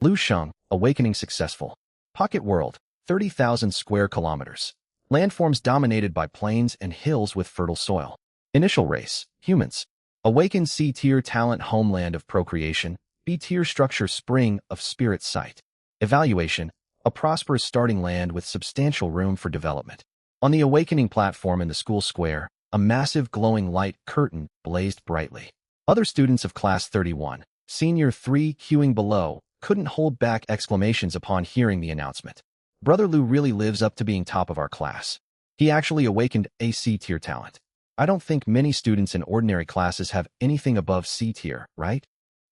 Lu Sheng, awakening successful. Pocket world, 30,000 square kilometers. Landforms dominated by plains and hills with fertile soil. Initial race, humans. Awakened C-tier talent, homeland of procreation. B-tier structure, spring of spirit sight. Evaluation, a prosperous starting land with substantial room for development. On the awakening platform in the school square, a massive glowing light curtain blazed brightly. Other students of Class 31, Senior 3 queuing below, couldn't hold back exclamations upon hearing the announcement. Brother Lu really lives up to being top of our class. He actually awakened a C-tier talent. I don't think many students in ordinary classes have anything above C-tier, right?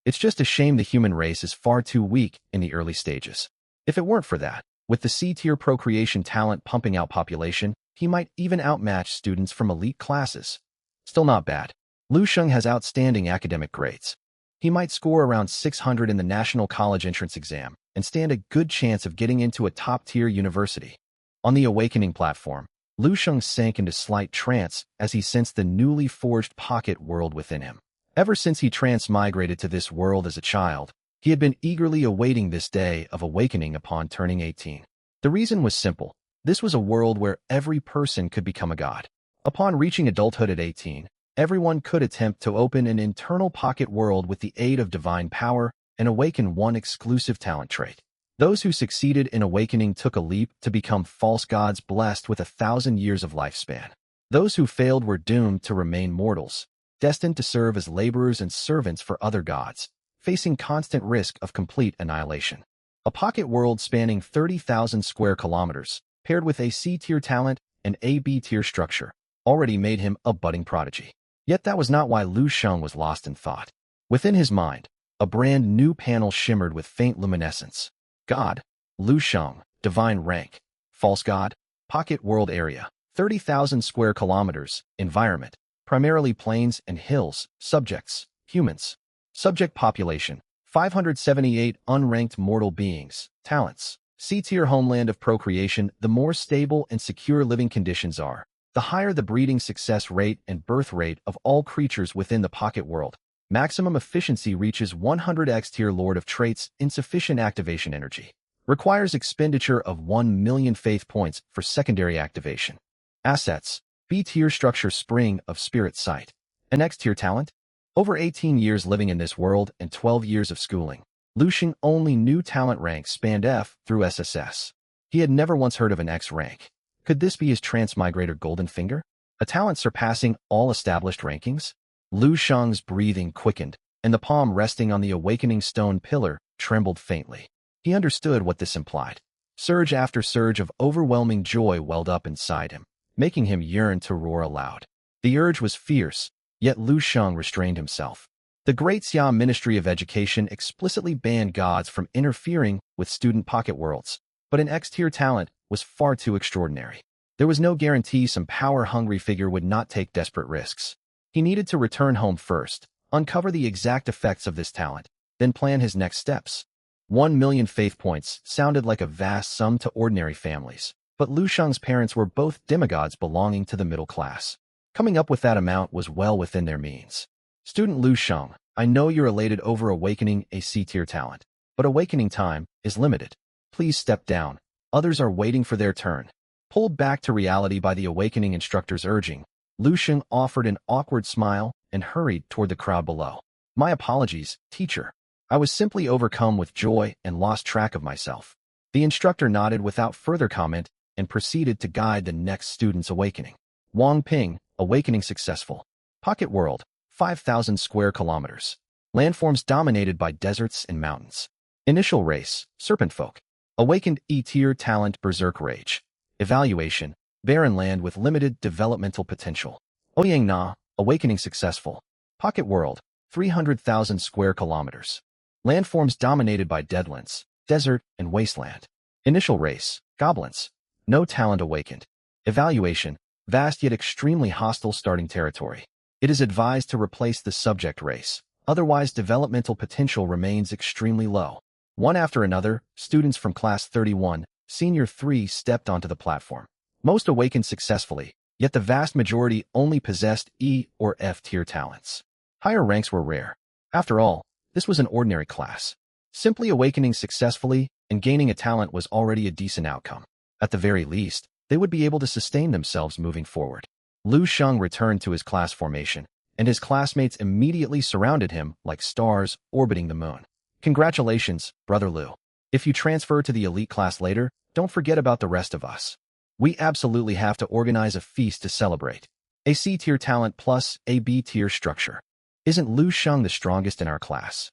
It's just a shame the human race is far too weak in the early stages. If it weren't for that, with the C-tier procreation talent pumping out population, he might even outmatch students from elite classes. Still not bad. Lu Sheng has outstanding academic grades. He might score around 600 in the National College Entrance Exam and stand a good chance of getting into a top-tier university. On the awakening platform, Lu Sheng sank into slight trance as he sensed the newly forged pocket world within him. Ever since he transmigrated to this world as a child, he had been eagerly awaiting this day of awakening upon turning 18. The reason was simple. This was a world where every person could become a god. Upon reaching adulthood at 18, everyone could attempt to open an internal pocket world with the aid of divine power and awaken one exclusive talent trait. Those who succeeded in awakening took a leap to become false gods blessed with 1,000 years of lifespan. Those who failed were doomed to remain mortals, destined to serve as laborers and servants for other gods, facing constant risk of complete annihilation. A pocket world spanning 30,000 square kilometers, paired with a C-tier talent and a B-tier structure, already made him a budding prodigy. Yet that was not why Lu Sheng was lost in thought. Within his mind, a brand new panel shimmered with faint luminescence. God, Lu Sheng, divine rank, false god, pocket world area, 30,000 square kilometers, environment, primarily plains and hills, subjects, humans. Subject population, 578 unranked mortal beings, talents. C-tier homeland of procreation, the more stable and secure living conditions are, the higher the breeding success rate and birth rate of all creatures within the pocket world. Maximum efficiency reaches 100x. Tier Lord of Traits, insufficient activation energy. Requires expenditure of 1 million faith points for secondary activation. Assets, B-tier structure, spring of spirit sight. An X-tier talent? Over 18 years living in this world and 12 years of schooling, Lu Sheng only knew talent ranks spanned F through SSS. He had never once heard of an X rank. Could this be his transmigrator golden finger? A talent surpassing all established rankings? Lu Sheng's breathing quickened, and the palm resting on the awakening stone pillar trembled faintly. He understood what this implied. Surge after surge of overwhelming joy welled up inside him, making him yearn to roar aloud. The urge was fierce, yet Lu Sheng restrained himself. The Great Xia Ministry of Education explicitly banned gods from interfering with student pocket worlds, but an X-tier talent was far too extraordinary. There was no guarantee some power-hungry figure would not take desperate risks. He needed to return home first, uncover the exact effects of this talent, then plan his next steps. 1 million faith points sounded like a vast sum to ordinary families, but Lu Sheng's parents were both demigods belonging to the middle class. Coming up with that amount was well within their means. Student Lu Sheng, I know you're elated over awakening a C-tier talent, but awakening time is limited. Please step down. Others are waiting for their turn. Pulled back to reality by the awakening instructor's urging, Lu Sheng offered an awkward smile and hurried toward the crowd below. My apologies, teacher. I was simply overcome with joy and lost track of myself. The instructor nodded without further comment and proceeded to guide the next student's awakening. Wang Ping, awakening successful. Pocket world, 5,000 square kilometers. Landforms dominated by deserts and mountains. Initial race, serpent folk. Awakened E-tier talent, berserk rage. Evaluation, barren land with limited developmental potential. Ouyang Na, awakening successful. Pocket world, 300,000 square kilometers. Landforms dominated by deadlands, desert, and wasteland. Initial race, goblins. No talent awakened. Evaluation, vast yet extremely hostile starting territory. It is advised to replace the subject race, otherwise developmental potential remains extremely low. One after another, students from Class 31, Senior 3 stepped onto the platform. Most awakened successfully, yet the vast majority only possessed E or F tier talents. Higher ranks were rare. After all, this was an ordinary class. Simply awakening successfully and gaining a talent was already a decent outcome. At the very least, they would be able to sustain themselves moving forward. Lu Sheng returned to his class formation, and his classmates immediately surrounded him like stars orbiting the moon. Congratulations, Brother Lu. If you transfer to the elite class later, don't forget about the rest of us. We absolutely have to organize a feast to celebrate. A C-tier talent plus a B-tier structure. Isn't Lu Sheng the strongest in our class?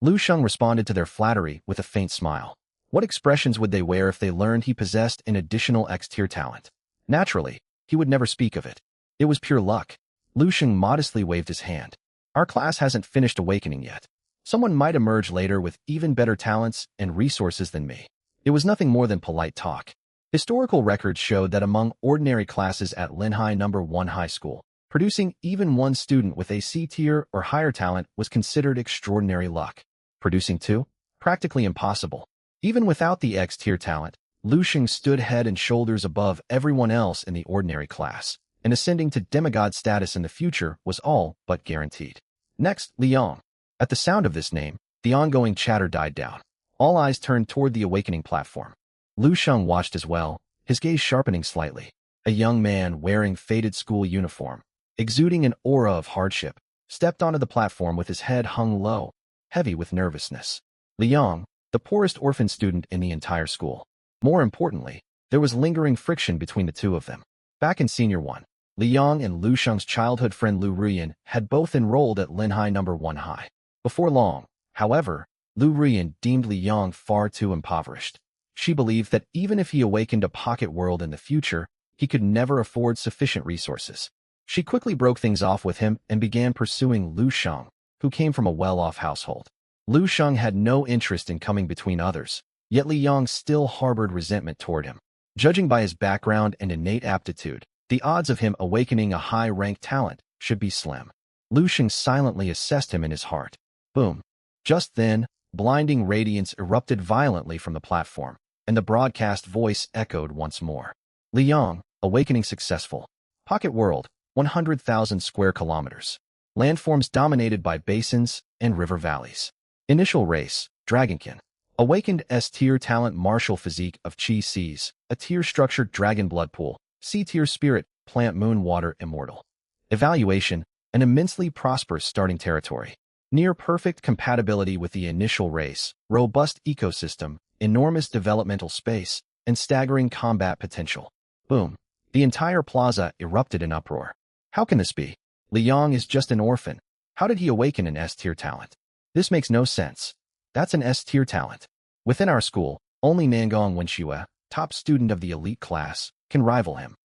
Lu Sheng responded to their flattery with a faint smile. What expressions would they wear if they learned he possessed an additional X-tier talent? Naturally, he would never speak of it. It was pure luck. Lu Sheng modestly waved his hand. Our class hasn't finished awakening yet. Someone might emerge later with even better talents and resources than me. It was nothing more than polite talk. Historical records showed that among ordinary classes at Linhai No. 1 High School, producing even one student with a C-tier or higher talent was considered extraordinary luck. Producing two? Practically impossible. Even without the X-tier talent, Lu Sheng stood head and shoulders above everyone else in the ordinary class, and ascending to demigod status in the future was all but guaranteed. Next, Liang. At the sound of this name, the ongoing chatter died down. All eyes turned toward the awakening platform. Lu Sheng watched as well, his gaze sharpening slightly. A young man wearing faded school uniform, exuding an aura of hardship, stepped onto the platform with his head hung low, heavy with nervousness. Liang, the poorest orphan student in the entire school. More importantly, there was lingering friction between the two of them. Back in Senior 1, Liang and Lu Sheng's childhood friend Lu Ruyan had both enrolled at Linhai No. 1 High. Before long, however, Lu Ruyan deemed Liang far too impoverished. She believed that even if he awakened a pocket world in the future, he could never afford sufficient resources. She quickly broke things off with him and began pursuing Lu Sheng, who came from a well-off household. Lu Sheng had no interest in coming between others, yet Liang still harbored resentment toward him. Judging by his background and innate aptitude, the odds of him awakening a high-ranked talent should be slim. Lu Sheng silently assessed him in his heart. Boom. Just then, blinding radiance erupted violently from the platform, and the broadcast voice echoed once more. Liang, awakening successful. Pocket world, 100,000 square kilometers. Landforms dominated by basins and river valleys. Initial race, Dragonkin. Awakened S-tier talent martial physique of Chi Seas, a tier-structured dragon blood pool, C-tier spirit, plant moon water immortal. Evaluation, an immensely prosperous starting territory. Near-perfect compatibility with the initial race, robust ecosystem, enormous developmental space, and staggering combat potential. Boom. The entire plaza erupted in uproar. How can this be? Liang is just an orphan. How did he awaken an S-tier talent? This makes no sense. That's an S-tier talent. Within our school, only Nangong Wenxue, top student of the elite class, can rival him.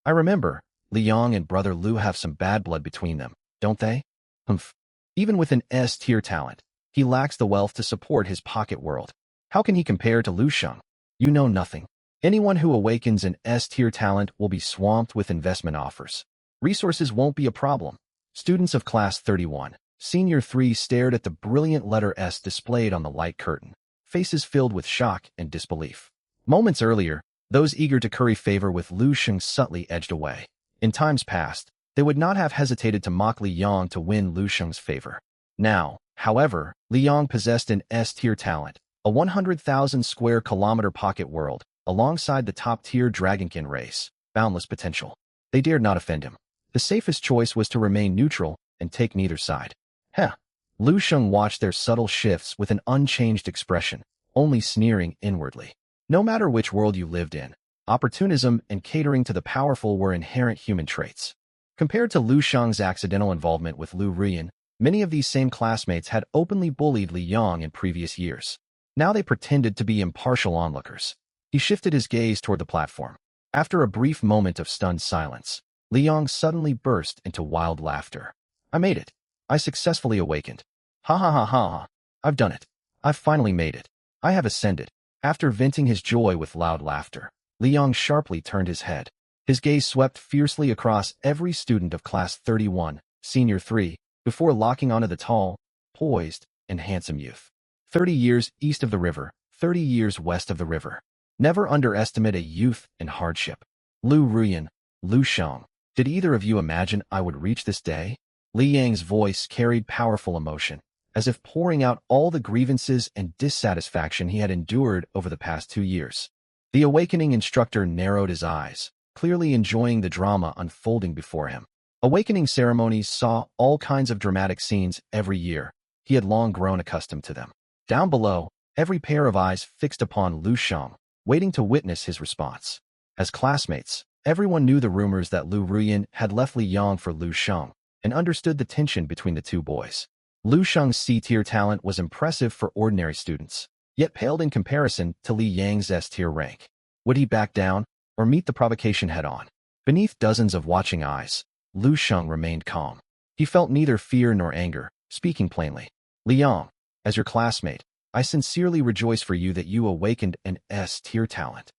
I remember, Liang and Brother Lu have some bad blood between them, don't they? Humph. Even with an S-tier talent, he lacks the wealth to support his pocket world. How can he compare to Lu Sheng? You know nothing. Anyone who awakens an S-tier talent will be swamped with investment offers. Resources won't be a problem. Students of Class 31, Senior 3 stared at the brilliant letter S displayed on the light curtain, faces filled with shock and disbelief. Moments earlier, those eager to curry favor with Lu Sheng subtly edged away. In times past, they would not have hesitated to mock Liang to win Lu Sheng's favor. Now, however, Liang possessed an S-tier talent, a 100,000 square kilometer pocket world, alongside the top-tier Dragonkin race, boundless potential. They dared not offend him. The safest choice was to remain neutral and take neither side. Heh. Lu Sheng watched their subtle shifts with an unchanged expression, only sneering inwardly. No matter which world you lived in, opportunism and catering to the powerful were inherent human traits. Compared to Lu Sheng's accidental involvement with Lu Ruyan, many of these same classmates had openly bullied Liang in previous years. Now they pretended to be impartial onlookers. He shifted his gaze toward the platform. After a brief moment of stunned silence, Liang suddenly burst into wild laughter. I made it. I successfully awakened. Ha ha ha ha ha. I've done it. I've finally made it. I have ascended. After venting his joy with loud laughter, Liang sharply turned his head. His gaze swept fiercely across every student of Class 31, Senior 3, before locking onto the tall, poised, and handsome youth. 30 years east of the river, 30 years west of the river. Never underestimate a youth in hardship. Lu Ruyan, Lu Sheng. Did either of you imagine I would reach this day? Li Yang's voice carried powerful emotion. as if pouring out all the grievances and dissatisfaction he had endured over the past 2 years. The awakening instructor narrowed his eyes, clearly enjoying the drama unfolding before him. Awakening ceremonies saw all kinds of dramatic scenes every year. He had long grown accustomed to them. Down below, every pair of eyes fixed upon Lu Sheng, waiting to witness his response. As classmates, everyone knew the rumors that Lu Ruyan had left Li Yang for Lu Sheng and understood the tension between the two boys. Lu Sheng's C-tier talent was impressive for ordinary students, yet paled in comparison to Li Yang's S-tier rank. Would he back down or meet the provocation head-on? Beneath dozens of watching eyes, Lu Sheng remained calm. He felt neither fear nor anger, speaking plainly. Li Yang, as your classmate, I sincerely rejoice for you that you awakened an S-tier talent.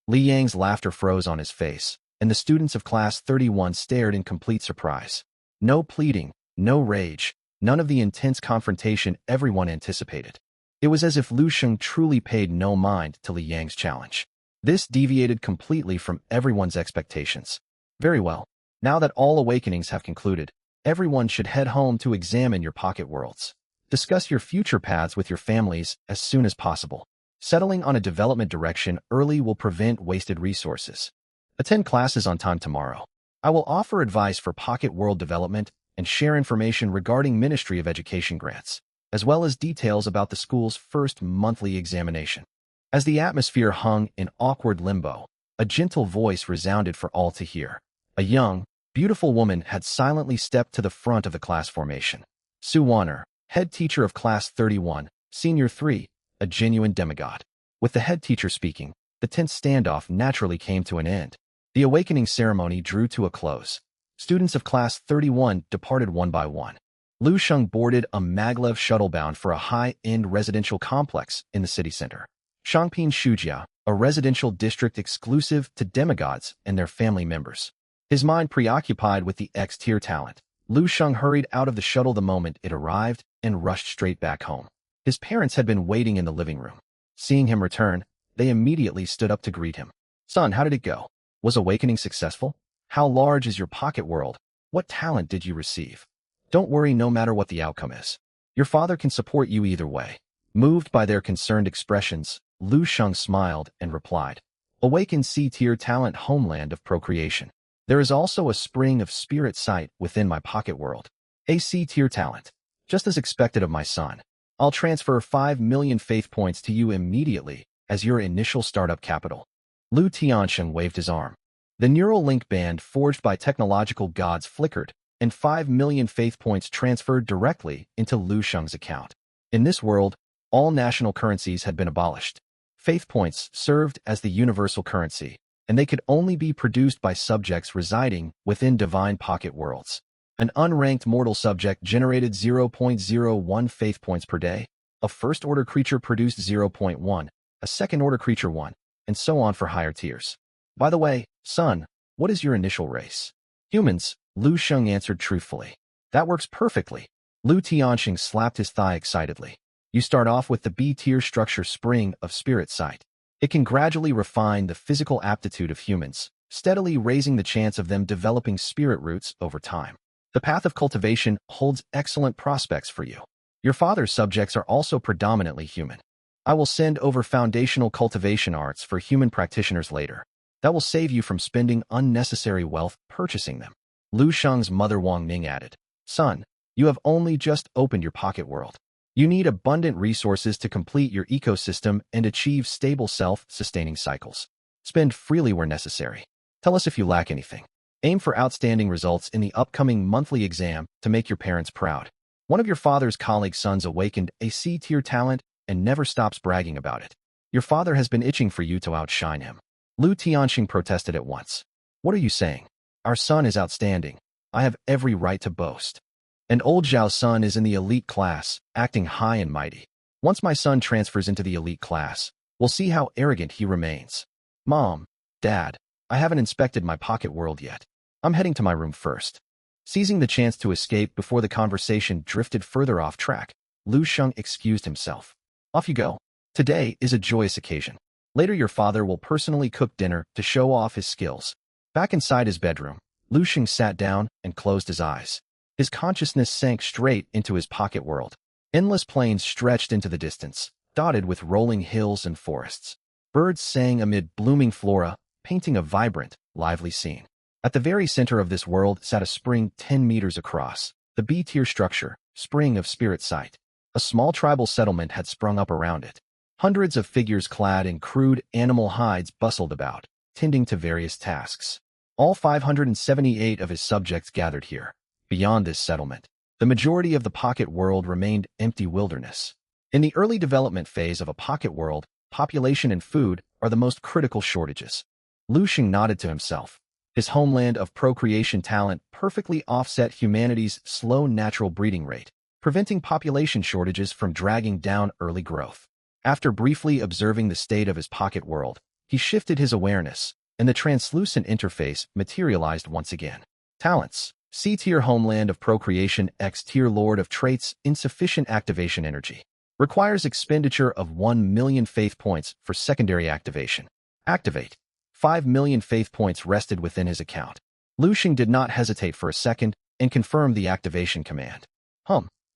Li Yang's laughter froze on his face, and the students of Class 31 stared in complete surprise. No pleading, no rage, none of the intense confrontation everyone anticipated. It was as if Lu Sheng truly paid no mind to Li Yang's challenge. This deviated completely from everyone's expectations. Very well. Now that all awakenings have concluded, everyone should head home to examine your pocket worlds. Discuss your future paths with your families as soon as possible. Settling on a development direction early will prevent wasted resources. Attend classes on time tomorrow. I will offer advice for pocket world development and share information regarding Ministry of Education grants, as well as details about the school's first monthly examination. As the atmosphere hung in awkward limbo, a gentle voice resounded for all to hear. A young, beautiful woman had silently stepped to the front of the class formation. Su Wanner, head teacher of Class 31, Senior 3, a genuine demigod. With the head teacher speaking, the tense standoff naturally came to an end. The awakening ceremony drew to a close. Students of Class 31 departed one by one. Lu Sheng boarded a maglev shuttle bound for a high-end residential complex in the city center. Shangping Shujia, a residential district exclusive to demigods and their family members. His mind preoccupied with the X-tier talent, Lu Sheng hurried out of the shuttle the moment it arrived and rushed straight back home. His parents had been waiting in the living room. Seeing him return, they immediately stood up to greet him. Son, how did it go? Was awakening successful? How large is your pocket world? What talent did you receive? Don't worry no matter what the outcome is. Your father can support you either way. Moved by their concerned expressions, Lu Sheng smiled and replied, Awaken C-tier talent, homeland of procreation. There is also a spring of spirit sight within my pocket world. A C-tier talent. Just as expected of my son. I'll transfer 5 million faith points to you immediately as your initial startup capital. Lu Tiansheng waved his arm. The neural link band forged by technological gods flickered, and 5 million faith points transferred directly into Lu Sheng's account. In this world, all national currencies had been abolished. Faith points served as the universal currency, and they could only be produced by subjects residing within divine pocket worlds. An unranked mortal subject generated 0.01 faith points per day. A first-order creature produced 0.1, a second-order creature 1, and so on for higher tiers. By the way, son, what is your initial race? Humans, Lu Sheng answered truthfully. That works perfectly. Lu Tianxing slapped his thigh excitedly. You start off with the B-tier structure spring of spirit sight. It can gradually refine the physical aptitude of humans, steadily raising the chance of them developing spirit roots over time. The path of cultivation holds excellent prospects for you. Your father's subjects are also predominantly human. I will send over foundational cultivation arts for human practitioners later. That will save you from spending unnecessary wealth purchasing them. Lu Sheng's mother Wang Ning added, Son, you have only just opened your pocket world. You need abundant resources to complete your ecosystem and achieve stable self-sustaining cycles. Spend freely where necessary. Tell us if you lack anything. Aim for outstanding results in the upcoming monthly exam to make your parents proud. One of your father's colleagues' sons awakened a C-tier talent and never stops bragging about it. Your father has been itching for you to outshine him. Lu Tianxing protested at once. What are you saying? Our son is outstanding. I have every right to boast. And old Zhao's son is in the elite class, acting high and mighty. Once my son transfers into the elite class, we'll see how arrogant he remains. Mom, Dad, I haven't inspected my pocket world yet. I'm heading to my room first. Seizing the chance to escape before the conversation drifted further off track, Lu Sheng excused himself. Off you go. Today is a joyous occasion. Later your father will personally cook dinner to show off his skills. Back inside his bedroom, Lu Sheng sat down and closed his eyes. His consciousness sank straight into his pocket world. Endless plains stretched into the distance, dotted with rolling hills and forests. Birds sang amid blooming flora, painting a vibrant, lively scene. At the very center of this world sat a spring 10 meters across, the B-tier structure, Spring of Spirit Sight. A small tribal settlement had sprung up around it. Hundreds of figures clad in crude animal hides bustled about, tending to various tasks. All 578 of his subjects gathered here. Beyond this settlement, the majority of the pocket world remained empty wilderness. In the early development phase of a pocket world, population and food are the most critical shortages. Lu Xing nodded to himself. His homeland of procreation talent perfectly offset humanity's slow natural breeding rate, preventing population shortages from dragging down early growth. After briefly observing the state of his pocket world, he shifted his awareness, and the translucent interface materialized once again. Talents: C-tier homeland of procreation, X-tier lord of traits, insufficient activation energy. Requires expenditure of 1 million faith points for secondary activation. Activate. 5 million faith points rested within his account. Lu Xing did not hesitate for a second and confirmed the activation command.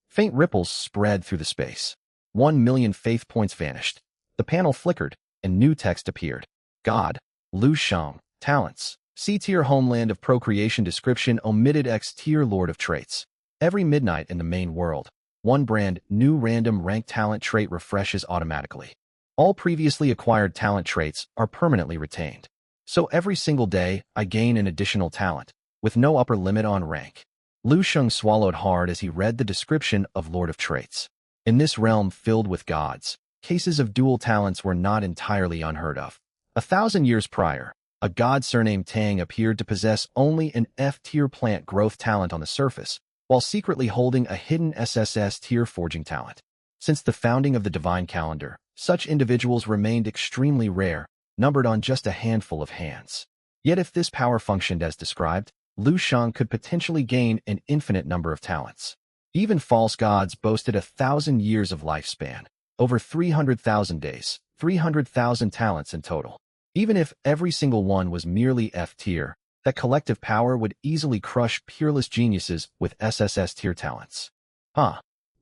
Faint ripples spread through the space. 1 million faith points vanished. The panel flickered, and new text appeared. God, Lu Xing, talents. C-tier homeland of procreation description omitted X-tier lord of traits. Every midnight in the main world, one brand new random rank talent trait refreshes automatically. All previously acquired talent traits are permanently retained. So every single day, I gain an additional talent, with no upper limit on rank. Lu Xing swallowed hard as he read the description of Lord of Traits. In this realm filled with gods, cases of dual talents were not entirely unheard of. 1,000 years prior, a god surnamed Tang appeared to possess only an F-tier plant growth talent on the surface, while secretly holding a hidden SSS-tier forging talent. Since the founding of the divine calendar, such individuals remained extremely rare, numbered on just a handful of hands. Yet if this power functioned as described, Lu Xing could potentially gain an infinite number of talents. Even false gods boasted 1,000 years of lifespan, over 300,000 days, 300,000 talents in total. Even if every single one was merely F-tier, that collective power would easily crush peerless geniuses with SSS-tier talents.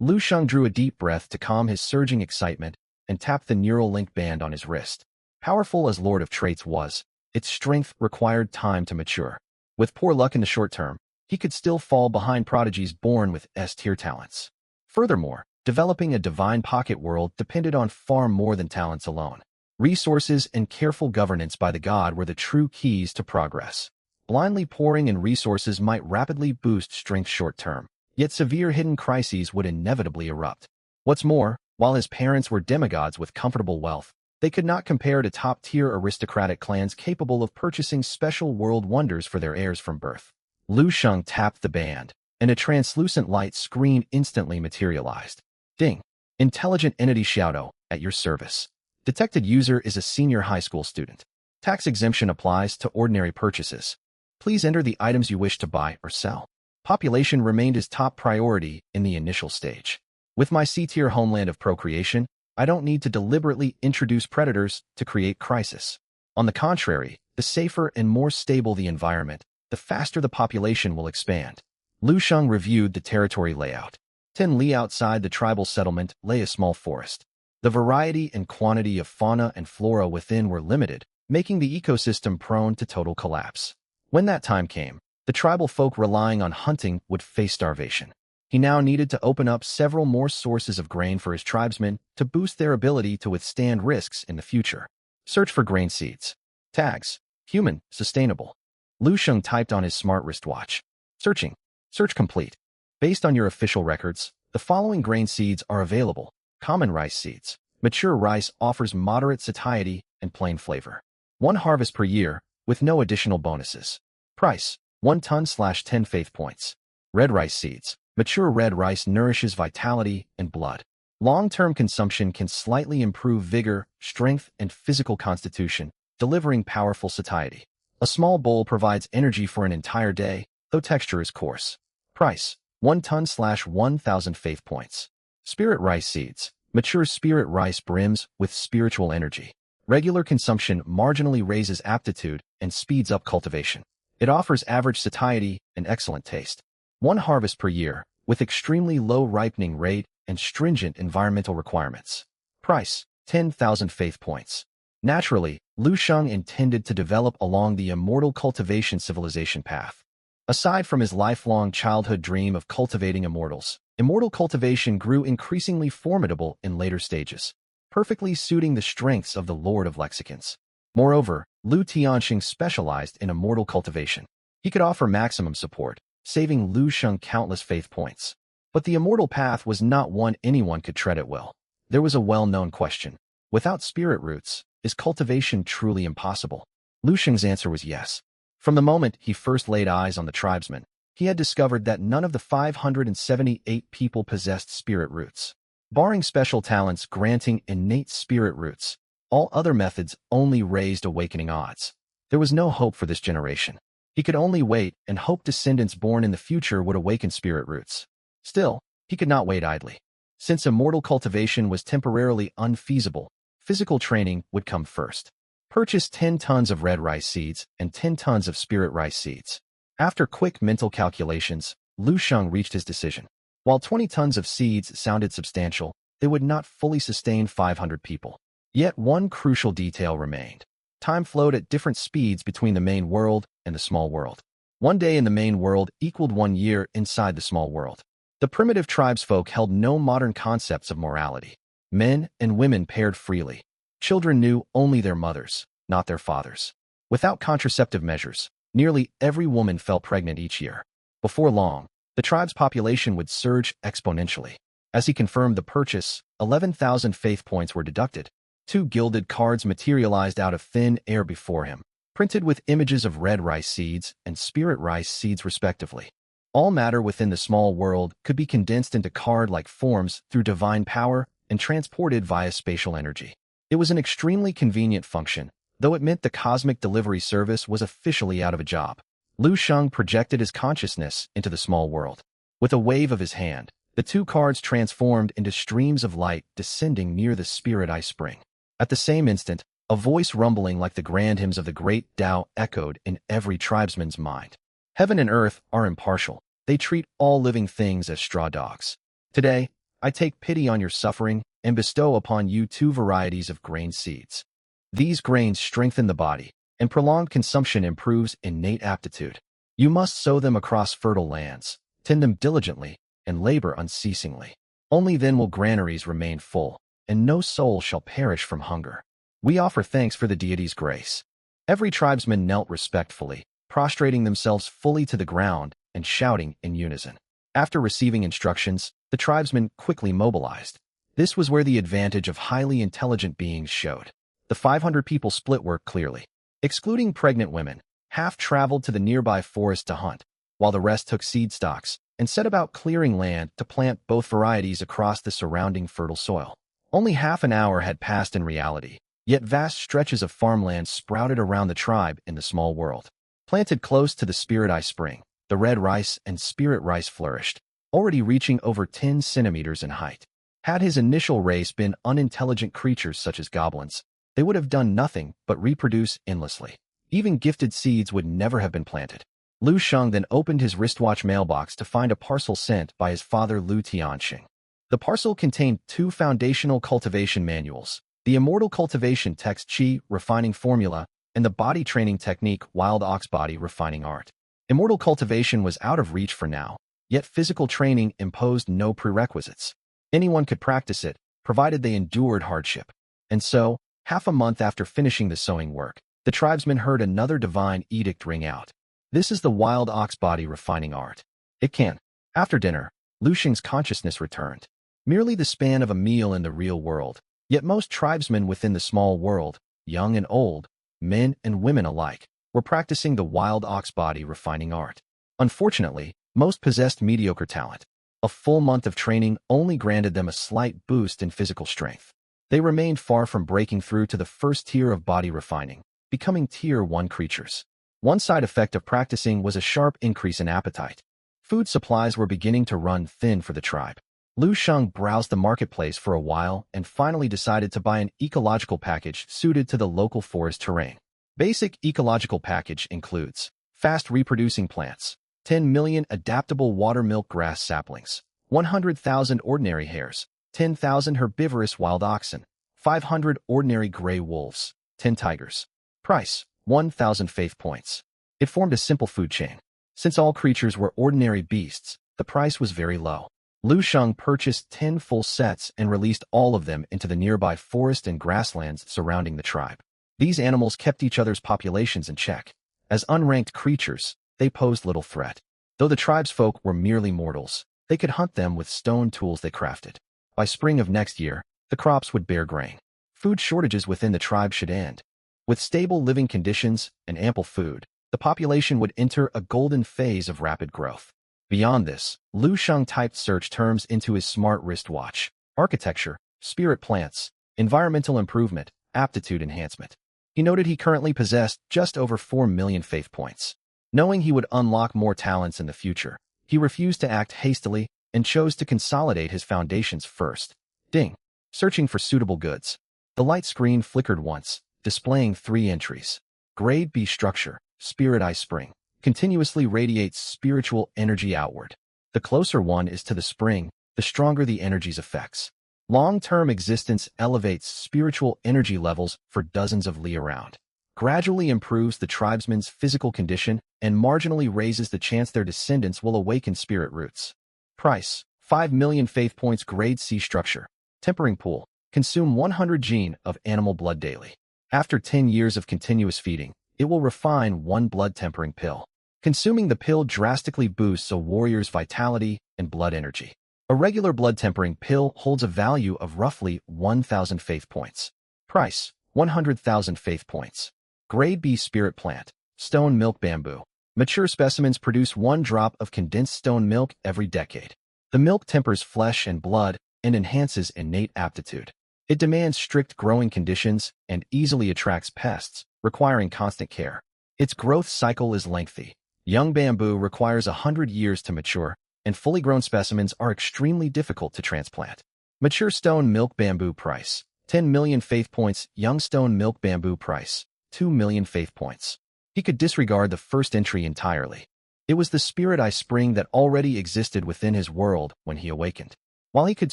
Lu Xing drew a deep breath to calm his surging excitement and tapped the neural link band on his wrist. Powerful as Lord of Traits was, its strength required time to mature. With poor luck in the short term, he could still fall behind prodigies born with S-tier talents. Furthermore, developing a divine pocket world depended on far more than talents alone. Resources and careful governance by the god were the true keys to progress. Blindly pouring in resources might rapidly boost strength short-term, yet severe hidden crises would inevitably erupt. What's more, while his parents were demigods with comfortable wealth, they could not compare to top-tier aristocratic clans capable of purchasing special world wonders for their heirs from birth. Lu Xing tapped the band, and a translucent light screen instantly materialized. Ding! Intelligent Entity Shadow, at your service. Detected user is a senior high school student. Tax exemption applies to ordinary purchases. Please enter the items you wish to buy or sell. Population remained his top priority in the initial stage. With my C-tier homeland of procreation, I don't need to deliberately introduce predators to create crisis. On the contrary, the safer and more stable the environment, the faster the population will expand. Lu Xing reviewed the territory layout. 10 li outside the tribal settlement lay a small forest. The variety and quantity of fauna and flora within were limited, making the ecosystem prone to total collapse. When that time came, the tribal folk relying on hunting would face starvation. He now needed to open up several more sources of grain for his tribesmen to boost their ability to withstand risks in the future. Search for grain seeds. Tags: human, sustainable. Lu Xing typed on his smart wristwatch. Searching. Search complete. Based on your official records, the following grain seeds are available. Common rice seeds. Mature rice offers moderate satiety and plain flavor. 1 harvest per year, with no additional bonuses. Price: 1 ton/10 faith points. Red rice seeds. Mature red rice nourishes vitality and blood. Long-term consumption can slightly improve vigor, strength, and physical constitution, delivering powerful satiety. A small bowl provides energy for an entire day, though texture is coarse. Price: 1 ton/1000 faith points. Spirit rice seeds. Mature spirit rice brims with spiritual energy. Regular consumption marginally raises aptitude and speeds up cultivation. It offers average satiety and excellent taste. 1 harvest per year, with extremely low ripening rate and stringent environmental requirements. Price: 10,000 faith points. Naturally, Lu Sheng intended to develop along the immortal cultivation civilization path. Aside from his lifelong childhood dream of cultivating immortals, immortal cultivation grew increasingly formidable in later stages, perfectly suiting the strengths of the Lord of Lexicons. Moreover, Lu Tianxing specialized in immortal cultivation. He could offer maximum support, saving Lu Sheng countless faith points. But the immortal path was not one anyone could tread at will. There was a well-known question. Without spirit roots, is cultivation truly impossible? Lu Sheng's answer was yes. From the moment he first laid eyes on the tribesmen, he had discovered that none of the 578 people possessed spirit roots. Barring special talents granting innate spirit roots, all other methods only raised awakening odds. There was no hope for this generation. He could only wait and hope descendants born in the future would awaken spirit roots. Still, he could not wait idly. Since immortal cultivation was temporarily unfeasible, physical training would come first. Purchase 10 tons of red rice seeds and 10 tons of spirit rice seeds. After quick mental calculations, Lu Sheng reached his decision. While 20 tons of seeds sounded substantial, they would not fully sustain 500 people. Yet one crucial detail remained. Time flowed at different speeds between the main world and the small world. One day in the main world equaled 1 year inside the small world. The primitive tribesfolk held no modern concepts of morality. Men and women paired freely. Children knew only their mothers, not their fathers. Without contraceptive measures, nearly every woman fell pregnant each year. Before long, the tribe's population would surge exponentially. As he confirmed the purchase, 11,000 faith points were deducted. 2 gilded cards materialized out of thin air before him, printed with images of red rice seeds and spirit rice seeds respectively. All matter within the small world could be condensed into card-like forms through divine power and transported via spatial energy. It was an extremely convenient function, though it meant the cosmic delivery service was officially out of a job. Lu Sheng projected his consciousness into the small world. With a wave of his hand, the 2 cards transformed into streams of light descending near the spirit eye spring. At the same instant, a voice rumbling like the grand hymns of the great Tao echoed in every tribesman's mind. Heaven and earth are impartial. They treat all living things as straw dogs. Today, I take pity on your suffering and bestow upon you 2 varieties of grain seeds. These grains strengthen the body, and prolonged consumption improves innate aptitude. You must sow them across fertile lands, tend them diligently, and labor unceasingly. Only then will granaries remain full, and no soul shall perish from hunger. We offer thanks for the deity's grace. Every tribesman knelt respectfully, prostrating themselves fully to the ground and shouting in unison. After receiving instructions, the tribesmen quickly mobilized. This was where the advantage of highly intelligent beings showed. The 500 people split work clearly. Excluding pregnant women, half traveled to the nearby forest to hunt, while the rest took seed stocks and set about clearing land to plant both varieties across the surrounding fertile soil. Only half an hour had passed in reality, yet vast stretches of farmland sprouted around the tribe in the small world. Planted close to the spirit eye spring, the red rice and spirit rice flourished, already reaching over 10 centimeters in height. Had his initial race been unintelligent creatures such as goblins, they would have done nothing but reproduce endlessly. Even gifted seeds would never have been planted. Lu Sheng then opened his wristwatch mailbox to find a parcel sent by his father Lu Tianxing. The parcel contained 2 foundational cultivation manuals, the Immortal Cultivation Text Qi Refining Formula and the Body Training Technique Wild Ox Body Refining Art. Immortal cultivation was out of reach for now, yet physical training imposed no prerequisites. Anyone could practice it, provided they endured hardship. And so, half a month after finishing the sewing work, the tribesmen heard another divine edict ring out. This is the Wild Ox Body Refining Art. It can. After dinner, Lu Sheng's consciousness returned. Merely the span of a meal in the real world, yet most tribesmen within the small world, young and old, men and women alike, were practicing the Wild Ox Body Refining Art. Unfortunately, most possessed mediocre talent. A full month of training only granted them a slight boost in physical strength. They remained far from breaking through to the first tier of body refining, becoming Tier 1 creatures. One side effect of practicing was a sharp increase in appetite. Food supplies were beginning to run thin for the tribe. Lu Sheng browsed the marketplace for a while and finally decided to buy an ecological package suited to the local forest terrain. Basic ecological package includes fast reproducing plants, 10 million adaptable water milk grass saplings, 100,000 ordinary hares, 10,000 herbivorous wild oxen, 500 ordinary gray wolves, 10 tigers. Price, 1,000 faith points. It formed a simple food chain. Since all creatures were ordinary beasts, the price was very low. Lu Sheng purchased 10 full sets and released all of them into the nearby forest and grasslands surrounding the tribe. These animals kept each other's populations in check. As unranked creatures, they posed little threat. Though the tribesfolk were merely mortals, they could hunt them with stone tools they crafted. By spring of next year, the crops would bear grain. Food shortages within the tribe should end. With stable living conditions and ample food, the population would enter a golden phase of rapid growth. Beyond this, Lu Sheng typed search terms into his smart wristwatch: architecture, spirit plants, environmental improvement, aptitude enhancement. He noted he currently possessed just over 4 million faith points. Knowing he would unlock more talents in the future, he refused to act hastily and chose to consolidate his foundations first. Ding. Searching for suitable goods. The light screen flickered once, displaying 3 entries. Grade B structure, Spirit Eye Spring, continuously radiates spiritual energy outward. The closer one is to the spring, the stronger the energy's effects. Long-term existence elevates spiritual energy levels for dozens of li around. Gradually improves the tribesman's physical condition and marginally raises the chance their descendants will awaken spirit roots. Price, 5 million faith points. Grade C structure. Tempering pool. Consume 100 gene of animal blood daily. After 10 years of continuous feeding, it will refine 1 blood tempering pill. Consuming the pill drastically boosts a warrior's vitality and blood energy. A regular blood tempering pill holds a value of roughly 1,000 faith points. Price, 100,000 faith points. Grade B spirit plant. Stone milk bamboo. Mature specimens produce 1 drop of condensed stone milk every decade. The milk tempers flesh and blood and enhances innate aptitude. It demands strict growing conditions and easily attracts pests, requiring constant care. Its growth cycle is lengthy. Young bamboo requires 100 years to mature, and fully grown specimens are extremely difficult to transplant. Mature stone milk bamboo price, 10 million faith points. Young stone milk bamboo price, 2 million faith points. He could disregard the first entry entirely. It was the Spirit Eye Spring that already existed within his world when he awakened. While he could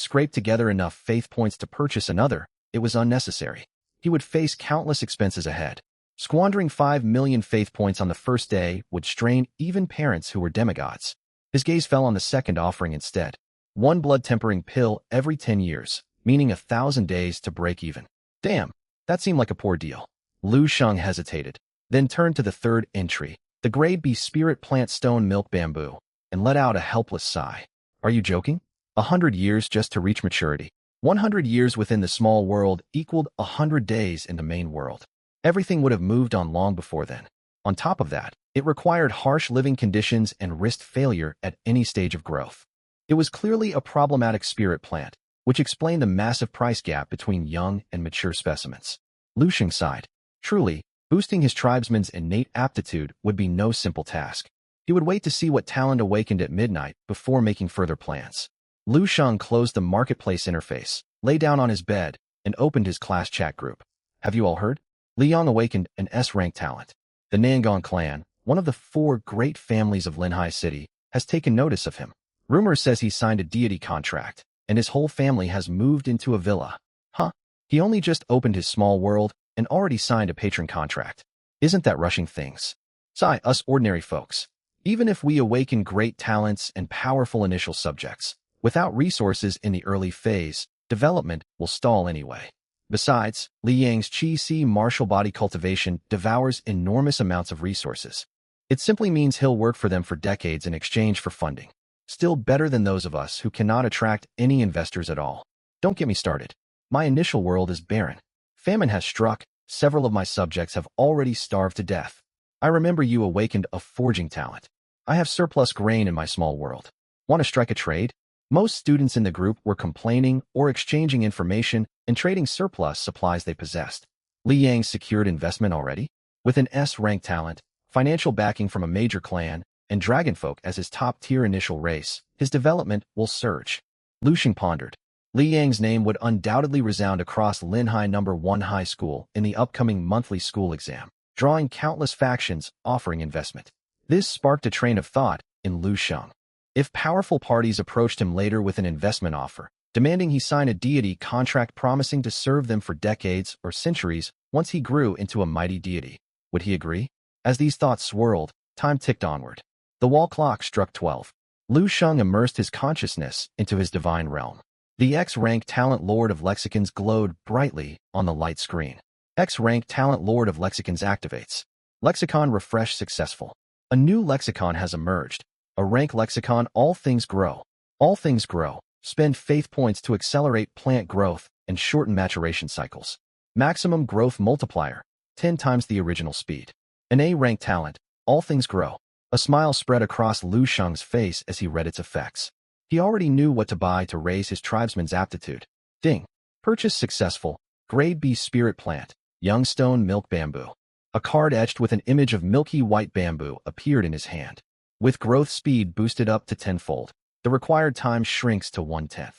scrape together enough faith points to purchase another, it was unnecessary. He would face countless expenses ahead. Squandering 5 million faith points on the first day would strain even parents who were demigods. His gaze fell on the second offering instead. 1 blood tempering pill every 10 years, meaning 1,000 days to break even. Damn, that seemed like a poor deal. Lu Sheng hesitated, then turned to the third entry, the Grade B spirit plant stone milk bamboo, and let out a helpless sigh. Are you joking? 100 years just to reach maturity. 100 years within the small world equaled 100 days in the main world. Everything would have moved on long before then. On top of that, it required harsh living conditions and risked failure at any stage of growth. It was clearly a problematic spirit plant, which explained the massive price gap between young and mature specimens. Lu Sheng sighed. Truly, boosting his tribesmen's innate aptitude would be no simple task. He would wait to see what talent awakened at midnight before making further plans. Lu Sheng closed the marketplace interface, lay down on his bed, and opened his class chat group. Have you all heard? Li Yong awakened an S-rank talent. The Nangong clan, one of the 4 great families of Linhai City, has taken notice of him. Rumor says he signed a deity contract, and his whole family has moved into a villa. Huh? He only just opened his small world and already signed a patron contract. Isn't that rushing things? Sigh, us ordinary folks. Even if we awaken great talents and powerful initial subjects, without resources in the early phase, development will stall anyway. Besides, Li Yang's Qi-Si martial body cultivation devours enormous amounts of resources. It simply means he'll work for them for decades in exchange for funding. Still better than those of us who cannot attract any investors at all. Don't get me started. My initial world is barren. Famine has struck, several of my subjects have already starved to death. I remember you awakened a forging talent. I have surplus grain in my small world. Want to strike a trade? Most students in the group were complaining or exchanging information and trading surplus supplies they possessed. Li Yang secured investment already? With an S-rank talent, financial backing from a major clan, and Dragonfolk as his top-tier initial race, his development will surge. Lu Sheng pondered. Li Yang's name would undoubtedly resound across Linhai No. 1 High School in the upcoming monthly school exam, drawing countless factions offering investment. This sparked a train of thought in Lu Sheng. If powerful parties approached him later with an investment offer, demanding he sign a deity contract promising to serve them for decades or centuries once he grew into a mighty deity, would he agree? As these thoughts swirled, time ticked onward. The wall clock struck 12. Lu Sheng immersed his consciousness into his divine realm. The X-rank talent Lord of Lexicons glowed brightly on the light screen. X-rank talent Lord of Lexicons activates. Lexicon refresh successful. A new lexicon has emerged. A rank lexicon. All things grow. All things grow. Spend faith points to accelerate plant growth and shorten maturation cycles. Maximum growth multiplier, 10 times the original speed. An A-rank talent. All things grow. A smile spread across Lu Sheng's face as he read its effects. He already knew what to buy to raise his tribesman's aptitude. Ding. Purchase successful. Grade B spirit plant. Young stone milk bamboo. A card etched with an image of milky white bamboo appeared in his hand. With growth speed boosted up to tenfold, the required time shrinks to 1/10.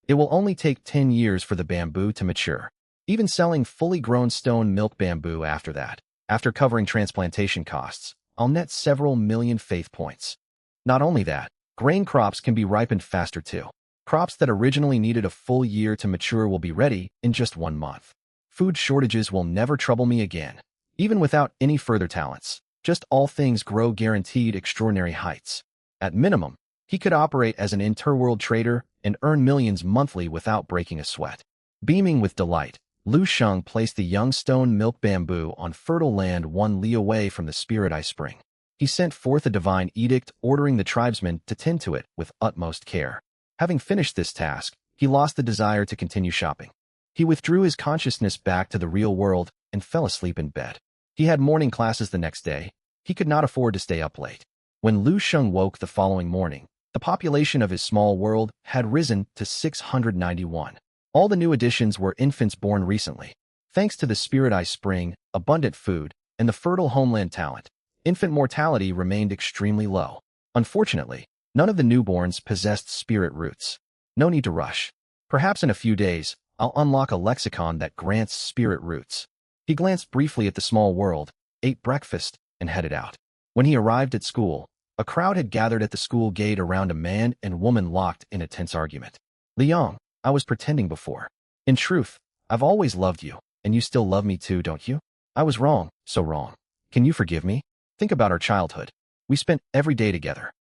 It will only take 10 years for the bamboo to mature. Even selling fully grown stone milk bamboo after that, after covering transplantation costs, I'll net several million faith points. Not only that, grain crops can be ripened faster too. Crops that originally needed a full year to mature will be ready in just 1 month. Food shortages will never trouble me again. Even without any further talents, just all things grow guaranteed extraordinary heights. At minimum, he could operate as an interworld trader and earn millions monthly without breaking a sweat. Beaming with delight, Lu Sheng placed the young stone milk bamboo on fertile land 1 li away from the Spirit Eye Spring. He sent forth a divine edict ordering the tribesmen to tend to it with utmost care. Having finished this task, he lost the desire to continue shopping. He withdrew his consciousness back to the real world and fell asleep in bed. He had morning classes the next day. He could not afford to stay up late. When Lu Sheng woke the following morning, the population of his small world had risen to 691. All the new additions were infants born recently. Thanks to the Spirit Eye Spring, abundant food, and the fertile homeland talent, infant mortality remained extremely low. Unfortunately, none of the newborns possessed spirit roots. No need to rush. Perhaps in a few days, I'll unlock a lexicon that grants spirit roots. He glanced briefly at the small world, ate breakfast, and headed out. When he arrived at school, a crowd had gathered at the school gate around a man and woman locked in a tense argument. Liang, I was pretending before. In truth, I've always loved you, and you still love me too, don't you? I was wrong, so wrong. Can you forgive me? Think about our childhood. We spent every day together.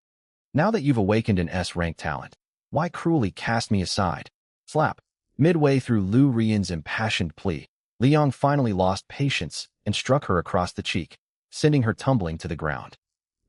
Now that you've awakened an S-rank talent, why cruelly cast me aside? Slap. Midway through Lu Rian's impassioned plea, Liang finally lost patience and struck her across the cheek, sending her tumbling to the ground.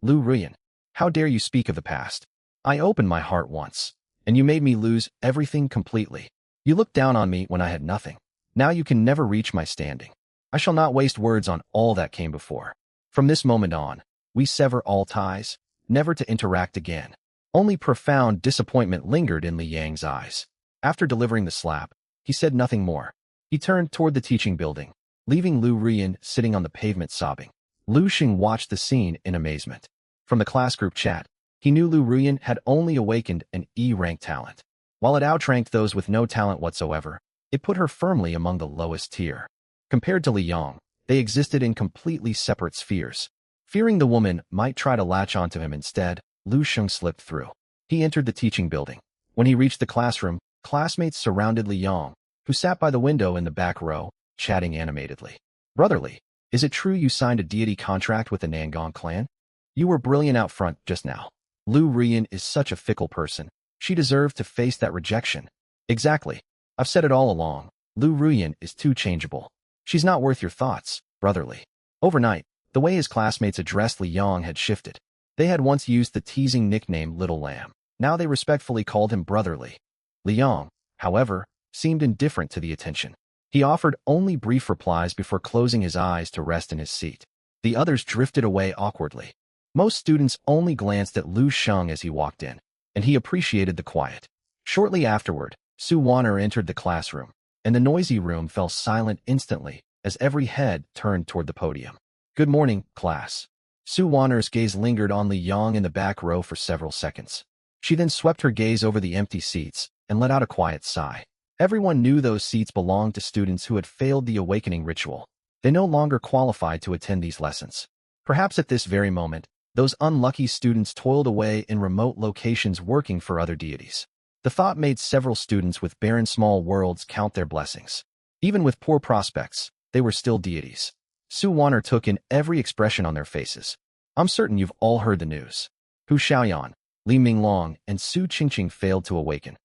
Lu Rian, how dare you speak of the past? I opened my heart once, and you made me lose everything completely. You looked down on me when I had nothing. Now you can never reach my standing. I shall not waste words on all that came before. From this moment on, we sever all ties, never to interact again. Only profound disappointment lingered in Li Yang's eyes. After delivering the slap, he said nothing more. He turned toward the teaching building, leaving Lu Rian sitting on the pavement sobbing. Lu Sheng watched the scene in amazement. From the class group chat, he knew Lu Rian had only awakened an E-rank talent. While it outranked those with no talent whatsoever, it put her firmly among the lowest tier. Compared to Li Yang, they existed in completely separate spheres. Fearing the woman might try to latch onto him instead, Lu Sheng slipped through. He entered the teaching building. When he reached the classroom, classmates surrounded Li Yang, who sat by the window in the back row, chatting animatedly. Brotherly, is it true you signed a deity contract with the Nangong clan? You were brilliant out front just now. Lu Rian is such a fickle person. She deserved to face that rejection. Exactly. I've said it all along. Lu Rian is too changeable. She's not worth your thoughts, brotherly. Overnight, the way his classmates addressed Li Yang had shifted. They had once used the teasing nickname Little Lamb. Now they respectfully called him brotherly. Li Yang, however, seemed indifferent to the attention. He offered only brief replies before closing his eyes to rest in his seat. The others drifted away awkwardly. Most students only glanced at Lu Sheng as he walked in, and he appreciated the quiet. Shortly afterward, Su Wanner entered the classroom, and the noisy room fell silent instantly as every head turned toward the podium. Good morning, class. Su Wanner's gaze lingered on Li Yang in the back row for several seconds. She then swept her gaze over the empty seats and let out a quiet sigh. Everyone knew those seats belonged to students who had failed the awakening ritual. They no longer qualified to attend these lessons. Perhaps at this very moment, Those unlucky students toiled away in remote locations working for other deities. The thought made several students with barren small worlds count their blessings. Even with poor prospects, they were still deities. Su Wan'er took in every expression on their faces. I'm certain you've all heard the news. Hu Xiaoyan, Li Minglong, and Su Qingqing failed to awaken.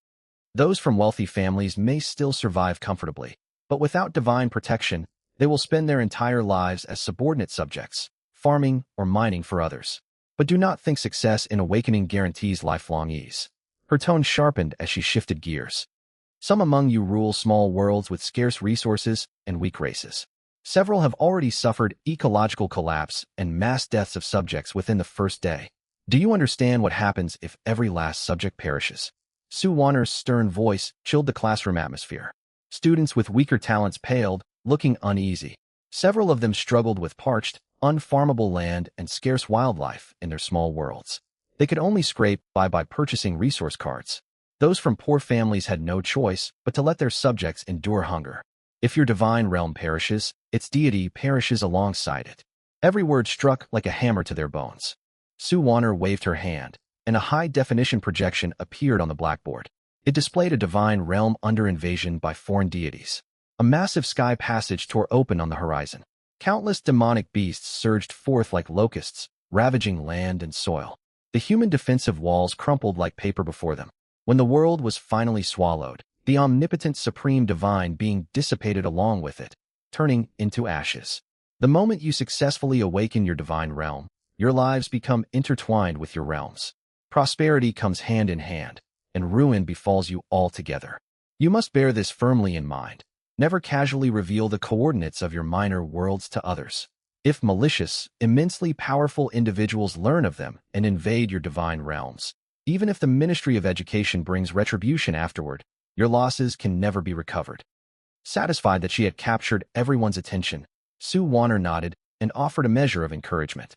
Those from wealthy families may still survive comfortably, but without divine protection, they will spend their entire lives as subordinate subjects, farming or mining for others. But do not think success in awakening guarantees lifelong ease. Her tone sharpened as she shifted gears. Some among you rule small worlds with scarce resources and weak races. Several have already suffered ecological collapse and mass deaths of subjects within the first day. Do you understand what happens if every last subject perishes? Su Wan'er's stern voice chilled the classroom atmosphere. Students with weaker talents paled, looking uneasy. Several of them struggled with parched, unfarmable land and scarce wildlife in their small worlds. They could only scrape by purchasing resource cards. Those from poor families had no choice but to let their subjects endure hunger. If your divine realm perishes, its deity perishes alongside it. Every word struck like a hammer to their bones. Su Wan'er waved her hand, and a high-definition projection appeared on the blackboard. It displayed a divine realm under invasion by foreign deities. A massive sky passage tore open on the horizon. Countless demonic beasts surged forth like locusts, ravaging land and soil. The human defensive walls crumpled like paper before them. When the world was finally swallowed, the omnipotent supreme divine being dissipated along with it, turning into ashes. The moment you successfully awaken your divine realm, your lives become intertwined with your realms. Prosperity comes hand in hand, and ruin befalls you altogether. You must bear this firmly in mind. Never casually reveal the coordinates of your minor worlds to others. If malicious, immensely powerful individuals learn of them and invade your divine realms, even if the Ministry of Education brings retribution afterward, your losses can never be recovered. Satisfied that she had captured everyone's attention, Su Wan'er nodded and offered a measure of encouragement.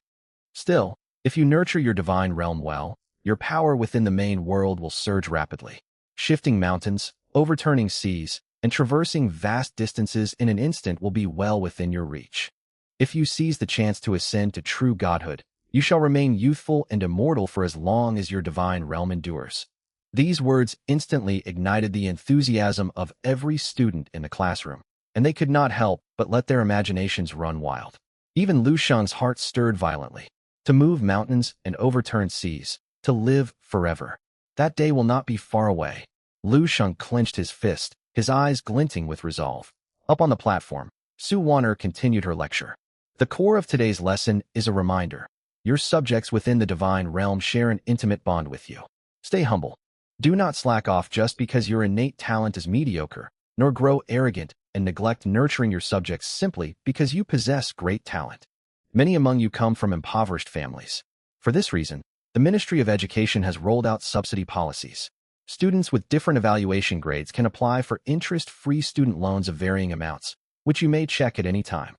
Still, if you nurture your divine realm well, your power within the main world will surge rapidly. Shifting mountains, overturning seas, and traversing vast distances in an instant will be well within your reach. If you seize the chance to ascend to true godhood, you shall remain youthful and immortal for as long as your divine realm endures. These words instantly ignited the enthusiasm of every student in the classroom, and they could not help but let their imaginations run wild. Even Lu Shan's heart stirred violently. To move mountains and overturn seas, to live forever. That day will not be far away. Lu Shan clenched his fist, his eyes glinting with resolve. Up on the platform, Su Wan'er continued her lecture. The core of today's lesson is a reminder. Your subjects within the divine realm share an intimate bond with you. Stay humble. Do not slack off just because your innate talent is mediocre, nor grow arrogant and neglect nurturing your subjects simply because you possess great talent. Many among you come from impoverished families. For this reason, the Ministry of Education has rolled out subsidy policies. Students with different evaluation grades can apply for interest-free student loans of varying amounts, which you may check at any time.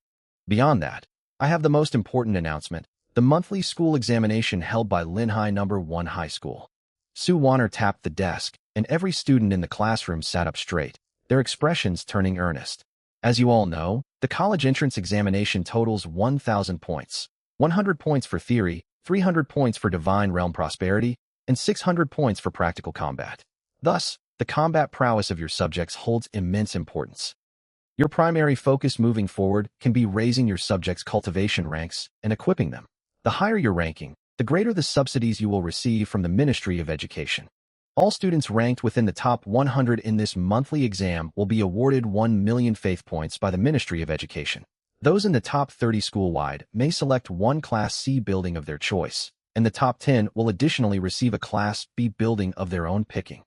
Beyond that, I have the most important announcement, the monthly school examination held by Linhai No. 1 High School. Su Wan'er tapped the desk, and every student in the classroom sat up straight, their expressions turning earnest. As you all know, the college entrance examination totals 1,000 points. 100 points for theory, 300 points for divine realm prosperity, and 600 points for practical combat. Thus, the combat prowess of your subjects holds immense importance. Your primary focus moving forward can be raising your subjects' cultivation ranks and equipping them. The higher your ranking, the greater the subsidies you will receive from the Ministry of Education. All students ranked within the top 100 in this monthly exam will be awarded 1 million faith points by the Ministry of Education. Those in the top 30 school-wide may select one Class C building of their choice, and the top 10 will additionally receive a Class B building of their own picking.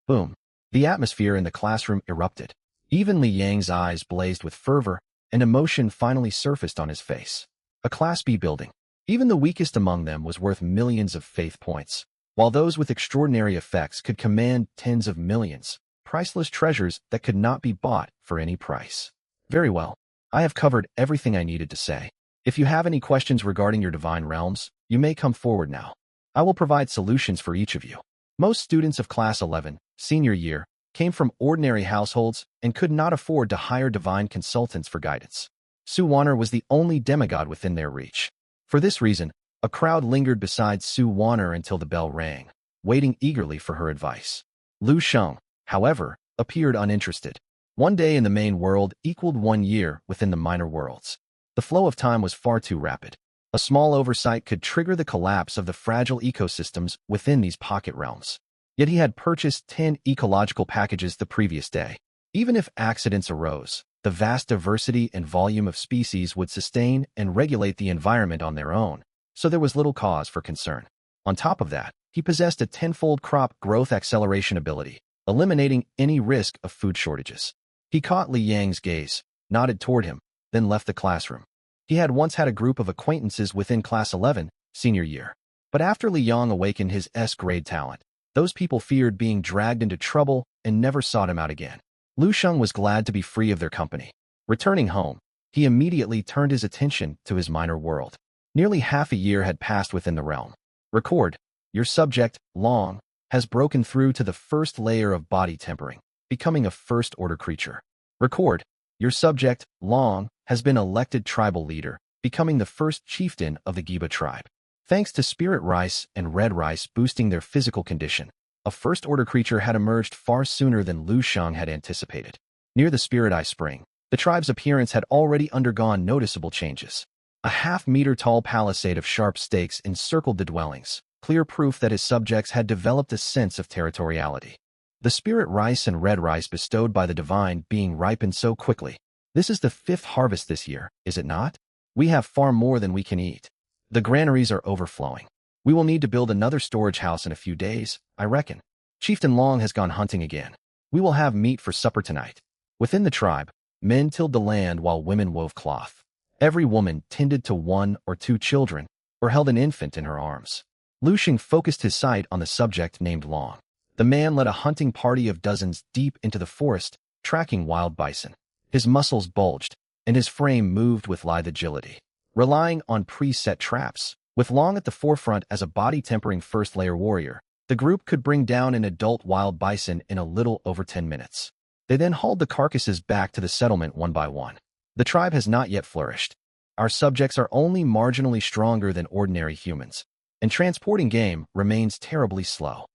Boom! The atmosphere in the classroom erupted. Even Li Yang's eyes blazed with fervor, and emotion finally surfaced on his face. A Class B building. Even the weakest among them was worth millions of faith points, while those with extraordinary effects could command tens of millions, priceless treasures that could not be bought for any price. Very well. I have covered everything I needed to say. If you have any questions regarding your divine realms, you may come forward now. I will provide solutions for each of you. Most students of Class 11, senior year, came from ordinary households and could not afford to hire divine consultants for guidance. Su Wan'er was the only demigod within their reach. For this reason, A crowd lingered beside Su Wanner until the bell rang, waiting eagerly for her advice. Lu Sheng, however, appeared uninterested. One day in the main world equaled 1 year within the minor worlds. The flow of time was far too rapid. A small oversight could trigger the collapse of the fragile ecosystems within these pocket realms. Yet he had purchased 10 ecological packages the previous day. Even if accidents arose, the vast diversity and volume of species would sustain and regulate the environment on their own, so there was little cause for concern. On top of that, he possessed a tenfold crop growth acceleration ability, eliminating any risk of food shortages. He caught Li Yang's gaze, nodded toward him, then left the classroom. He had once had a group of acquaintances within Class 11, senior year. But after Li Yang awakened his S-grade talent, those people feared being dragged into trouble and never sought him out again. Lu Sheng was glad to be free of their company. Returning home, he immediately turned his attention to his minor world. Nearly half a year had passed within the realm. Record, your subject, Long, has broken through to the first layer of body tempering, becoming a first-order creature. Record, your subject, Long, has been elected tribal leader, becoming the first chieftain of the Giba tribe. Thanks to spirit rice and red rice boosting their physical condition, a first-order creature had emerged far sooner than Lu Sheng had anticipated. Near the Spirit Eye Spring, the tribe's appearance had already undergone noticeable changes. A half-meter-tall palisade of sharp stakes encircled the dwellings, clear proof that his subjects had developed a sense of territoriality. The spirit rice and red rice bestowed by the divine being ripened so quickly. This is the 5th harvest this year, is it not? We have far more than we can eat. The granaries are overflowing. We will need to build another storage house in a few days, I reckon. Chieftain Long has gone hunting again. We will have meat for supper tonight. Within the tribe, men tilled the land while women wove cloth. Every woman tended to 1 or 2 children, or held an infant in her arms. Lu Sheng focused his sight on the subject named Long. The man led a hunting party of dozens deep into the forest, tracking wild bison. His muscles bulged, and his frame moved with lithe agility. Relying on preset traps, with Long at the forefront as a body-tempering first-layer warrior, the group could bring down an adult wild bison in a little over 10 minutes. They then hauled the carcasses back to the settlement one by one. The tribe has not yet flourished. Our subjects are only marginally stronger than ordinary humans, and transporting game remains terribly slow.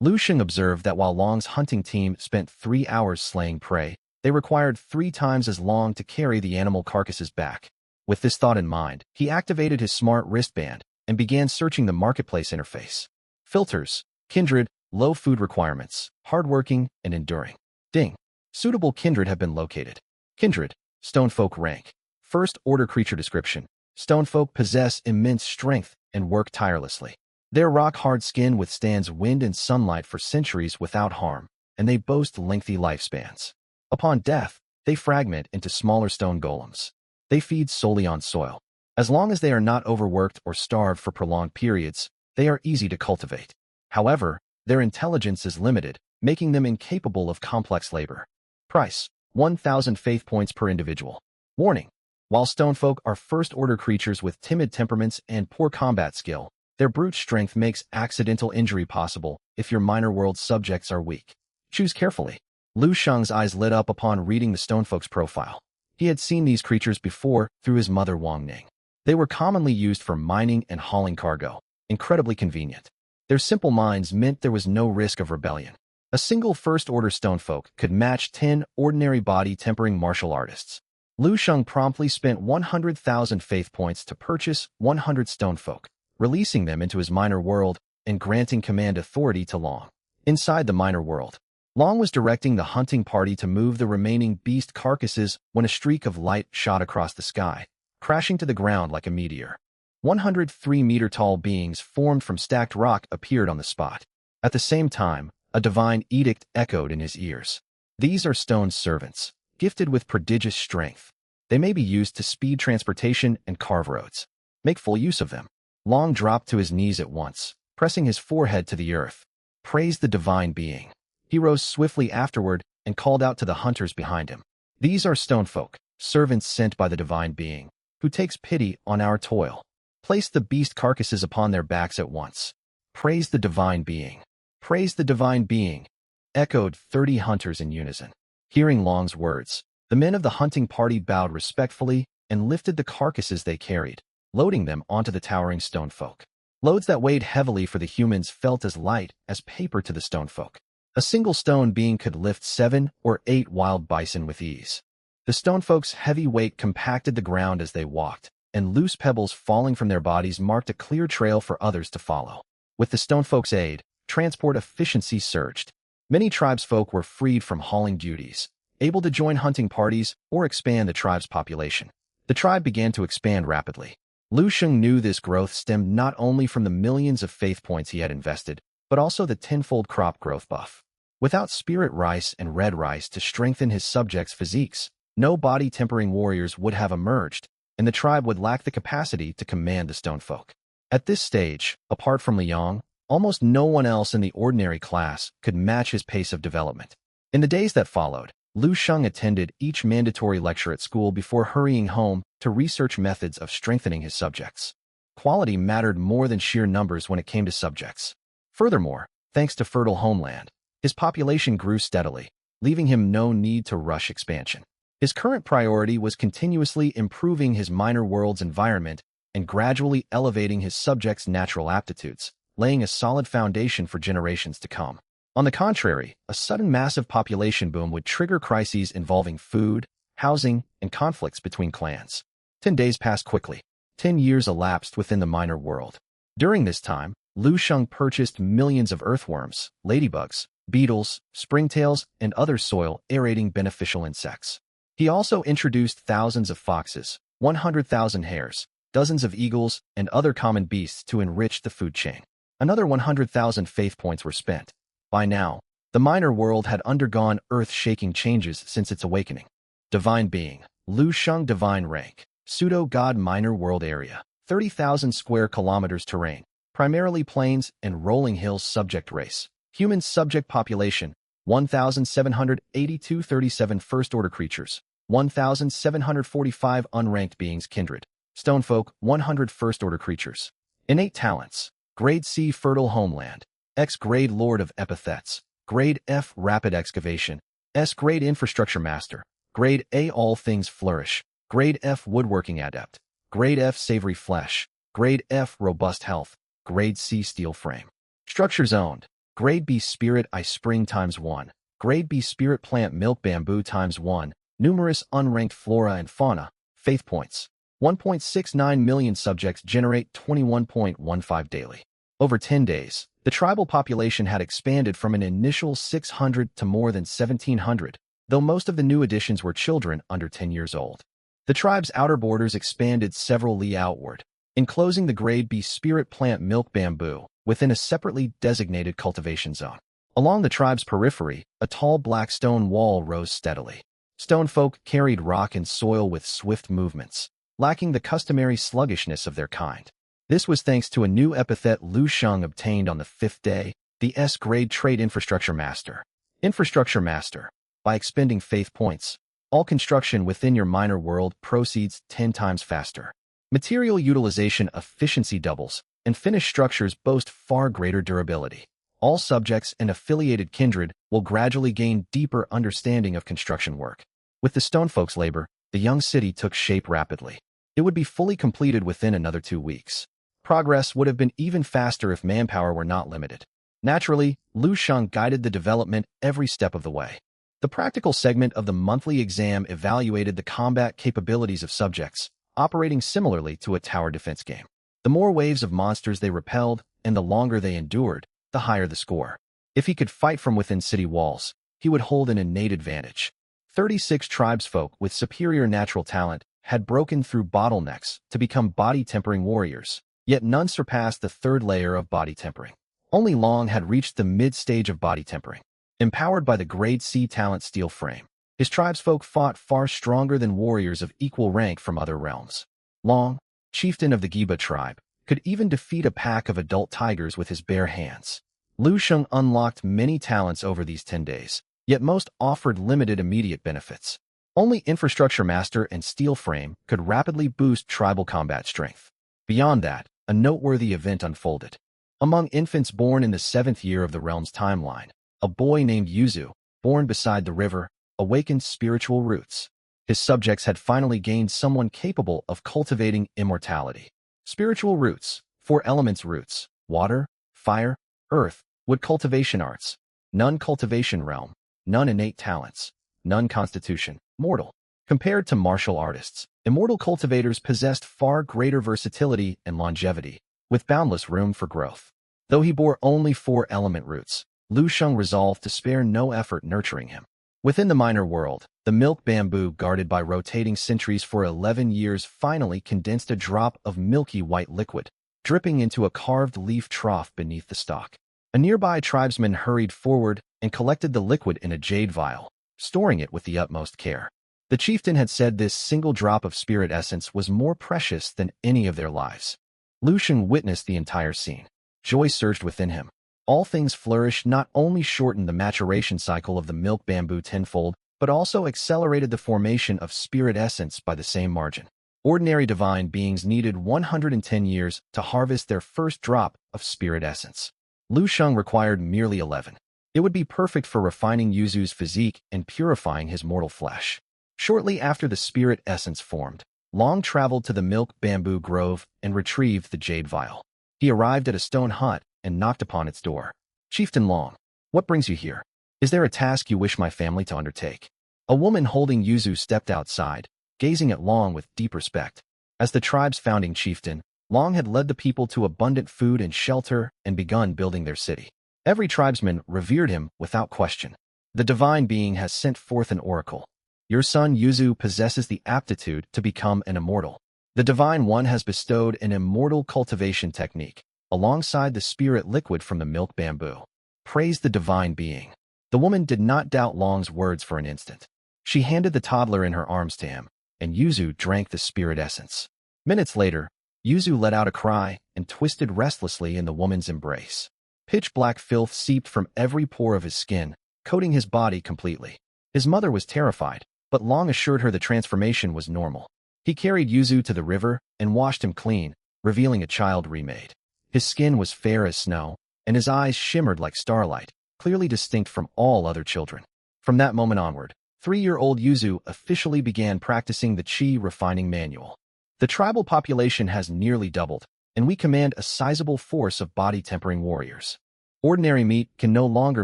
Lu Sheng observed that while Long's hunting team spent 3 hours slaying prey, they required 3 times as long to carry the animal carcasses back. With this thought in mind, he activated his smart wristband and began searching the marketplace interface. Filters, kindred, low food requirements, hardworking, and enduring. Ding. Suitable kindred have been located. Kindred, Stonefolk rank. First order creature description. Stonefolk possess immense strength and work tirelessly. Their rock-hard skin withstands wind and sunlight for centuries without harm, and they boast lengthy lifespans. Upon death, they fragment into smaller stone golems. They feed solely on soil. As long as they are not overworked or starved for prolonged periods, they are easy to cultivate. However, their intelligence is limited, making them incapable of complex labor. Price: 1,000 faith points per individual. Warning: while stonefolk are first-order creatures with timid temperaments and poor combat skill, their brute strength makes accidental injury possible if your minor world subjects are weak. Choose carefully. Lu Sheng's eyes lit up upon reading the stonefolk's profile. He had seen these creatures before through his mother Wang Ning. They were commonly used for mining and hauling cargo, incredibly convenient. Their simple minds meant there was no risk of rebellion. A single first-order stonefolk could match 10 ordinary body-tempering martial artists. Lu Sheng promptly spent 100,000 faith points to purchase 100 stonefolk, releasing them into his minor world and granting command authority to Long. Inside the minor world, Long was directing the hunting party to move the remaining beast carcasses when a streak of light shot across the sky, crashing to the ground like a meteor. 103-meter-tall beings formed from stacked rock appeared on the spot. At the same time, a divine edict echoed in his ears. These are Stone's servants, gifted with prodigious strength. They may be used to speed transportation and carve roads. Make full use of them. Long dropped to his knees at once, pressing his forehead to the earth. Praise the divine being. He rose swiftly afterward and called out to the hunters behind him. These are stonefolk, servants sent by the divine being, who takes pity on our toil. Place the beast carcasses upon their backs at once. Praise the divine being. Praise the divine being, echoed 30 hunters in unison. Hearing Long's words, the men of the hunting party bowed respectfully and lifted the carcasses they carried. loading them onto the towering stone folk. Loads that weighed heavily for the humans felt as light as paper to the stone folk. A single stone being could lift 7 or 8 wild bison with ease. The stone folks' heavy weight compacted the ground as they walked, and loose pebbles falling from their bodies marked a clear trail for others to follow. With the stone folks' aid, transport efficiency surged. Many tribesfolk were freed from hauling duties, able to join hunting parties or expand the tribe's population. The tribe began to expand rapidly. Lu Sheng knew this growth stemmed not only from the millions of faith points he had invested, but also the tenfold crop growth buff. Without spirit rice and red rice to strengthen his subjects' physiques, no body-tempering warriors would have emerged, and the tribe would lack the capacity to command the stone folk. At this stage, apart from Liang, almost no one else in the ordinary class could match his pace of development. In the days that followed, Lu Sheng attended each mandatory lecture at school before hurrying home to research methods of strengthening his subjects. Quality mattered more than sheer numbers when it came to subjects. Furthermore, thanks to fertile homeland, his population grew steadily, leaving him no need to rush expansion. His current priority was continuously improving his minor world's environment and gradually elevating his subjects' natural aptitudes, laying a solid foundation for generations to come. On the contrary, a sudden massive population boom would trigger crises involving food, housing, and conflicts between clans. 10 days passed quickly. 10 years elapsed within the minor world. During this time, Lu Sheng purchased millions of earthworms, ladybugs, beetles, springtails, and other soil-aerating beneficial insects. He also introduced thousands of foxes, 100,000 hares, dozens of eagles, and other common beasts to enrich the food chain. Another 100,000 faith points were spent. By now, the minor world had undergone earth-shaking changes since its awakening. Divine Being, Lu Sheng Divine Rank, Pseudo-God Minor World Area, 30,000 square kilometers terrain, primarily plains and rolling hills subject race. Human subject population, 1,782 37 first-order creatures, 1,745 unranked beings kindred. Stonefolk, 100 first-order creatures. Innate talents, Grade C Fertile Homeland, X Grade Lord of Epithets, Grade F Rapid Excavation, S Grade Infrastructure Master, Grade A All Things Flourish, Grade F Woodworking Adept, Grade F Savory Flesh, Grade F Robust Health, Grade C Steel Frame. Structures owned, Grade B Spirit Ice Spring ×1, Grade B Spirit Plant Milk Bamboo ×1, numerous unranked flora and fauna, faith points. 1.69 million subjects generate 21.15 daily. Over 10 days, the tribal population had expanded from an initial 600 to more than 1,700, though most of the new additions were children under 10 years old. The tribe's outer borders expanded several li outward, enclosing the Grade B Spirit Plant Milk Bamboo within a separately designated cultivation zone. Along the tribe's periphery, a tall black stone wall rose steadily. Stonefolk carried rock and soil with swift movements, lacking the customary sluggishness of their kind. This was thanks to a new epithet Lu Sheng obtained on the 5th day, the S-Grade Trade Infrastructure Master. Infrastructure Master. By expending faith points, all construction within your minor world proceeds 10 times faster. Material utilization efficiency doubles, and finished structures boast far greater durability. All subjects and affiliated kindred will gradually gain deeper understanding of construction work. With the Stonefolk's labor, the young city took shape rapidly. It would be fully completed within another 2 weeks. Progress would have been even faster if manpower were not limited. Naturally, Lu Sheng guided the development every step of the way. The practical segment of the monthly exam evaluated the combat capabilities of subjects, operating similarly to a tower defense game. The more waves of monsters they repelled, and the longer they endured, the higher the score. If he could fight from within city walls, he would hold an innate advantage. 36 tribesfolk with superior natural talent had broken through bottlenecks to become body-tempering warriors, yet none surpassed the 3rd layer of body tempering. Only Long had reached the mid-stage of body tempering. Empowered by the Grade C talent Steel Frame, his tribesfolk fought far stronger than warriors of equal rank from other realms. Long, chieftain of the Giba tribe, could even defeat a pack of adult tigers with his bare hands. Lu Sheng unlocked many talents over these 10 days, yet most offered limited immediate benefits. Only Infrastructure Master and Steel Frame could rapidly boost tribal combat strength. Beyond that, a noteworthy event unfolded. Among infants born in the 7th year of the realm's timeline, a boy named Yuzu, born beside the river, awakened spiritual roots. His subjects had finally gained someone capable of cultivating immortality. Spiritual roots, 4 elements roots, water, fire, earth, wood cultivation arts, none cultivation realm, none innate talents, none constitution, mortal. Compared to martial artists, immortal cultivators possessed far greater versatility and longevity, with boundless room for growth. Though he bore only 4 element roots, Lu Sheng resolved to spare no effort nurturing him. Within the minor world, the milk bamboo guarded by rotating sentries for 11 years finally condensed a drop of milky white liquid, dripping into a carved leaf trough beneath the stalk. A nearby tribesman hurried forward and collected the liquid in a jade vial, storing it with the utmost care. The chieftain had said this single drop of spirit essence was more precious than any of their lives. Lu Sheng witnessed the entire scene. Joy surged within him. All things flourish not only shortened the maturation cycle of the milk bamboo tenfold, but also accelerated the formation of spirit essence by the same margin. Ordinary divine beings needed 110 years to harvest their first drop of spirit essence. Lu Sheng required merely 11. It would be perfect for refining Yuzu's physique and purifying his mortal flesh. Shortly after the spirit essence formed, Long traveled to the milk bamboo grove and retrieved the jade vial. He arrived at a stone hut and knocked upon its door. "Chieftain Long, what brings you here? Is there a task you wish my family to undertake?" A woman holding Yuzu stepped outside, gazing at Long with deep respect. As the tribe's founding chieftain, Long had led the people to abundant food and shelter and begun building their city. Every tribesman revered him without question. The divine being has sent forth an oracle. Your son Yuzu possesses the aptitude to become an immortal. The Divine One has bestowed an immortal cultivation technique, alongside the spirit liquid from the milk bamboo. Praise the divine being. The woman did not doubt Long's words for an instant. She handed the toddler in her arms to him, and Yuzu drank the spirit essence. Minutes later, Yuzu let out a cry and twisted restlessly in the woman's embrace. Pitch-black filth seeped from every pore of his skin, coating his body completely. His mother was terrified, but Long assured her the transformation was normal. He carried Yuzu to the river and washed him clean, revealing a child remade. His skin was fair as snow, and his eyes shimmered like starlight, clearly distinct from all other children. From that moment onward, 3-year-old Yuzu officially began practicing the Qi refining manual. The tribal population has nearly doubled, and we command a sizable force of body-tempering warriors. Ordinary meat can no longer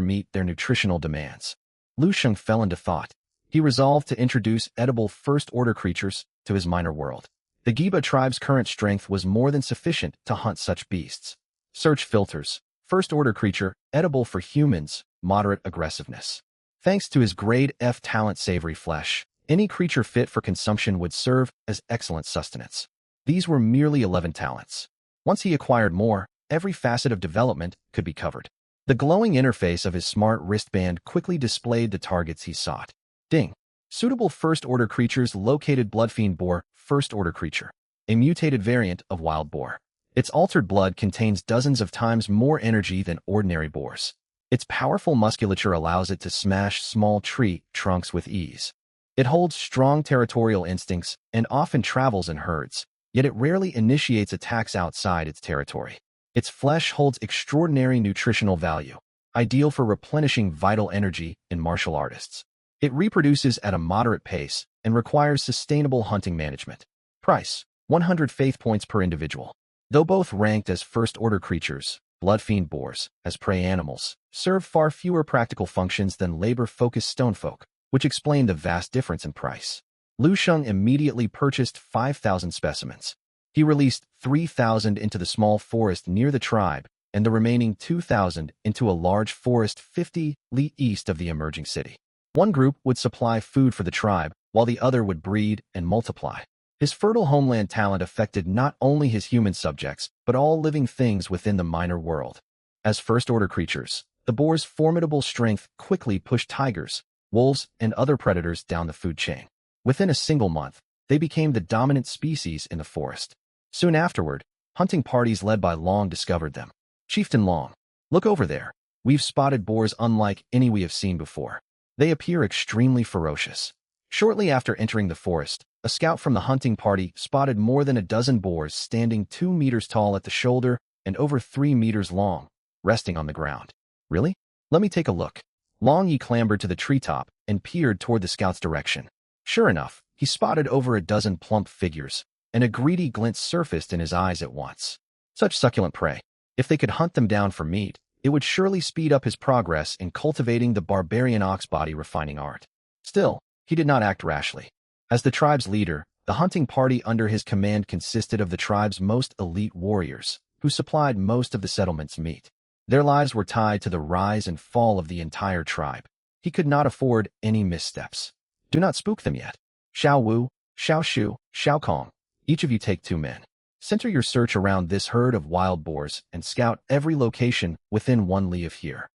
meet their nutritional demands. Lu Sheng fell into thought. He resolved to introduce edible first-order creatures to his minor world. The Giba tribe's current strength was more than sufficient to hunt such beasts. Search filters. First-order creature, edible for humans, moderate aggressiveness. Thanks to his grade F talent savory flesh, any creature fit for consumption would serve as excellent sustenance. These were merely 11 talents. Once he acquired more, every facet of development could be covered. The glowing interface of his smart wristband quickly displayed the targets he sought. Ding. Suitable first-order creatures located. Bloodfiend boar, first-order creature. A mutated variant of wild boar. Its altered blood contains dozens of times more energy than ordinary boars. Its powerful musculature allows it to smash small tree trunks with ease. It holds strong territorial instincts and often travels in herds, yet it rarely initiates attacks outside its territory. Its flesh holds extraordinary nutritional value, ideal for replenishing vital energy in martial artists. It reproduces at a moderate pace and requires sustainable hunting management. Price: 100 faith points per individual. Though both ranked as first-order creatures, bloodfiend boars, as prey animals, serve far fewer practical functions than labor-focused stonefolk, which explain the vast difference in price. Lu Sheng immediately purchased 5,000 specimens. He released 3,000 into the small forest near the tribe, and the remaining 2,000 into a large forest 50 li east of the emerging city. One group would supply food for the tribe, while the other would breed and multiply. His fertile homeland talent affected not only his human subjects, but all living things within the minor world. As first-order creatures, the boar's formidable strength quickly pushed tigers, wolves, and other predators down the food chain. Within a single month, they became the dominant species in the forest. Soon afterward, hunting parties led by Long discovered them. "Chieftain Long, look over there. We've spotted boars unlike any we have seen before. They appear extremely ferocious." Shortly after entering the forest, a scout from the hunting party spotted more than a dozen boars standing 2 meters tall at the shoulder and over 3 meters long, resting on the ground. "Really? Let me take a look." Long Yi clambered to the treetop and peered toward the scout's direction. Sure enough, he spotted over a dozen plump figures, and a greedy glint surfaced in his eyes at once. Such succulent prey. If they could hunt them down for meat, it would surely speed up his progress in cultivating the barbarian ox body refining art. Still, he did not act rashly. As the tribe's leader, the hunting party under his command consisted of the tribe's most elite warriors, who supplied most of the settlement's meat. Their lives were tied to the rise and fall of the entire tribe. He could not afford any missteps. Do not spook them yet. Xiao Wu, Xiao Shu, Xiao Kong, each of you take 2 men. Center your search around this herd of wild boars and scout every location within 1 li of here.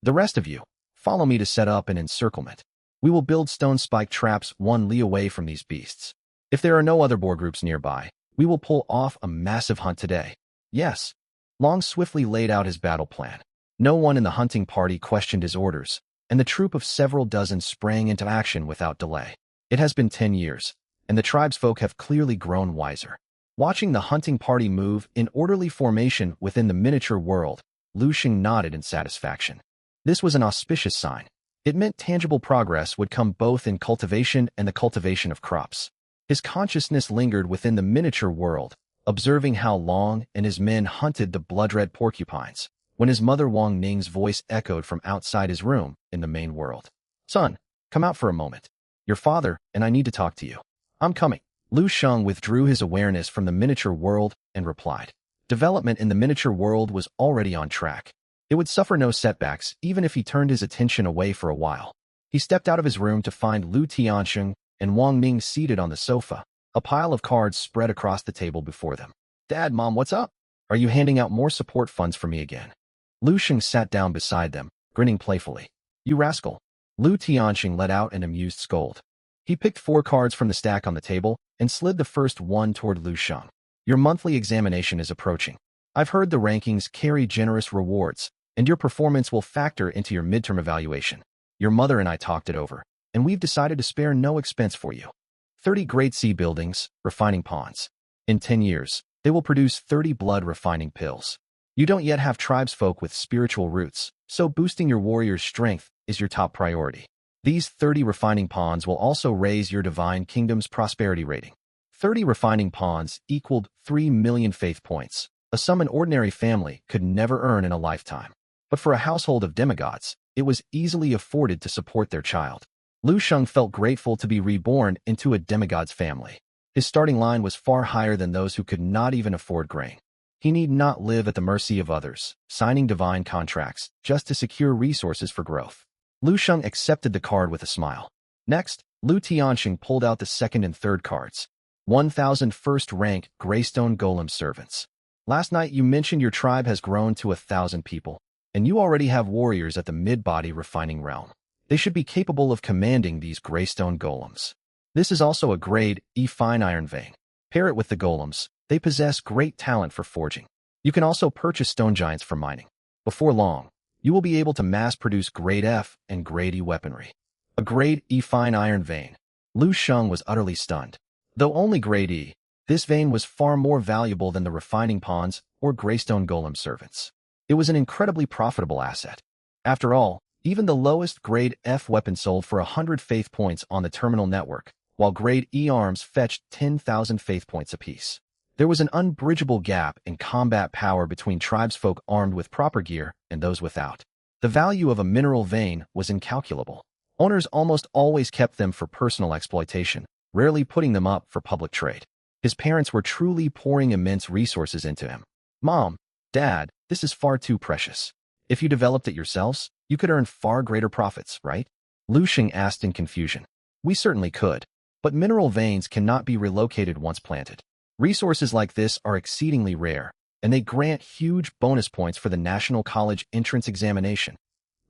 The rest of you, follow me to set up an encirclement. We will build stone spike traps 1 li away from these beasts. If there are no other boar groups nearby, we will pull off a massive hunt today. Yes. Long swiftly laid out his battle plan. No one in the hunting party questioned his orders, and the troop of several dozen sprang into action without delay. It has been 10 years, and the tribesfolk have clearly grown wiser. Watching the hunting party move in orderly formation within the miniature world, Lu Xing nodded in satisfaction. This was an auspicious sign. It meant tangible progress would come both in cultivation and the cultivation of crops. His consciousness lingered within the miniature world, observing how Long and his men hunted the blood-red porcupines, when his mother Wang Ning's voice echoed from outside his room in the main world. Son, come out for a moment. Your father and I need to talk to you. I'm coming. Lu Sheng withdrew his awareness from the miniature world and replied. Development in the miniature world was already on track. It would suffer no setbacks even if he turned his attention away for a while. He stepped out of his room to find Lu Tianxing and Wang Ning seated on the sofa, a pile of cards spread across the table before them. Dad, Mom, what's up? Are you handing out more support funds for me again? Lu Sheng sat down beside them, grinning playfully. You rascal. Lu Tianxing let out an amused scold. He picked 4 cards from the stack on the table and slid the first one toward Lu Sheng. Your monthly examination is approaching. I've heard the rankings carry generous rewards, and your performance will factor into your midterm evaluation. Your mother and I talked it over, and we've decided to spare no expense for you. 30 grade C buildings, refining ponds. In 10 years, they will produce 30 blood refining pills. You don't yet have tribesfolk with spiritual roots, so boosting your warrior's strength is your top priority. These 30 refining ponds will also raise your divine kingdom's prosperity rating. 30 refining ponds equaled 3 million faith points, a sum an ordinary family could never earn in a lifetime. But for a household of demigods, it was easily afforded to support their child. Lu Sheng felt grateful to be reborn into a demigod's family. His starting line was far higher than those who could not even afford grain. He need not live at the mercy of others, signing divine contracts just to secure resources for growth. Lu Sheng accepted the card with a smile. Next, Lu Tianxing pulled out the 2nd and 3rd cards. 1,000 first-rank Greystone Golem servants. Last night you mentioned your tribe has grown to 1,000 people, and you already have warriors at the mid-body refining realm. They should be capable of commanding these Greystone Golems. This is also a grade E fine iron vein. Pair it with the golems. They possess great talent for forging. You can also purchase stone giants for mining. Before long, you will be able to mass-produce grade F and grade E weaponry. A grade E fine iron vein. Lu Sheng was utterly stunned. Though only grade E, this vein was far more valuable than the refining ponds or Greystone Golem servants. It was an incredibly profitable asset. After all, even the lowest grade F weapon sold for 100 faith points on the terminal network, while grade E arms fetched 10,000 faith points apiece. There was an unbridgeable gap in combat power between tribesfolk armed with proper gear and those without. The value of a mineral vein was incalculable. Owners almost always kept them for personal exploitation, rarely putting them up for public trade. His parents were truly pouring immense resources into him. Mom, Dad, this is far too precious. If you developed it yourselves, you could earn far greater profits, right? Lu Xing asked in confusion. We certainly could, but mineral veins cannot be relocated once planted. Resources like this are exceedingly rare, and they grant huge bonus points for the National College entrance examination.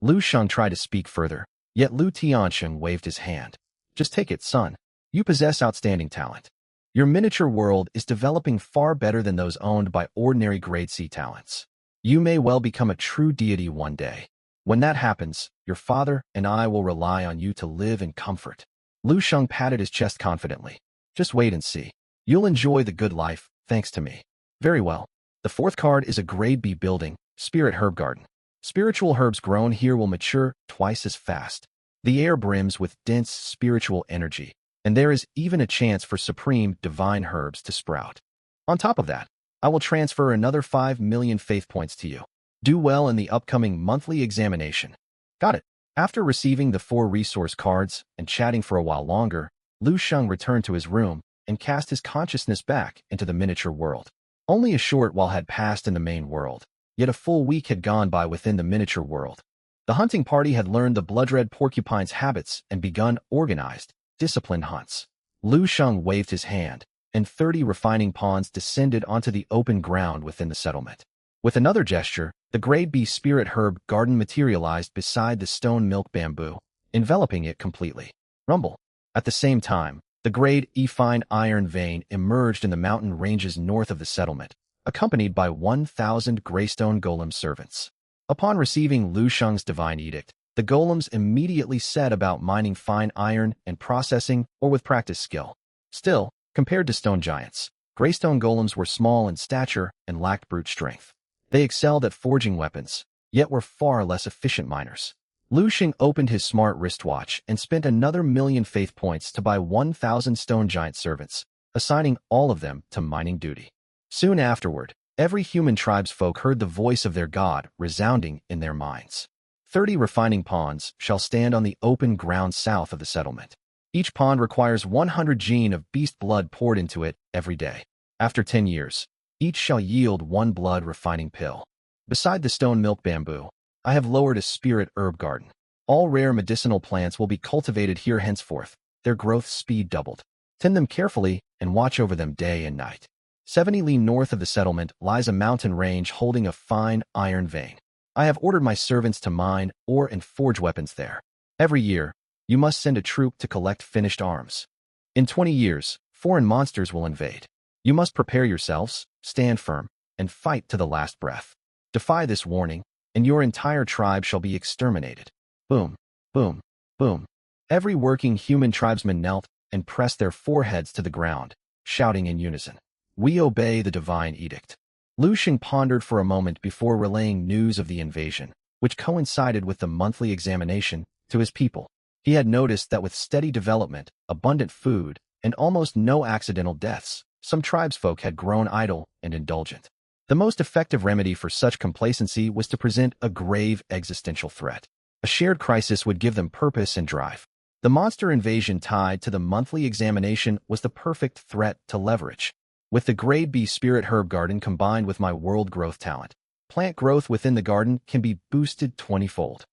Lu Sheng tried to speak further, yet Lu Tianxing waved his hand. Just take it, son. You possess outstanding talent. Your miniature world is developing far better than those owned by ordinary grade C talents. You may well become a true deity one day. When that happens, your father and I will rely on you to live in comfort. Lu Sheng patted his chest confidently. Just wait and see. You'll enjoy the good life, thanks to me. Very well. The 4th card is a grade B building, Spirit Herb Garden. Spiritual herbs grown here will mature twice as fast. The air brims with dense spiritual energy, and there is even a chance for supreme divine herbs to sprout. On top of that, I will transfer another 5 million faith points to you. Do well in the upcoming monthly examination. Got it. After receiving the 4 resource cards and chatting for a while longer, Lu Sheng returned to his room and cast his consciousness back into the miniature world. Only a short while had passed in the main world, yet a full week had gone by within the miniature world. The hunting party had learned the blood-red porcupine's habits and begun organized, disciplined hunts. Lu Sheng waved his hand, and 30 refining pawns descended onto the open ground within the settlement. With another gesture, the Grade B spirit herb garden materialized beside the stone milk bamboo, enveloping it completely. Rumble. At the same time, the Grade E fine iron vein emerged in the mountain ranges north of the settlement, accompanied by 1,000 greystone golem servants. Upon receiving Lu Sheng's divine edict, the golems immediately set about mining fine iron and processing or with practice skill. Still, compared to stone giants, greystone golems were small in stature and lacked brute strength. They excelled at forging weapons, yet were far less efficient miners. Lu Sheng opened his smart wristwatch and spent another million faith points to buy 1,000 stone giant servants, assigning all of them to mining duty. Soon afterward, every human tribesfolk heard the voice of their god resounding in their minds. 30 refining ponds shall stand on the open ground south of the settlement. Each pond requires 100 gene of beast blood poured into it every day. After 10 years, each shall yield 1 blood refining pill. Beside the stone milk bamboo, I have lowered a spirit herb garden. All rare medicinal plants will be cultivated here henceforth, their growth speed doubled. Tend them carefully and watch over them day and night. 70 li north of the settlement lies a mountain range holding a fine iron vein. I have ordered my servants to mine ore and forge weapons there. Every year, you must send a troop to collect finished arms. In 20 years, foreign monsters will invade. You must prepare yourselves, stand firm, and fight to the last breath. Defy this warning, and your entire tribe shall be exterminated. Boom, boom, boom. Every working human tribesman knelt and pressed their foreheads to the ground, shouting in unison, "We obey the divine edict." Lu Sheng pondered for a moment before relaying news of the invasion, which coincided with the monthly examination, to his people. He had noticed that with steady development, abundant food, and almost no accidental deaths, some tribesfolk had grown idle and indulgent. The most effective remedy for such complacency was to present a grave existential threat. A shared crisis would give them purpose and drive. The monster invasion tied to the monthly examination was the perfect threat to leverage. With the Grade B Spirit Herb Garden combined with my world growth talent, plant growth within the garden can be boosted 20-fold.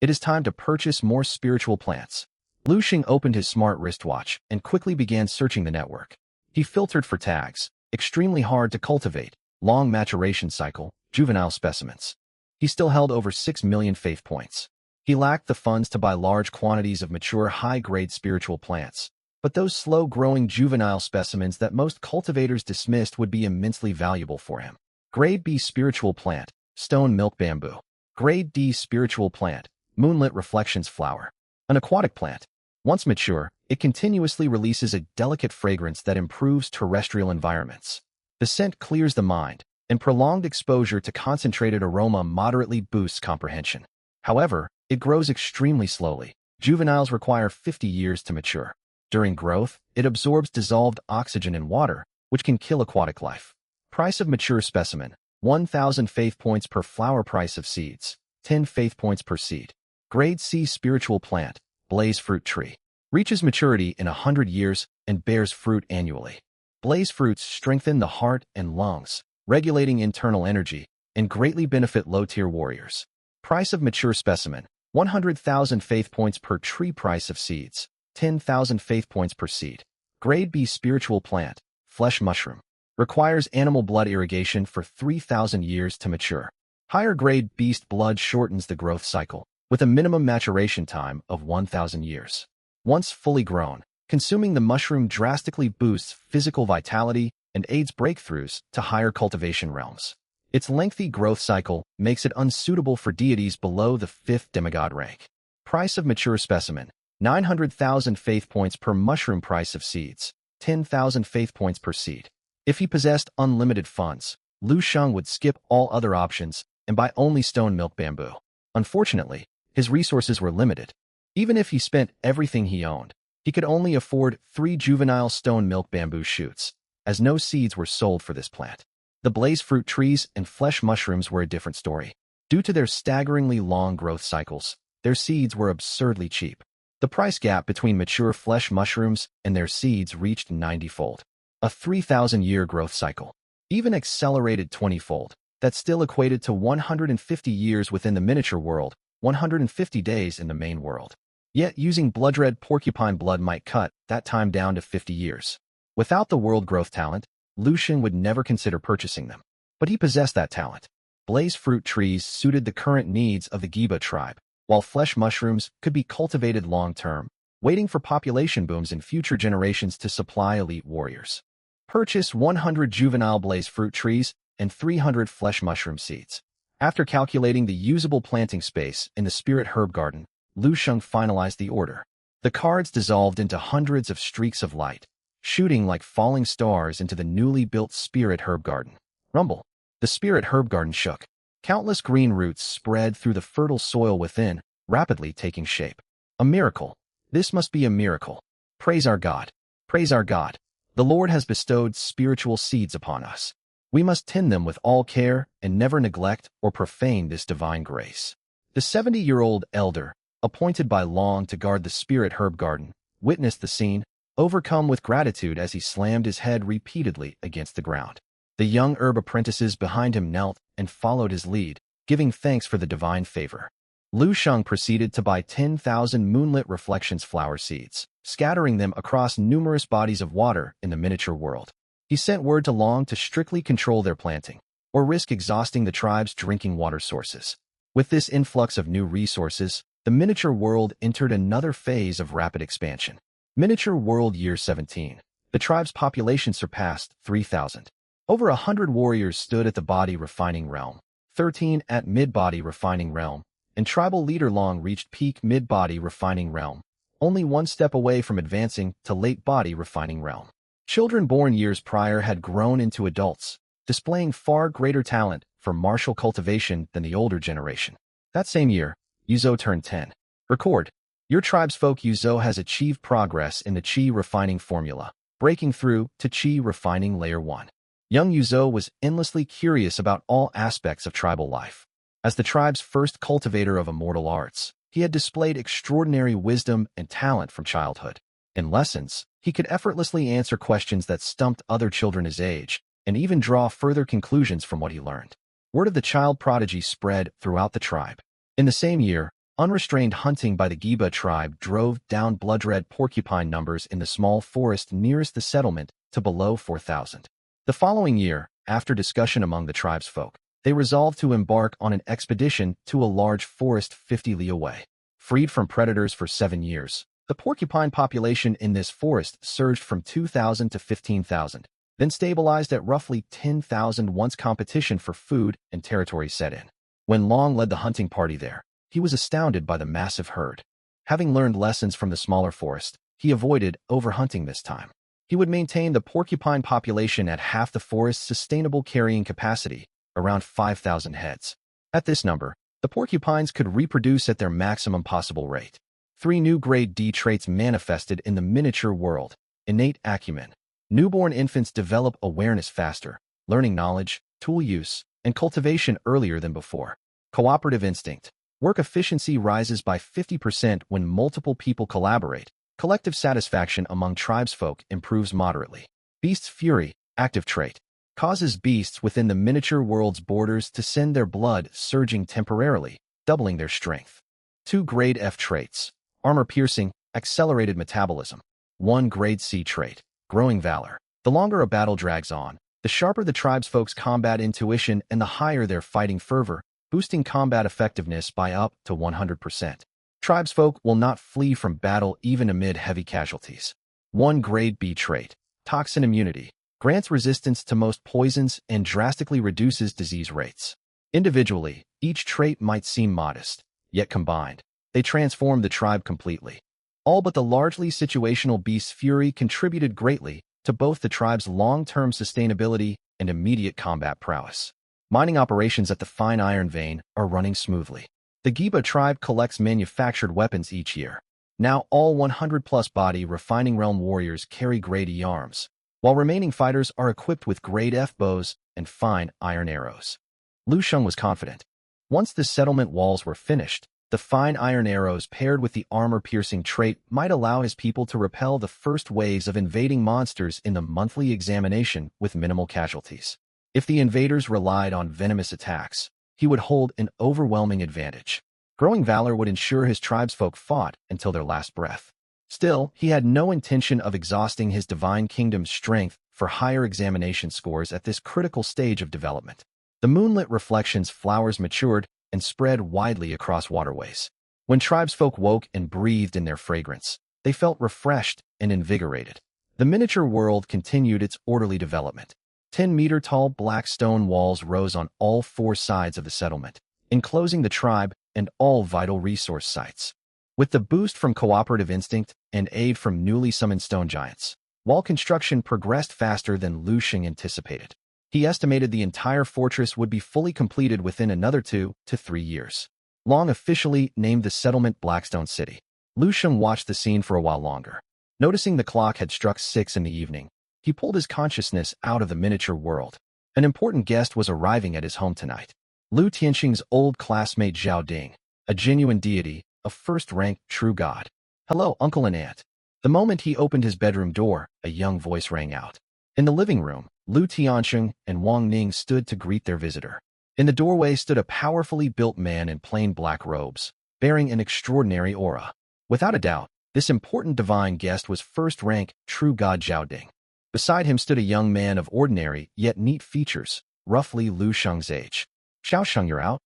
It is time to purchase more spiritual plants. Lu Sheng opened his smart wristwatch and quickly began searching the network. He filtered for tags, extremely hard to cultivate, long maturation cycle, juvenile specimens. He still held over 6 million faith points. He lacked the funds to buy large quantities of mature high-grade spiritual plants, but those slow-growing juvenile specimens that most cultivators dismissed would be immensely valuable for him. Grade B spiritual plant, stone milk bamboo. Grade D spiritual plant, moonlit reflections flower. An aquatic plant. Once mature, it continuously releases a delicate fragrance that improves terrestrial environments. The scent clears the mind, and prolonged exposure to concentrated aroma moderately boosts comprehension. However, it grows extremely slowly. Juveniles require 50 years to mature. During growth, it absorbs dissolved oxygen in water, which can kill aquatic life. Price of mature specimen, 1,000 faith points per flower. Price of seeds, 10 faith points per seed. Grade C spiritual plant, blaze fruit tree. Reaches maturity in 100 years and bears fruit annually. Blaze fruits strengthen the heart and lungs, regulating internal energy, and greatly benefit low-tier warriors. Price of mature specimen, 100,000 faith points per tree. Price of seeds, 10,000 faith points per seed. Grade B spiritual plant, flesh mushroom. Requires animal blood irrigation for 3,000 years to mature. Higher grade beast blood shortens the growth cycle, with a minimum maturation time of 1,000 years. Once fully grown, consuming the mushroom drastically boosts physical vitality and aids breakthroughs to higher cultivation realms. Its lengthy growth cycle makes it unsuitable for deities below the 5th demigod rank. Price of mature specimen, 900,000 faith points per mushroom. Price of seeds, 10,000 faith points per seed. If he possessed unlimited funds, Lu Sheng would skip all other options and buy only stone milk bamboo. Unfortunately, his resources were limited. Even if he spent everything he owned, He could only afford 3 juvenile stone milk bamboo shoots, as no seeds were sold for this plant. The blaze fruit trees and flesh mushrooms were a different story. Due to their staggeringly long growth cycles, their seeds were absurdly cheap. The price gap between mature flesh mushrooms and their seeds reached 90-fold. A 3,000-year growth cycle. Even accelerated 20-fold. That still equated to 150 years within the miniature world, 150 days in the main world. Yet using blood-red porcupine blood might cut that time down to 50 years. Without the world growth talent, Lucian would never consider purchasing them. But he possessed that talent. Blaze fruit trees suited the current needs of the Giba tribe, while flesh mushrooms could be cultivated long-term, waiting for population booms in future generations to supply elite warriors. Purchase 100 juvenile blaze fruit trees and 300 flesh mushroom seeds. After calculating the usable planting space in the spirit herb garden, Lu Sheng finalized the order. The cards dissolved into hundreds of streaks of light, shooting like falling stars into the newly built spirit herb garden. Rumble. The spirit herb garden shook. Countless green roots spread through the fertile soil within, rapidly taking shape. A miracle. This must be a miracle. Praise our God. Praise our God. The Lord has bestowed spiritual seeds upon us. We must tend them with all care and never neglect or profane this divine grace. The 70-year-old elder, appointed by Long to guard the spirit herb garden, witnessed the scene, overcome with gratitude as he slammed his head repeatedly against the ground. The young herb apprentices behind him knelt and followed his lead, giving thanks for the divine favor. Lu Sheng proceeded to buy 10,000 moonlit reflections flower seeds, scattering them across numerous bodies of water in the miniature world. He sent word to Long to strictly control their planting, or risk exhausting the tribe's drinking water sources. With this influx of new resources, the miniature world entered another phase of rapid expansion. Miniature World Year 17. The tribe's population surpassed 3,000. Over 100 warriors stood at the body refining realm, 13 at mid-body refining realm, and tribal leader Long reached peak mid-body refining realm, only one step away from advancing to late-body refining realm. Children born years prior had grown into adults, displaying far greater talent for martial cultivation than the older generation. That same year, Yuzo turned 10. Record. Your tribe's folk Yuzo has achieved progress in the Qi refining formula, breaking through to Qi refining layer 1. Young Yuzo was endlessly curious about all aspects of tribal life. As the tribe's first cultivator of immortal arts, he had displayed extraordinary wisdom and talent from childhood. In lessons, he could effortlessly answer questions that stumped other children his age, and even draw further conclusions from what he learned. Word of the child prodigy spread throughout the tribe. In the same year, unrestrained hunting by the Giba tribe drove down blood-red porcupine numbers in the small forest nearest the settlement to below 4,000. The following year, after discussion among the tribe's folk, they resolved to embark on an expedition to a large forest 50 li away. Freed from predators for 7 years, the porcupine population in this forest surged from 2,000 to 15,000, then stabilized at roughly 10,000 once competition for food and territory set in. When Long led the hunting party there, he was astounded by the massive herd. Having learned lessons from the smaller forest, he avoided overhunting this time. He would maintain the porcupine population at half the forest's sustainable carrying capacity, around 5,000 heads. At this number, the porcupines could reproduce at their maximum possible rate. 3 new grade D traits manifested in the miniature world. Innate acumen. Newborn infants develop awareness faster, learning knowledge, tool use, and cultivation earlier than before. Cooperative instinct. Work efficiency rises by 50% when multiple people collaborate. Collective satisfaction among tribesfolk improves moderately. Beast's fury, active trait, causes beasts within the miniature world's borders to send their blood surging temporarily, doubling their strength. 2 grade F traits, armor piercing, accelerated metabolism. 1 grade C trait, growing valor. The longer a battle drags on, the sharper the tribesfolk's combat intuition and the higher their fighting fervor, boosting combat effectiveness by up to 100%. Tribesfolk will not flee from battle even amid heavy casualties. 1 grade B trait, toxin immunity, grants resistance to most poisons and drastically reduces disease rates. Individually, each trait might seem modest, yet combined, they transform the tribe completely. All but the largely situational Beast's fury contributed greatly to both the tribe's long-term sustainability and immediate combat prowess. Mining operations at the fine iron vein are running smoothly. The Giba tribe collects manufactured weapons each year. Now all 100-plus body refining realm warriors carry grade E arms, while remaining fighters are equipped with grade F bows and fine iron arrows. Lu Sheng was confident. Once the settlement walls were finished, the fine iron arrows paired with the armor-piercing trait might allow his people to repel the first waves of invading monsters in the monthly examination with minimal casualties. If the invaders relied on venomous attacks, he would hold an overwhelming advantage. Growing valor would ensure his tribesfolk fought until their last breath. Still, he had no intention of exhausting his divine kingdom's strength for higher examination scores at this critical stage of development. The moonlit reflections flowers matured and spread widely across waterways. When tribesfolk woke and breathed in their fragrance, they felt refreshed and invigorated. The miniature world continued its orderly development. 10-meter-tall black stone walls rose on all four sides of the settlement, enclosing the tribe and all vital resource sites. With the boost from cooperative instinct and aid from newly summoned stone giants, wall construction progressed faster than Lu Sheng anticipated. He estimated the entire fortress would be fully completed within another 2 to 3 years. Long officially named the settlement Blackstone City, Lu Sheng watched the scene for a while longer. Noticing the clock had struck 6 in the evening, he pulled his consciousness out of the miniature world. An important guest was arriving at his home tonight. Lu Tianxing's old classmate Zhao Ding, a genuine deity, a first-rank true god. "Hello, uncle and aunt." The moment he opened his bedroom door, a young voice rang out. In the living room, Lu Tianxing and Wang Ning stood to greet their visitor. In the doorway stood a powerfully built man in plain black robes, bearing an extraordinary aura. Without a doubt, this important divine guest was first-rank true god Zhao Ding. Beside him stood a young man of ordinary yet neat features, roughly Lu Sheng's age. "Xiao Sheng, you're out?"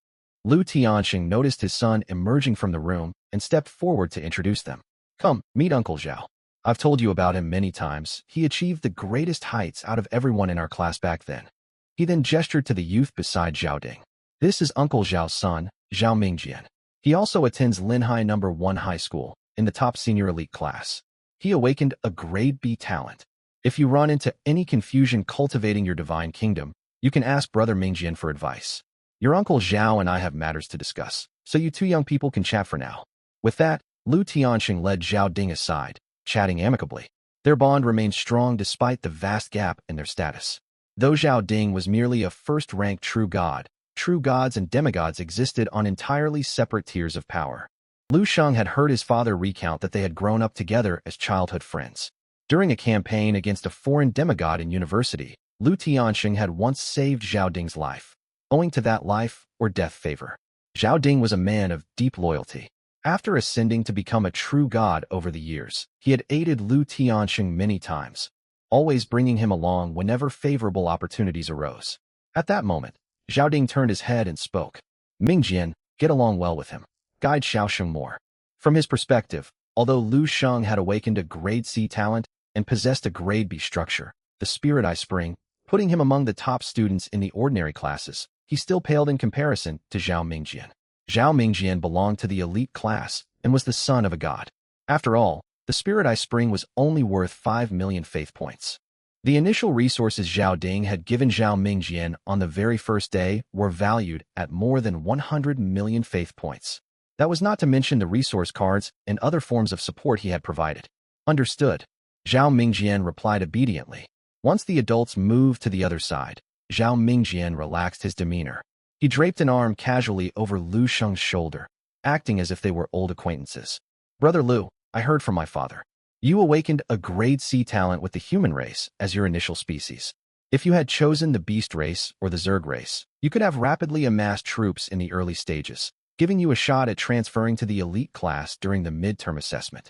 Lu Tianxing noticed his son emerging from the room and stepped forward to introduce them. "Come, meet Uncle Zhao. I've told you about him many times. He achieved the greatest heights out of everyone in our class back then." He then gestured to the youth beside Zhao Ding. "This is Uncle Zhao's son, Zhao Mingjian. He also attends Linhai No. 1 High School, in the top senior elite class. He awakened a grade B talent. If you run into any confusion cultivating your divine kingdom, you can ask Brother Mingjian for advice. Your Uncle Zhao and I have matters to discuss, so you two young people can chat for now." With that, Lu Tianxing led Zhao Ding aside, chatting amicably. Their bond remained strong despite the vast gap in their status. Though Zhao Ding was merely a first-rank true god, true gods and demigods existed on entirely separate tiers of power. Lu Sheng had heard his father recount that they had grown up together as childhood friends. During a campaign against a foreign demigod in university, Lu Tianxing had once saved Zhao Ding's life, owing to that life or death favor. Zhao Ding was a man of deep loyalty. After ascending to become a true god over the years, he had aided Lu Tianxing many times, always bringing him along whenever favorable opportunities arose. At that moment, Zhao Ding turned his head and spoke. "Mingjian, get along well with him. Guide Xiao Sheng more." From his perspective, although Lu Sheng had awakened a grade C talent and possessed a grade B structure, the Spirit Eye Spring, putting him among the top students in the ordinary classes, he still paled in comparison to Zhao Mingjian. Zhao Mingjian belonged to the elite class and was the son of a god. After all, the Spirit Eye Spring was only worth 5 million faith points. The initial resources Zhao Ding had given Zhao Mingjian on the very first day were valued at more than 100 million faith points. That was not to mention the resource cards and other forms of support he had provided. "Understood." Zhao Mingjian replied obediently. Once the adults moved to the other side, Zhao Mingjian relaxed his demeanor. He draped an arm casually over Lu Sheng's shoulder, acting as if they were old acquaintances. "Brother Lu, I heard from my father. You awakened a grade C talent with the human race as your initial species. If you had chosen the beast race or the Zerg race, you could have rapidly amassed troops in the early stages, giving you a shot at transferring to the elite class during the midterm assessment.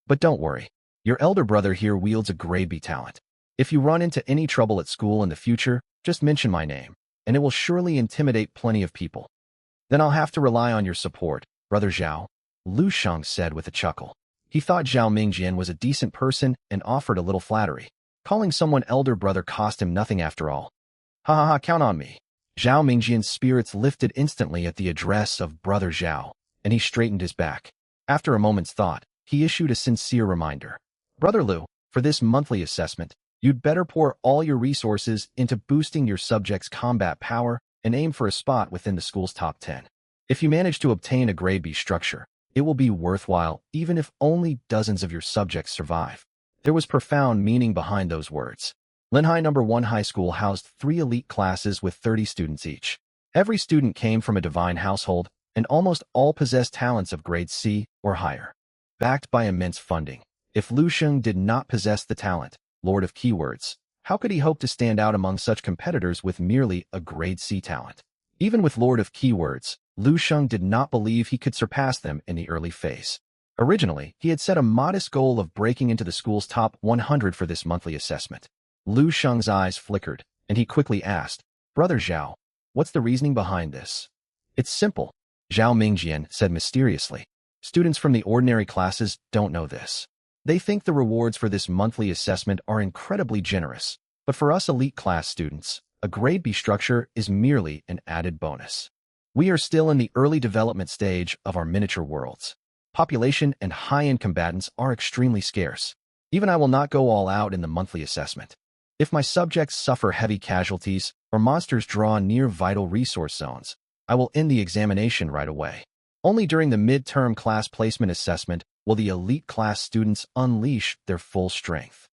But don't worry, your elder brother here wields a grade B talent. If you run into any trouble at school in the future, just mention my name, and it will surely intimidate plenty of people. Then I'll have to rely on your support, Brother Zhao," Lu Sheng said with a chuckle. He thought Zhao Mingjian was a decent person and offered a little flattery. Calling someone elder brother cost him nothing after all. "Ha ha ha, count on me." Zhao Mingjian's spirits lifted instantly at the address of Brother Zhao, and he straightened his back. After a moment's thought, he issued a sincere reminder. "Brother Lu, for this monthly assessment, you'd better pour all your resources into boosting your subjects' combat power and aim for a spot within the school's top 10. If you manage to obtain a grade B structure, It will be worthwhile even if only dozens of your subjects survive. There was profound meaning behind those words. Linhai No. 1 High School housed 3 elite classes with 30 students each. Every student came from a divine household, and almost all possessed talents of grade C or higher. Backed by immense funding, if Lu Sheng did not possess the talent, Lord of Keywords, how could he hope to stand out among such competitors with merely a grade C talent? Even with Lord of Keywords, Lu Sheng did not believe he could surpass them in the early phase. Originally, he had set a modest goal of breaking into the school's top 100 for this monthly assessment. Lu Sheng's eyes flickered, and he quickly asked, "Brother Zhao, what's the reasoning behind this?" "It's simple," Zhao Mingjian said mysteriously. "Students from the ordinary classes don't know this. They think the rewards for this monthly assessment are incredibly generous, but for us elite class students, a grade B structure is merely an added bonus. We are still in the early development stage of our miniature worlds. Population and high-end combatants are extremely scarce. Even I will not go all out in the monthly assessment. If my subjects suffer heavy casualties or monsters draw near vital resource zones, I will end the examination right away. Only during the midterm class placement assessment will the elite class students unleash their full strength."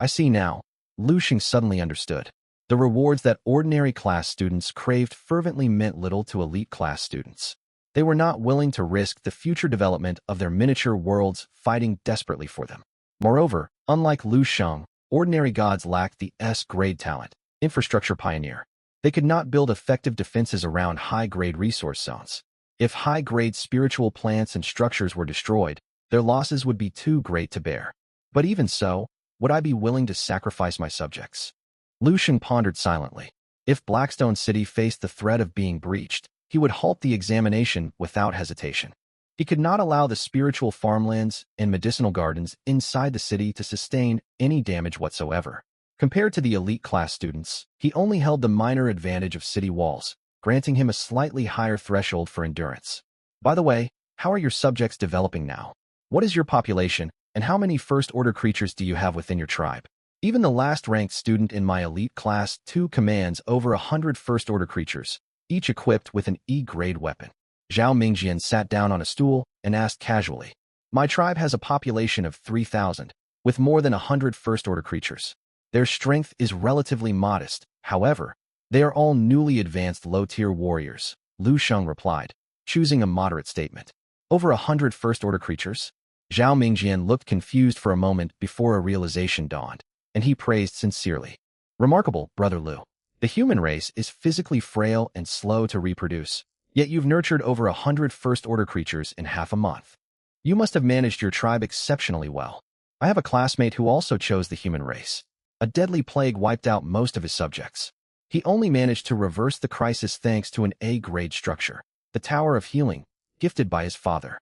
I see now. Lu Sheng suddenly understood. The rewards that ordinary class students craved fervently meant little to elite class students. They were not willing to risk the future development of their miniature worlds fighting desperately for them. Moreover, unlike Lu Sheng, ordinary gods lacked the S-grade talent, infrastructure pioneer. They could not build effective defenses around high-grade resource zones. If high-grade spiritual plants and structures were destroyed, their losses would be too great to bear. But even so, would I be willing to sacrifice my subjects? Lu Sheng pondered silently. If Blackstone City faced the threat of being breached, he would halt the examination without hesitation. He could not allow the spiritual farmlands and medicinal gardens inside the city to sustain any damage whatsoever. Compared to the elite class students, he only held the minor advantage of city walls, granting him a slightly higher threshold for endurance. By the way, how are your subjects developing now? What is your population, and how many first-order creatures do you have within your tribe? Even the last-ranked student in my elite class 2 commands over 100 first-order creatures, each equipped with an E-grade weapon. Zhao Mingjian sat down on a stool and asked casually, "My tribe has a population of 3,000, with more than 100 first-order creatures. Their strength is relatively modest, however, they are all newly advanced low-tier warriors," Lu Sheng replied, choosing a moderate statement. "Over 100 first-order creatures?" Zhao Mingjian looked confused for a moment before a realization dawned, and he praised sincerely. "Remarkable, Brother Lu. The human race is physically frail and slow to reproduce, yet you've nurtured over 100 first-order creatures in half a month. You must have managed your tribe exceptionally well. I have a classmate who also chose the human race. A deadly plague wiped out most of his subjects. He only managed to reverse the crisis thanks to an A-grade structure, the Tower of Healing, gifted by his father.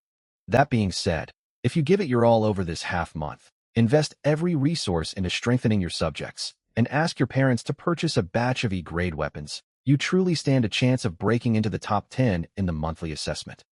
That being said, if you give it your all over this half-month, invest every resource into strengthening your subjects, and ask your parents to purchase a batch of E-grade weapons, you truly stand a chance of breaking into the top 10 in the monthly assessment."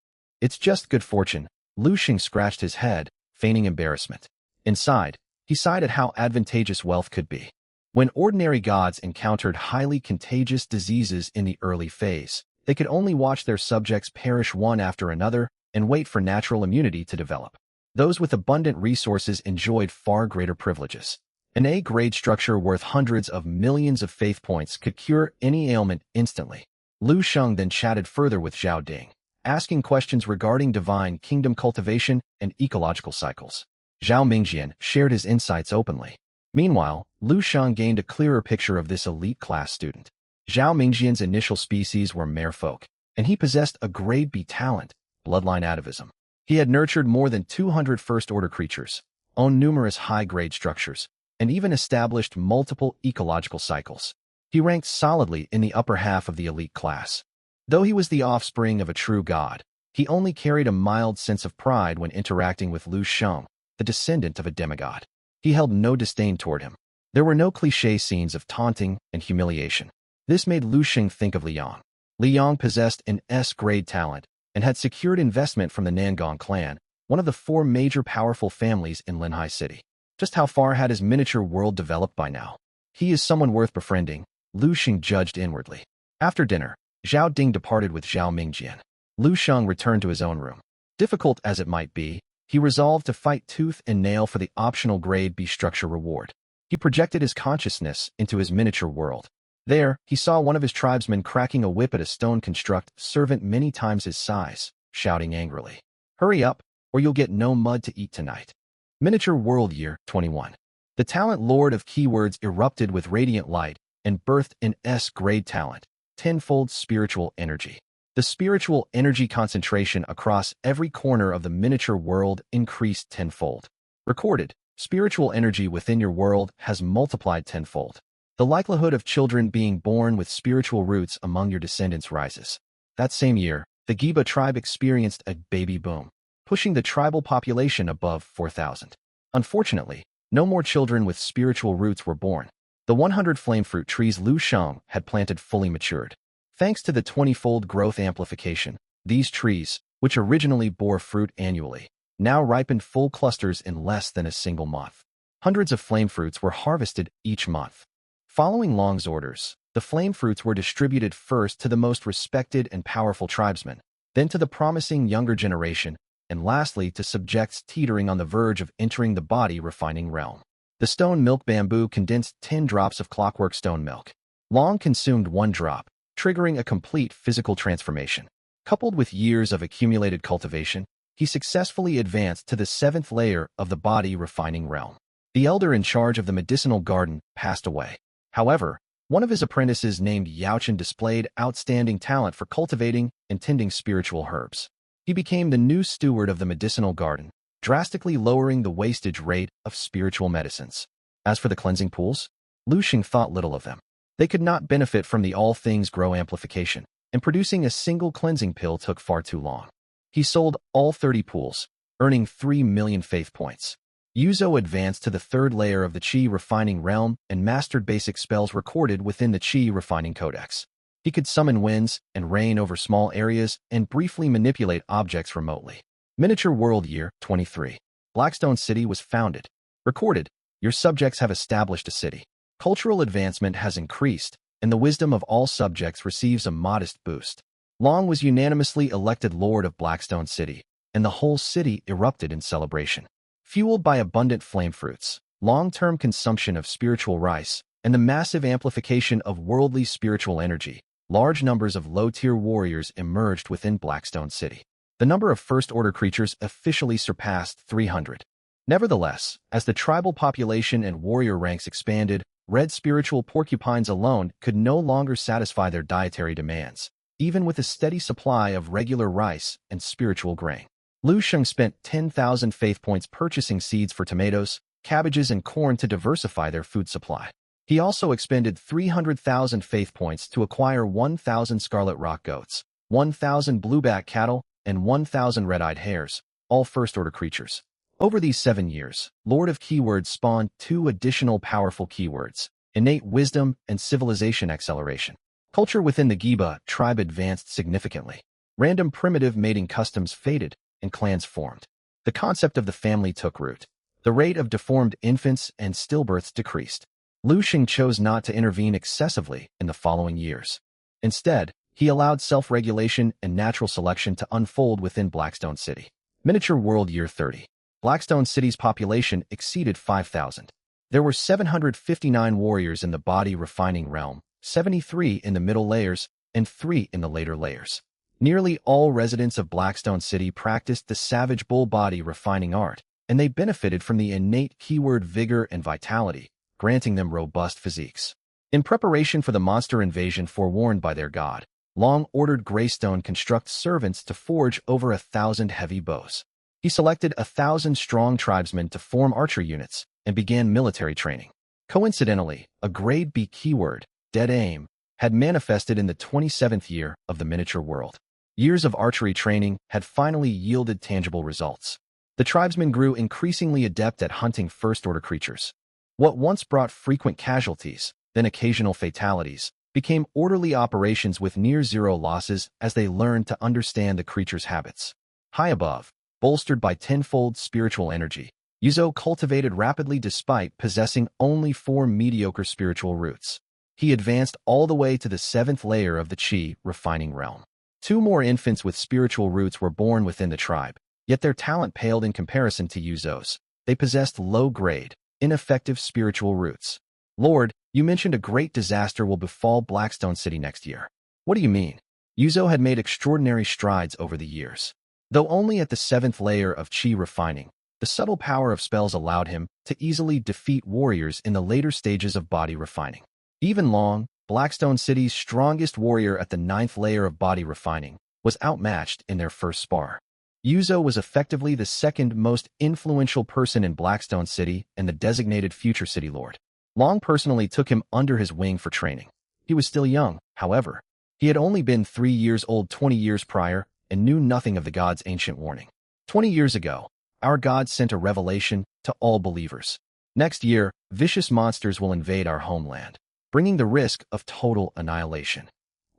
"It's just good fortune." Lu Sheng scratched his head, feigning embarrassment. Inside, he sighed at how advantageous wealth could be. When ordinary gods encountered highly contagious diseases in the early phase, they could only watch their subjects perish one after another and wait for natural immunity to develop. Those with abundant resources enjoyed far greater privileges. An A-grade structure worth hundreds of millions of faith points could cure any ailment instantly. Lu Sheng then chatted further with Zhao Ding, asking questions regarding divine kingdom cultivation and ecological cycles. Zhao Mingjian shared his insights openly. Meanwhile, Lu Sheng gained a clearer picture of this elite class student. Zhao Mingjian's initial species were merfolk, and he possessed a grade B talent, bloodline atavism. He had nurtured more than 200 first-order creatures, owned numerous high-grade structures, and even established multiple ecological cycles. He ranked solidly in the upper half of the elite class. Though he was the offspring of a true god, he only carried a mild sense of pride when interacting with Lu Sheng, the descendant of a demigod. He held no disdain toward him. There were no cliché scenes of taunting and humiliation. This made Lu Sheng think of Liang. Liang possessed an S-grade talent and had secured investment from the Nangong clan, one of the 4 major powerful families in Linhai City. Just how far had his miniature world developed by now? He is someone worth befriending, Lu Sheng judged inwardly. After dinner, Zhao Ding departed with Zhao Mingjian. Lu Sheng returned to his own room. Difficult as it might be, he resolved to fight tooth and nail for the optional Grade B structure reward. He projected his consciousness into his miniature world. There, he saw one of his tribesmen cracking a whip at a stone construct servant many times his size, shouting angrily, "Hurry up, or you'll get no mud to eat tonight." Miniature World Year 21. The talent lord of keywords erupted with radiant light and birthed an S-grade talent, tenfold spiritual energy. The spiritual energy concentration across every corner of the miniature world increased tenfold. Recorded, spiritual energy within your world has multiplied tenfold. The likelihood of children being born with spiritual roots among your descendants rises. That same year, the Giba tribe experienced a baby boom, pushing the tribal population above 4,000. Unfortunately, no more children with spiritual roots were born. The 100 flame fruit trees Lu Sheng had planted fully matured. Thanks to the 20-fold growth amplification, these trees, which originally bore fruit annually, now ripened full clusters in less than a single month. Hundreds of flame fruits were harvested each month. Following Long's orders, the flame fruits were distributed first to the most respected and powerful tribesmen, then to the promising younger generation, and lastly to subjects teetering on the verge of entering the body refining realm. The stone milk bamboo condensed 10 drops of clockwork stone milk. Long consumed 1 drop, triggering a complete physical transformation. Coupled with years of accumulated cultivation, he successfully advanced to the 7th layer of the body refining realm. The elder in charge of the medicinal garden passed away. However, one of his apprentices named Yaochen displayed outstanding talent for cultivating and tending spiritual herbs. He became the new steward of the medicinal garden, drastically lowering the wastage rate of spiritual medicines. As for the cleansing pools, Lu Sheng thought little of them. They could not benefit from the all things grow amplification, and producing a single cleansing pill took far too long. He sold all 30 pools, earning 3 million faith points. Yuzo advanced to the 3rd layer of the Qi refining realm and mastered basic spells recorded within the Qi refining codex. He could summon winds and rain over small areas and briefly manipulate objects remotely. Miniature World Year 23. Blackstone City was founded. Recorded, your subjects have established a city. Cultural advancement has increased, and the wisdom of all subjects receives a modest boost. Long was unanimously elected Lord of Blackstone City, and the whole city erupted in celebration. Fueled by abundant flame fruits, long-term consumption of spiritual rice, and the massive amplification of worldly spiritual energy, large numbers of low-tier warriors emerged within Blackstone City. The number of first-order creatures officially surpassed 300. Nevertheless, as the tribal population and warrior ranks expanded, red spiritual porcupines alone could no longer satisfy their dietary demands, even with a steady supply of regular rice and spiritual grain. Lu Sheng spent 10,000 faith points purchasing seeds for tomatoes, cabbages, and corn to diversify their food supply. He also expended 300,000 faith points to acquire 1,000 scarlet rock goats, 1,000 blueback cattle, and 1,000 red-eyed hares, all first-order creatures. Over these 7 years, Lord of Keywords spawned 2 additional powerful keywords, innate wisdom and civilization acceleration. Culture within the Giba tribe advanced significantly. Random primitive mating customs faded, and clans formed. The concept of the family took root. The rate of deformed infants and stillbirths decreased. Lu Sheng chose not to intervene excessively in the following years. Instead, he allowed self-regulation and natural selection to unfold within Blackstone City. Miniature World Year 30. Blackstone City's population exceeded 5,000. There were 759 warriors in the body refining realm, 73 in the middle layers, and 3 in the later layers. Nearly all residents of Blackstone City practiced the savage bull body refining art, and they benefited from the innate keyword vigor and vitality, granting them robust physiques. In preparation for the monster invasion forewarned by their god, Long ordered Greystone construct servants to forge over 1,000 heavy bows. He selected 1,000-strong tribesmen to form archer units and began military training. Coincidentally, a Grade B keyword, Dead Aim, had manifested in the 27th year of the miniature world. Years of archery training had finally yielded tangible results. The tribesmen grew increasingly adept at hunting first-order creatures. What once brought frequent casualties, then occasional fatalities, became orderly operations with near-zero losses as they learned to understand the creature's habits. High above, bolstered by tenfold spiritual energy, Yuzo cultivated rapidly despite possessing only 4 mediocre spiritual roots. He advanced all the way to the 7th layer of the Qi refining realm. 2 more infants with spiritual roots were born within the tribe, Yet their talent paled in comparison to Yuzo's. They possessed low-grade, ineffective spiritual roots. Lord, you mentioned a great disaster will befall Blackstone City next year. What do you mean? Yuzo had made extraordinary strides over the years. Though only at the 7th layer of Qi refining, the subtle power of spells allowed him to easily defeat warriors in the later stages of body refining. Even Long, Blackstone City's strongest warrior at the 9th layer of body refining, was outmatched in their first spar. Yuzo was effectively the second most influential person in Blackstone City and the designated future city lord. Long personally took him under his wing for training. He was still young, however. He had only been 3 years old 20 years prior and knew nothing of the god's ancient warning. 20 years ago, our god sent a revelation to all believers. Next year, vicious monsters will invade our homeland, bringing the risk of total annihilation.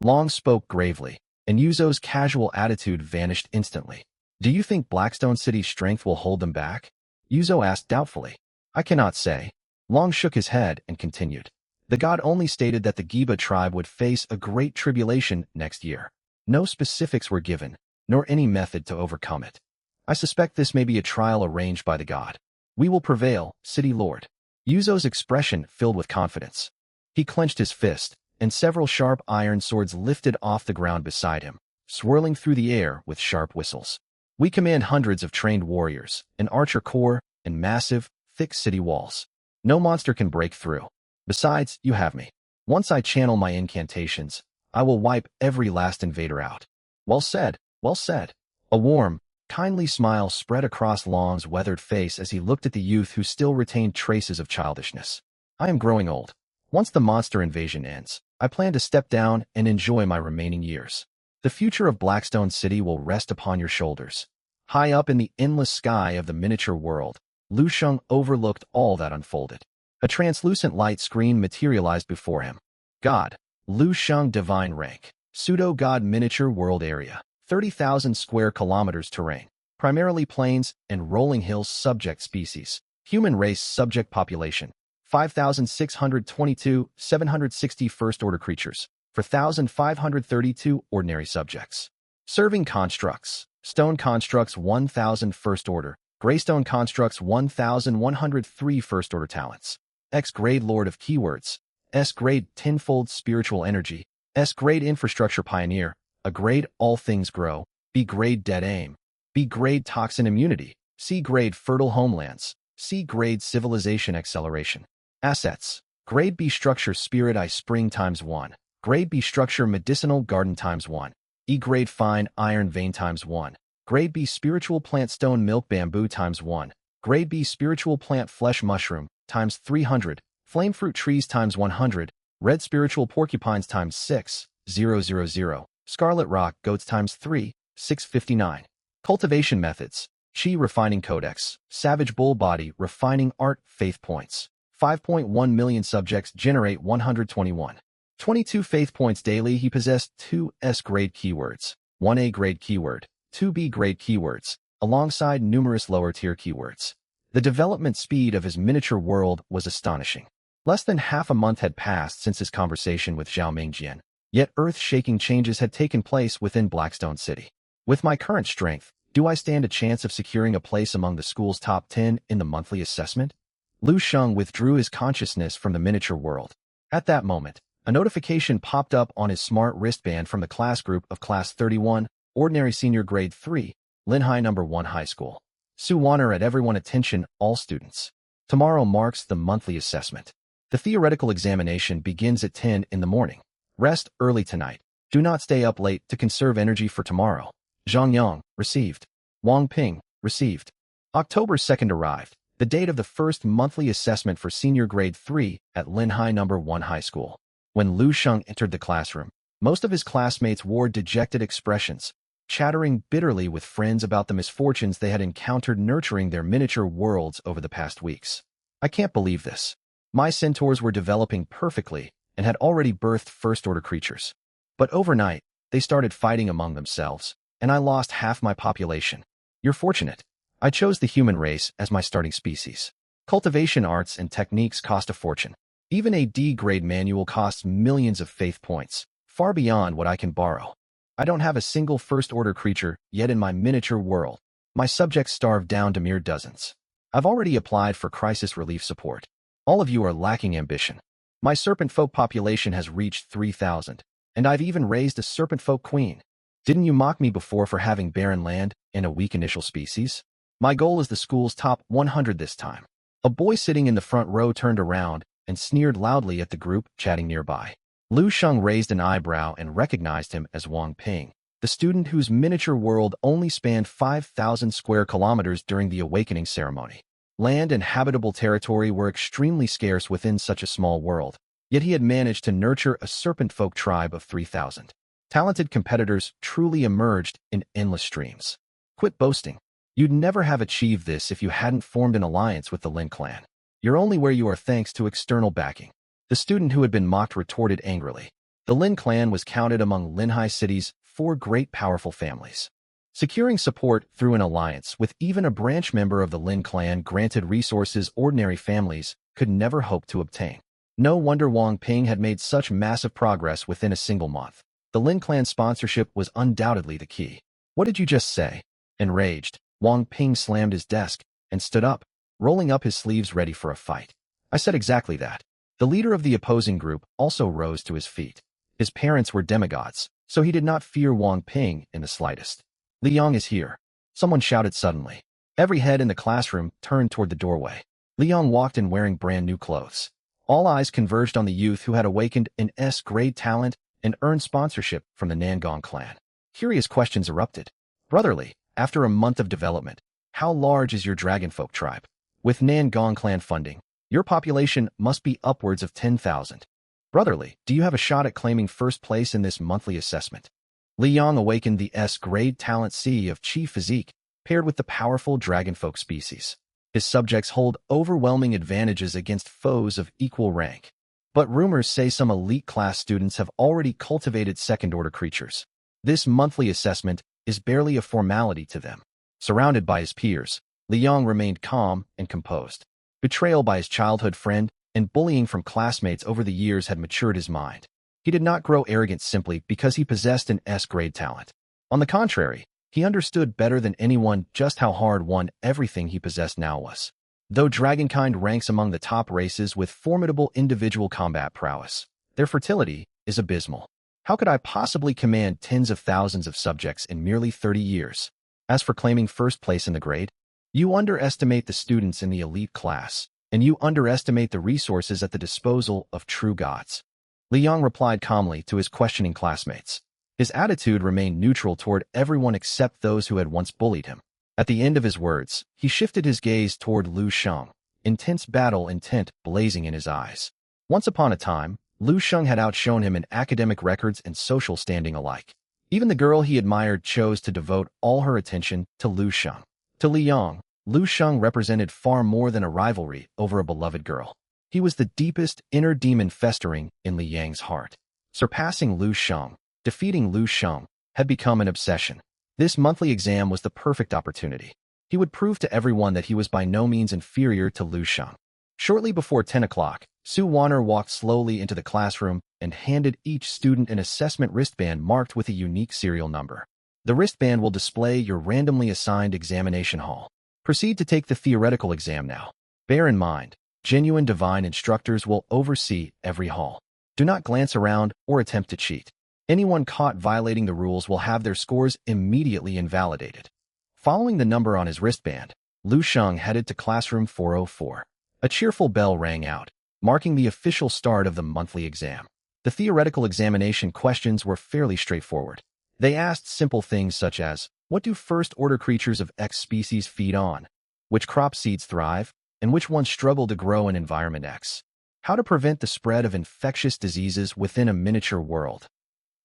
Long spoke gravely, and Yuzo's casual attitude vanished instantly. Do you think Blackstone City's strength will hold them back? Yuzo asked doubtfully. I cannot say. Long shook his head and continued. The god only stated that the Giba tribe would face a great tribulation next year. No specifics were given, nor any method to overcome it. I suspect this may be a trial arranged by the god. We will prevail, city lord. Yuzo's expression filled with confidence. He clenched his fist, and several sharp iron swords lifted off the ground beside him, swirling through the air with sharp whistles. We command hundreds of trained warriors, an archer corps, and massive, thick city walls. No monster can break through. Besides, you have me. Once I channel my incantations, I will wipe every last invader out. Well said, well said. A warm, kindly smile spread across Long's weathered face as he looked at the youth who still retained traces of childishness. I am growing old. Once the monster invasion ends, I plan to step down and enjoy my remaining years. The future of Blackstone City will rest upon your shoulders. High up in the endless sky of the miniature world, Lu Sheng overlooked all that unfolded. A translucent light screen materialized before him. God, Lu Sheng Divine Rank, Pseudo-God Miniature World Area, 30,000 square kilometers terrain, primarily plains and rolling hills subject species, human race subject population, 5,622, 760 first-order creatures, 4,532 ordinary subjects. Serving constructs, stone constructs 1,000 first-order, greystone constructs 1,103 first-order talents. X-grade Lord of Keywords, S-grade Tenfold Spiritual Energy, S-grade Infrastructure Pioneer, A-grade All Things Grow, B-grade Dead Aim, B-grade Toxin Immunity, C-grade Fertile Homelands, C-grade Civilization Acceleration. Assets, Grade B Structure Spirit Eye Spring ×1, Grade B Structure Medicinal Garden ×1, E-grade Fine Iron Vein ×1, Grade B Spiritual Plant Stone Milk Bamboo ×1, Grade B Spiritual Plant Flesh Mushroom ×300, Flame Fruit Trees ×100, Red Spiritual Porcupines ×6,000, Scarlet Rock Goats ×3, 659. Cultivation Methods, Qi Refining Codex, Savage Bull Body Refining Art Faith Points, 5.1 million subjects generate 121. 22 faith points daily. He possessed 2 S-grade keywords, 1 A-grade keyword, 2 B-grade keywords, alongside numerous lower-tier keywords. The development speed of his miniature world was astonishing. Less than half a month had passed since his conversation with Zhao Mingjian, yet earth-shaking changes had taken place within Blackstone City. With my current strength, do I stand a chance of securing a place among the school's top 10 in the monthly assessment? Lu Sheng withdrew his consciousness from the miniature world. At that moment, a notification popped up on his smart wristband from the class group of Class 31, Ordinary Senior Grade 3, Linhai No. 1 High School. Su Wanner at everyone attention, all students. Tomorrow marks the monthly assessment. The theoretical examination begins at 10 in the morning. Rest early tonight. Do not stay up late to conserve energy for tomorrow. Zhang Yang, received. Wang Ping, received. October 2nd arrived, the date of the first monthly assessment for Senior Grade 3 at Linhai No. 1 High School. When Lu Sheng entered the classroom, most of his classmates wore dejected expressions, chattering bitterly with friends about the misfortunes they had encountered nurturing their miniature worlds over the past weeks. I can't believe this. My centaurs were developing perfectly and had already birthed first-order creatures. But overnight, they started fighting among themselves, and I lost half my population. You're fortunate. I chose the human race as my starting species. Cultivation arts and techniques cost a fortune. Even a D-grade manual costs millions of faith points, far beyond what I can borrow. I don't have a single first-order creature yet in my miniature world. My subjects starved down to mere dozens. I've already applied for crisis relief support. All of you are lacking ambition. My serpent folk population has reached 3,000, and I've even raised a serpent folk queen. Didn't you mock me before for having barren land and a weak initial species? My goal is the school's top 100 this time. A boy sitting in the front row turned around and sneered loudly at the group chatting nearby. Lu Sheng raised an eyebrow and recognized him as Wang Ping, the student whose miniature world only spanned 5,000 square kilometers during the awakening ceremony. Land and habitable territory were extremely scarce within such a small world, yet he had managed to nurture a serpent folk tribe of 3,000. Talented competitors truly emerged in endless streams. Quit boasting. You'd never have achieved this if you hadn't formed an alliance with the Lin clan. You're only where you are thanks to external backing. The student who had been mocked retorted angrily. The Lin clan was counted among Linhai City's 4 great powerful families. Securing support through an alliance with even a branch member of the Lin clan granted resources ordinary families could never hope to obtain. No wonder Wang Ping had made such massive progress within a single month. The Lin clan sponsorship was undoubtedly the key. What did you just say? Enraged, Wang Ping slammed his desk and stood up, rolling up his sleeves ready for a fight. I said exactly that. The leader of the opposing group also rose to his feet. His parents were demigods, so he did not fear Wang Ping in the slightest. Li Yang is here, someone shouted suddenly. Every head in the classroom turned toward the doorway. Li Yang walked in wearing brand new clothes. All eyes converged on the youth who had awakened an S-grade talent and earned sponsorship from the Nangong clan. Curious questions erupted. Brotherly, after a month of development, how large is your dragonfolk tribe? With Nangong clan funding, your population must be upwards of 10,000. Brotherly, do you have a shot at claiming first place in this monthly assessment? Li Yang awakened the S-grade talent C of Chi Physique, paired with the powerful dragonfolk species. His subjects hold overwhelming advantages against foes of equal rank. But rumors say some elite class students have already cultivated second-order creatures. This monthly assessment is barely a formality to them. Surrounded by his peers, Li Yang remained calm and composed. Betrayal by his childhood friend and bullying from classmates over the years had matured his mind. He did not grow arrogant simply because he possessed an S-grade talent. On the contrary, he understood better than anyone just how hard-won everything he possessed now was. Though dragonkind ranks among the top races with formidable individual combat prowess, their fertility is abysmal. How could I possibly command tens of thousands of subjects in merely 30 years? As for claiming first place in the grade, you underestimate the students in the elite class, and you underestimate the resources at the disposal of true gods. Li Yang replied calmly to his questioning classmates. His attitude remained neutral toward everyone except those who had once bullied him. At the end of his words, he shifted his gaze toward Lu Sheng, intense battle intent blazing in his eyes. Once upon a time, Lu Sheng had outshone him in academic records and social standing alike. Even the girl he admired chose to devote all her attention to Lu Sheng. To Li Yang, Lu Sheng represented far more than a rivalry over a beloved girl. He was the deepest inner demon festering in Li Yang's heart. Surpassing Lu Sheng, defeating Lu Sheng, had become an obsession. This monthly exam was the perfect opportunity. He would prove to everyone that he was by no means inferior to Lu Sheng. Shortly before 10 o'clock, Su Wanner walked slowly into the classroom and handed each student an assessment wristband marked with a unique serial number. The wristband will display your randomly assigned examination hall. Proceed to take the theoretical exam now. Bear in mind, genuine divine instructors will oversee every hall. Do not glance around or attempt to cheat. Anyone caught violating the rules will have their scores immediately invalidated. Following the number on his wristband, Lu Sheng headed to classroom 404. A cheerful bell rang out, marking the official start of the monthly exam. The theoretical examination questions were fairly straightforward. They asked simple things such as, what do first-order creatures of X species feed on? Which crop seeds thrive? And which ones struggle to grow in environment X? How to prevent the spread of infectious diseases within a miniature world?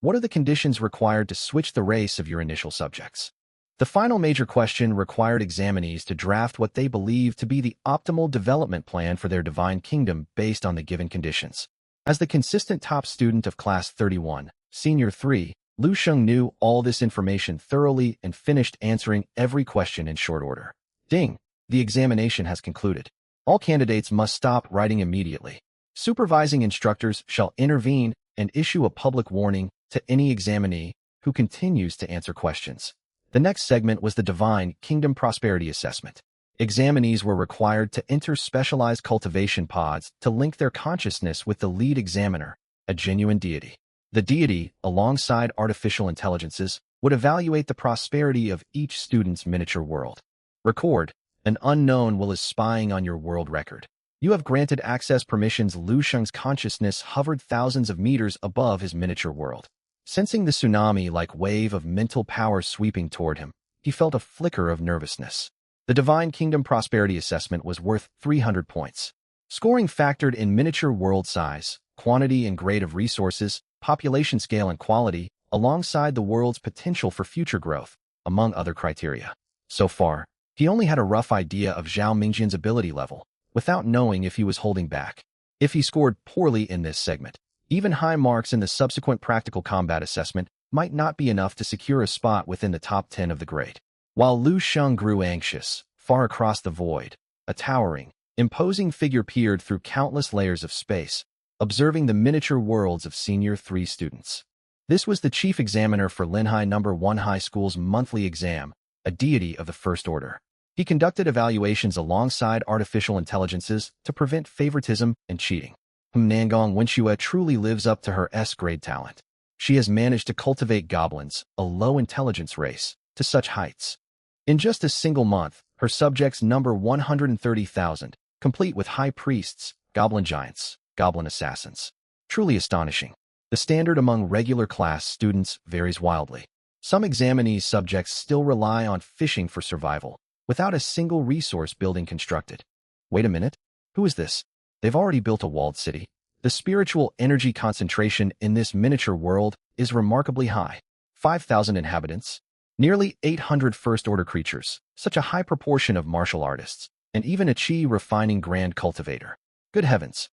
What are the conditions required to switch the race of your initial subjects? The final major question required examinees to draft what they believed to be the optimal development plan for their divine kingdom based on the given conditions. As the consistent top student of Class 31, Senior 3, Lu Sheng knew all this information thoroughly and finished answering every question in short order. Ding! The examination has concluded. All candidates must stop writing immediately. Supervising instructors shall intervene and issue a public warning to any examinee who continues to answer questions. The next segment was the Divine Kingdom Prosperity Assessment. Examinees were required to enter specialized cultivation pods to link their consciousness with the lead examiner, a genuine deity. The deity, alongside artificial intelligences, would evaluate the prosperity of each student's miniature world. Record, an unknown will is spying on your world record. You have granted access permissions. Lu Sheng's consciousness hovered thousands of meters above his miniature world. Sensing the tsunami-like wave of mental power sweeping toward him, he felt a flicker of nervousness. The Divine Kingdom Prosperity Assessment was worth 300 points. Scoring factored in miniature world size, quantity and grade of resources, population scale and quality, alongside the world's potential for future growth, among other criteria. So far, he only had a rough idea of Zhao Mingjian's ability level, without knowing if he was holding back. If he scored poorly in this segment, even high marks in the subsequent practical combat assessment might not be enough to secure a spot within the top 10 of the grade. While Lu Sheng grew anxious, far across the void, a towering, imposing figure peered through countless layers of space, observing the miniature worlds of Senior 3 students. This was the chief examiner for Linhai No. 1 High School's monthly exam, a deity of the first order. He conducted evaluations alongside artificial intelligences to prevent favoritism and cheating. Nangong Wenxue truly lives up to her S-grade talent. She has managed to cultivate goblins, a low-intelligence race, to such heights. In just a single month, her subjects number 130,000, complete with high priests, goblin giants, goblin assassins. Truly astonishing. The standard among regular class students varies wildly. Some examinees' subjects still rely on fishing for survival, without a single resource building constructed. Wait a minute, who is this? They've already built a walled city. The spiritual energy concentration in this miniature world is remarkably high. 5,000 inhabitants, nearly 800 first-order creatures, such a high proportion of martial artists, and even a chi refining grand cultivator. Good heavens!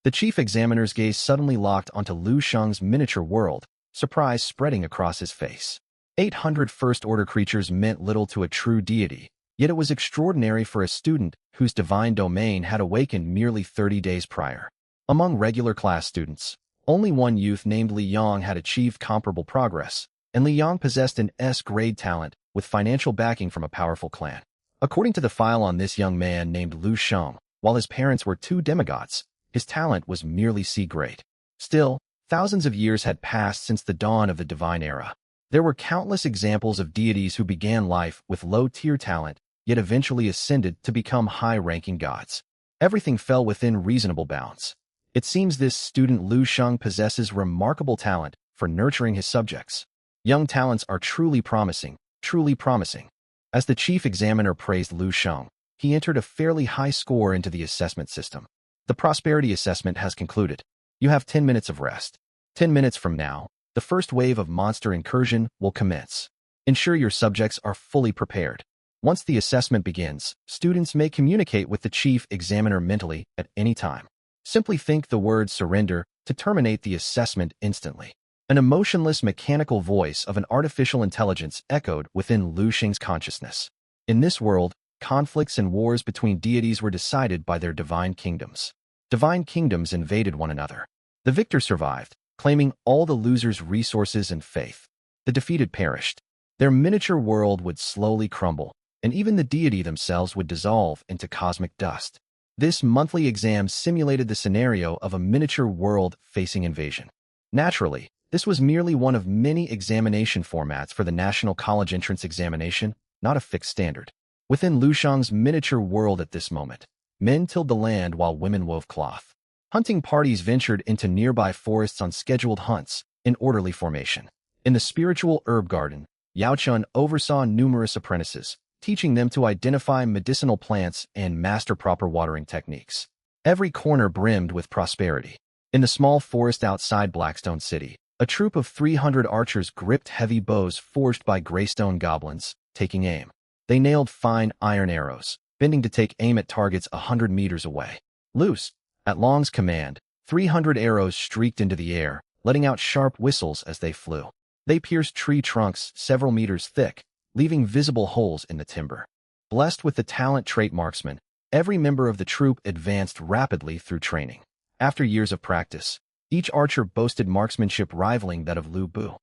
The chief examiner's gaze suddenly locked onto Lu Sheng's miniature world, surprise spreading across his face. 800 first-order creatures meant little to a true deity, yet it was extraordinary for a student whose divine domain had awakened merely 30 days prior. Among regular class students, only one youth named Li Yang had achieved comparable progress, and Li Yang possessed an S-grade talent with financial backing from a powerful clan. According to the file on this young man named Lu Sheng, while his parents were 2 demigods, his talent was merely C-grade. Still, thousands of years had passed since the dawn of the divine era. There were countless examples of deities who began life with low-tier talent, yet eventually ascended to become high-ranking gods. Everything fell within reasonable bounds. It seems this student Lu Sheng possesses remarkable talent for nurturing his subjects. Young talents are truly promising, truly promising. As the chief examiner praised Lu Sheng, he entered a fairly high score into the assessment system. The prosperity assessment has concluded. You have 10 minutes of rest. 10 minutes from now, the first wave of monster incursion will commence. Ensure your subjects are fully prepared. Once the assessment begins, students may communicate with the chief examiner mentally at any time. Simply think the word surrender to terminate the assessment instantly. An emotionless mechanical voice of an artificial intelligence echoed within Lu Sheng's consciousness. In this world, conflicts and wars between deities were decided by their divine kingdoms. Divine kingdoms invaded one another. The victor survived, claiming all the losers' resources and faith. The defeated perished. Their miniature world would slowly crumble, and even the deity themselves would dissolve into cosmic dust. This monthly exam simulated the scenario of a miniature world facing invasion. Naturally, this was merely one of many examination formats for the National College Entrance Examination, not a fixed standard. Within Lu Sheng's miniature world at this moment, men tilled the land while women wove cloth. Hunting parties ventured into nearby forests on scheduled hunts, in orderly formation. In the spiritual herb garden, Yao Chun oversaw numerous apprentices, teaching them to identify medicinal plants and master proper watering techniques. Every corner brimmed with prosperity. In the small forest outside Blackstone City, a troop of 300 archers gripped heavy bows forged by greystone goblins, taking aim. They nailed fine iron arrows, bending to take aim at targets 100 meters away. Loose! At Long's command, 300 arrows streaked into the air, letting out sharp whistles as they flew. They pierced tree trunks several meters thick, leaving visible holes in the timber. Blessed with the talent trait marksman, every member of the troop advanced rapidly through training. After years of practice, each archer boasted marksmanship rivaling that of Lu Bu.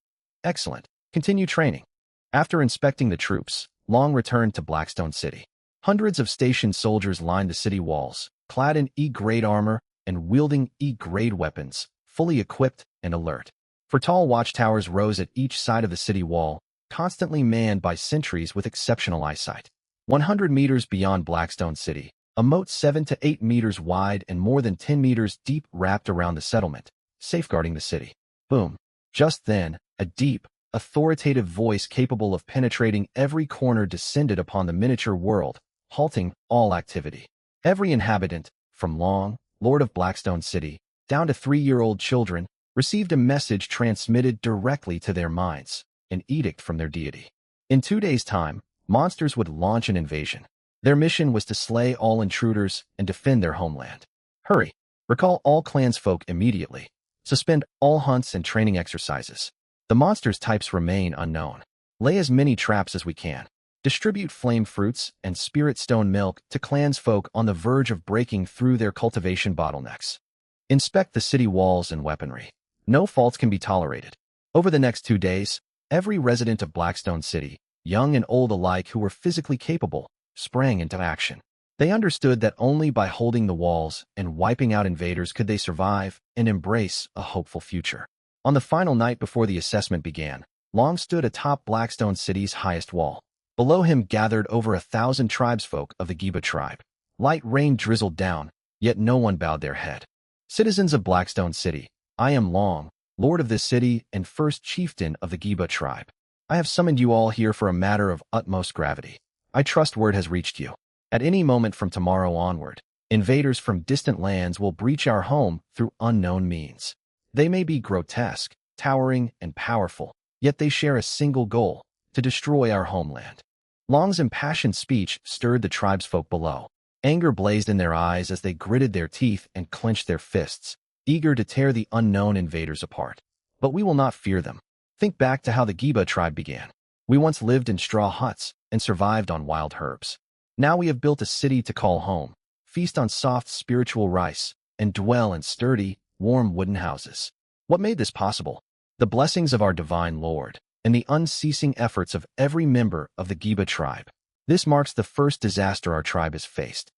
Excellent. Continue training. After inspecting the troops, Long returned to Blackstone City. Hundreds of stationed soldiers lined the city walls, clad in E-grade armor and wielding E-grade weapons, fully equipped and alert. For tall watchtowers rose at each side of the city wall, constantly manned by sentries with exceptional eyesight. 100 meters beyond Blackstone City, a moat 7 to 8 meters wide and more than 10 meters deep wrapped around the settlement, safeguarding the city. Boom. Just then, a deep, authoritative voice capable of penetrating every corner descended upon the miniature world, halting all activity. Every inhabitant, from Long, Lord of Blackstone City, down to 3-year-old children, received a message transmitted directly to their minds, an edict from their deity. In 2 days' time, monsters would launch an invasion. Their mission was to slay all intruders and defend their homeland. Hurry! Recall all clansfolk immediately. Suspend all hunts and training exercises. The monsters' types remain unknown. Lay as many traps as we can. Distribute flame fruits and spirit stone milk to clansfolk on the verge of breaking through their cultivation bottlenecks. Inspect the city walls and weaponry. No faults can be tolerated. Over the next 2 days, every resident of Blackstone City, young and old alike who were physically capable, sprang into action. They understood that only by holding the walls and wiping out invaders could they survive and embrace a hopeful future. On the final night before the assessment began, Long stood atop Blackstone City's highest wall. Below him gathered over 1,000 tribesfolk of the Giba tribe. Light rain drizzled down, yet no one bowed their head. Citizens of Blackstone City, I am Long, Lord of this city and first chieftain of the Giba tribe. I have summoned you all here for a matter of utmost gravity. I trust word has reached you. At any moment from tomorrow onward, invaders from distant lands will breach our home through unknown means. They may be grotesque, towering, and powerful, yet they share a single goal: to destroy our homeland. Long's impassioned speech stirred the tribesfolk below. Anger blazed in their eyes as they gritted their teeth and clenched their fists, eager to tear the unknown invaders apart. But we will not fear them. Think back to how the Giba tribe began. We once lived in straw huts and survived on wild herbs. Now we have built a city to call home, feast on soft spiritual rice, and dwell in sturdy, warm wooden houses. What made this possible? The blessings of our divine Lord and the unceasing efforts of every member of the Giba tribe. This marks the first disaster our tribe has faced.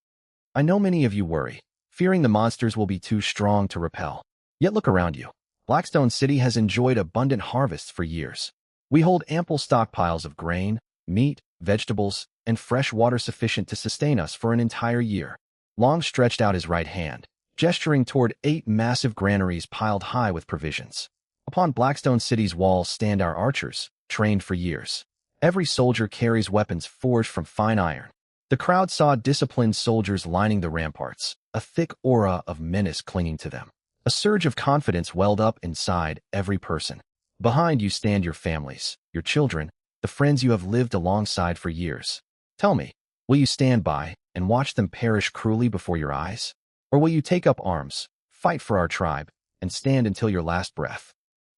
I know many of you worry, fearing the monsters will be too strong to repel. Yet look around you. Blackstone City has enjoyed abundant harvests for years. We hold ample stockpiles of grain, meat, vegetables, and fresh water sufficient to sustain us for an entire year. Long stretched out his right hand, gesturing toward 8 massive granaries piled high with provisions. Upon Blackstone City's walls stand our archers, trained for years. Every soldier carries weapons forged from fine iron. The crowd saw disciplined soldiers lining the ramparts, a thick aura of menace clinging to them. A surge of confidence welled up inside every person. Behind you stand your families, your children, the friends you have lived alongside for years. Tell me, will you stand by and watch them perish cruelly before your eyes? Or will you take up arms, fight for our tribe, and stand until your last breath?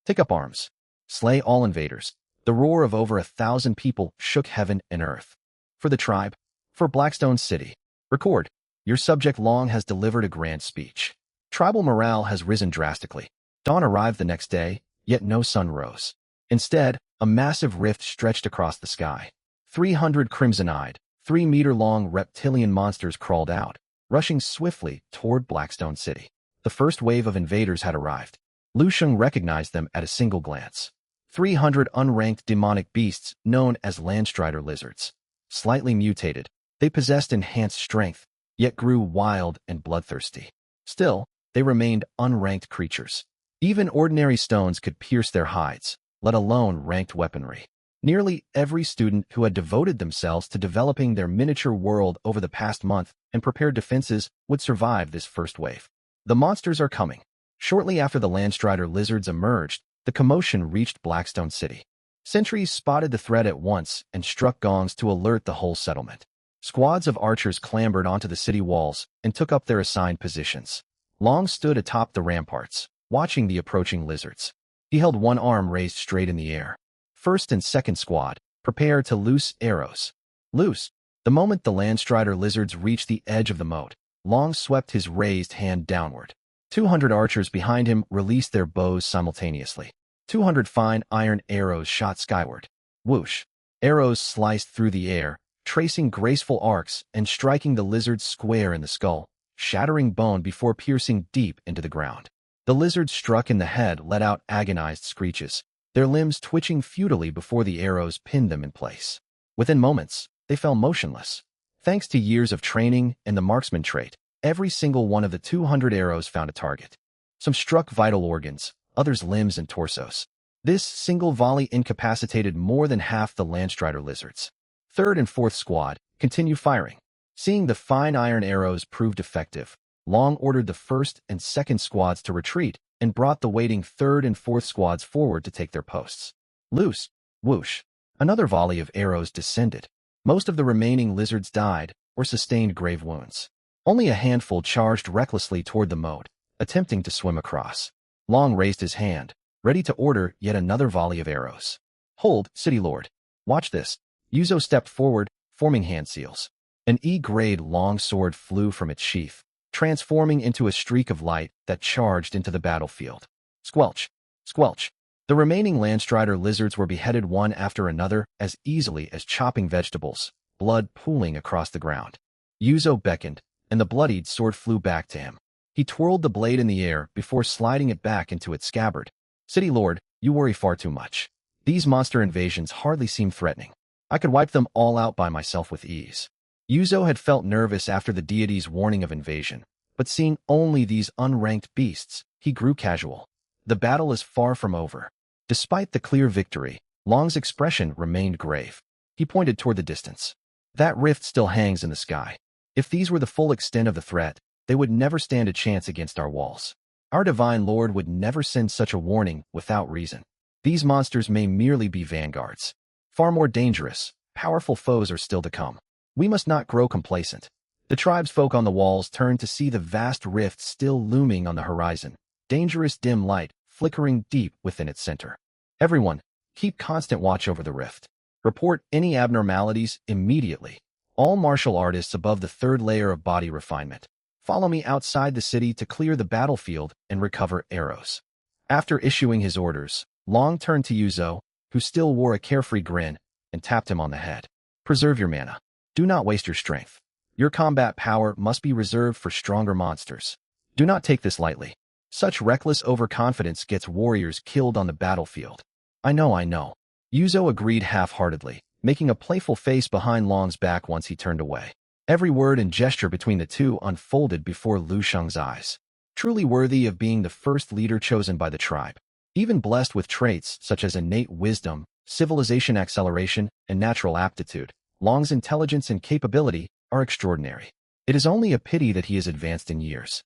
Take up arms. Slay all invaders. The roar of over 1,000 people shook heaven and earth. For the tribe, for Blackstone City, record, your subject Long has delivered a grand speech. Tribal morale has risen drastically. Dawn arrived the next day, yet no sun rose. Instead, a massive rift stretched across the sky. 300 crimson-eyed, 3-meter-long reptilian monsters crawled out, rushing swiftly toward Blackstone City. The first wave of invaders had arrived. Lu Sheng recognized them at a single glance. 300 unranked demonic beasts known as landstrider lizards. Slightly mutated, they possessed enhanced strength, yet grew wild and bloodthirsty. Still, they remained unranked creatures. Even ordinary stones could pierce their hides, let alone ranked weaponry. Nearly every student who had devoted themselves to developing their miniature world over the past month and prepared defenses would survive this first wave. The monsters are coming. Shortly after the landstrider lizards emerged, the commotion reached Blackstone City. Sentries spotted the threat at once and struck gongs to alert the whole settlement. Squads of archers clambered onto the city walls and took up their assigned positions. Long stood atop the ramparts, watching the approaching lizards. He held one arm raised straight in the air. First and second squad, prepare to loose arrows. Loose. The moment the landstrider lizards reached the edge of the moat, Long swept his raised hand downward. 200 archers behind him released their bows simultaneously. 200 fine iron arrows shot skyward. Whoosh. Arrows sliced through the air, tracing graceful arcs and striking the lizard square in the skull, shattering bone before piercing deep into the ground. The lizard struck in the head let out agonized screeches, their limbs twitching futilely before the arrows pinned them in place. Within moments, they fell motionless. Thanks to years of training and the marksman trait, every single one of the 200 arrows found a target. Some struck vital organs, others limbs and torsos. This single volley incapacitated more than half the Landstrider lizards. Third and fourth squad continued firing. Seeing the fine iron arrows proved effective, Long ordered the first and second squads to retreat and brought the waiting third and fourth squads forward to take their posts. Loose, whoosh. Another volley of arrows descended. Most of the remaining lizards died or sustained grave wounds. Only a handful charged recklessly toward the moat, attempting to swim across. Long raised his hand, ready to order yet another volley of arrows. Hold, City Lord. Watch this. Yuzo stepped forward, forming hand seals. An E-grade long sword flew from its sheath, transforming into a streak of light that charged into the battlefield. Squelch, squelch. The remaining Landstrider lizards were beheaded one after another as easily as chopping vegetables, blood pooling across the ground. Yuzo beckoned, and the bloodied sword flew back to him. He twirled the blade in the air before sliding it back into its scabbard. City Lord, you worry far too much. These monster invasions hardly seem threatening. I could wipe them all out by myself with ease. Yuzo had felt nervous after the deity's warning of invasion, but seeing only these unranked beasts, he grew casual. The battle is far from over. Despite the clear victory, Long's expression remained grave. He pointed toward the distance. That rift still hangs in the sky. If these were the full extent of the threat, they would never stand a chance against our walls. Our divine lord would never send such a warning without reason. These monsters may merely be vanguards. Far more dangerous, powerful foes are still to come. We must not grow complacent. The tribesfolk on the walls turned to see the vast rift still looming on the horizon, dangerous dim light flickering deep within its center. Everyone, keep constant watch over the rift. Report any abnormalities immediately. All martial artists above the third layer of body refinement, follow me outside the city to clear the battlefield and recover arrows. After issuing his orders, Long turned to Yuzo, who still wore a carefree grin, and tapped him on the head. Preserve your mana. Do not waste your strength. Your combat power must be reserved for stronger monsters. Do not take this lightly. Such reckless overconfidence gets warriors killed on the battlefield. I know. Yuzo agreed half-heartedly, making a playful face behind Long's back once he turned away. Every word and gesture between the two unfolded before Lu Sheng's eyes. Truly worthy of being the first leader chosen by the tribe. Even blessed with traits such as innate wisdom, civilization acceleration, and natural aptitude, Long's intelligence and capability are extraordinary. It is only a pity that he is advanced in years.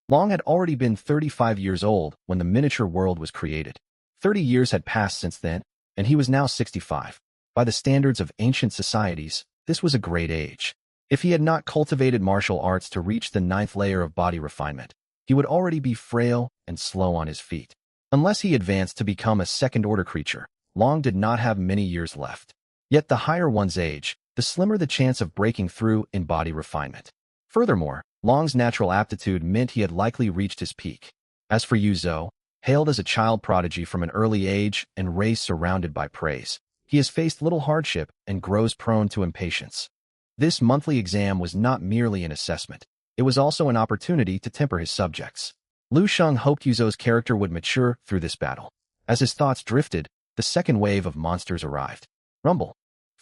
Long had already been 35 years old when the miniature world was created. 30 years had passed since then, and he was now 65. By the standards of ancient societies, this was a great age. If he had not cultivated martial arts to reach the 9th layer of body refinement, he would already be frail and slow on his feet. Unless he advanced to become a second-order creature, Long did not have many years left. Yet the higher one's age, the slimmer the chance of breaking through in body refinement. Furthermore, Long's natural aptitude meant he had likely reached his peak. As for Yuzo, hailed as a child prodigy from an early age and raised surrounded by praise, he has faced little hardship and grows prone to impatience. This monthly exam was not merely an assessment. It was also an opportunity to temper his subjects. Lu Sheng hoped Yuzo's character would mature through this battle. As his thoughts drifted, the second wave of monsters arrived. Rumble.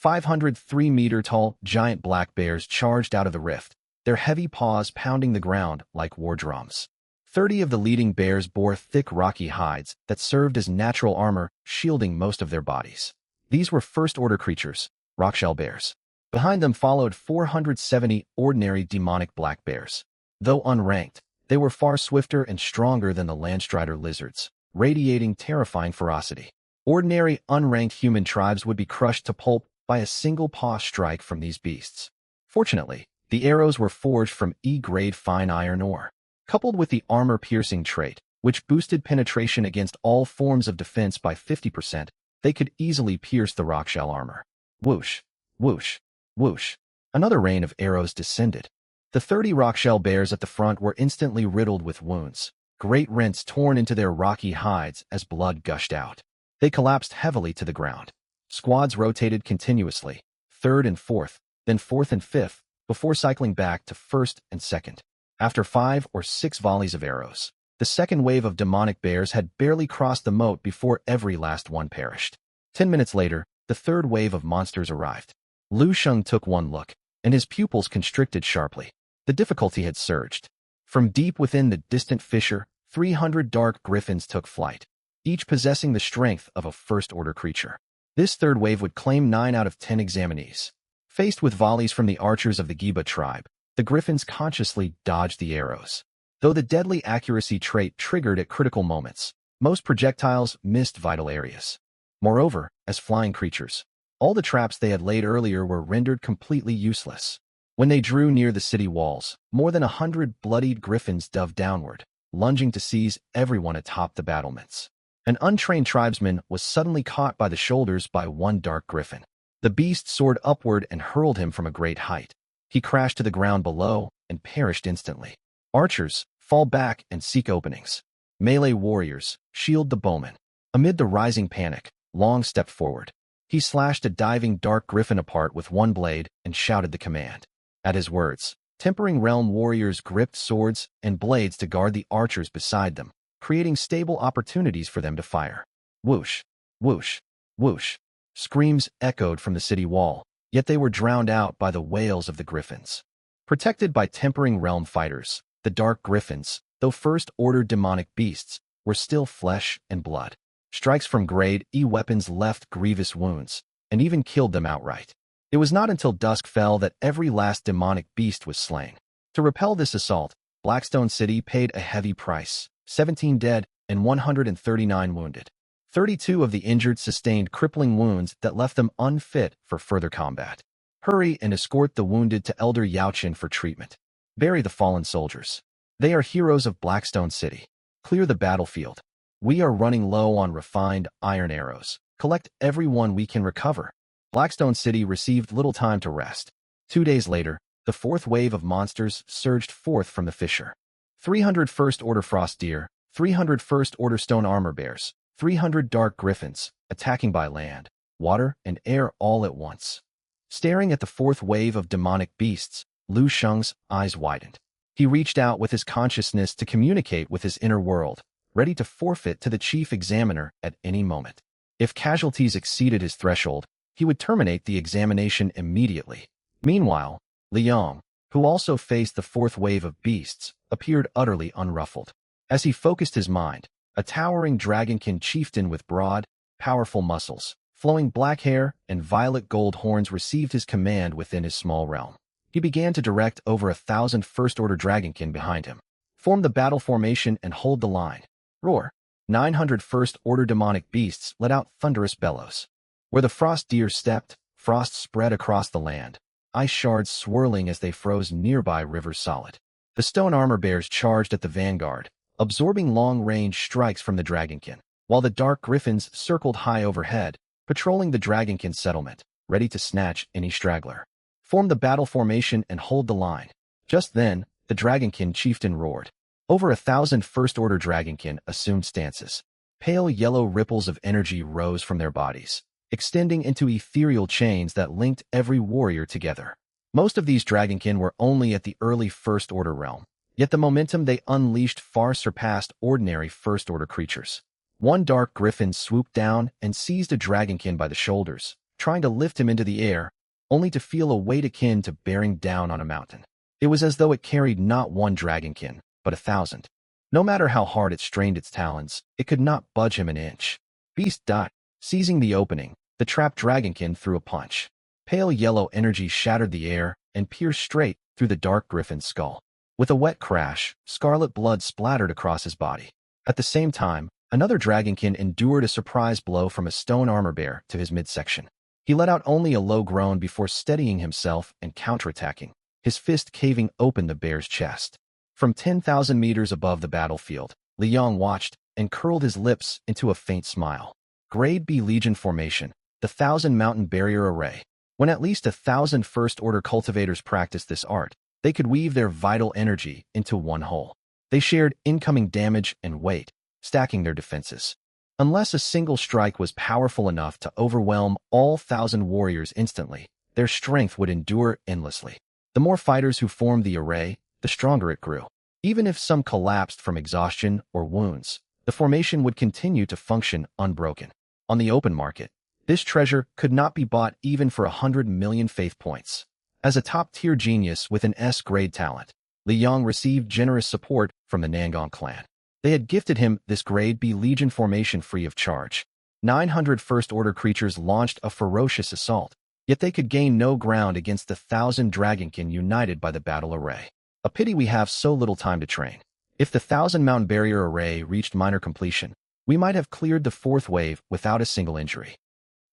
503-meter-tall giant black bears charged out of the rift, their heavy paws pounding the ground like war drums. 30 of the leading bears bore thick rocky hides that served as natural armor, shielding most of their bodies. These were first-order creatures, rockshell bears. Behind them followed 470 ordinary demonic black bears. Though unranked, they were far swifter and stronger than the Landstrider lizards, radiating terrifying ferocity. Ordinary, unranked human tribes would be crushed to pulp by a single paw strike from these beasts. Fortunately, the arrows were forged from E-grade fine iron ore. Coupled with the armor-piercing trait, which boosted penetration against all forms of defense by 50%, they could easily pierce the rockshell armor. Whoosh, whoosh, whoosh. Another rain of arrows descended. The 30 rockshell bears at the front were instantly riddled with wounds, great rents torn into their rocky hides as blood gushed out. They collapsed heavily to the ground. Squads rotated continuously, third and fourth, then fourth and fifth, before cycling back to first and second. After 5 or 6 volleys of arrows, the second wave of demonic bears had barely crossed the moat before every last one perished. 10 minutes later, the third wave of monsters arrived. Lu Sheng took one look, and his pupils constricted sharply. The difficulty had surged. From deep within the distant fissure, 300 dark griffins took flight, each possessing the strength of a first-order creature. This third wave would claim 9 out of 10 examinees. Faced with volleys from the archers of the Giba tribe, the griffins consciously dodged the arrows. Though the deadly accuracy trait triggered at critical moments, most projectiles missed vital areas. Moreover, as flying creatures, all the traps they had laid earlier were rendered completely useless. When they drew near the city walls, more than 100 bloodied griffins dove downward, lunging to seize everyone atop the battlements. An untrained tribesman was suddenly caught by the shoulders by one dark griffin. The beast soared upward and hurled him from a great height. He crashed to the ground below and perished instantly. Archers, fall back and seek openings. Melee warriors, shield the bowmen. Amid the rising panic, Long stepped forward. He slashed a diving dark griffin apart with one blade and shouted the command. At his words, Tempering Realm warriors gripped swords and blades to guard the archers beside them, creating stable opportunities for them to fire. Whoosh, whoosh, whoosh. Screams echoed from the city wall, yet they were drowned out by the wails of the griffins. Protected by Tempering Realm fighters, the dark griffins, though first-order demonic beasts, were still flesh and blood. Strikes from Grade E weapons left grievous wounds, and even killed them outright. It was not until dusk fell that every last demonic beast was slain. To repel this assault, Blackstone City paid a heavy price, 17 dead and 139 wounded. 32 of the injured sustained crippling wounds that left them unfit for further combat. Hurry and escort the wounded to Elder Yaochin for treatment. Bury the fallen soldiers. They are heroes of Blackstone City. Clear the battlefield. We are running low on refined iron arrows. Collect every one we can recover. Blackstone City received little time to rest. 2 days later, the fourth wave of monsters surged forth from the fissure. 300 first-order frost deer, 300 first-order stone armor bears, 300 dark griffins, attacking by land, water, and air all at once. Staring at the fourth wave of demonic beasts, Lu Sheng's eyes widened. He reached out with his consciousness to communicate with his inner world, ready to forfeit to the chief examiner at any moment. If casualties exceeded his threshold, he would terminate the examination immediately. Meanwhile, Liang, who also faced the fourth wave of beasts, appeared utterly unruffled. As he focused his mind, a towering dragonkin chieftain with broad, powerful muscles, flowing black hair, and violet gold horns received his command within his small realm. He began to direct over 1,000 first-order dragonkin behind him. Form the battle formation and hold the line. Roar. 900 first-order demonic beasts let out thunderous bellows. Where the frost deer stepped, frost spread across the land, ice shards swirling as they froze nearby rivers solid. The stone armor bears charged at the vanguard, absorbing long-range strikes from the dragonkin, while the dark griffins circled high overhead, patrolling the dragonkin settlement, ready to snatch any straggler. Form the battle formation and hold the line. Just then, the dragonkin chieftain roared. Over 1,000 first-order dragonkin assumed stances. Pale yellow ripples of energy rose from their bodies, extending into ethereal chains that linked every warrior together. Most of these dragonkin were only at the early first-order realm, yet the momentum they unleashed far surpassed ordinary first-order creatures. One dark griffin swooped down and seized a dragonkin by the shoulders, trying to lift him into the air, only to feel a weight akin to bearing down on a mountain. It was as though it carried not one dragonkin, but 1,000. No matter how hard it strained its talons, it could not budge him an inch. Beast dot. Seizing the opening, the trapped dragonkin threw a punch. Pale yellow energy shattered the air and pierced straight through the dark griffin's skull. With a wet crash, scarlet blood splattered across his body. At the same time, another dragonkin endured a surprise blow from a stone armor bear to his midsection. He let out only a low groan before steadying himself and counterattacking, his fist caving open the bear's chest. From 10,000 meters above the battlefield, Liang watched and curled his lips into a faint smile. Grade B Legion formation, the 1,000 mountain barrier array. When at least 1,000 first-order cultivators practiced this art, they could weave their vital energy into one whole. They shared incoming damage and weight, stacking their defenses. Unless a single strike was powerful enough to overwhelm all 1,000 warriors instantly, their strength would endure endlessly. The more fighters who formed the array, the stronger it grew. Even if some collapsed from exhaustion or wounds, the formation would continue to function unbroken. On the open market, this treasure could not be bought even for 100 million faith points. As a top-tier genius with an S-grade talent, Li Yong received generous support from the Nangong clan. They had gifted him this grade B Legion formation free of charge. 900 First-Order creatures launched a ferocious assault, yet they could gain no ground against the 1,000 Dragonkin united by the battle array. A pity we have so little time to train. If the 1,000-mountain barrier array reached minor completion, we might have cleared the fourth wave without a single injury.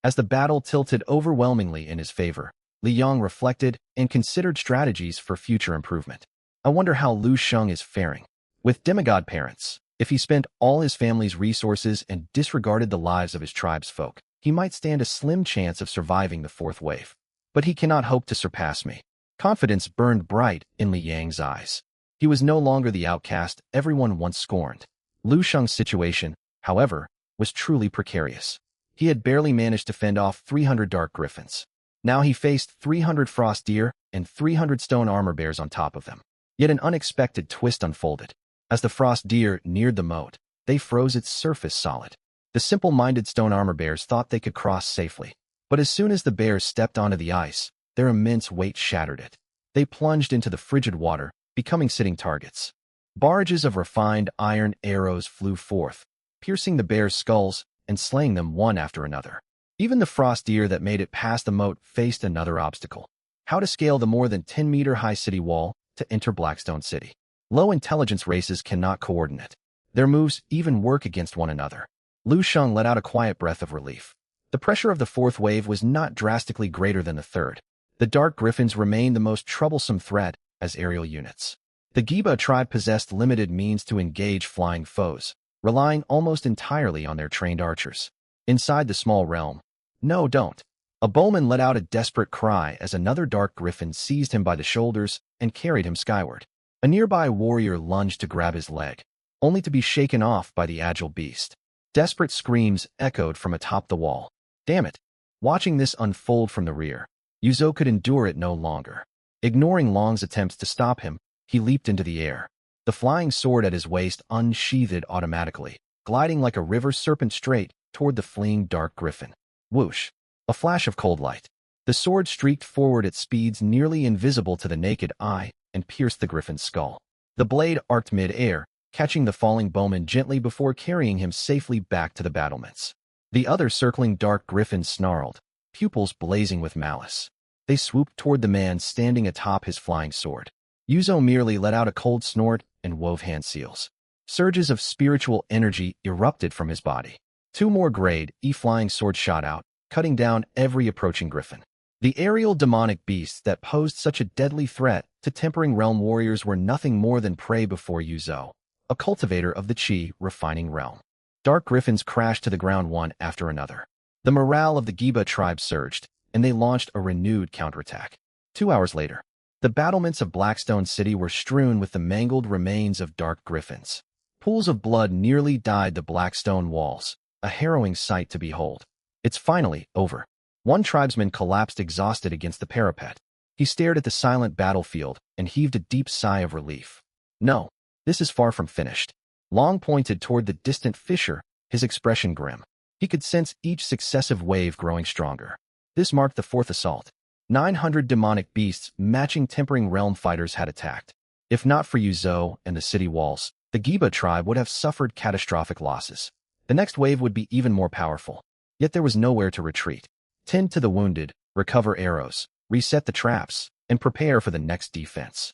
As the battle tilted overwhelmingly in his favor, Li Yong reflected and considered strategies for future improvement. I wonder how Lu Sheng is faring. With demigod parents, if he spent all his family's resources and disregarded the lives of his tribe's folk, he might stand a slim chance of surviving the fourth wave. But he cannot hope to surpass me. Confidence burned bright in Li Yang's eyes. He was no longer the outcast everyone once scorned. Lu Sheng's situation, however, was truly precarious. He had barely managed to fend off 300 dark griffins. Now he faced 300 frost deer and 300 stone armor bears on top of them. Yet an unexpected twist unfolded. As the frost deer neared the moat, they froze its surface solid. The simple-minded stone armor bears thought they could cross safely. But as soon as the bears stepped onto the ice, their immense weight shattered it. They plunged into the frigid water, becoming sitting targets. Barrages of refined iron arrows flew forth, piercing the bears' skulls and slaying them one after another. Even the frost deer that made it past the moat faced another obstacle: how to scale the more than 10-meter-high city wall to enter Blackstone City. Low-intelligence races cannot coordinate. Their moves even work against one another. Lu Sheng let out a quiet breath of relief. The pressure of the fourth wave was not drastically greater than the third. The Dark Griffins remained the most troublesome threat as aerial units. The Giba tribe possessed limited means to engage flying foes, relying almost entirely on their trained archers. Inside the small realm, "No, don't." A bowman let out a desperate cry as another Dark Griffin seized him by the shoulders and carried him skyward. A nearby warrior lunged to grab his leg, only to be shaken off by the agile beast. Desperate screams echoed from atop the wall. Damn it! Watching this unfold from the rear, Yuzo could endure it no longer. Ignoring Long's attempts to stop him, he leaped into the air. The flying sword at his waist unsheathed automatically, gliding like a river serpent straight toward the fleeing Dark Griffin. Whoosh! A flash of cold light. The sword streaked forward at speeds nearly invisible to the naked eye and pierced the griffin's skull. The blade arced mid-air, catching the falling bowman gently before carrying him safely back to the battlements. The other circling Dark Griffins snarled, pupils blazing with malice. They swooped toward the man standing atop his flying sword. Yuzo merely let out a cold snort and wove hand seals. Surges of spiritual energy erupted from his body. Two more grade E flying swords shot out, cutting down every approaching griffin. The aerial demonic beasts that posed such a deadly threat to Tempering Realm warriors were nothing more than prey before Yuzo, a cultivator of the Qi refining realm. Dark Griffins crashed to the ground one after another. The morale of the Giba tribe surged, and they launched a renewed counterattack. 2 hours later, the battlements of Blackstone City were strewn with the mangled remains of Dark Griffins. Pools of blood nearly dyed the Blackstone walls, a harrowing sight to behold. It's finally over. One tribesman collapsed exhausted against the parapet. He stared at the silent battlefield and heaved a deep sigh of relief. No, this is far from finished. Long pointed toward the distant fissure, his expression grim. He could sense each successive wave growing stronger. This marked the fourth assault. 900 demonic beasts matching Tempering Realm fighters had attacked. If not for Yuzo and the city walls, the Giba tribe would have suffered catastrophic losses. The next wave would be even more powerful. Yet there was nowhere to retreat. Tend to the wounded, recover arrows, reset the traps, and prepare for the next defense.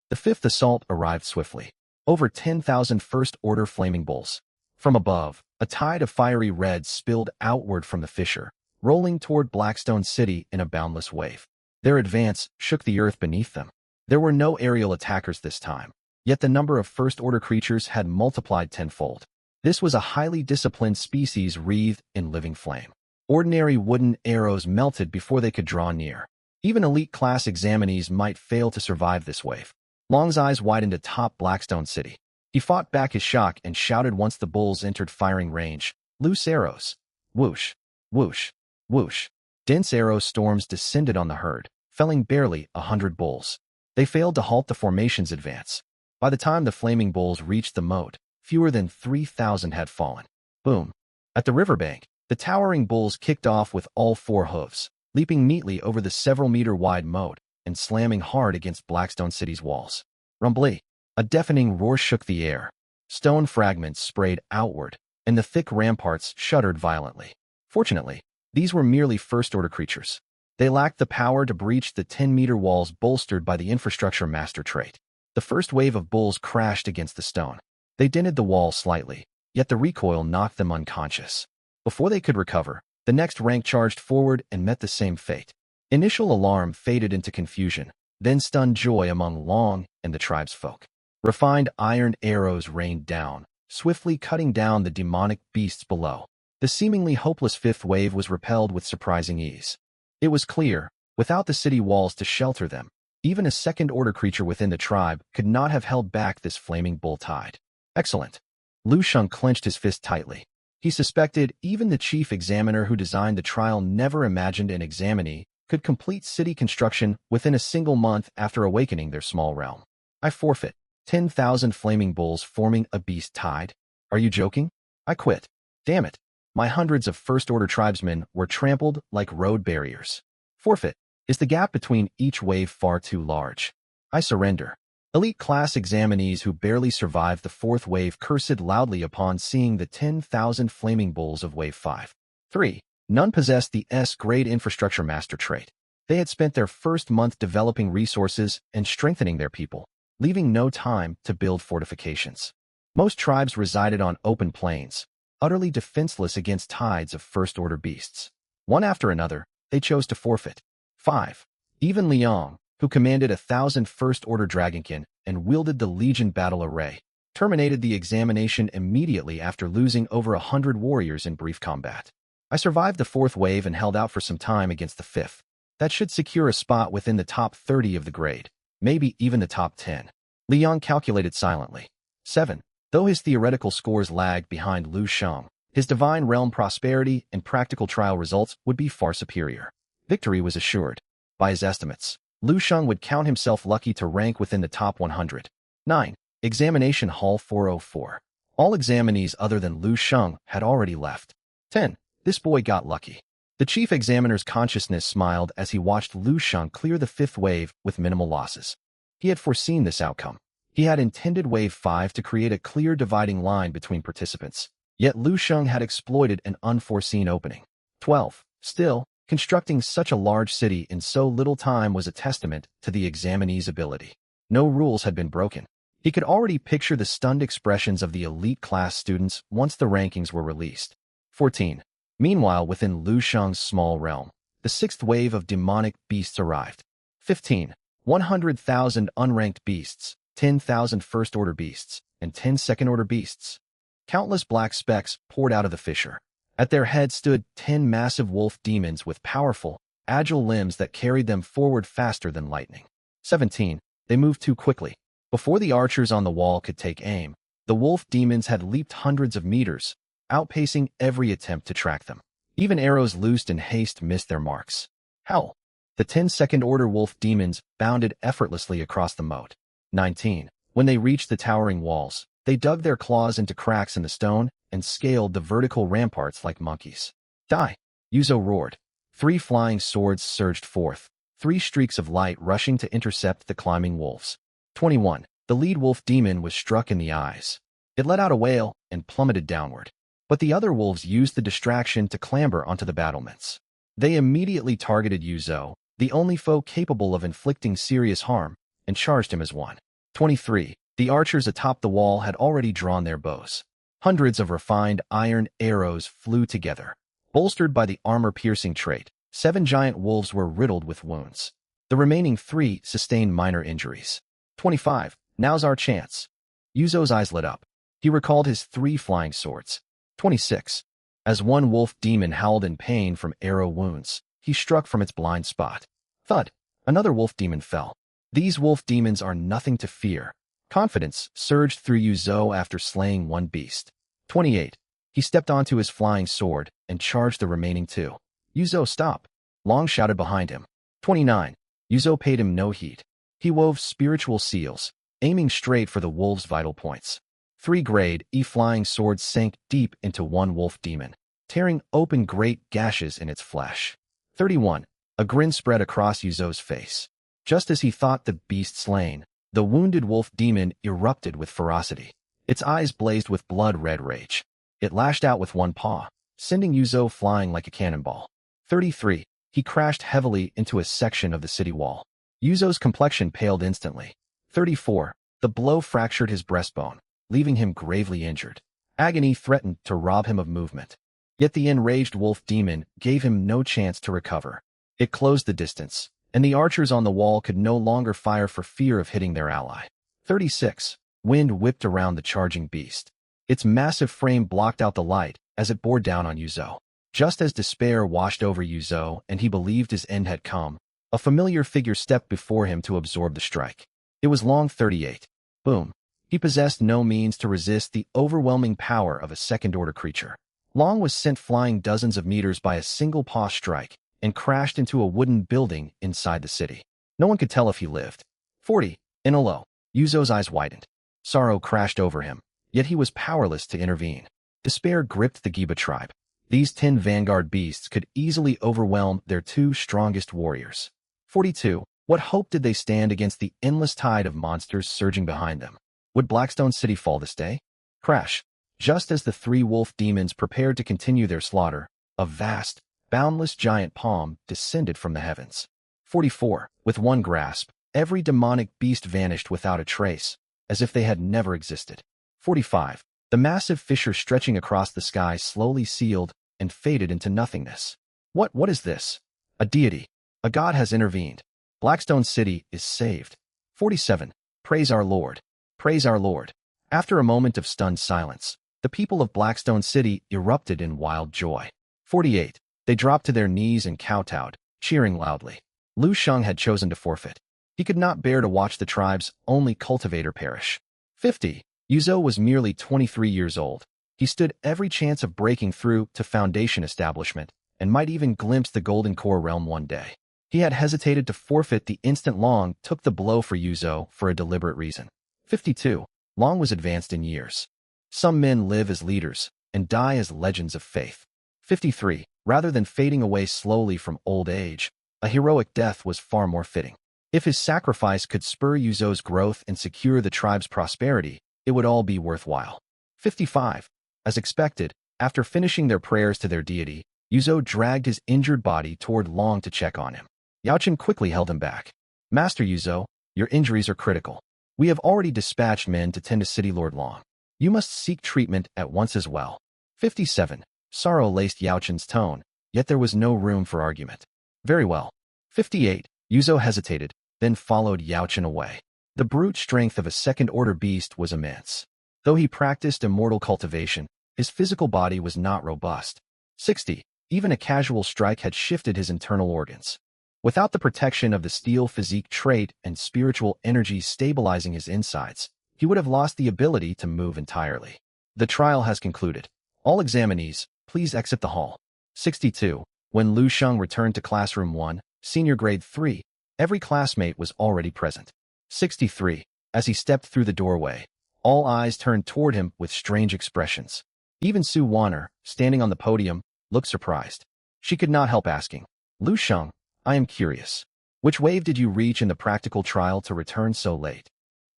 The fifth assault arrived swiftly. Over 10,000 First-Order flaming bulls. From above, a tide of fiery red spilled outward from the fissure, rolling toward Blackstone City in a boundless wave. Their advance shook the earth beneath them. There were no aerial attackers this time, yet the number of First-Order creatures had multiplied tenfold. This was a highly disciplined species wreathed in living flame. Ordinary wooden arrows melted before they could draw near. Even elite-class examinees might fail to survive this wave. Long's eyes widened atop Blackstone City. He fought back his shock and shouted once the bulls entered firing range, Loose arrows. Whoosh, whoosh, whoosh. Dense arrow storms descended on the herd, felling barely 100 bulls. They failed to halt the formation's advance. By the time the flaming bulls reached the moat, fewer than 3,000 had fallen. Boom. At the riverbank, the towering bulls kicked off with all four hooves, leaping neatly over the several-meter-wide moat and slamming hard against Blackstone City's walls. Rumbly. A deafening roar shook the air. Stone fragments sprayed outward, and the thick ramparts shuddered violently. Fortunately, these were merely first-order creatures. They lacked the power to breach the 10-meter walls bolstered by the infrastructure master trait. The first wave of bulls crashed against the stone. They dented the wall slightly, yet the recoil knocked them unconscious. Before they could recover, the next rank charged forward and met the same fate. Initial alarm faded into confusion, then stunned joy among Long and the tribesfolk. Refined iron arrows rained down, swiftly cutting down the demonic beasts below. The seemingly hopeless fifth wave was repelled with surprising ease. It was clear, without the city walls to shelter them, even a second-order creature within the tribe could not have held back this flaming bull tide. Excellent. Lu Sheng clenched his fist tightly. He suspected even the chief examiner who designed the trial never imagined an examinee could complete city construction within a single month after awakening their small realm. I forfeit. 10,000 flaming bulls forming a beast tide? Are you joking? I quit. Damn it. My hundreds of first-order tribesmen were trampled like road barriers. Forfeit. Is the gap between each wave far too large? I surrender. Elite class examinees who barely survived the fourth wave cursed loudly upon seeing the 10,000 flaming bulls of Wave 5. 3. None possessed the S-grade infrastructure master trait. They had spent their first month developing resources and strengthening their people, leaving no time to build fortifications. Most tribes resided on open plains, utterly defenseless against tides of first-order beasts. One after another, they chose to forfeit. 5. Even Liang, who commanded 1,000 first-order dragonkin and wielded the Legion battle array, terminated the examination immediately after losing over 100 warriors in brief combat. I survived the fourth wave and held out for some time against the fifth. That should secure a spot within the top 30 of the grade, maybe even the top 10. Liang calculated silently. 7. Though his theoretical scores lagged behind Lu Sheng, his divine realm prosperity and practical trial results would be far superior. Victory was assured. By his estimates, Lu Sheng would count himself lucky to rank within the top 100. 9. Examination Hall 404. All examinees other than Lu Sheng had already left. 10. This boy got lucky. The chief examiner's consciousness smiled as he watched Lu Sheng clear the fifth wave with minimal losses. He had foreseen this outcome. He had intended Wave 5 to create a clear dividing line between participants, yet Lu Sheng had exploited an unforeseen opening. 12. Still, constructing such a large city in so little time was a testament to the examinee's ability. No rules had been broken. He could already picture the stunned expressions of the elite class students once the rankings were released. 14. Meanwhile, within Lu Sheng's small realm, the sixth wave of demonic beasts arrived. 15. 100,000 unranked beasts, 10,000 first-order beasts, and 10 second-order beasts. Countless black specks poured out of the fissure. At their head stood 10 massive wolf demons with powerful, agile limbs that carried them forward faster than lightning. 17. They moved too quickly. Before the archers on the wall could take aim, the wolf demons had leaped hundreds of meters, outpacing every attempt to track them. Even arrows loosed in haste missed their marks. Hell! The 10 second-order wolf demons bounded effortlessly across the moat. 19. When they reached the towering walls, they dug their claws into cracks in the stone and scaled the vertical ramparts like monkeys. Die! Yuzo roared. 3 flying swords surged forth, 3 streaks of light rushing to intercept the climbing wolves. 21. The lead wolf demon was struck in the eyes. It let out a wail and plummeted downward. But the other wolves used the distraction to clamber onto the battlements. They immediately targeted Yuzo, the only foe capable of inflicting serious harm, and charged him as one. 23. The archers atop the wall had already drawn their bows. Hundreds of refined iron arrows flew together. Bolstered by the armor-piercing trait, 7 giant wolves were riddled with wounds. The remaining 3 sustained minor injuries. 25. Now's our chance. Yuzo's eyes lit up. He recalled his 3 flying swords. 26. As one wolf demon howled in pain from arrow wounds, he struck from its blind spot. Thud! Another wolf demon fell. These wolf demons are nothing to fear. Confidence surged through Yuzo after slaying one beast. 28. He stepped onto his flying sword and charged the remaining two. Yuzo, stop! Long shouted behind him. 29. Yuzo paid him no heed. He wove spiritual seals, aiming straight for the wolf's vital points. 3 grade E flying swords sank deep into one wolf demon, tearing open great gashes in its flesh. 31. A grin spread across Yuzo's face. Just as he thought the beast slain, the wounded wolf demon erupted with ferocity. Its eyes blazed with blood-red rage. It lashed out with one paw, sending Yuzo flying like a cannonball. 33. He crashed heavily into a section of the city wall. Yuzo's complexion paled instantly. 34. The blow fractured his breastbone, leaving him gravely injured. Agony threatened to rob him of movement. Yet the enraged wolf demon gave him no chance to recover. It closed the distance, and the archers on the wall could no longer fire for fear of hitting their ally. 36. Wind whipped around the charging beast. Its massive frame blocked out the light as it bore down on Yuzo. Just as despair washed over Yuzo and he believed his end had come, a familiar figure stepped before him to absorb the strike. It was Long 38. Boom. He possessed no means to resist the overwhelming power of a second-order creature. Long was sent flying dozens of meters by a single paw strike and crashed into a wooden building inside the city. No one could tell if he lived. 40. In a low, Yuzo's eyes widened. Sorrow crashed over him, yet he was powerless to intervene. Despair gripped the Giba tribe. These 10 vanguard beasts could easily overwhelm their 2 strongest warriors. 42. What hope did they stand against the endless tide of monsters surging behind them? Would Blackstone City fall this day? Crash. Just as the 3 wolf demons prepared to continue their slaughter, a vast, boundless giant palm descended from the heavens. 44. With one grasp, every demonic beast vanished without a trace, as if they had never existed. 45. The massive fissure stretching across the sky slowly sealed and faded into nothingness. What is this? A deity. A god has intervened. Blackstone City is saved. 47. Praise our Lord. Praise our Lord. After a moment of stunned silence, the people of Blackstone City erupted in wild joy. 48. They dropped to their knees and kowtowed, cheering loudly. Lu Sheng had chosen to forfeit. He could not bear to watch the tribe's only cultivator perish. 50. Yuzo was merely 23 years old. He stood every chance of breaking through to Foundation establishment and might even glimpse the Golden Core realm one day. He had hesitated to forfeit the instant Long took the blow for Yuzo for a deliberate reason. 52. Long was advanced in years. Some men live as leaders and die as legends of faith. 53. Rather than fading away slowly from old age, a heroic death was far more fitting. If his sacrifice could spur Yuzo's growth and secure the tribe's prosperity, it would all be worthwhile. 55. As expected, after finishing their prayers to their deity, Yuzo dragged his injured body toward Long to check on him. Yaochen quickly held him back. Master Yuzo, your injuries are critical. We have already dispatched men to tend to City Lord Long. You must seek treatment at once as well. 57. Sorrow laced Yaochen's tone, yet there was no room for argument. Very well. 58. Yuzo hesitated, then followed Yaochen away. The brute strength of a second-order beast was immense. Though he practiced immortal cultivation, his physical body was not robust. 60. Even a casual strike had shifted his internal organs. Without the protection of the steel physique trait and spiritual energy stabilizing his insides, he would have lost the ability to move entirely. The trial has concluded. All examinees, please exit the hall. 62. When Lu Sheng returned to classroom 1, senior grade 3, every classmate was already present. 63. As he stepped through the doorway, all eyes turned toward him with strange expressions. Even Su Wanner, standing on the podium, looked surprised. She could not help asking, Lu Sheng, I am curious. Which wave did you reach in the practical trial to return so late?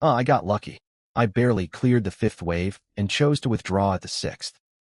I got lucky. I barely cleared the 5th wave and chose to withdraw at the 6th.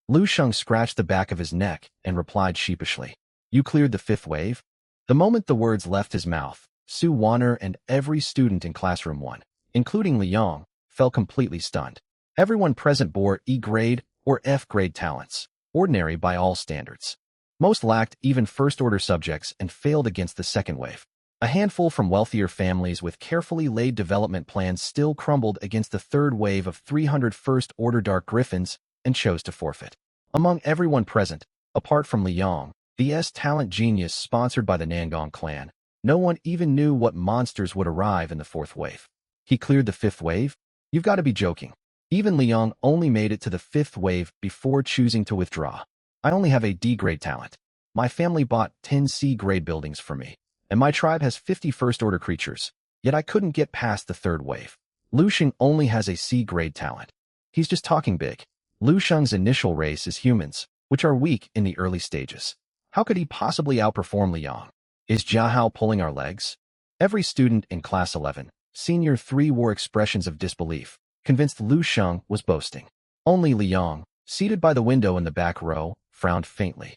Lu Sheng scratched the back of his neck and replied sheepishly, You cleared the 5th wave? The moment the words left his mouth, Su Wanner and every student in classroom 1, including Liang, fell completely stunned. Everyone present bore E-grade or F-grade talents, ordinary by all standards. Most lacked even first-order subjects and failed against the 2nd wave. A handful from wealthier families with carefully laid development plans still crumbled against the 3rd wave of 300 first-order Dark Griffins and chose to forfeit. Among everyone present, apart from Liang, the S-talent genius sponsored by the Nangong clan, no one even knew what monsters would arrive in the 4th wave. He cleared the 5th wave? You've got to be joking. Even Liang only made it to the 5th wave before choosing to withdraw. I only have a D-grade talent. My family bought 10 C-grade buildings for me, and my tribe has 50 first-order creatures, yet I couldn't get past the 3rd wave. Lu Sheng only has a C-grade talent. He's just talking big. Lu Sheng's initial race is humans, which are weak in the early stages. How could he possibly outperform Liang? Is Jiahao pulling our legs? Every student in Class 11, Senior 3 wore expressions of disbelief, convinced Lu Sheng was boasting. Only Liang, seated by the window in the back row, frowned faintly.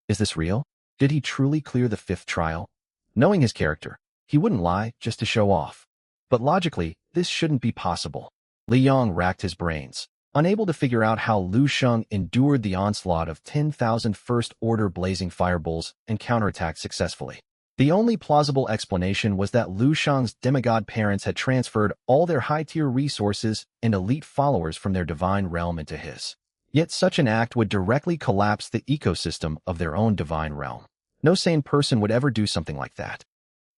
Is this real? Did he truly clear the 5th trial? Knowing his character, he wouldn't lie just to show off. But logically, this shouldn't be possible. Liang racked his brains, unable to figure out how Lu Sheng endured the onslaught of 10,000 first-order blazing fireballs and counterattacked successfully. The only plausible explanation was that Lu Sheng's demigod parents had transferred all their high-tier resources and elite followers from their divine realm into his. Yet such an act would directly collapse the ecosystem of their own divine realm. No sane person would ever do something like that.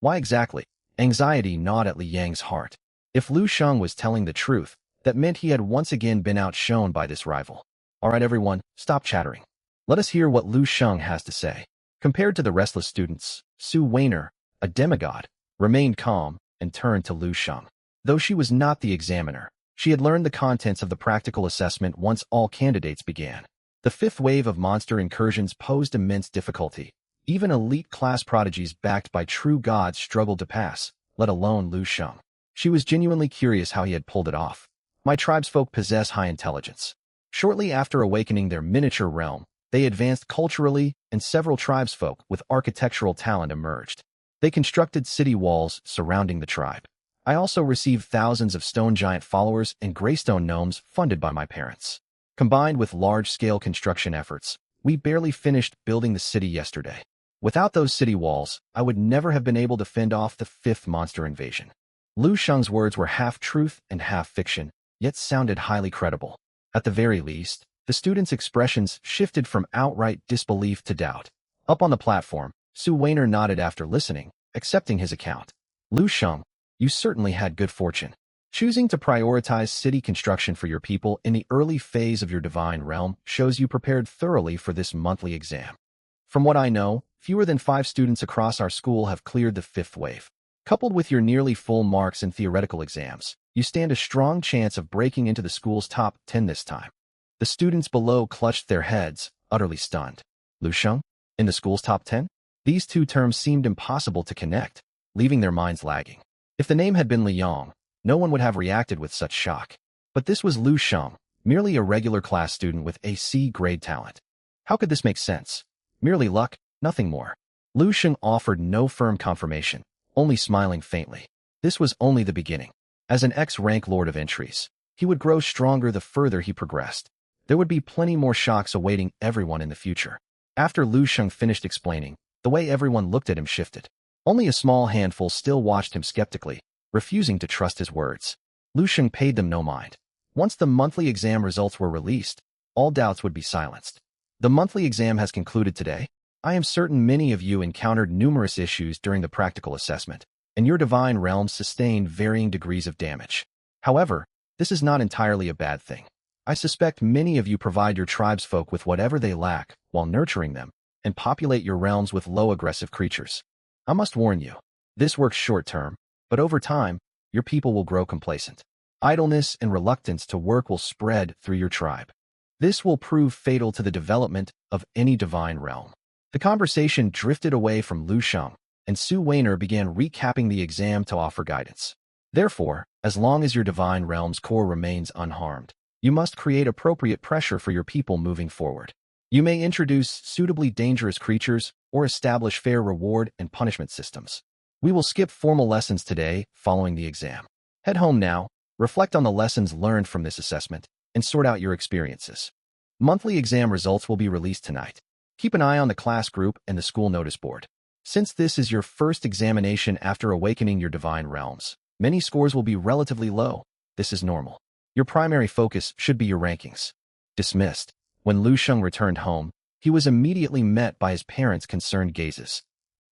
Why exactly? Anxiety gnawed at Li Yang's heart. If Lu Sheng was telling the truth, that meant he had once again been outshone by this rival. All right, everyone, stop chattering. Let us hear what Lu Sheng has to say. Compared to the restless students, Su Weiner, a demigod, remained calm and turned to Lu Sheng. Though she was not the examiner, she had learned the contents of the practical assessment once all candidates began. The 5th wave of monster incursions posed immense difficulty. Even elite class prodigies backed by true gods struggled to pass, let alone Lu Sheng. She was genuinely curious how he had pulled it off. My tribesfolk possess high intelligence. Shortly after awakening their miniature realm, they advanced culturally, and several tribesfolk with architectural talent emerged. They constructed city walls surrounding the tribe. I also received thousands of stone giant followers and greystone gnomes funded by my parents. Combined with large-scale construction efforts, we barely finished building the city yesterday. Without those city walls, I would never have been able to fend off the 5th monster invasion. Lu Sheng's words were half truth and half fiction, yet sounded highly credible. At the very least, the students' expressions shifted from outright disbelief to doubt. Up on the platform, Su Weiner nodded after listening, accepting his account. Lu Sheng, you certainly had good fortune. Choosing to prioritize city construction for your people in the early phase of your divine realm shows you prepared thoroughly for this monthly exam. From what I know, fewer than 5 students across our school have cleared the 5th wave. Coupled with your nearly full marks in theoretical exams, you stand a strong chance of breaking into the school's top 10 this time. The students below clutched their heads, utterly stunned. Lu Sheng? In the school's top 10? These two terms seemed impossible to connect, leaving their minds lagging. If the name had been Liang, no one would have reacted with such shock. But this was Lu Sheng, merely a regular class student with a C-grade talent. How could this make sense? Merely luck, nothing more. Lu Sheng offered no firm confirmation, only smiling faintly. This was only the beginning. As an ex-rank lord of entries, he would grow stronger the further he progressed. There would be plenty more shocks awaiting everyone in the future. After Lu Sheng finished explaining, the way everyone looked at him shifted. Only a small handful still watched him skeptically, refusing to trust his words. Lu Sheng paid them no mind. Once the monthly exam results were released, all doubts would be silenced. The monthly exam has concluded today. I am certain many of you encountered numerous issues during the practical assessment, and your divine realms sustained varying degrees of damage. However, this is not entirely a bad thing. I suspect many of you provide your tribesfolk with whatever they lack while nurturing them, and populate your realms with low aggressive creatures. I must warn you, this works short-term, but over time, your people will grow complacent. Idleness and reluctance to work will spread through your tribe. This will prove fatal to the development of any divine realm. The conversation drifted away from Lu Sheng, and Su Weiner began recapping the exam to offer guidance. Therefore, as long as your divine realm's core remains unharmed, you must create appropriate pressure for your people moving forward. You may introduce suitably dangerous creatures or establish fair reward and punishment systems. We will skip formal lessons today following the exam. Head home now, reflect on the lessons learned from this assessment, and sort out your experiences. Monthly exam results will be released tonight. Keep an eye on the class group and the school notice board. Since this is your first examination after awakening your divine realms, many scores will be relatively low. This is normal. Your primary focus should be your rankings. Dismissed. When Lu Sheng returned home, he was immediately met by his parents' concerned gazes.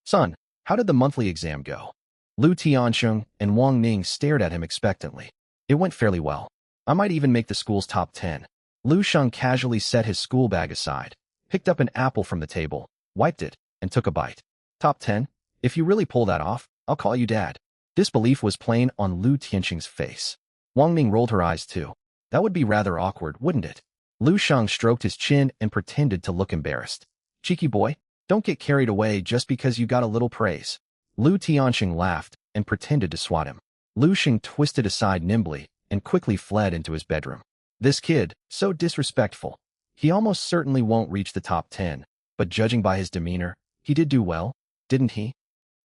Son, how did the monthly exam go? Lu Tiansheng and Wang Ning stared at him expectantly. It went fairly well. I might even make the school's top 10. Lu Sheng casually set his school bag aside, picked up an apple from the table, wiped it, and took a bite. Top 10? If you really pull that off, I'll call you dad. Disbelief was plain on Lu Tianqing's face. Wang Ming rolled her eyes too. That would be rather awkward, wouldn't it? Lu Sheng stroked his chin and pretended to look embarrassed. Cheeky boy, don't get carried away just because you got a little praise. Lu Tianqing laughed and pretended to swat him. Lu Sheng twisted aside nimbly and quickly fled into his bedroom. This kid, so disrespectful. He almost certainly won't reach the top 10, but judging by his demeanor, he did do well, didn't he?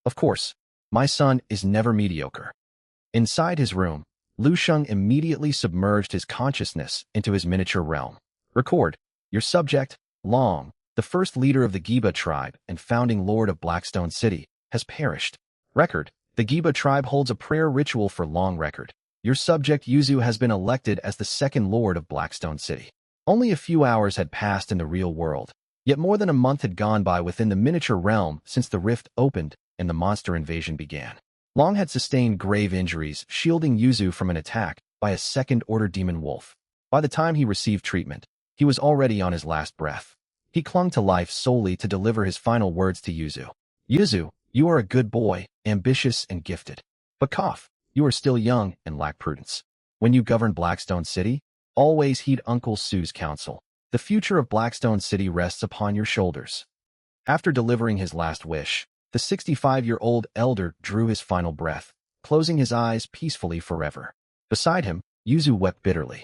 Of course, my son is never mediocre. Inside his room, Lu Sheng immediately submerged his consciousness into his miniature realm. Record, your subject, Long, the first leader of the Giba tribe and founding lord of Blackstone City, has perished. Record, the Giba tribe holds a prayer ritual for Long. Record, your subject Yuzu has been elected as the second lord of Blackstone City. Only a few hours had passed in the real world, yet more than a month had gone by within the miniature realm since the rift opened and the monster invasion began. Long had sustained grave injuries, shielding Yuzu from an attack by a second-order demon wolf. By the time he received treatment, he was already on his last breath. He clung to life solely to deliver his final words to Yuzu. Yuzu, you are a good boy, ambitious and gifted. But cough, you are still young and lack prudence. When you govern Blackstone City, always heed Uncle Sue's counsel. The future of Blackstone City rests upon your shoulders. After delivering his last wish, the 65-year-old elder drew his final breath, closing his eyes peacefully forever. Beside him, Yuzu wept bitterly.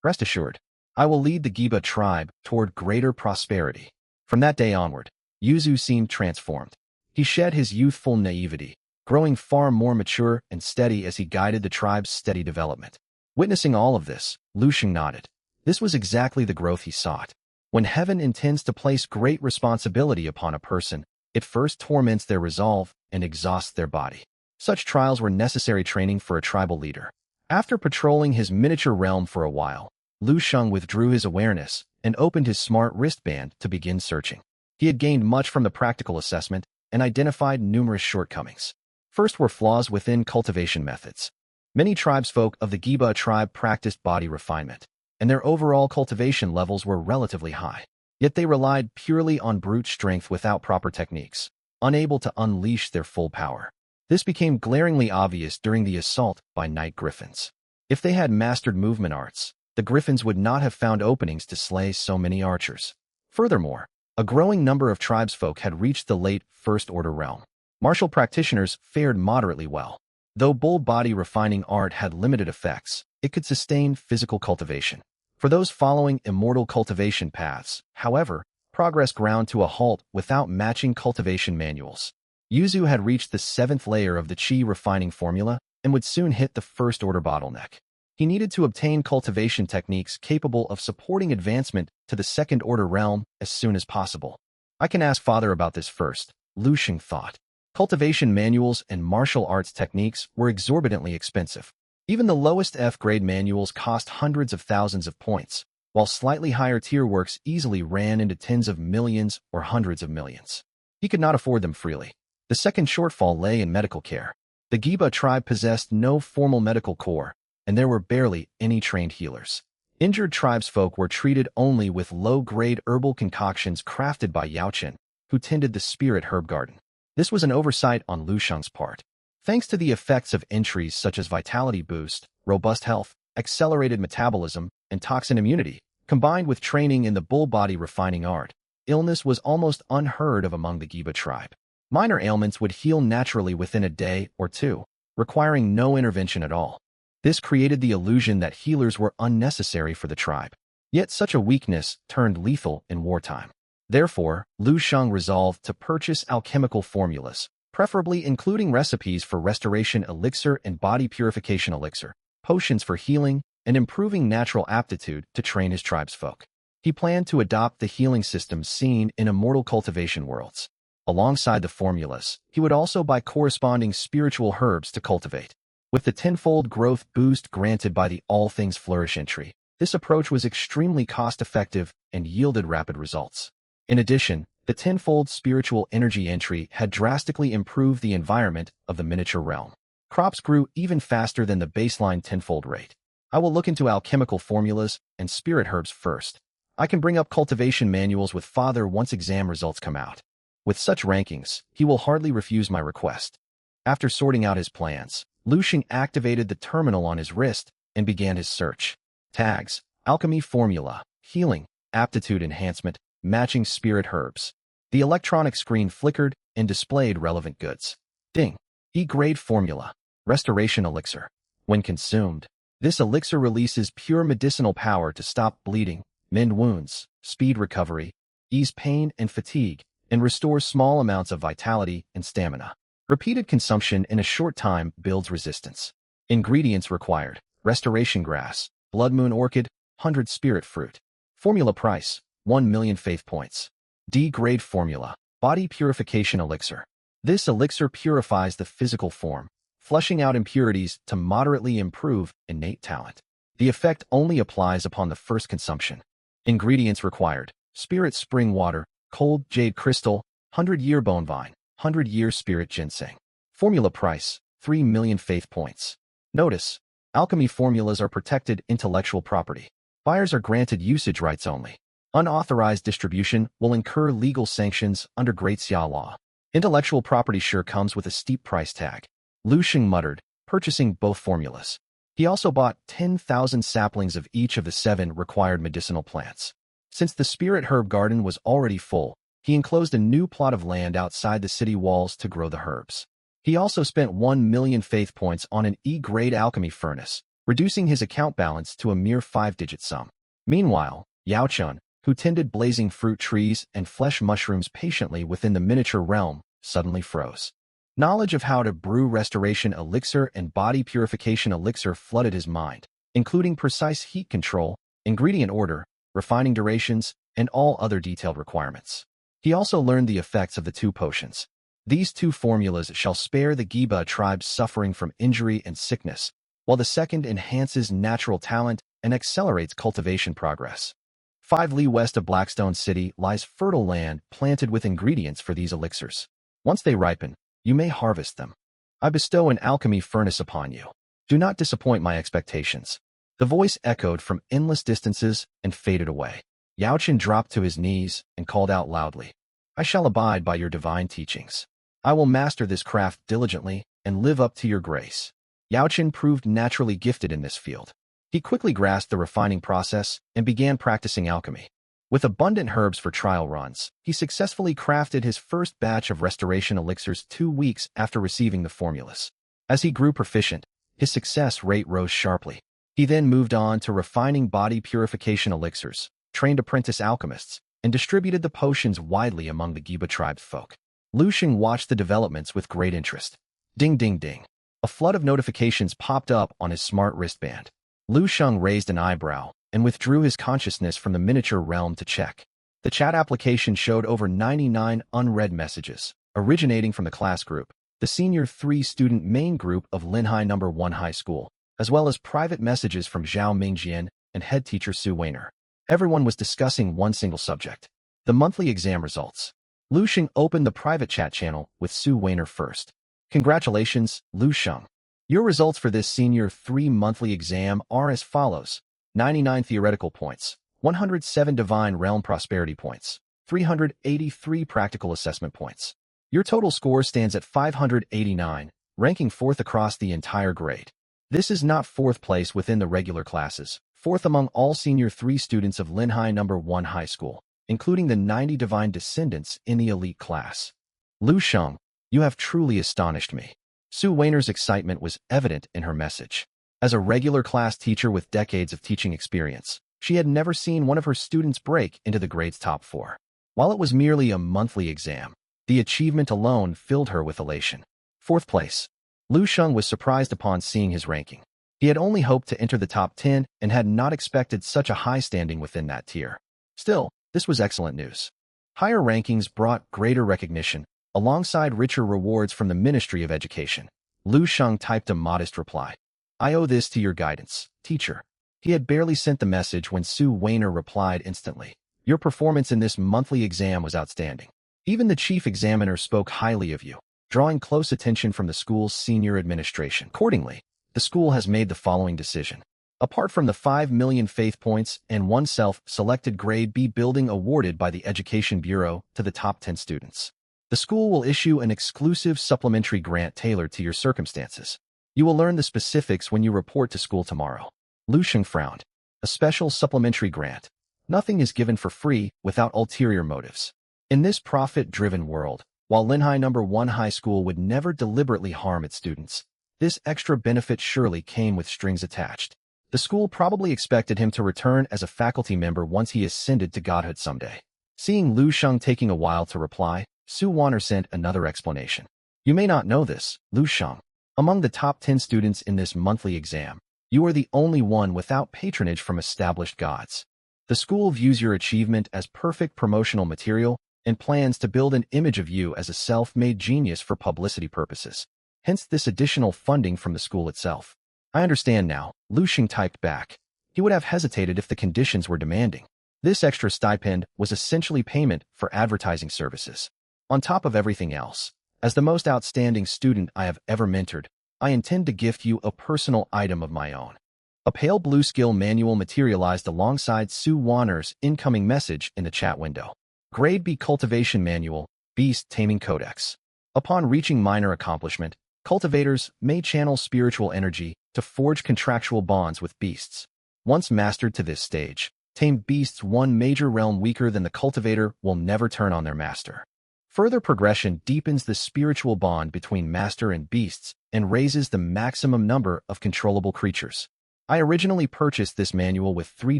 Rest assured, I will lead the Giba tribe toward greater prosperity. From that day onward, Yuzu seemed transformed. He shed his youthful naivety, growing far more mature and steady as he guided the tribe's steady development. Witnessing all of this, Lu Sheng nodded. This was exactly the growth he sought. When heaven intends to place great responsibility upon a person, it first torments their resolve and exhausts their body. Such trials were necessary training for a tribal leader. After patrolling his miniature realm for a while, Lu Sheng withdrew his awareness and opened his smart wristband to begin searching. He had gained much from the practical assessment and identified numerous shortcomings. First were flaws within cultivation methods. Many tribesfolk of the Giba tribe practiced body refinement, and their overall cultivation levels were relatively high. Yet they relied purely on brute strength without proper techniques, unable to unleash their full power. This became glaringly obvious during the assault by night griffins. If they had mastered movement arts, the griffins would not have found openings to slay so many archers. Furthermore, a growing number of tribesfolk had reached the late First-Order realm. Martial practitioners fared moderately well. Though bold body refining art had limited effects, it could sustain physical cultivation. For those following immortal cultivation paths, however, progress ground to a halt without matching cultivation manuals. Yuzu had reached the 7th layer of the Qi refining formula and would soon hit the first-order bottleneck. He needed to obtain cultivation techniques capable of supporting advancement to the second-order realm as soon as possible. I can ask Father about this first, Lu Sheng thought. Cultivation manuals and martial arts techniques were exorbitantly expensive. Even the lowest F-grade manuals cost hundreds of thousands of points, while slightly higher-tier works easily ran into tens of millions or hundreds of millions. He could not afford them freely. The second shortfall lay in medical care. The Giba tribe possessed no formal medical corps, and there were barely any trained healers. Injured tribesfolk were treated only with low-grade herbal concoctions crafted by Yaochen, who tended the spirit herb garden. This was an oversight on Lu Sheng's part. Thanks to the effects of entries such as vitality boost, robust health, accelerated metabolism, and toxin immunity, combined with training in the bull body refining art, illness was almost unheard of among the Giba tribe. Minor ailments would heal naturally within a day or two, requiring no intervention at all. This created the illusion that healers were unnecessary for the tribe. Yet such a weakness turned lethal in wartime. Therefore, Lu Sheng resolved to purchase alchemical formulas, preferably including recipes for restoration elixir and body purification elixir, potions for healing, and improving natural aptitude to train his tribesfolk. He planned to adopt the healing systems seen in immortal cultivation worlds. Alongside the formulas, he would also buy corresponding spiritual herbs to cultivate. With the tenfold growth boost granted by the All Things Flourish entry, this approach was extremely cost-effective and yielded rapid results. In addition, the tenfold spiritual energy entry had drastically improved the environment of the miniature realm. Crops grew even faster than the baseline tenfold rate. I will look into alchemical formulas and spirit herbs first. I can bring up cultivation manuals with father once exam results come out. With such rankings, he will hardly refuse my request. After sorting out his plans, Lu Xing activated the terminal on his wrist and began his search. Tags: alchemy formula, healing, aptitude enhancement, matching spirit herbs. The electronic screen flickered and displayed relevant goods. Ding. E-grade formula, restoration elixir. When consumed, this elixir releases pure medicinal power to stop bleeding, mend wounds, speed recovery, ease pain and fatigue, and restore small amounts of vitality and stamina. Repeated consumption in a short time builds resistance. Ingredients required: restoration grass, blood moon orchid, 100 spirit fruit. Formula price: 1 million faith points. D-grade formula, body purification elixir. This elixir purifies the physical form, flushing out impurities to moderately improve innate talent. The effect only applies upon the first consumption. Ingredients required: spirit spring water, cold jade crystal, 100-year bone vine, 100-year spirit ginseng. Formula price: 3 million faith points. Notice: alchemy formulas are protected intellectual property. Buyers are granted usage rights only. Unauthorized distribution will incur legal sanctions under Great Xia law. Intellectual property sure comes with a steep price tag. Lu Xing muttered, purchasing both formulas. He also bought 10,000 saplings of each of the 7 required medicinal plants. Since the spirit herb garden was already full, he enclosed a new plot of land outside the city walls to grow the herbs. He also spent 1 million faith points on an E-grade alchemy furnace, reducing his account balance to a mere 5-digit sum. Meanwhile, Yao Chun, who tended blazing fruit trees and flesh mushrooms patiently within the miniature realm, suddenly froze. Knowledge of how to brew restoration elixir and body purification elixir flooded his mind, including precise heat control, ingredient order, refining durations, and all other detailed requirements. He also learned the effects of the 2 potions. These 2 formulas shall spare the Giba tribe suffering from injury and sickness, while the second enhances natural talent and accelerates cultivation progress. 5 li west of Blackstone City lies fertile land planted with ingredients for these elixirs. Once they ripen, you may harvest them. I bestow an alchemy furnace upon you. Do not disappoint my expectations. The voice echoed from endless distances and faded away. Yao Chen dropped to his knees and called out loudly, I shall abide by your divine teachings. I will master this craft diligently and live up to your grace. Yao Chen proved naturally gifted in this field. He quickly grasped the refining process and began practicing alchemy. With abundant herbs for trial runs, he successfully crafted his first batch of restoration elixirs 2 weeks after receiving the formulas. As he grew proficient, his success rate rose sharply. He then moved on to refining body purification elixirs, trained apprentice alchemists, and distributed the potions widely among the Giba tribe folk. Lu Xing watched the developments with great interest. Ding ding ding. A flood of notifications popped up on his smart wristband. Lu Xing raised an eyebrow and withdrew his consciousness from the miniature realm to check. The chat application showed over 99 unread messages, originating from the class group, the Senior 3 student main group of Linhai No. 1 High School, as well as private messages from Zhao Mingjian and head teacher Su Weiner. Everyone was discussing one single subject: the monthly exam results. Lu Xing opened the private chat channel with Su Weiner first. Congratulations, Lu Xing. Your results for this Senior 3 monthly exam are as follows: 99 theoretical points, 107 divine realm prosperity points, 383 practical assessment points. Your total score stands at 589, ranking 4th across the entire grade. This is not 4th place within the regular classes, 4th among all Senior 3 students of Linhai No. 1 High School, including the 90 divine descendants in the elite class. Lu Xing, you have truly astonished me. Su Weiner's excitement was evident in her message. As a regular class teacher with decades of teaching experience, she had never seen one of her students break into the grade's top 4. While it was merely a monthly exam, the achievement alone filled her with elation. 4th place. Lu Xing was surprised upon seeing his ranking. He had only hoped to enter the top 10 and had not expected such a high standing within that tier. Still, this was excellent news. Higher rankings brought greater recognition, alongside richer rewards from the Ministry of Education. Lu Xing typed a modest reply. I owe this to your guidance, teacher. He had barely sent the message when Su Weiner replied instantly. Your performance in this monthly exam was outstanding. Even the chief examiner spoke highly of you, drawing close attention from the school's senior administration. Accordingly, the school has made the following decision. Apart from the 5 million faith points and one self-selected grade B building awarded by the Education Bureau to the top 10 students, the school will issue an exclusive supplementary grant tailored to your circumstances. You will learn the specifics when you report to school tomorrow. Lu Sheng frowned. A special supplementary grant. Nothing is given for free without ulterior motives. In this profit-driven world, while Linhai No. 1 High School would never deliberately harm its students, this extra benefit surely came with strings attached. The school probably expected him to return as a faculty member once he ascended to godhood someday. Seeing Lu Sheng taking a while to reply, Su Wanner sent another explanation. You may not know this, Lu Sheng. Among the top 10 students in this monthly exam, you are the only one without patronage from established gods. The school views your achievement as perfect promotional material and plans to build an image of you as a self-made genius for publicity purposes. Hence this additional funding from the school itself. I understand now, Lu Sheng typed back. He would have hesitated if the conditions were demanding. This extra stipend was essentially payment for advertising services. On top of everything else, as the most outstanding student I have ever mentored, I intend to gift you a personal item of my own. A pale blue skill manual materialized alongside Su Wanner's incoming message in the chat window. Grade B Cultivation Manual, Beast Taming Codex. Upon reaching minor accomplishment, cultivators may channel spiritual energy to forge contractual bonds with beasts. Once mastered to this stage, tame beasts one major realm weaker than the cultivator will never turn on their master. Further progression deepens the spiritual bond between master and beasts and raises the maximum number of controllable creatures. I originally purchased this manual with 3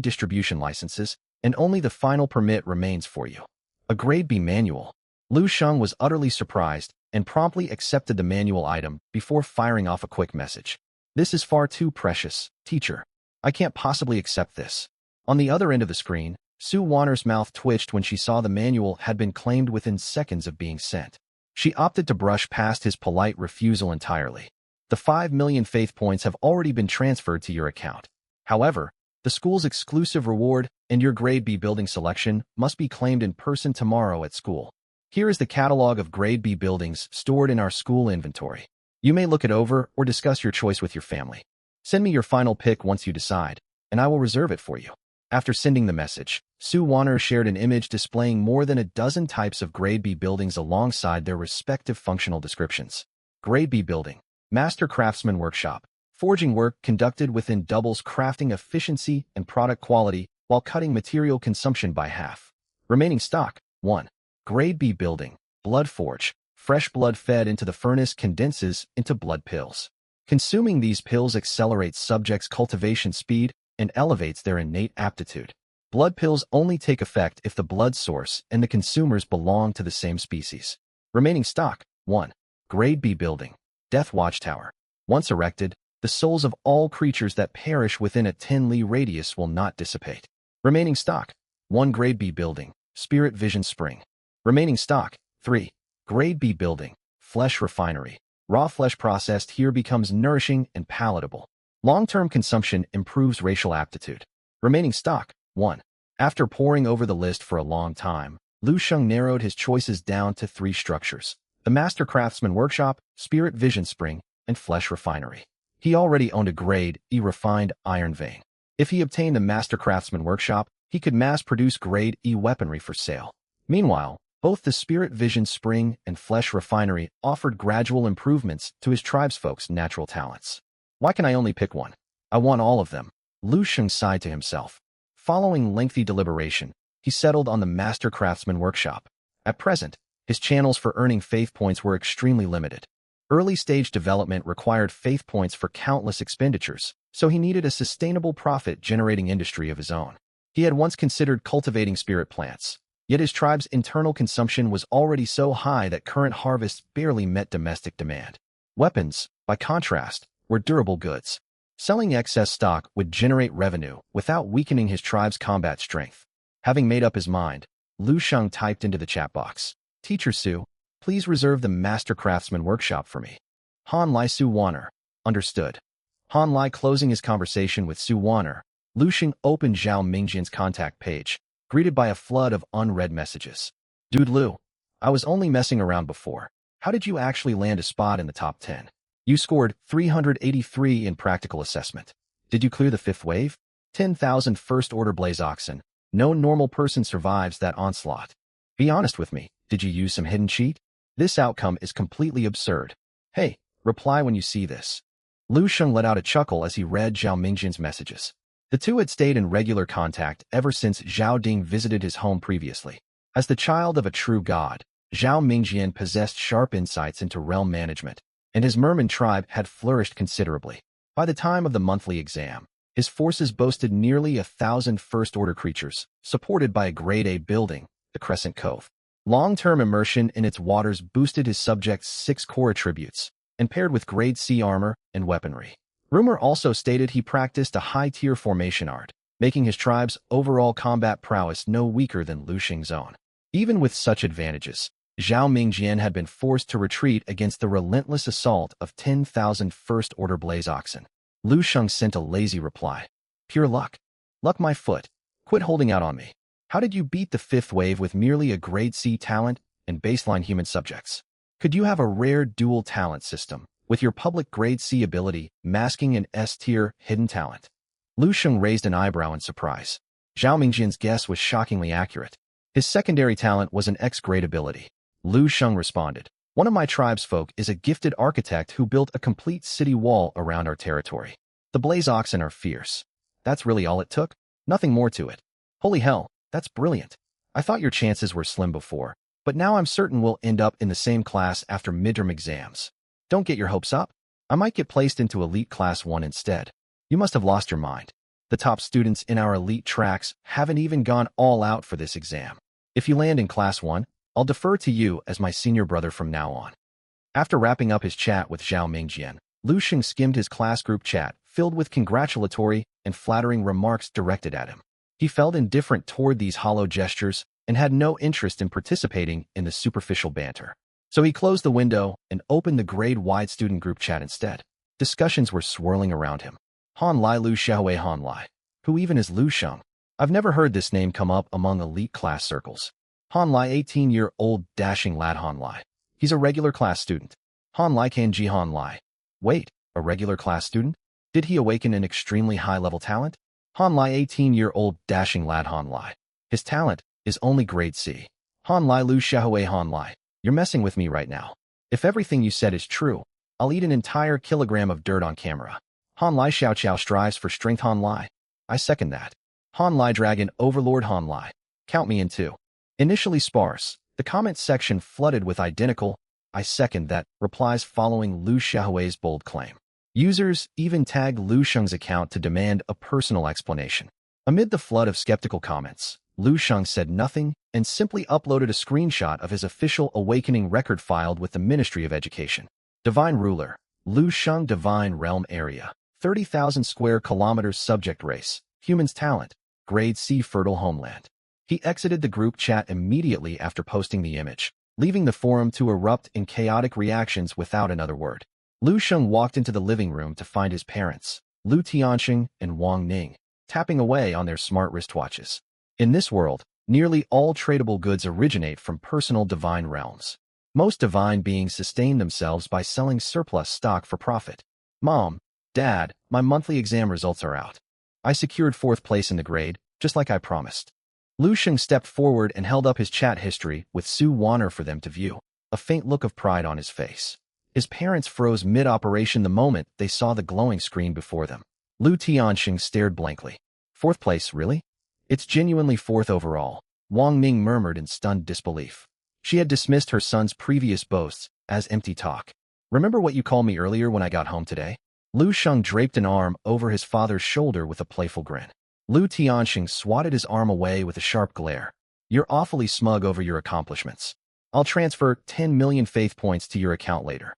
distribution licenses, and only the final permit remains for you. A Grade B manual. Lu Sheng was utterly surprised and promptly accepted the manual item before firing off a quick message. This is far too precious, teacher. I can't possibly accept this. On the other end of the screen, Su Wanner's mouth twitched when she saw the manual had been claimed within seconds of being sent. She opted to brush past his polite refusal entirely. The 5 million faith points have already been transferred to your account. However, the school's exclusive reward and your Grade B building selection must be claimed in person tomorrow at school. Here is the catalog of Grade B buildings stored in our school inventory. You may look it over or discuss your choice with your family. Send me your final pick once you decide, and I will reserve it for you. After sending the message, Su Wanner shared an image displaying more than a dozen types of Grade B buildings alongside their respective functional descriptions. Grade B building, Master Craftsman Workshop, forging work conducted within doubles crafting efficiency and product quality while cutting material consumption by half. Remaining stock, 1. Grade B building, Blood Forge, fresh blood fed into the furnace condenses into blood pills. Consuming these pills accelerates subjects' cultivation speed and elevates their innate aptitude. Blood pills only take effect if the blood source and the consumers belong to the same species. Remaining stock, 1. Grade B building, Death Watchtower. Once erected, the souls of all creatures that perish within a 10-li radius will not dissipate. Remaining stock, 1. Grade B building, Spirit Vision Spring. Remaining stock, 3. Grade B building, Flesh Refinery. Raw flesh processed here becomes nourishing and palatable. Long-term consumption improves racial aptitude. Remaining stock, 1. After poring over the list for a long time, Lu Sheng narrowed his choices down to 3 structures: the Master Craftsman Workshop, Spirit Vision Spring, and Flesh Refinery. He already owned a Grade E refined iron vein. If he obtained the Master Craftsman Workshop, he could mass-produce Grade E weaponry for sale. Meanwhile, both the Spirit Vision Spring and Flesh Refinery offered gradual improvements to his tribesfolk's natural talents. Why can I only pick one? I want all of them. Lu Sheng sighed to himself. Following lengthy deliberation, he settled on the Master Craftsman Workshop. At present, his channels for earning faith points were extremely limited. Early-stage development required faith points for countless expenditures, so he needed a sustainable profit-generating industry of his own. He had once considered cultivating spirit plants, yet his tribe's internal consumption was already so high that current harvests barely met domestic demand. Weapons, by contrast, were durable goods. Selling excess stock would generate revenue without weakening his tribe's combat strength. Having made up his mind, Lu Sheng typed into the chat box, "Teacher Su, please reserve the Master Craftsman Workshop for me." Han Lai Su Wanner. Understood. Han Lai closing his conversation with Su Wanner, Lu Sheng opened Zhao Mingjian's contact page, greeted by a flood of unread messages. Dude Lu, I was only messing around before. How did you actually land a spot in the top 10? You scored 383 in practical assessment. Did you clear the fifth wave? 10,000 first-order blaze oxen. No normal person survives that onslaught. Be honest with me, did you use some hidden cheat? This outcome is completely absurd. Hey, reply when you see this. Lu Sheng let out a chuckle as he read Zhao Mingjian's messages. The two had stayed in regular contact ever since Zhao Ding visited his home previously. As the child of a true god, Zhao Mingjian possessed sharp insights into realm management, and his merman tribe had flourished considerably. By the time of the monthly exam, his forces boasted nearly 1,000 first-order creatures, supported by a Grade A building, the Crescent Cove. Long-term immersion in its waters boosted his subjects' 6 core attributes, and paired with Grade C armor and weaponry. Rumor also stated he practiced a high-tier formation art, making his tribe's overall combat prowess no weaker than Lu Sheng's own. Even with such advantages, Zhao Mingjian had been forced to retreat against the relentless assault of 10,000 first-order blaze oxen. Lu Sheng sent a lazy reply. Pure luck. Luck my foot. Quit holding out on me. How did you beat the fifth wave with merely a Grade C talent and baseline human subjects? Could you have a rare dual talent system, with your public Grade C ability masking an S-tier hidden talent? Lu Sheng raised an eyebrow in surprise. Zhao Mingjian's guess was shockingly accurate. His secondary talent was an X-grade ability. Lu Sheng responded, one of my tribe's folk is a gifted architect who built a complete city wall around our territory. The blaze oxen are fierce. That's really all it took? Nothing more to it. Holy hell, that's brilliant. I thought your chances were slim before, but now I'm certain we'll end up in the same class after midterm exams. Don't get your hopes up. I might get placed into Elite Class 1 instead. You must have lost your mind. The top students in our elite tracks haven't even gone all out for this exam. If you land in Class 1, I'll defer to you as my senior brother from now on. After wrapping up his chat with Zhao Mingjian, Lu Sheng skimmed his class group chat, filled with congratulatory and flattering remarks directed at him. He felt indifferent toward these hollow gestures and had no interest in participating in the superficial banter. So he closed the window and opened the grade-wide student group chat instead. Discussions were swirling around him. Han Lai Lu Xiaohui Han Lai. Who even is Lu Sheng? I've never heard this name come up among elite class circles. Han Lai 18-year-old dashing lad Han Lai. He's a regular class student. Han Lai Kanji Han Lai. Wait, a regular class student? Did he awaken an extremely high-level talent? Han Lai 18-year-old dashing lad Han Lai. His talent is only Grade C. Han Lai Lu Xiaohui Han Lai. You're messing with me right now. If everything you said is true, I'll eat an entire kilogram of dirt on camera. Han Lai Xiao Qiao strives for strength Han Lai. I second that. Han Lai Dragon Overlord Han Lai. Count me in too. Initially sparse, the comment section flooded with identical, I second that, replies following Lu Xiaohui's bold claim. Users even tagged Lu Sheng's account to demand a personal explanation. Amid the flood of skeptical comments, Lu Sheng said nothing and simply uploaded a screenshot of his official awakening record filed with the Ministry of Education. Divine Ruler, Lu Sheng Divine Realm Area, 30,000 square kilometers subject race, humans talent, Grade C fertile homeland. He exited the group chat immediately after posting the image, leaving the forum to erupt in chaotic reactions without another word. Lu Sheng walked into the living room to find his parents, Lu Tianxing and Wang Ning, tapping away on their smart wristwatches. In this world, nearly all tradable goods originate from personal divine realms. Most divine beings sustain themselves by selling surplus stock for profit. Mom, Dad, my monthly exam results are out. I secured 4th place in the grade, just like I promised. Lu Sheng stepped forward and held up his chat history with Su Wanner for them to view, a faint look of pride on his face. His parents froze mid-operation the moment they saw the glowing screen before them. Lu Tianxing stared blankly. 4th place, really? It's genuinely 4th overall, Wang Ning murmured in stunned disbelief. She had dismissed her son's previous boasts as empty talk. Remember what you called me earlier when I got home today? Lu Sheng draped an arm over his father's shoulder with a playful grin. Lu Tianxing swatted his arm away with a sharp glare. You're awfully smug over your accomplishments. I'll transfer 10 million faith points to your account later.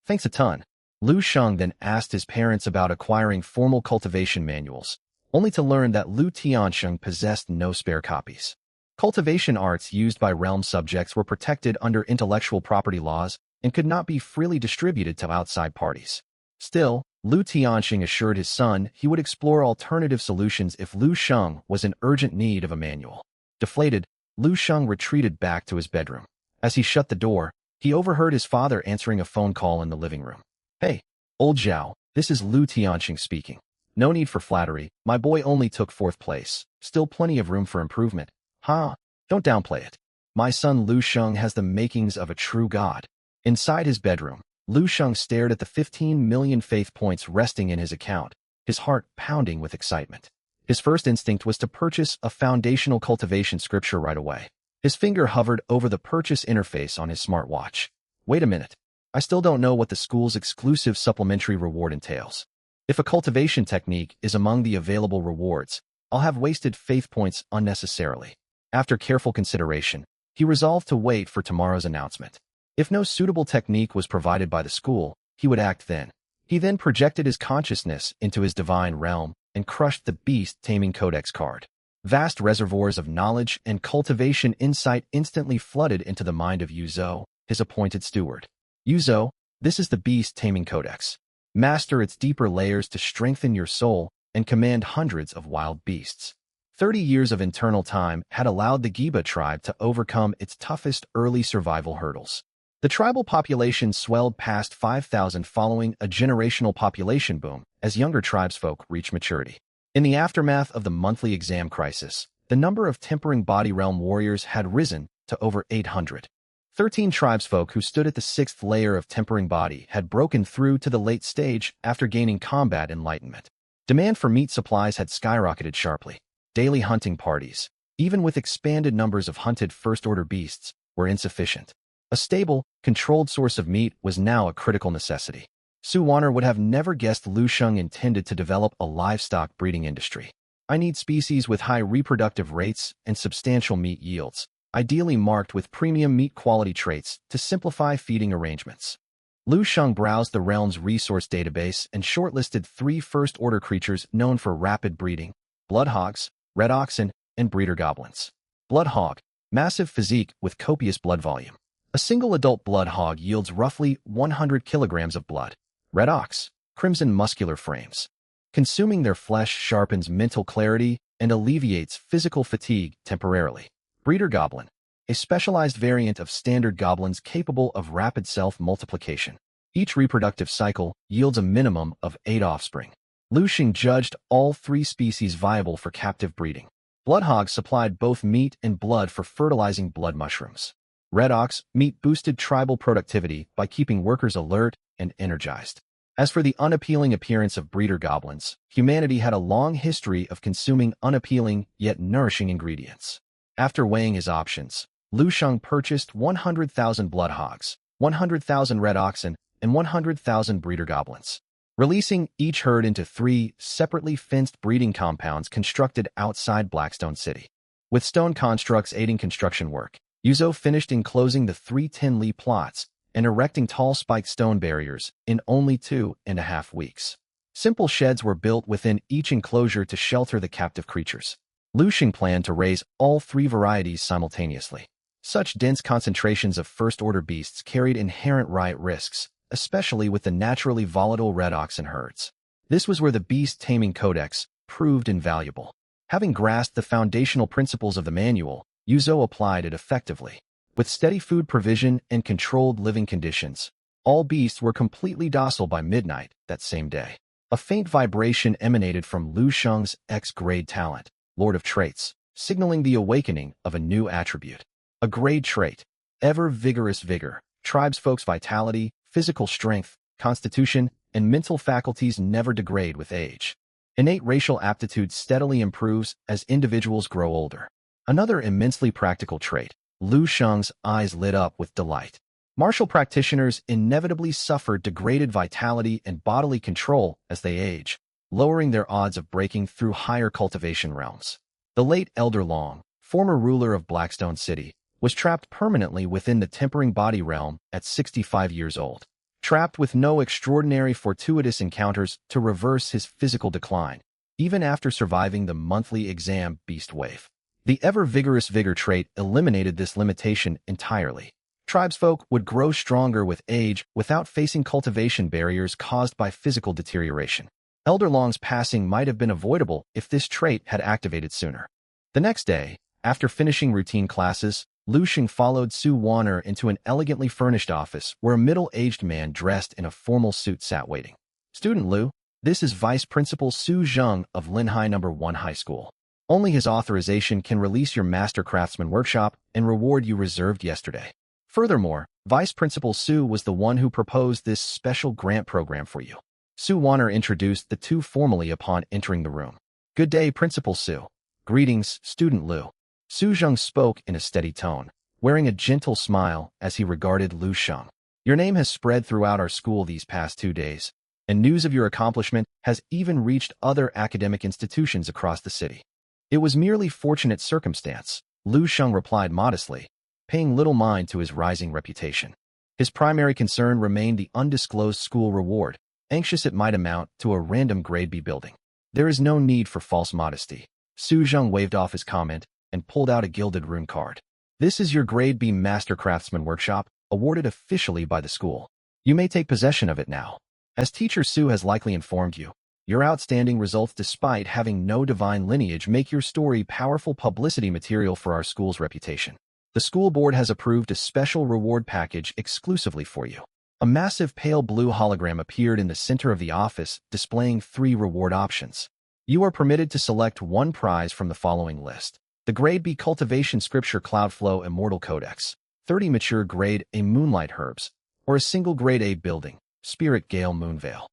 Thanks a ton. Lu Sheng then asked his parents about acquiring formal cultivation manuals, only to learn that Lu Tianxing possessed no spare copies. Cultivation arts used by realm subjects were protected under intellectual property laws and could not be freely distributed to outside parties. Still, Lu Tianxing assured his son he would explore alternative solutions if Lu Sheng was in urgent need of a manual. Deflated, Lu Sheng retreated back to his bedroom. As he shut the door, he overheard his father answering a phone call in the living room. Hey, old Zhao, this is Lu Tianxing speaking. No need for flattery. My boy only took 4th place. Still plenty of room for improvement. Huh? Don't downplay it. My son Lu Sheng has the makings of a true god. Inside his bedroom, Lu Sheng stared at the 15 million faith points resting in his account, his heart pounding with excitement. His first instinct was to purchase a foundational cultivation scripture right away. His finger hovered over the purchase interface on his smartwatch. Wait a minute. I still don't know what the school's exclusive supplementary reward entails. If a cultivation technique is among the available rewards, I'll have wasted faith points unnecessarily. After careful consideration, he resolved to wait for tomorrow's announcement. If no suitable technique was provided by the school, he would act then. He then projected his consciousness into his divine realm and crushed the Beast Taming Codex card. Vast reservoirs of knowledge and cultivation insight instantly flooded into the mind of Yuzo, his appointed steward. Yuzo, this is the Beast Taming Codex. Master its deeper layers to strengthen your soul and command hundreds of wild beasts. 30 years of internal time had allowed the Giba tribe to overcome its toughest early survival hurdles. The tribal population swelled past 5,000 following a generational population boom as younger tribesfolk reached maturity. In the aftermath of the monthly exam crisis, the number of tempering body realm warriors had risen to over 800. 13 tribesfolk who stood at the 6th layer of tempering body had broken through to the late stage after gaining combat enlightenment. Demand for meat supplies had skyrocketed sharply. Daily hunting parties, even with expanded numbers of hunted first-order beasts, were insufficient. A stable, controlled source of meat was now a critical necessity. Su Wanner would have never guessed Lu Sheng intended to develop a livestock breeding industry. I need species with high reproductive rates and substantial meat yields, ideally marked with premium meat quality traits to simplify feeding arrangements. Lu Sheng browsed the realm's resource database and shortlisted 3 first-order creatures known for rapid breeding: bloodhogs, red oxen, and breeder goblins. Bloodhog, massive physique with copious blood volume. A single adult blood hog yields roughly 100 kilograms of blood. Red ox, crimson muscular frames. Consuming their flesh sharpens mental clarity and alleviates physical fatigue temporarily. Breeder goblin, a specialized variant of standard goblins capable of rapid self-multiplication. Each reproductive cycle yields a minimum of 8 offspring. Lu Sheng judged all 3 species viable for captive breeding. Bloodhogs supplied both meat and blood for fertilizing blood mushrooms. Red ox meat boosted tribal productivity by keeping workers alert and energized. As for the unappealing appearance of breeder goblins, humanity had a long history of consuming unappealing yet nourishing ingredients. After weighing his options, Lu Sheng purchased 100,000 bloodhogs, 100,000 red oxen, and 100,000 breeder goblins, releasing each herd into 3 separately fenced breeding compounds constructed outside Blackstone City. With stone constructs aiding construction work, Yuzo finished enclosing the 3 tin-li plots and erecting tall spiked stone barriers in only 2.5 weeks. Simple sheds were built within each enclosure to shelter the captive creatures. Lu Sheng planned to raise all 3 varieties simultaneously. Such dense concentrations of first-order beasts carried inherent riot risks, especially with the naturally volatile red oxen herds. This was where the Beast Taming Codex proved invaluable. Having grasped the foundational principles of the manual, Yuzo applied it effectively. With steady food provision and controlled living conditions, all beasts were completely docile by midnight that same day. A faint vibration emanated from Lu Sheng's X-grade talent, Lord of Traits, signaling the awakening of a new attribute. A grade trait: ever vigorous vigor. Tribesfolk's vitality, physical strength, constitution, and mental faculties never degrade with age. Innate racial aptitude steadily improves as individuals grow older. Another immensely practical trait: Lu Sheng's eyes lit up with delight. Martial practitioners inevitably suffer degraded vitality and bodily control as they age, lowering their odds of breaking through higher cultivation realms. The late Elder Long, former ruler of Blackstone City, was trapped permanently within the tempering body realm at 65 years old. Trapped with no extraordinary fortuitous encounters to reverse his physical decline, even after surviving the monthly exam beast wave. The ever-vigorous vigor trait eliminated this limitation entirely. Tribesfolk would grow stronger with age without facing cultivation barriers caused by physical deterioration. Elder Long's passing might have been avoidable if this trait had activated sooner. The next day, after finishing routine classes, Lu Sheng followed Su Wanner into an elegantly furnished office where a middle-aged man dressed in a formal suit sat waiting. "Student Lu, This is Vice Principal Su Zheng of Linhai No. 1 High School. Only his authorization can release your Master Craftsman workshop and reward you reserved yesterday. Furthermore, Vice Principal Su was the one who proposed this special grant program for you. Su Warner introduced the two formally upon entering the room. Good day, Principal Su. Greetings, Student Liu. Su Zheng spoke in a steady tone, wearing a gentle smile as he regarded Liu Sheng. Your name has spread throughout our school these past 2 days, and news of your accomplishment has even reached other academic institutions across the city. It was merely fortunate circumstance, Liu Sheng replied modestly, paying little mind to his rising reputation. His primary concern remained the undisclosed school reward, anxious it might amount to a random grade B building. There is no need for false modesty. Su Zheng waved off his comment and pulled out a gilded rune card. This is your grade B Master Craftsman workshop, awarded officially by the school. You may take possession of it now. As Teacher Su has likely informed you, your outstanding results despite having no divine lineage make your story powerful publicity material for our school's reputation. The school board has approved a special reward package exclusively for you. A massive pale blue hologram appeared in the center of the office, displaying 3 reward options. You are permitted to select one prize from the following list. The Grade B Cultivation Scripture Cloudflow Immortal Codex, 30 Mature Grade A Moonlight Herbs, or a single Grade A Building, Spirit Gale Moonveil.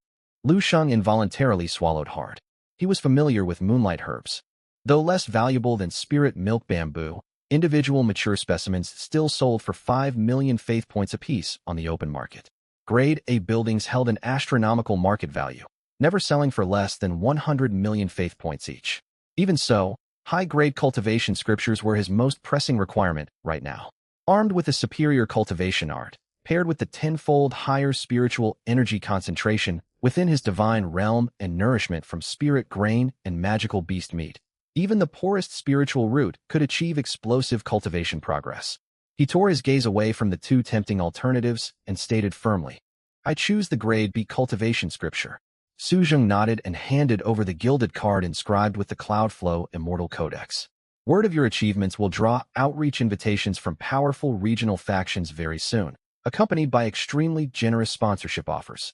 Liu Sheng involuntarily swallowed hard. He was familiar with moonlight herbs. Though less valuable than Spirit Milk Bamboo, individual mature specimens still sold for 5 million faith points apiece on the open market. Grade A buildings held an astronomical market value, never selling for less than 100 million faith points each. Even so, high-grade cultivation scriptures were his most pressing requirement right now. Armed with a superior cultivation art, paired with the tenfold higher spiritual energy concentration within his divine realm and nourishment from spirit grain and magical beast meat, even the poorest spiritual root could achieve explosive cultivation progress. He tore his gaze away from the 2 tempting alternatives and stated firmly, I choose the Grade B Cultivation Scripture. Su Zheng nodded and handed over the gilded card inscribed with the Cloudflow Immortal Codex. Word of your achievements will draw outreach invitations from powerful regional factions very soon, accompanied by extremely generous sponsorship offers.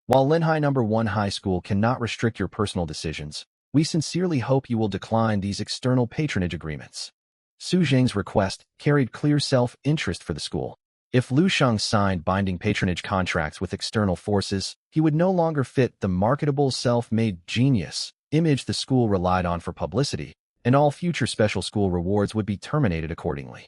While Linhai No. 1 High School cannot restrict your personal decisions, we sincerely hope you will decline these external patronage agreements. Su Zheng's request carried clear self-interest for the school. If Liu Sheng signed binding patronage contracts with external forces, he would no longer fit the marketable self-made genius image the school relied on for publicity, and all future special school rewards would be terminated accordingly.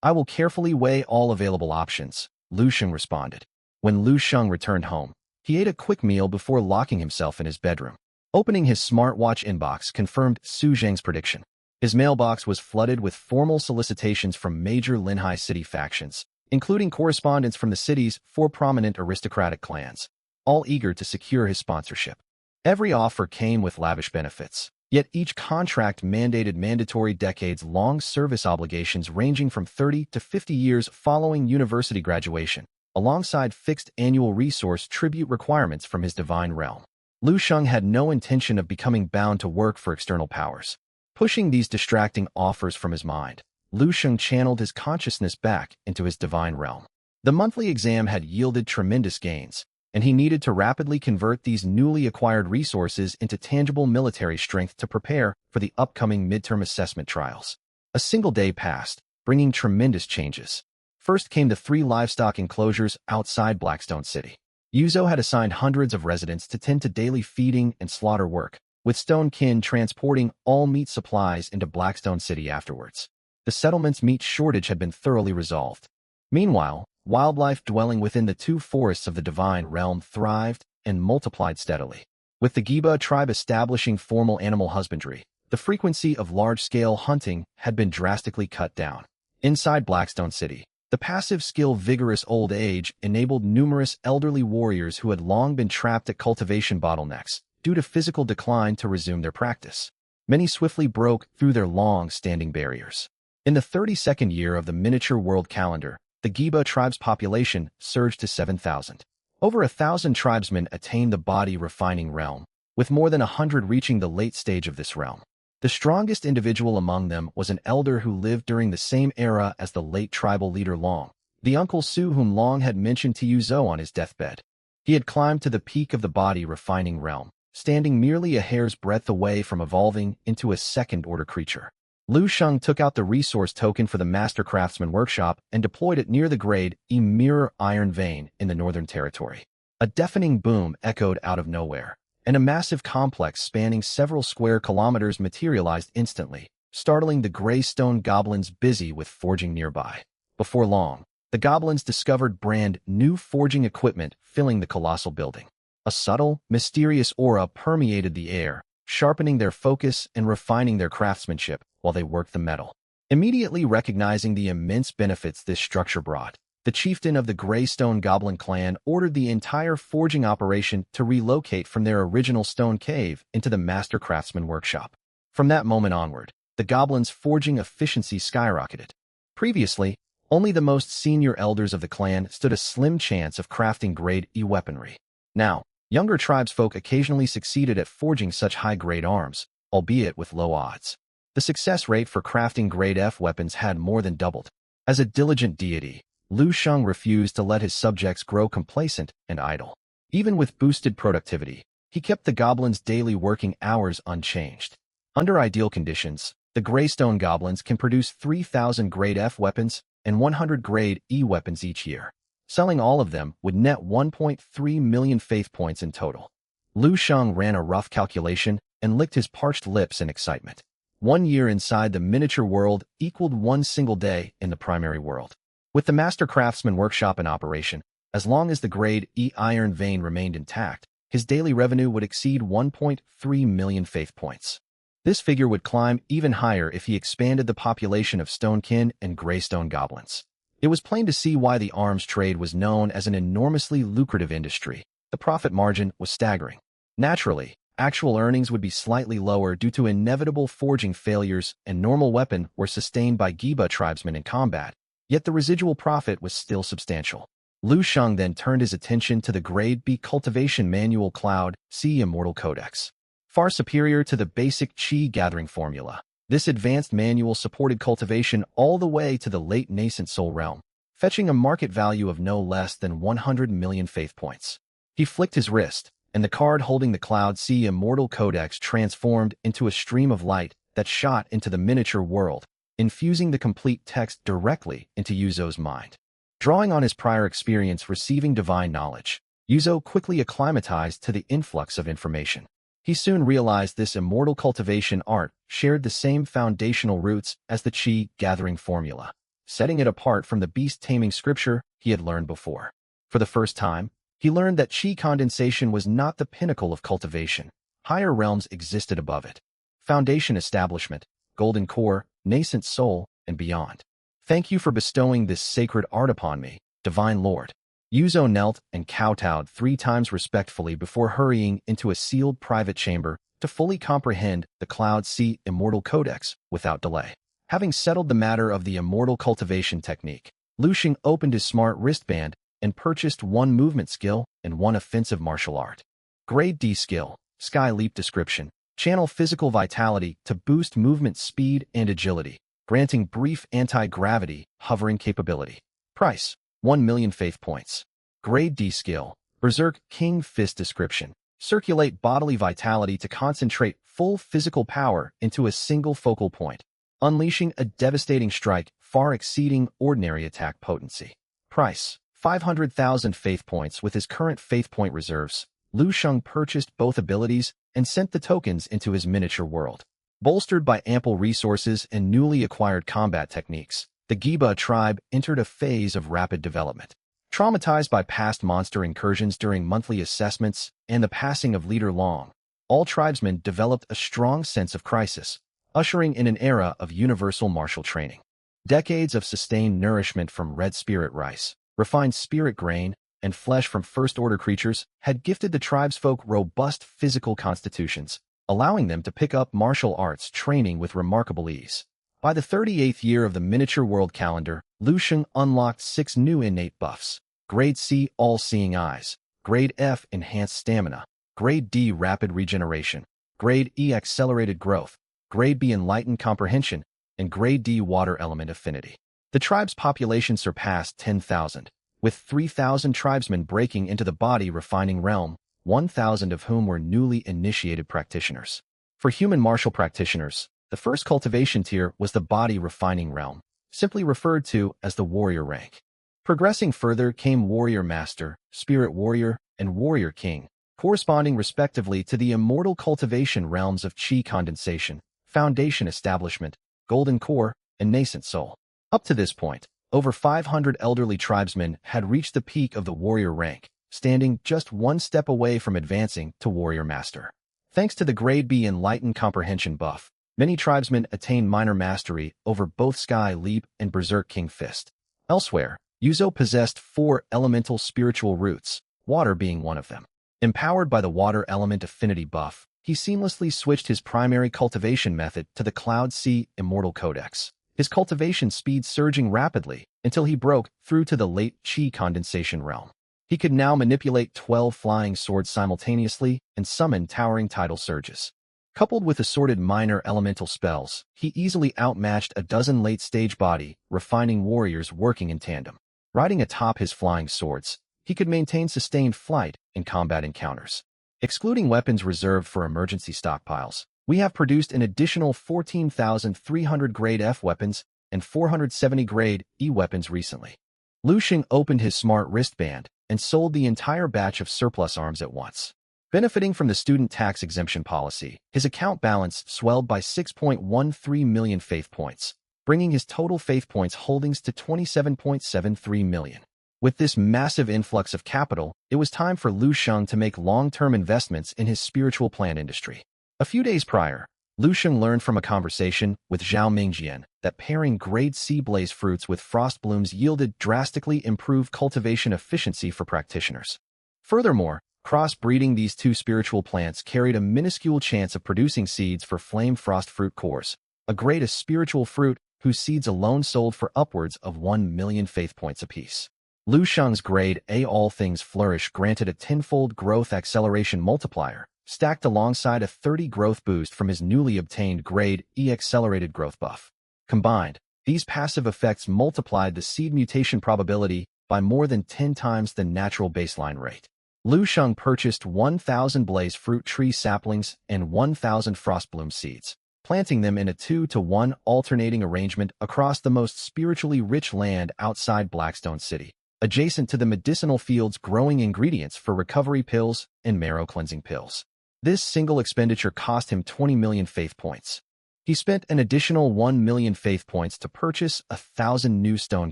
I will carefully weigh all available options, Liu Sheng responded. When Liu Sheng returned home, he ate a quick meal before locking himself in his bedroom. Opening his smartwatch inbox confirmed Su Zheng's prediction. His mailbox was flooded with formal solicitations from major Linhai city factions, including correspondence from the city's 4 prominent aristocratic clans, all eager to secure his sponsorship. Every offer came with lavish benefits, yet each contract mandated mandatory decades-long service obligations ranging from 30 to 50 years following university graduation, alongside fixed annual resource tribute requirements from his divine realm. Liu Sheng had no intention of becoming bound to work for external powers. Pushing these distracting offers from his mind, Liu Sheng channeled his consciousness back into his divine realm. The monthly exam had yielded tremendous gains, and he needed to rapidly convert these newly acquired resources into tangible military strength to prepare for the upcoming midterm assessment trials. A single day passed, bringing tremendous changes. First came the 3 livestock enclosures outside Blackstone City. Yuzo had assigned hundreds of residents to tend to daily feeding and slaughter work, with Stone Kin transporting all meat supplies into Blackstone City afterwards. The settlement's meat shortage had been thoroughly resolved. Meanwhile, wildlife dwelling within the 2 forests of the divine realm thrived and multiplied steadily. With the Giba tribe establishing formal animal husbandry, the frequency of large-scale hunting had been drastically cut down. Inside Blackstone City, the passive skill-vigorous old age enabled numerous elderly warriors who had long been trapped at cultivation bottlenecks due to physical decline to resume their practice. Many swiftly broke through their long-standing barriers. In the 32nd year of the miniature world calendar, the Giba tribe's population surged to 7,000. Over 1,000 tribesmen attained the body refining realm, with more than 100 reaching the late stage of this realm. The strongest individual among them was an elder who lived during the same era as the late tribal leader Long, the Uncle Su whom Long had mentioned to Yuzo on his deathbed. He had climbed to the peak of the body refining realm, standing merely a hair's breadth away from evolving into a second-order creature. Lu Sheng took out the resource token for the Master Craftsman Workshop and deployed it near the Grade E Mirror Iron Vein in the Northern Territory. A deafening boom echoed out of nowhere, and a massive complex spanning several square kilometers materialized instantly, startling the gray stone goblins busy with forging nearby. Before long, the goblins discovered brand new forging equipment filling the colossal building. A subtle, mysterious aura permeated the air, sharpening their focus and refining their craftsmanship while they worked the metal. Immediately recognizing the immense benefits this structure brought, the chieftain of the Greystone Goblin clan ordered the entire forging operation to relocate from their original stone cave into the Master Craftsman Workshop. From that moment onward, the goblins' forging efficiency skyrocketed. Previously, only the most senior elders of the clan stood a slim chance of crafting Grade E weaponry. Now, younger tribesfolk occasionally succeeded at forging such high-grade arms, albeit with low odds. The success rate for crafting Grade F weapons had more than doubled. As a diligent deity, Lu Sheng refused to let his subjects grow complacent and idle. Even with boosted productivity, he kept the goblins' daily working hours unchanged. Under ideal conditions, the Greystone Goblins can produce 3,000 Grade F weapons and 100 Grade E weapons each year. Selling all of them would net 1.3 million faith points in total. Lu Sheng ran a rough calculation and licked his parched lips in excitement. 1 year inside the miniature world equaled 1 single day in the primary world. With the Master Craftsman Workshop in operation, as long as the Grade E Iron Vein remained intact, his daily revenue would exceed 1.3 million faith points. This figure would climb even higher if he expanded the population of Stonekin and Greystone Goblins. It was plain to see why the arms trade was known as an enormously lucrative industry. The profit margin was staggering. Naturally, actual earnings would be slightly lower due to inevitable forging failures and normal weapon were sustained by Giba tribesmen in combat, yet the residual profit was still substantial. Lu Sheng then turned his attention to the Grade B Cultivation Manual Cloud C Immortal Codex. Far superior to the basic Qi gathering formula, this advanced manual supported cultivation all the way to the late nascent soul realm, fetching a market value of no less than 100 million faith points. He flicked his wrist, and the card holding the Cloud C Immortal Codex transformed into a stream of light that shot into the miniature world, infusing the complete text directly into Yuzo's mind. Drawing on his prior experience receiving divine knowledge, Yuzo quickly acclimatized to the influx of information. He soon realized this immortal cultivation art shared the same foundational roots as the Qi gathering formula, setting it apart from the beast-taming scripture he had learned before. For the first time, he learned that Qi condensation was not the pinnacle of cultivation. Higher realms existed above it. Foundation establishment, golden core, nascent soul, and beyond. Thank you for bestowing this sacred art upon me, divine lord. Yuzo knelt and kowtowed 3 times respectfully before hurrying into a sealed private chamber to fully comprehend the Cloud C Immortal Codex without delay. Having settled the matter of the immortal cultivation technique, Lu Sheng opened his smart wristband and purchased 1 movement skill and 1 offensive martial art. Grade D skill, Sky Leap description, channel physical vitality to boost movement speed and agility, granting brief anti-gravity hovering capability. Price, 1 million faith points. Grade D skill, Berserk King Fist description, circulate bodily vitality to concentrate full physical power into a single focal point, unleashing a devastating strike far exceeding ordinary attack potency. Price, 500,000 faith points. With his current faith point reserves, Lu Sheng purchased both abilities and sent the tokens into his miniature world. Bolstered by ample resources and newly acquired combat techniques, the Giba tribe entered a phase of rapid development. Traumatized by past monster incursions during monthly assessments and the passing of Leader Long, all tribesmen developed a strong sense of crisis, ushering in an era of universal martial training. Decades of sustained nourishment from red spirit rice, refined spirit grain, and flesh from first-order creatures had gifted the tribesfolk robust physical constitutions, allowing them to pick up martial arts training with remarkable ease. By the 38th year of the miniature world calendar, Lu Sheng unlocked 6 new innate buffs: Grade C All-Seeing Eyes, Grade F Enhanced Stamina, Grade D Rapid Regeneration, Grade E Accelerated Growth, Grade B Enlightened Comprehension, and Grade D Water Element Affinity. The tribe's population surpassed 10,000, with 3,000 tribesmen breaking into the body refining realm, 1,000 of whom were newly initiated practitioners. For human martial practitioners, the first cultivation tier was the body refining realm, simply referred to as the warrior rank. Progressing further came warrior master, spirit warrior, and warrior king, corresponding respectively to the immortal cultivation realms of chi condensation, foundation establishment, golden core, and nascent soul. Up to this point, over 500 elderly tribesmen had reached the peak of the warrior rank, standing just one step away from advancing to warrior master. Thanks to the Grade B Enlightened Comprehension buff, many tribesmen attained minor mastery over both Sky Leap and Berserk King Fist. Elsewhere, Yuzo possessed 4 elemental spiritual roots, water being one of them. Empowered by the water element affinity buff, he seamlessly switched his primary cultivation method to the Cloud Sea Immortal Codex, his cultivation speed surging rapidly until he broke through to the late chi condensation realm. He could now manipulate 12 flying swords simultaneously and summon towering tidal surges. Coupled with assorted minor elemental spells, he easily outmatched a dozen late-stage body, refining warriors working in tandem. Riding atop his flying swords, he could maintain sustained flight in combat encounters. Excluding weapons reserved for emergency stockpiles, we have produced an additional 14,300 Grade F weapons and 470 Grade E weapons recently. Lu Sheng opened his smart wristband and sold the entire batch of surplus arms at once. Benefiting from the student tax exemption policy, his account balance swelled by 6.13 million faith points, bringing his total faith points holdings to 27.73 million. With this massive influx of capital, it was time for Lu Sheng to make long-term investments in his spiritual plant industry. A few days prior, Lu Sheng learned from a conversation with Zhao Mingjian that pairing Grade C blaze fruits with frost blooms yielded drastically improved cultivation efficiency for practitioners. Furthermore, cross-breeding these two spiritual plants carried a minuscule chance of producing seeds for flame frost fruit cores, a great spiritual fruit whose seeds alone sold for upwards of 1 million faith points apiece. Lu Sheng's Grade A All Things Flourish granted a tenfold growth acceleration multiplier, stacked alongside a 30 growth boost from his newly obtained Grade E Accelerated Growth buff. Combined, these passive effects multiplied the seed mutation probability by more than 10 times the natural baseline rate. Lu Sheng purchased 1,000 blaze fruit tree saplings and 1,000 frost bloom seeds, planting them in a 2-to-1 alternating arrangement across the most spiritually rich land outside Blackstone City, adjacent to the medicinal fields growing ingredients for recovery pills and marrow cleansing pills. This single expenditure cost him 20 million faith points. He spent an additional 1 million faith points to purchase 1,000 new stone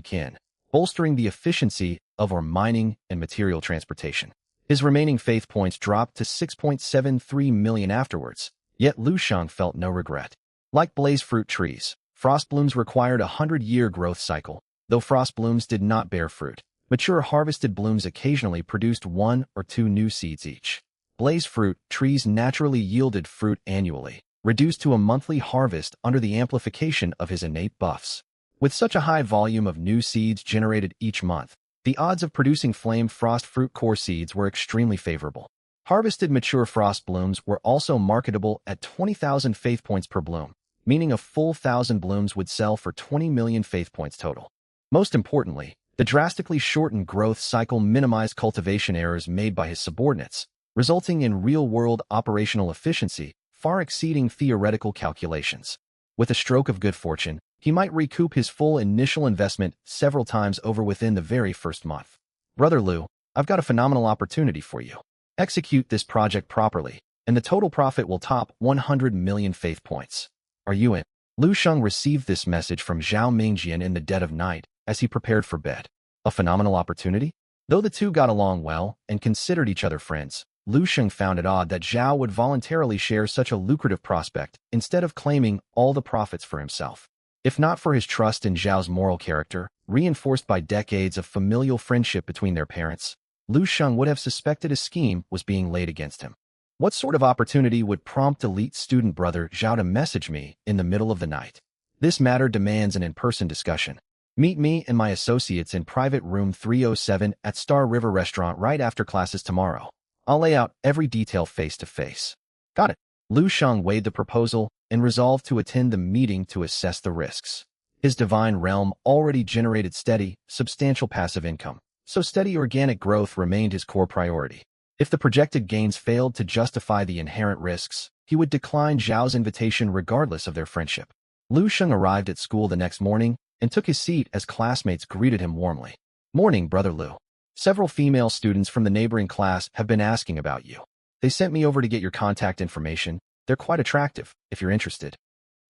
kin, bolstering the efficiency of our mining and material transportation. His remaining faith points dropped to 6.73 million afterwards, yet Lu Sheng felt no regret. Like blaze fruit trees, frost blooms required a 100-year growth cycle. Though frost blooms did not bear fruit, mature harvested blooms occasionally produced 1 or 2 new seeds each. Blaze fruit trees naturally yielded fruit annually, reduced to a monthly harvest under the amplification of his innate buffs. With such a high volume of new seeds generated each month, the odds of producing flame frost fruit core seeds were extremely favorable. Harvested mature frost blooms were also marketable at 20,000 faith points per bloom, meaning a full 1,000 blooms would sell for 20 million faith points total. Most importantly, the drastically shortened growth cycle minimized cultivation errors made by his subordinates, resulting in real-world operational efficiency far exceeding theoretical calculations. With a stroke of good fortune, he might recoup his full initial investment several times over within the very first month. Brother Lu, I've got a phenomenal opportunity for you. Execute this project properly, and the total profit will top 100 million faith points. Are you in? Lu Sheng received this message from Zhao Mingjian in the dead of night as he prepared for bed. A phenomenal opportunity? Though the two got along well and considered each other friends, Lu Sheng found it odd that Zhao would voluntarily share such a lucrative prospect instead of claiming all the profits for himself. If not for his trust in Zhao's moral character, reinforced by decades of familial friendship between their parents, Lu Sheng would have suspected a scheme was being laid against him. What sort of opportunity would prompt elite student brother Zhao to message me in the middle of the night? This matter demands an in-person discussion. Meet me and my associates in private room 307 at Star River Restaurant right after classes tomorrow. I'll lay out every detail face-to-face. Got it. Lu Sheng weighed the proposal and resolved to attend the meeting to assess the risks. His divine realm already generated steady, substantial passive income, so steady organic growth remained his core priority. If the projected gains failed to justify the inherent risks, he would decline Zhao's invitation regardless of their friendship. Lu Sheng arrived at school the next morning and took his seat as classmates greeted him warmly. "Morning, Brother Lu. Several female students from the neighboring class have been asking about you. They sent me over to get your contact information. They're quite attractive, if you're interested."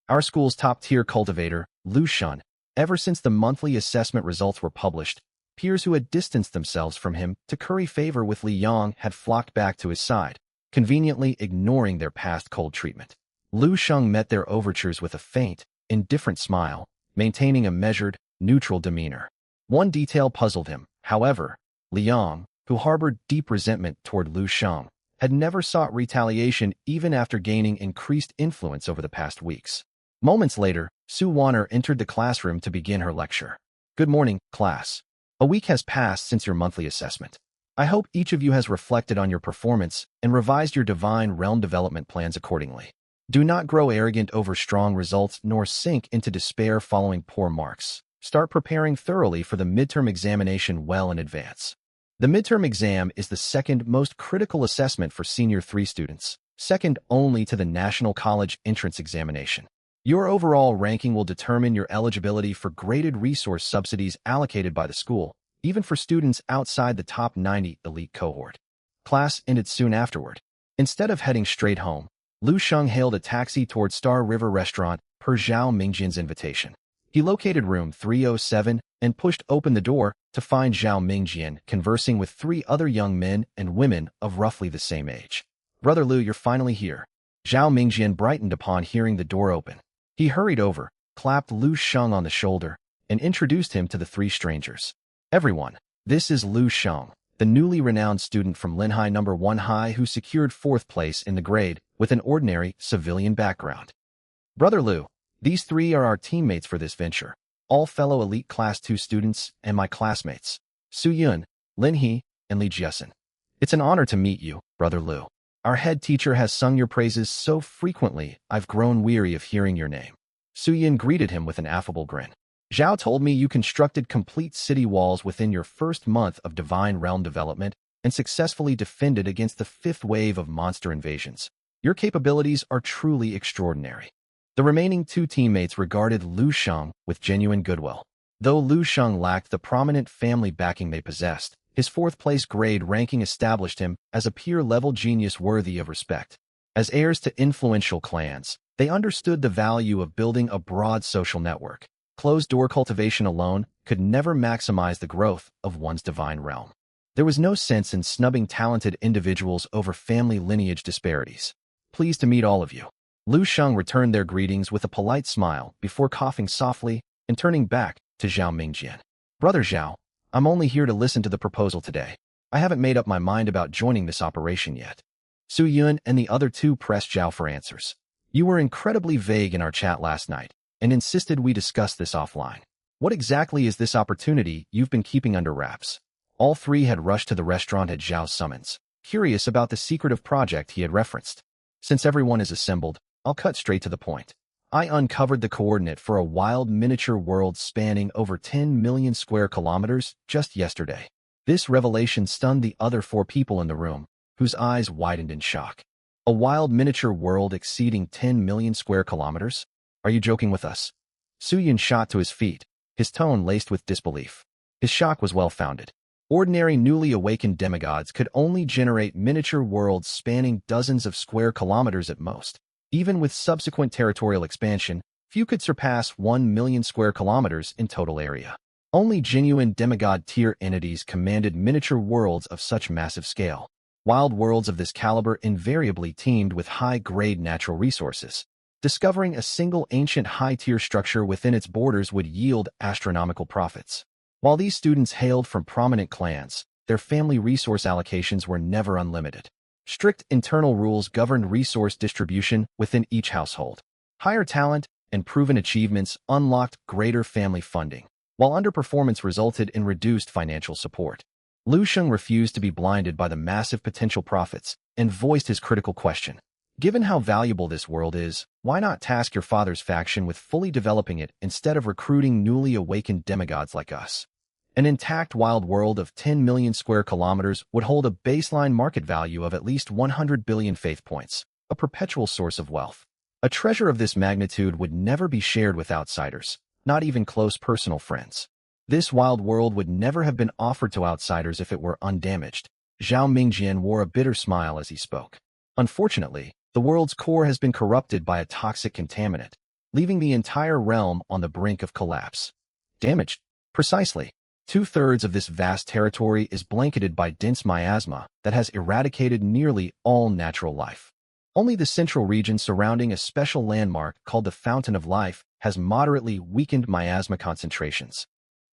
Our school's top-tier cultivator, Lu Shun, ever since the monthly assessment results were published, peers who had distanced themselves from him to curry favor with Li Yong had flocked back to his side, conveniently ignoring their past cold treatment. Lu Sheng met their overtures with a faint, indifferent smile, maintaining a measured, neutral demeanor. One detail puzzled him, however. Li Yong, who harbored deep resentment toward Lu Sheng, had never sought retaliation even after gaining increased influence over the past weeks. Moments later, Su Wanner entered the classroom to begin her lecture. "Good morning, class. A week has passed since your monthly assessment. I hope each of you has reflected on your performance and revised your divine realm development plans accordingly. Do not grow arrogant over strong results nor sink into despair following poor marks. Start preparing thoroughly for the midterm examination well in advance." The midterm exam is the second most critical assessment for Senior 3 students, second only to the National College Entrance Examination. Your overall ranking will determine your eligibility for graded resource subsidies allocated by the school, even for students outside the top 90 elite cohort. Class ended soon afterward. Instead of heading straight home, Lu Sheng hailed a taxi toward Star River Restaurant per Zhao Mingjian's invitation. He located room 307 and pushed open the door to find Zhao Mingjian conversing with 3 other young men and women of roughly the same age. "Brother Lu, you're finally here." Zhao Mingjian brightened upon hearing the door open. He hurried over, clapped Lu Sheng on the shoulder, and introduced him to the 3 strangers. "Everyone, this is Lu Sheng, the newly renowned student from Linhai No. 1 High who secured 4th place in the grade with an ordinary civilian background. Brother Lu, these 3 are our teammates for this venture, all fellow elite Class 2 students and my classmates, Su Yun, Lin He, and Li Jiasen. It's an honor to meet you, Brother Lu. Our head teacher has sung your praises so frequently I've grown weary of hearing your name." Su Yun greeted him with an affable grin. "Zhao told me you constructed complete city walls within your first month of divine realm development and successfully defended against the 5th wave of monster invasions. Your capabilities are truly extraordinary." The remaining 2 teammates regarded Lu Sheng with genuine goodwill. Though Lu Sheng lacked the prominent family backing they possessed, his 4th-place grade ranking established him as a peer-level genius worthy of respect. As heirs to influential clans, they understood the value of building a broad social network. Closed-door cultivation alone could never maximize the growth of one's divine realm. There was no sense in snubbing talented individuals over family lineage disparities. "Pleased to meet all of you." Lu Sheng returned their greetings with a polite smile before coughing softly and turning back to Zhao Mingjian. "Brother Zhao, I'm only here to listen to the proposal today. I haven't made up my mind about joining this operation yet." Su Yun and the other 2 pressed Zhao for answers. "You were incredibly vague in our chat last night and insisted we discuss this offline. What exactly is this opportunity you've been keeping under wraps?" All 3 had rushed to the restaurant at Zhao's summons, curious about the secretive project he had referenced. "Since everyone is assembled, I'll cut straight to the point. I uncovered the coordinate for a wild miniature world spanning over 10 million square kilometers just yesterday." This revelation stunned the other 4 people in the room, whose eyes widened in shock. "A wild miniature world exceeding 10 million square kilometers? Are you joking with us?" Su Yun shot to his feet, his tone laced with disbelief. His shock was well-founded. Ordinary newly awakened demigods could only generate miniature worlds spanning dozens of square kilometers at most. Even with subsequent territorial expansion, few could surpass 1 million square kilometers in total area. Only genuine demigod-tier entities commanded miniature worlds of such massive scale. Wild worlds of this caliber invariably teemed with high-grade natural resources. Discovering a single ancient high-tier structure within its borders would yield astronomical profits. While these students hailed from prominent clans, their family resource allocations were never unlimited. Strict internal rules governed resource distribution within each household. Higher talent and proven achievements unlocked greater family funding, while underperformance resulted in reduced financial support. Lu Sheng refused to be blinded by the massive potential profits and voiced his critical question. "Given how valuable this world is, why not task your father's faction with fully developing it instead of recruiting newly awakened demigods like us?" An intact wild world of 10 million square kilometers would hold a baseline market value of at least 100 billion faith points, a perpetual source of wealth. A treasure of this magnitude would never be shared with outsiders, not even close personal friends. This wild world would never have been offered to outsiders if it were undamaged. Zhao Mingjian wore a bitter smile as he spoke. Unfortunately, the world's core has been corrupted by a toxic contaminant, leaving the entire realm on the brink of collapse. Damaged? Precisely. 2/3 of this vast territory is blanketed by dense miasma that has eradicated nearly all natural life. Only the central region surrounding a special landmark called the Fountain of Life has moderately weakened miasma concentrations.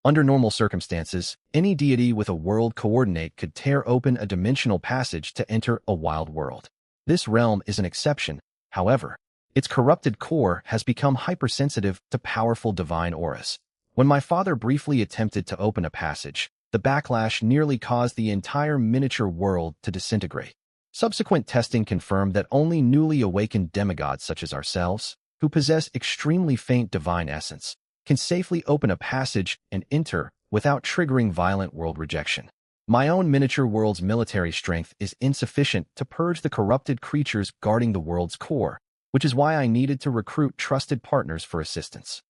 Under normal circumstances, any deity with a world coordinate could tear open a dimensional passage to enter a wild world. This realm is an exception, however. Its corrupted core has become hypersensitive to powerful divine auras. When my father briefly attempted to open a passage, the backlash nearly caused the entire miniature world to disintegrate. Subsequent testing confirmed that only newly awakened demigods such as ourselves, who possess extremely faint divine essence, can safely open a passage and enter without triggering violent world rejection. My own miniature world's military strength is insufficient to purge the corrupted creatures guarding the world's core, which is why I needed to recruit trusted partners for assistance.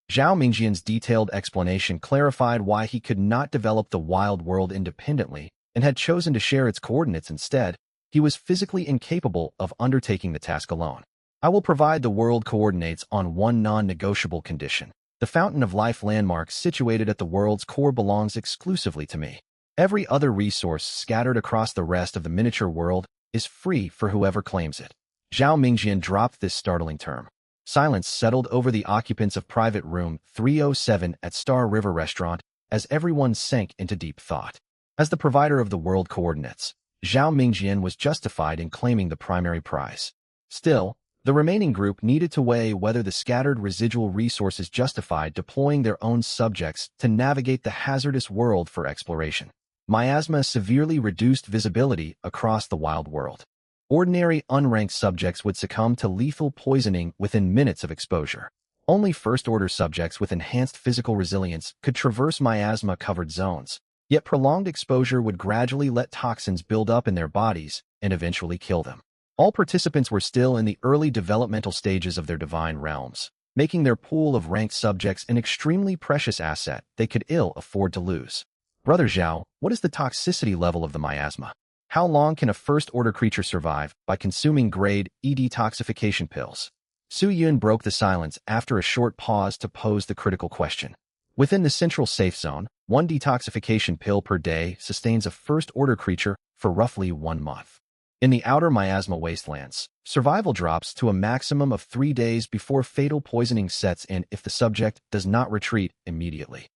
Zhao Mingjian's detailed explanation clarified why he could not develop the wild world independently and had chosen to share its coordinates instead. He was physically incapable of undertaking the task alone. I will provide the world coordinates on one non-negotiable condition. The Fountain of Life landmark situated at the world's core belongs exclusively to me. Every other resource scattered across the rest of the miniature world is free for whoever claims it. Zhao Mingjian dropped this startling term. Silence settled over the occupants of private room 307 at Star River Restaurant as everyone sank into deep thought. As the provider of the world coordinates, Zhao Mingjian was justified in claiming the primary prize. Still, the remaining group needed to weigh whether the scattered residual resources justified deploying their own subjects to navigate the hazardous world for exploration. Miasma severely reduced visibility across the wild world. Ordinary unranked subjects would succumb to lethal poisoning within minutes of exposure. Only first-order subjects with enhanced physical resilience could traverse miasma-covered zones, yet prolonged exposure would gradually let toxins build up in their bodies and eventually kill them. All participants were still in the early developmental stages of their divine realms, making their pool of ranked subjects an extremely precious asset they could ill afford to lose. Brother Zhao, what is the toxicity level of the miasma? How long can a first-order creature survive by consuming grade E detoxification pills? Su Yun broke the silence after a short pause to pose the critical question. Within the central safe zone, one detoxification pill per day sustains a first-order creature for roughly 1 month. In the outer miasma wastelands, survival drops to a maximum of 3 days before fatal poisoning sets in if the subject does not retreat immediately.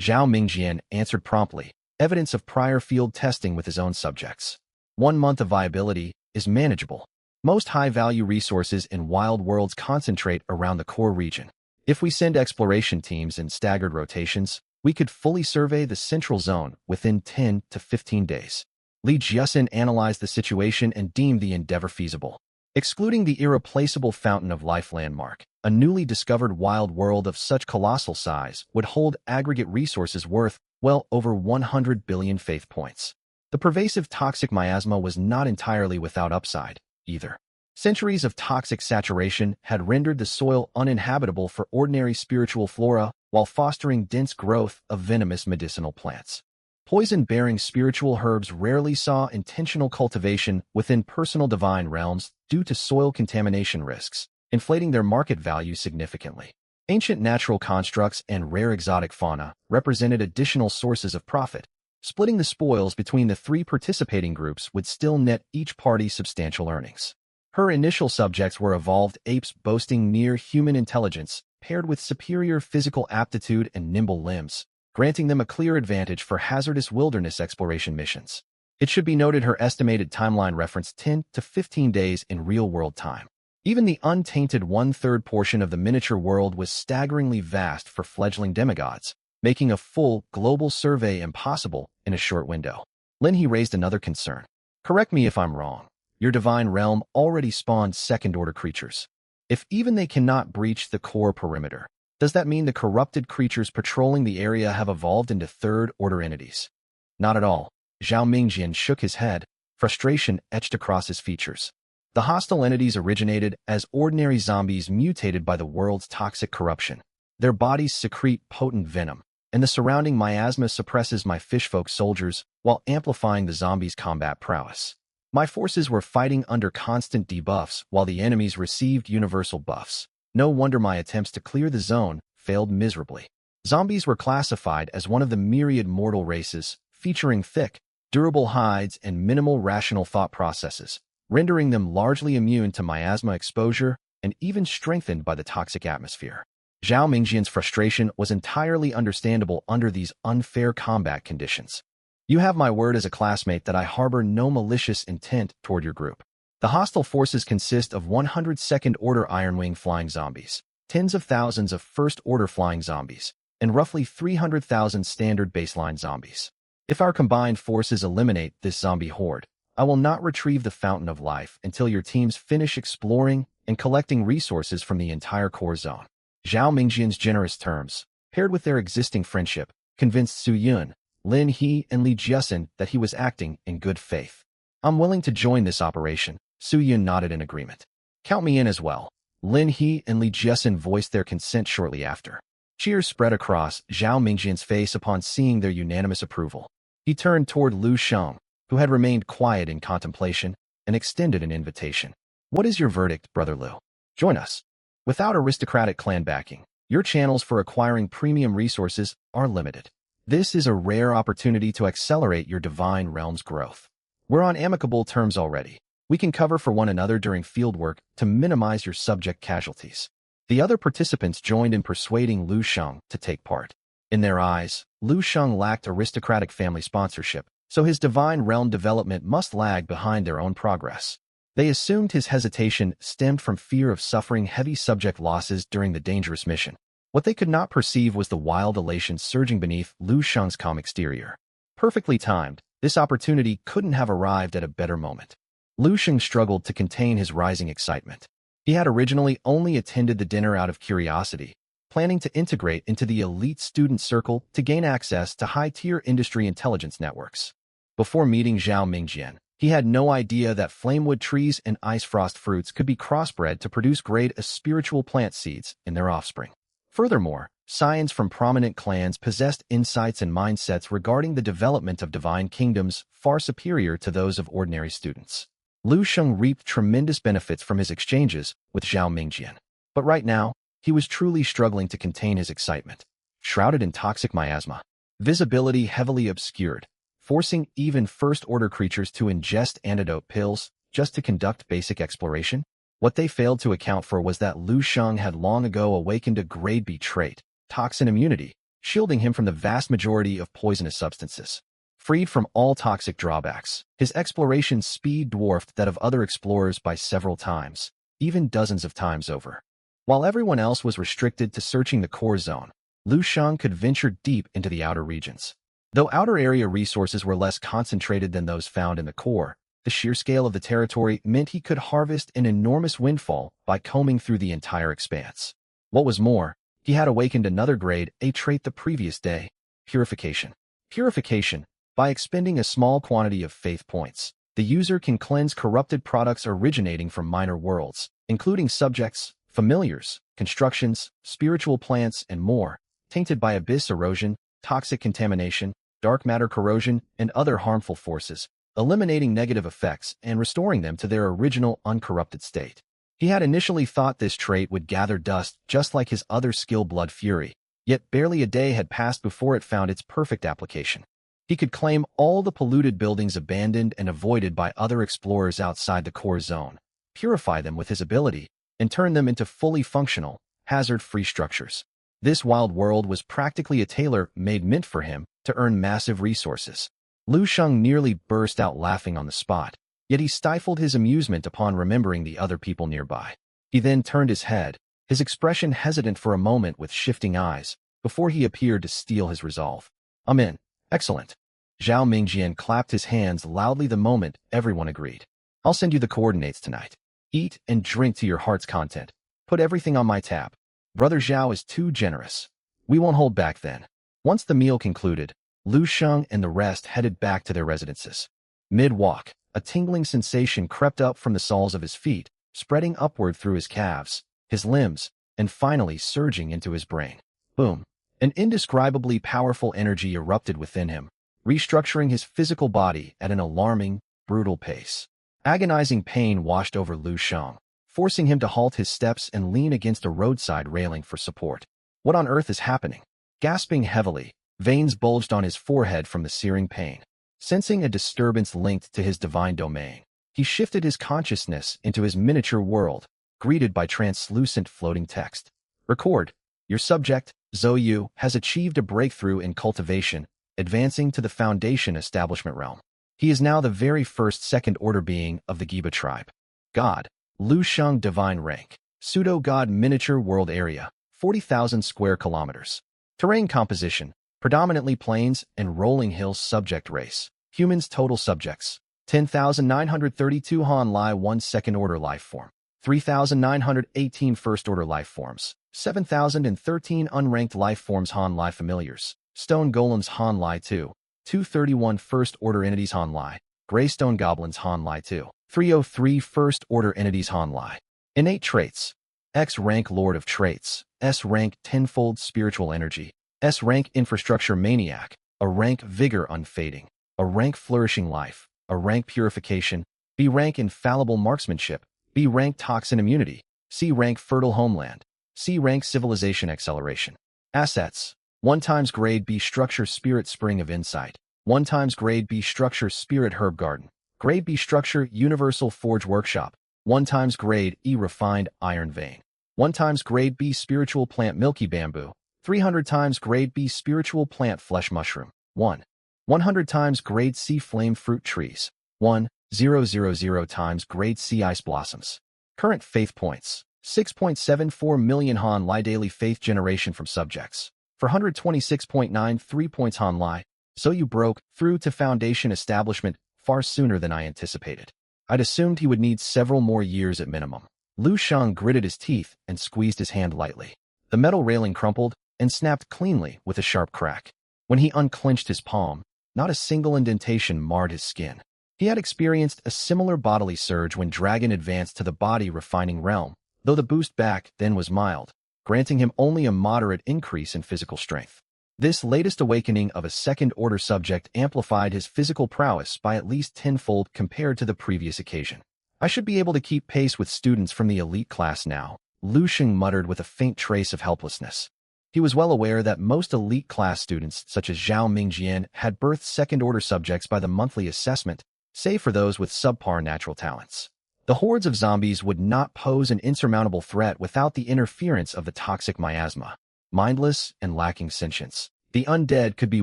Zhao Mingjian answered promptly, evidence of prior field testing with his own subjects. 1 month of viability is manageable. Most high-value resources in wild worlds concentrate around the core region. If we send exploration teams in staggered rotations, we could fully survey the central zone within 10 to 15 days. Li Jiaxin analyzed the situation and deemed the endeavor feasible. Excluding the irreplaceable Fountain of Life landmark, a newly discovered wild world of such colossal size would hold aggregate resources worth well over 100 billion faith points. The pervasive toxic miasma was not entirely without upside, either. Centuries of toxic saturation had rendered the soil uninhabitable for ordinary spiritual flora while fostering dense growth of venomous medicinal plants. Poison-bearing spiritual herbs rarely saw intentional cultivation within personal divine realms due to soil contamination risks, inflating their market value significantly. Ancient natural constructs and rare exotic fauna represented additional sources of profit. Splitting the spoils between the 3 participating groups would still net each party substantial earnings. Her initial subjects were evolved apes boasting near-human intelligence, paired with superior physical aptitude and nimble limbs, granting them a clear advantage for hazardous wilderness exploration missions. It should be noted her estimated timeline referenced 10 to 15 days in real-world time. Even the untainted 1/3 portion of the miniature world was staggeringly vast for fledgling demigods, making a full, global survey impossible in a short window. Lin He raised another concern. Correct me if I'm wrong. Your divine realm already spawned second-order creatures. If even they cannot breach the core perimeter, Does that mean the corrupted creatures patrolling the area have evolved into third-order entities? Not at all. Zhao Mingjian shook his head, frustration etched across his features. The hostile entities originated as ordinary zombies mutated by the world's toxic corruption. Their bodies secrete potent venom, and the surrounding miasma suppresses my fishfolk soldiers while amplifying the zombies' combat prowess. My forces were fighting under constant debuffs while the enemies received universal buffs. No wonder my attempts to clear the zone failed miserably. Zombies were classified as one of the myriad mortal races, featuring thick, durable hides and minimal rational thought processes, rendering them largely immune to miasma exposure and even strengthened by the toxic atmosphere. Zhao Mingjian's frustration was entirely understandable under these unfair combat conditions. You have my word as a classmate that I harbor no malicious intent toward your group. The hostile forces consist of 100 second-order Ironwing flying zombies, tens of thousands of first-order flying zombies, and roughly 300,000 standard baseline zombies. If our combined forces eliminate this zombie horde, I will not retrieve the Fountain of Life until your teams finish exploring and collecting resources from the entire core zone. Zhao Mingjian's generous terms, paired with their existing friendship, convinced Su Yun, Lin He, and Li Jiasun that he was acting in good faith. I'm willing to join this operation. Su Yun nodded in agreement. Count me in as well. Lin He and Li Jiasun voiced their consent shortly after. Cheers spread across Zhao Mingjian's face upon seeing their unanimous approval. He turned toward Lu Sheng, who had remained quiet in contemplation, and extended an invitation. What is your verdict, Brother Lu? Join us. Without aristocratic clan backing, your channels for acquiring premium resources are limited. This is a rare opportunity to accelerate your divine realm's growth. We're on amicable terms already. We can cover for one another during fieldwork to minimize your subject casualties. The other participants joined in persuading Lu Sheng to take part. In their eyes, Lu Sheng lacked aristocratic family sponsorship, so his divine realm development must lag behind their own progress. They assumed his hesitation stemmed from fear of suffering heavy subject losses during the dangerous mission. What they could not perceive was the wild elation surging beneath Lu Sheng's calm exterior. Perfectly timed, this opportunity couldn't have arrived at a better moment. Lu Sheng struggled to contain his rising excitement. He had originally only attended the dinner out of curiosity, planning to integrate into the elite student circle to gain access to high-tier industry intelligence networks. Before meeting Zhao Mingjian, he had no idea that flamewood trees and ice frost fruits could be crossbred to produce grade A spiritual plant seeds in their offspring. Furthermore, scions from prominent clans possessed insights and mindsets regarding the development of divine kingdoms far superior to those of ordinary students. Lu Sheng reaped tremendous benefits from his exchanges with Zhao Mingjian. But right now, he was truly struggling to contain his excitement. Shrouded in toxic miasma, visibility heavily obscured, forcing even first-order creatures to ingest antidote pills just to conduct basic exploration? What they failed to account for was that Lu Sheng had long ago awakened a grade B trait, toxin immunity, shielding him from the vast majority of poisonous substances. Freed from all toxic drawbacks, his exploration speed dwarfed that of other explorers by several times, even dozens of times over. While everyone else was restricted to searching the core zone, Lu Sheng could venture deep into the outer regions. Though outer area resources were less concentrated than those found in the core, the sheer scale of the territory meant he could harvest an enormous windfall by combing through the entire expanse. What was more, he had awakened another grade A trait the previous day, purification. Purification, by expending a small quantity of faith points, the user can cleanse corrupted products originating from minor worlds, including subjects, familiars, constructions, spiritual plants, and more, tainted by abyss erosion, toxic contamination, dark matter corrosion, and other harmful forces, eliminating negative effects and restoring them to their original uncorrupted state. He had initially thought this trait would gather dust just like his other skill Blood Fury, yet barely a day had passed before it found its perfect application. He could claim all the polluted buildings abandoned and avoided by other explorers outside the core zone, purify them with his ability, and turn them into fully functional, hazard-free structures. This wild world was practically a tailor-made meant for him to earn massive resources. Lu Sheng nearly burst out laughing on the spot, yet he stifled his amusement upon remembering the other people nearby. He then turned his head, his expression hesitant for a moment with shifting eyes, before he appeared to steel his resolve. I'm in. Excellent. Zhao Mingjian clapped his hands loudly the moment everyone agreed. I'll send you the coordinates tonight. Eat and drink to your heart's content. Put everything on my tab. Brother Zhao is too generous. We won't hold back then. Once the meal concluded, Lu Sheng and the rest headed back to their residences. Mid-walk, a tingling sensation crept up from the soles of his feet, spreading upward through his calves, his limbs, and finally surging into his brain. Boom! An indescribably powerful energy erupted within him, restructuring his physical body at an alarming, brutal pace. Agonizing pain washed over Lu Sheng, forcing him to halt his steps and lean against a roadside railing for support. What on earth is happening? Gasping heavily, veins bulged on his forehead from the searing pain. Sensing a disturbance linked to his divine domain, he shifted his consciousness into his miniature world, greeted by translucent floating text. Record. Your subject, Zhou, has achieved a breakthrough in cultivation, advancing to the Foundation Establishment realm. He is now the very first second-order being of the Giba tribe. God. Lu Sheng Divine Rank. Pseudo-God Miniature World Area. 40,000 square kilometers. Terrain composition. Predominantly plains and rolling hills. Subject race. Humans. Total subjects. 10,932 Han Lai 1 second-order life form. 3,918 first-order life forms. 7,013 unranked life forms. Han Lai familiars. Stone golems. Han Lai 2. 231 first-order entities. Han Lai. Greystone goblins. Han Lai 2. 303 first-order entities. Han Lai. Innate traits. X rank Lord of Traits. S rank Tenfold Spiritual Energy. S rank Infrastructure Maniac. A rank Vigor Unfading. A rank Flourishing Life. A rank Purification. B rank Infallible Marksmanship. B rank Toxin Immunity. C rank Fertile Homeland. C rank Civilization Acceleration. Assets. 1 times Grade B Structure Spirit Spring of Insight. 1 times Grade B Structure Spirit Herb Garden. Grade B Structure Universal Forge Workshop. 1 times Grade E Refined Iron Vein. 1 times Grade B Spiritual Plant Milky Bamboo. 300 times Grade B Spiritual Plant Flesh Mushroom. 100 times Grade C Flame Fruit Trees. 1,000 times Grade C Ice Blossoms. Current Faith Points. 6.74 million Han Lai daily faith generation from subjects. 426.93 points. Han Lai. So you broke through to Foundation Establishment far sooner than I anticipated. I'd assumed he would need several more years at minimum. Lu Sheng gritted his teeth and squeezed his hand lightly. The metal railing crumpled and snapped cleanly with a sharp crack. When he unclenched his palm, not a single indentation marred his skin. He had experienced a similar bodily surge when Dragon advanced to the body refining realm, though the boost back then was mild, granting him only a moderate increase in physical strength. This latest awakening of a second-order subject amplified his physical prowess by at least tenfold compared to the previous occasion. I should be able to keep pace with students from the elite class now, Lu Sheng muttered with a faint trace of helplessness. He was well aware that most elite class students, such as Zhao Mingjian, had birthed second-order subjects by the monthly assessment, save for those with subpar natural talents. The hordes of zombies would not pose an insurmountable threat without the interference of the toxic miasma. Mindless and lacking sentience, the undead could be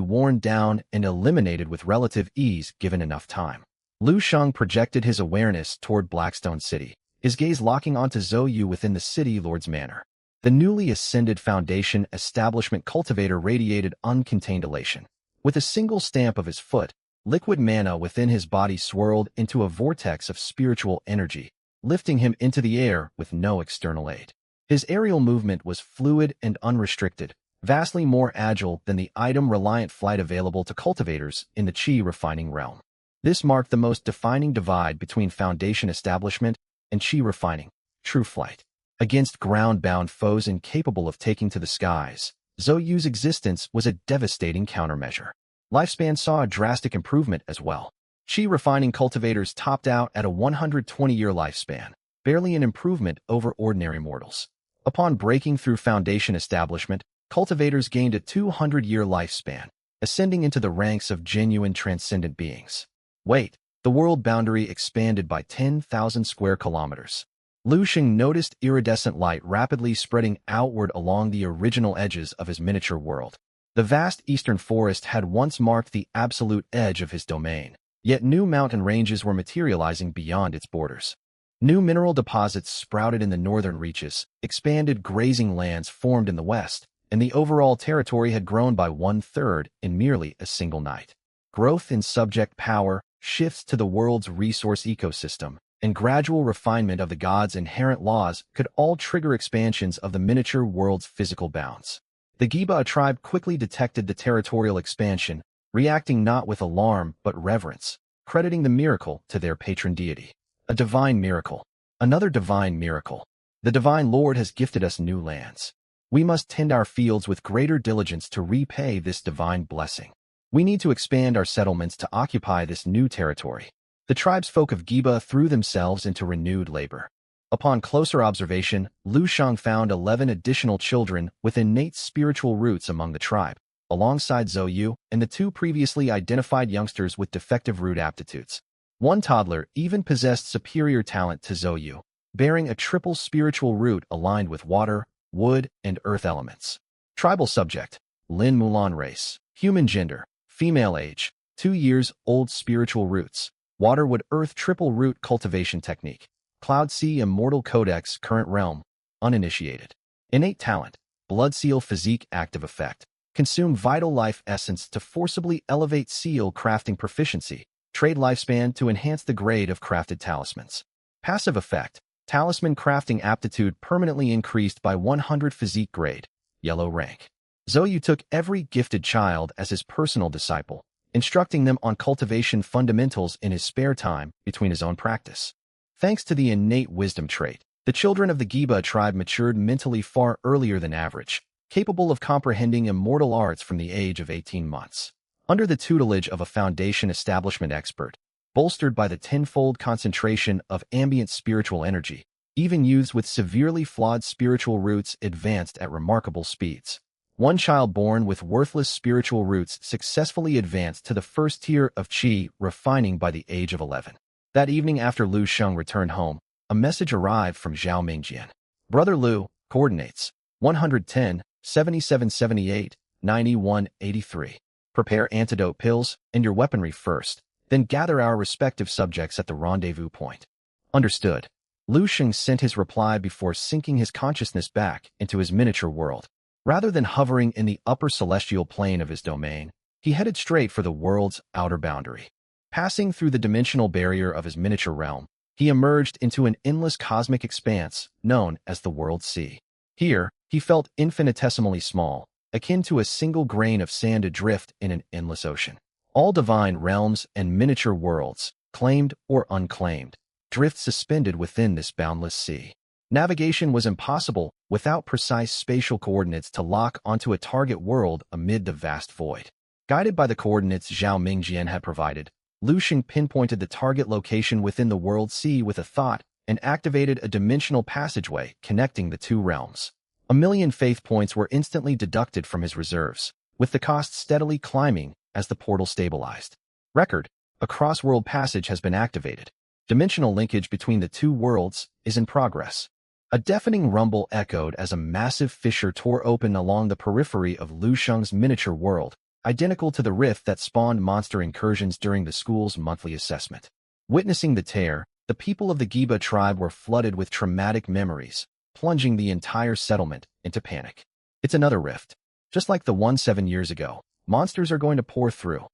worn down and eliminated with relative ease given enough time. Lu Sheng projected his awareness toward Blackstone City, his gaze locking onto Zhou within the city lord's manor. The newly ascended Foundation Establishment cultivator radiated uncontained elation. With a single stamp of his foot, liquid mana within his body swirled into a vortex of spiritual energy, lifting him into the air with no external aid. His aerial movement was fluid and unrestricted, vastly more agile than the item-reliant flight available to cultivators in the Qi refining realm. This marked the most defining divide between Foundation Establishment and Qi refining, true flight. Against ground-bound foes incapable of taking to the skies, Zhou's existence was a devastating countermeasure. Lifespan saw a drastic improvement as well. Qi refining cultivators topped out at a 120-year lifespan, barely an improvement over ordinary mortals. Upon breaking through Foundation Establishment, cultivators gained a 200-year lifespan, ascending into the ranks of genuine transcendent beings. Wait, the world boundary expanded by 10,000 square kilometers. Lu Sheng noticed iridescent light rapidly spreading outward along the original edges of his miniature world. The vast eastern forest had once marked the absolute edge of his domain, yet new mountain ranges were materializing beyond its borders. New mineral deposits sprouted in the northern reaches, expanded grazing lands formed in the west, and the overall territory had grown by 1/3 in merely a single night. Growth in subject power, shifts to the world's resource ecosystem, and gradual refinement of the gods' inherent laws could all trigger expansions of the miniature world's physical bounds. The Giba tribe quickly detected the territorial expansion, reacting not with alarm but reverence, crediting the miracle to their patron deity. A divine miracle. Another divine miracle. The divine Lord has gifted us new lands. We must tend our fields with greater diligence to repay this divine blessing. We need to expand our settlements to occupy this new territory. The tribesfolk of Giba threw themselves into renewed labor. Upon closer observation, Lu Sheng found 11 additional children with innate spiritual roots among the tribe, alongside Zhou Yu and the 2 previously identified youngsters with defective root aptitudes. One toddler even possessed superior talent to Zhou Yu, bearing a triple spiritual root aligned with water, wood, and earth elements. Tribal subject: Lin Mulan race. Human gender: female age, 2 years old. Spiritual roots: water, wood, earth. Triple root cultivation technique: Cloud Sea Immortal Codex. Current realm: uninitiated. Innate talent: blood seal. Physique active effect: consume vital life essence to forcibly elevate seal crafting proficiency. Trade lifespan to enhance the grade of crafted talismans. Passive effect: talisman crafting aptitude permanently increased by 100. Physique grade: yellow rank. Zhou Yu took every gifted child as his personal disciple, instructing them on cultivation fundamentals in his spare time between his own practice. Thanks to the innate wisdom trait, the children of the Giba tribe matured mentally far earlier than average, capable of comprehending immortal arts from the age of 18 months. Under the tutelage of a foundation establishment expert, bolstered by the tenfold concentration of ambient spiritual energy, even youths with severely flawed spiritual roots advanced at remarkable speeds. One child born with worthless spiritual roots successfully advanced to the first tier of Qi, refining by the age of 11. That evening after Lu Sheng returned home, a message arrived from Zhao Mingjian. Brother Lu, coordinates 110, 7778, 9183. Prepare antidote pills and your weaponry first, then gather our respective subjects at the rendezvous point. Understood. Lu Sheng sent his reply before sinking his consciousness back into his miniature world. Rather than hovering in the upper celestial plane of his domain, he headed straight for the world's outer boundary. Passing through the dimensional barrier of his miniature realm, he emerged into an endless cosmic expanse known as the World Sea. Here, he felt infinitesimally small, akin to a single grain of sand adrift in an endless ocean. All divine realms and miniature worlds, claimed or unclaimed, drift suspended within this boundless sea. Navigation was impossible without precise spatial coordinates to lock onto a target world amid the vast void. Guided by the coordinates Zhao Mingjian had provided, Lu Sheng pinpointed the target location within the World Sea with a thought and activated a dimensional passageway connecting the 2 realms. 1,000,000 faith points were instantly deducted from his reserves, with the cost steadily climbing as the portal stabilized. Record: a cross-world passage has been activated. Dimensional linkage between the 2 worlds is in progress. A deafening rumble echoed as a massive fissure tore open along the periphery of Lu Sheng's miniature world, identical to the rift that spawned monster incursions during the school's monthly assessment. Witnessing the tear, the people of the Giba tribe were flooded with traumatic memories, plunging the entire settlement into panic. It's another rift. Just like the one 7 years ago, monsters are going to pour through.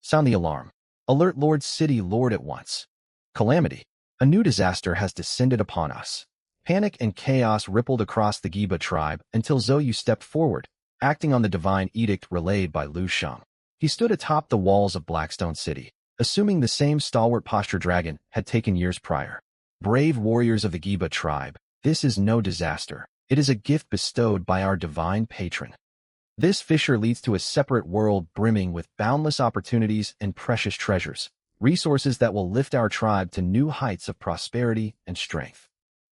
Sound the alarm. Alert Lord City Lord at once. Calamity. A new disaster has descended upon us. Panic and chaos rippled across the Giba tribe until Zhou Yu stepped forward, acting on the divine edict relayed by Lu Sheng. He stood atop the walls of Blackstone City, assuming the same stalwart posture Dragon had taken years prior. Brave warriors of the Giba tribe, this is no disaster. It is a gift bestowed by our divine patron. This fissure leads to a separate world brimming with boundless opportunities and precious treasures, resources that will lift our tribe to new heights of prosperity and strength.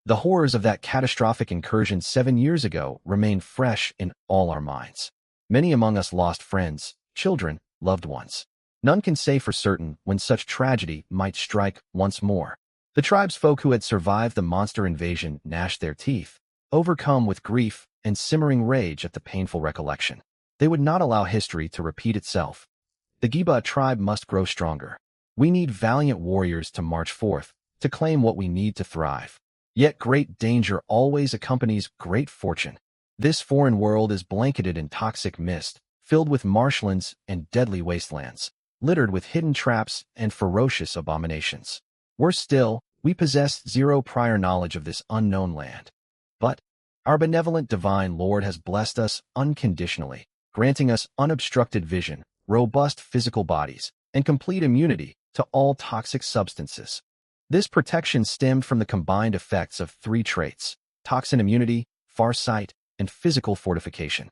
The horrors of that catastrophic incursion 7 years ago remain fresh in all our minds. Many among us lost friends, children, loved ones. None can say for certain when such tragedy might strike once more. The tribesfolk who had survived the monster invasion gnashed their teeth, overcome with grief and simmering rage at the painful recollection. They would not allow history to repeat itself. The Giba tribe must grow stronger. We need valiant warriors to march forth, to claim what we need to thrive. Yet great danger always accompanies great fortune. This foreign world is blanketed in toxic mist, filled with marshlands and deadly wastelands, littered with hidden traps and ferocious abominations. Worse still, We possess zero prior knowledge of this unknown land. But our benevolent divine Lord has blessed us unconditionally, granting us unobstructed vision, robust physical bodies, and complete immunity to all toxic substances. This protection stemmed from the combined effects of three traits: toxin immunity, farsight, and physical fortification.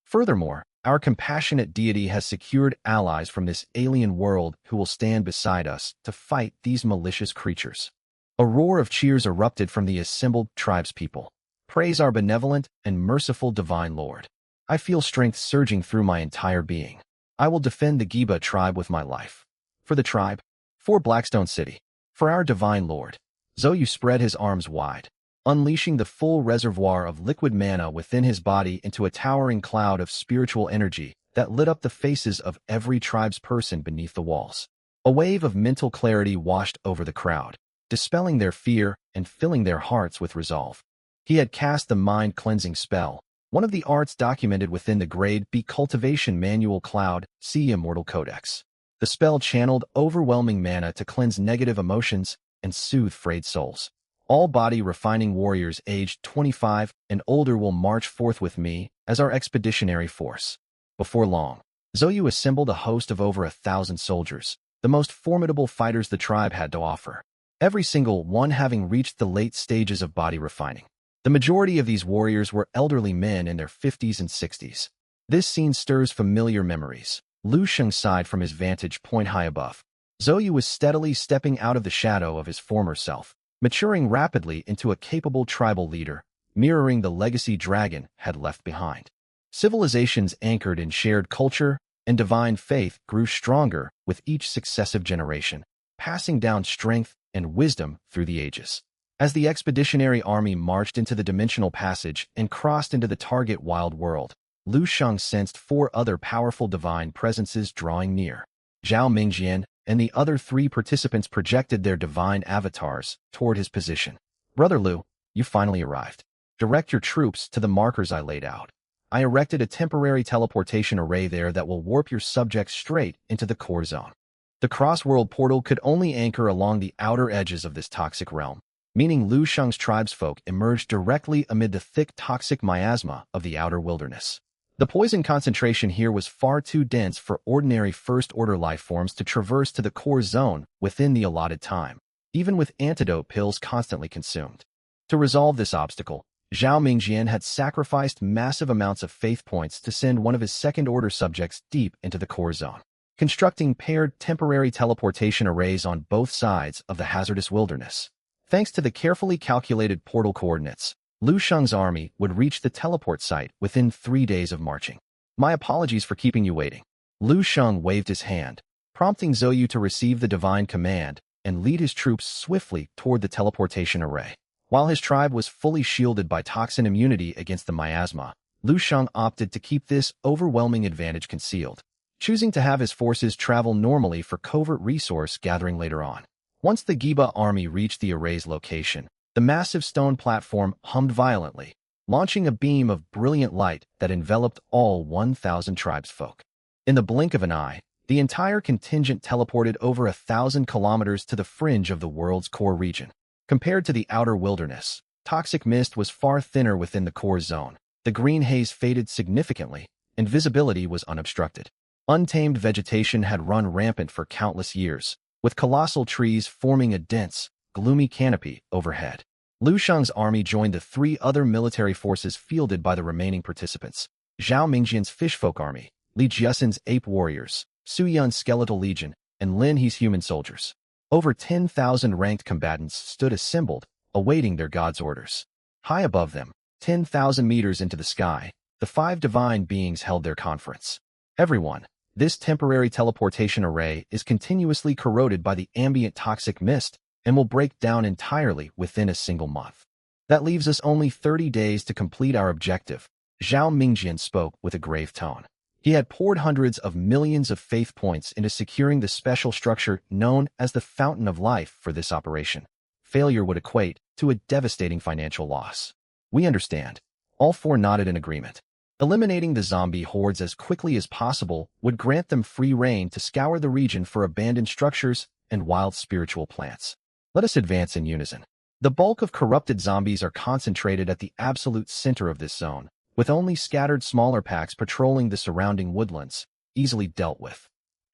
Furthermore, our compassionate deity has secured allies from this alien world who will stand beside us to fight these malicious creatures. A roar of cheers erupted from the assembled tribespeople. Praise our benevolent and merciful divine Lord. I feel strength surging through my entire being. I will defend the Giba tribe with my life. For the tribe, for Blackstone City, for our divine Lord. Zoyu spread his arms wide, unleashing the full reservoir of liquid mana within his body into a towering cloud of spiritual energy that lit up the faces of every tribesperson beneath the walls. A wave of mental clarity washed over the crowd, dispelling their fear and filling their hearts with resolve. He had cast the mind-cleansing spell, one of the arts documented within the Grade B Cultivation Manual Cloud C Immortal Codex. The spell channeled overwhelming mana to cleanse negative emotions and soothe frayed souls. All body-refining warriors aged 25 and older will march forth with me as our expeditionary force. Before long, Zoyu assembled a host of over 1,000 soldiers, the most formidable fighters the tribe had to offer, every single one having reached the late stages of body refining. The majority of these warriors were elderly men in their 50s and 60s. This scene stirs familiar memories. Lu Sheng sighed from his vantage point high above. Zoyu was steadily stepping out of the shadow of his former self, maturing rapidly into a capable tribal leader, mirroring the legacy Dragon had left behind. Civilizations anchored in shared culture and divine faith grew stronger with each successive generation, passing down strength and wisdom through the ages. As the expeditionary army marched into the dimensional passage and crossed into the target wild world, Lu Sheng sensed four other powerful divine presences drawing near. Zhao Mingjian and the other three participants projected their divine avatars toward his position. Brother Lu, you finally arrived. Direct your troops to the markers I laid out. I erected a temporary teleportation array there that will warp your subjects straight into the core zone. The cross-world portal could only anchor along the outer edges of this toxic realm, meaning Lu Sheng's tribesfolk emerged directly amid the thick toxic miasma of the outer wilderness. The poison concentration here was far too dense for ordinary first-order life forms to traverse to the core zone within the allotted time, even with antidote pills constantly consumed. To resolve this obstacle, Zhao Mingjian had sacrificed massive amounts of faith points to send one of his second-order subjects deep into the core zone, constructing paired temporary teleportation arrays on both sides of the hazardous wilderness. Thanks to the carefully calculated portal coordinates, Lu Sheng's army would reach the teleport site within 3 days of marching. My apologies for keeping you waiting. Lu Sheng waved his hand, prompting Zoyu to receive the divine command and lead his troops swiftly toward the teleportation array. While his tribe was fully shielded by toxin immunity against the miasma, Lu Sheng opted to keep this overwhelming advantage concealed, choosing to have his forces travel normally for covert resource gathering later on. Once the Giba army reached the array's location, the massive stone platform hummed violently, launching a beam of brilliant light that enveloped all 1,000 tribesfolk. In the blink of an eye, the entire contingent teleported over 1,000 kilometers to the fringe of the world's core region. Compared to the outer wilderness, toxic mist was far thinner within the core zone. The green haze faded significantly, and visibility was unobstructed. Untamed vegetation had run rampant for countless years, with colossal trees forming a dense, gloomy canopy overhead. Lu Sheng's army joined the three other military forces fielded by the remaining participants: Zhao Mingjian's Fishfolk Army, Li Jiaxin's Ape Warriors, Su Yun's Skeletal Legion, and Lin He's Human Soldiers. Over 10,000 ranked combatants stood assembled, awaiting their god's orders. High above them, 10,000 meters into the sky, the five divine beings held their conference. Everyone, this temporary teleportation array is continuously corroded by the ambient toxic mist and will break down entirely within a single month. That leaves us only 30 days to complete our objective, Zhao Mingjian spoke with a grave tone. He had poured hundreds of millions of faith points into securing the special structure known as the Fountain of Life for this operation. Failure would equate to a devastating financial loss. We understand. All four nodded in agreement. Eliminating the zombie hordes as quickly as possible would grant them free rein to scour the region for abandoned structures and wild spiritual plants. Let us advance in unison. The bulk of corrupted zombies are concentrated at the absolute center of this zone, with only scattered smaller packs patrolling the surrounding woodlands, easily dealt with.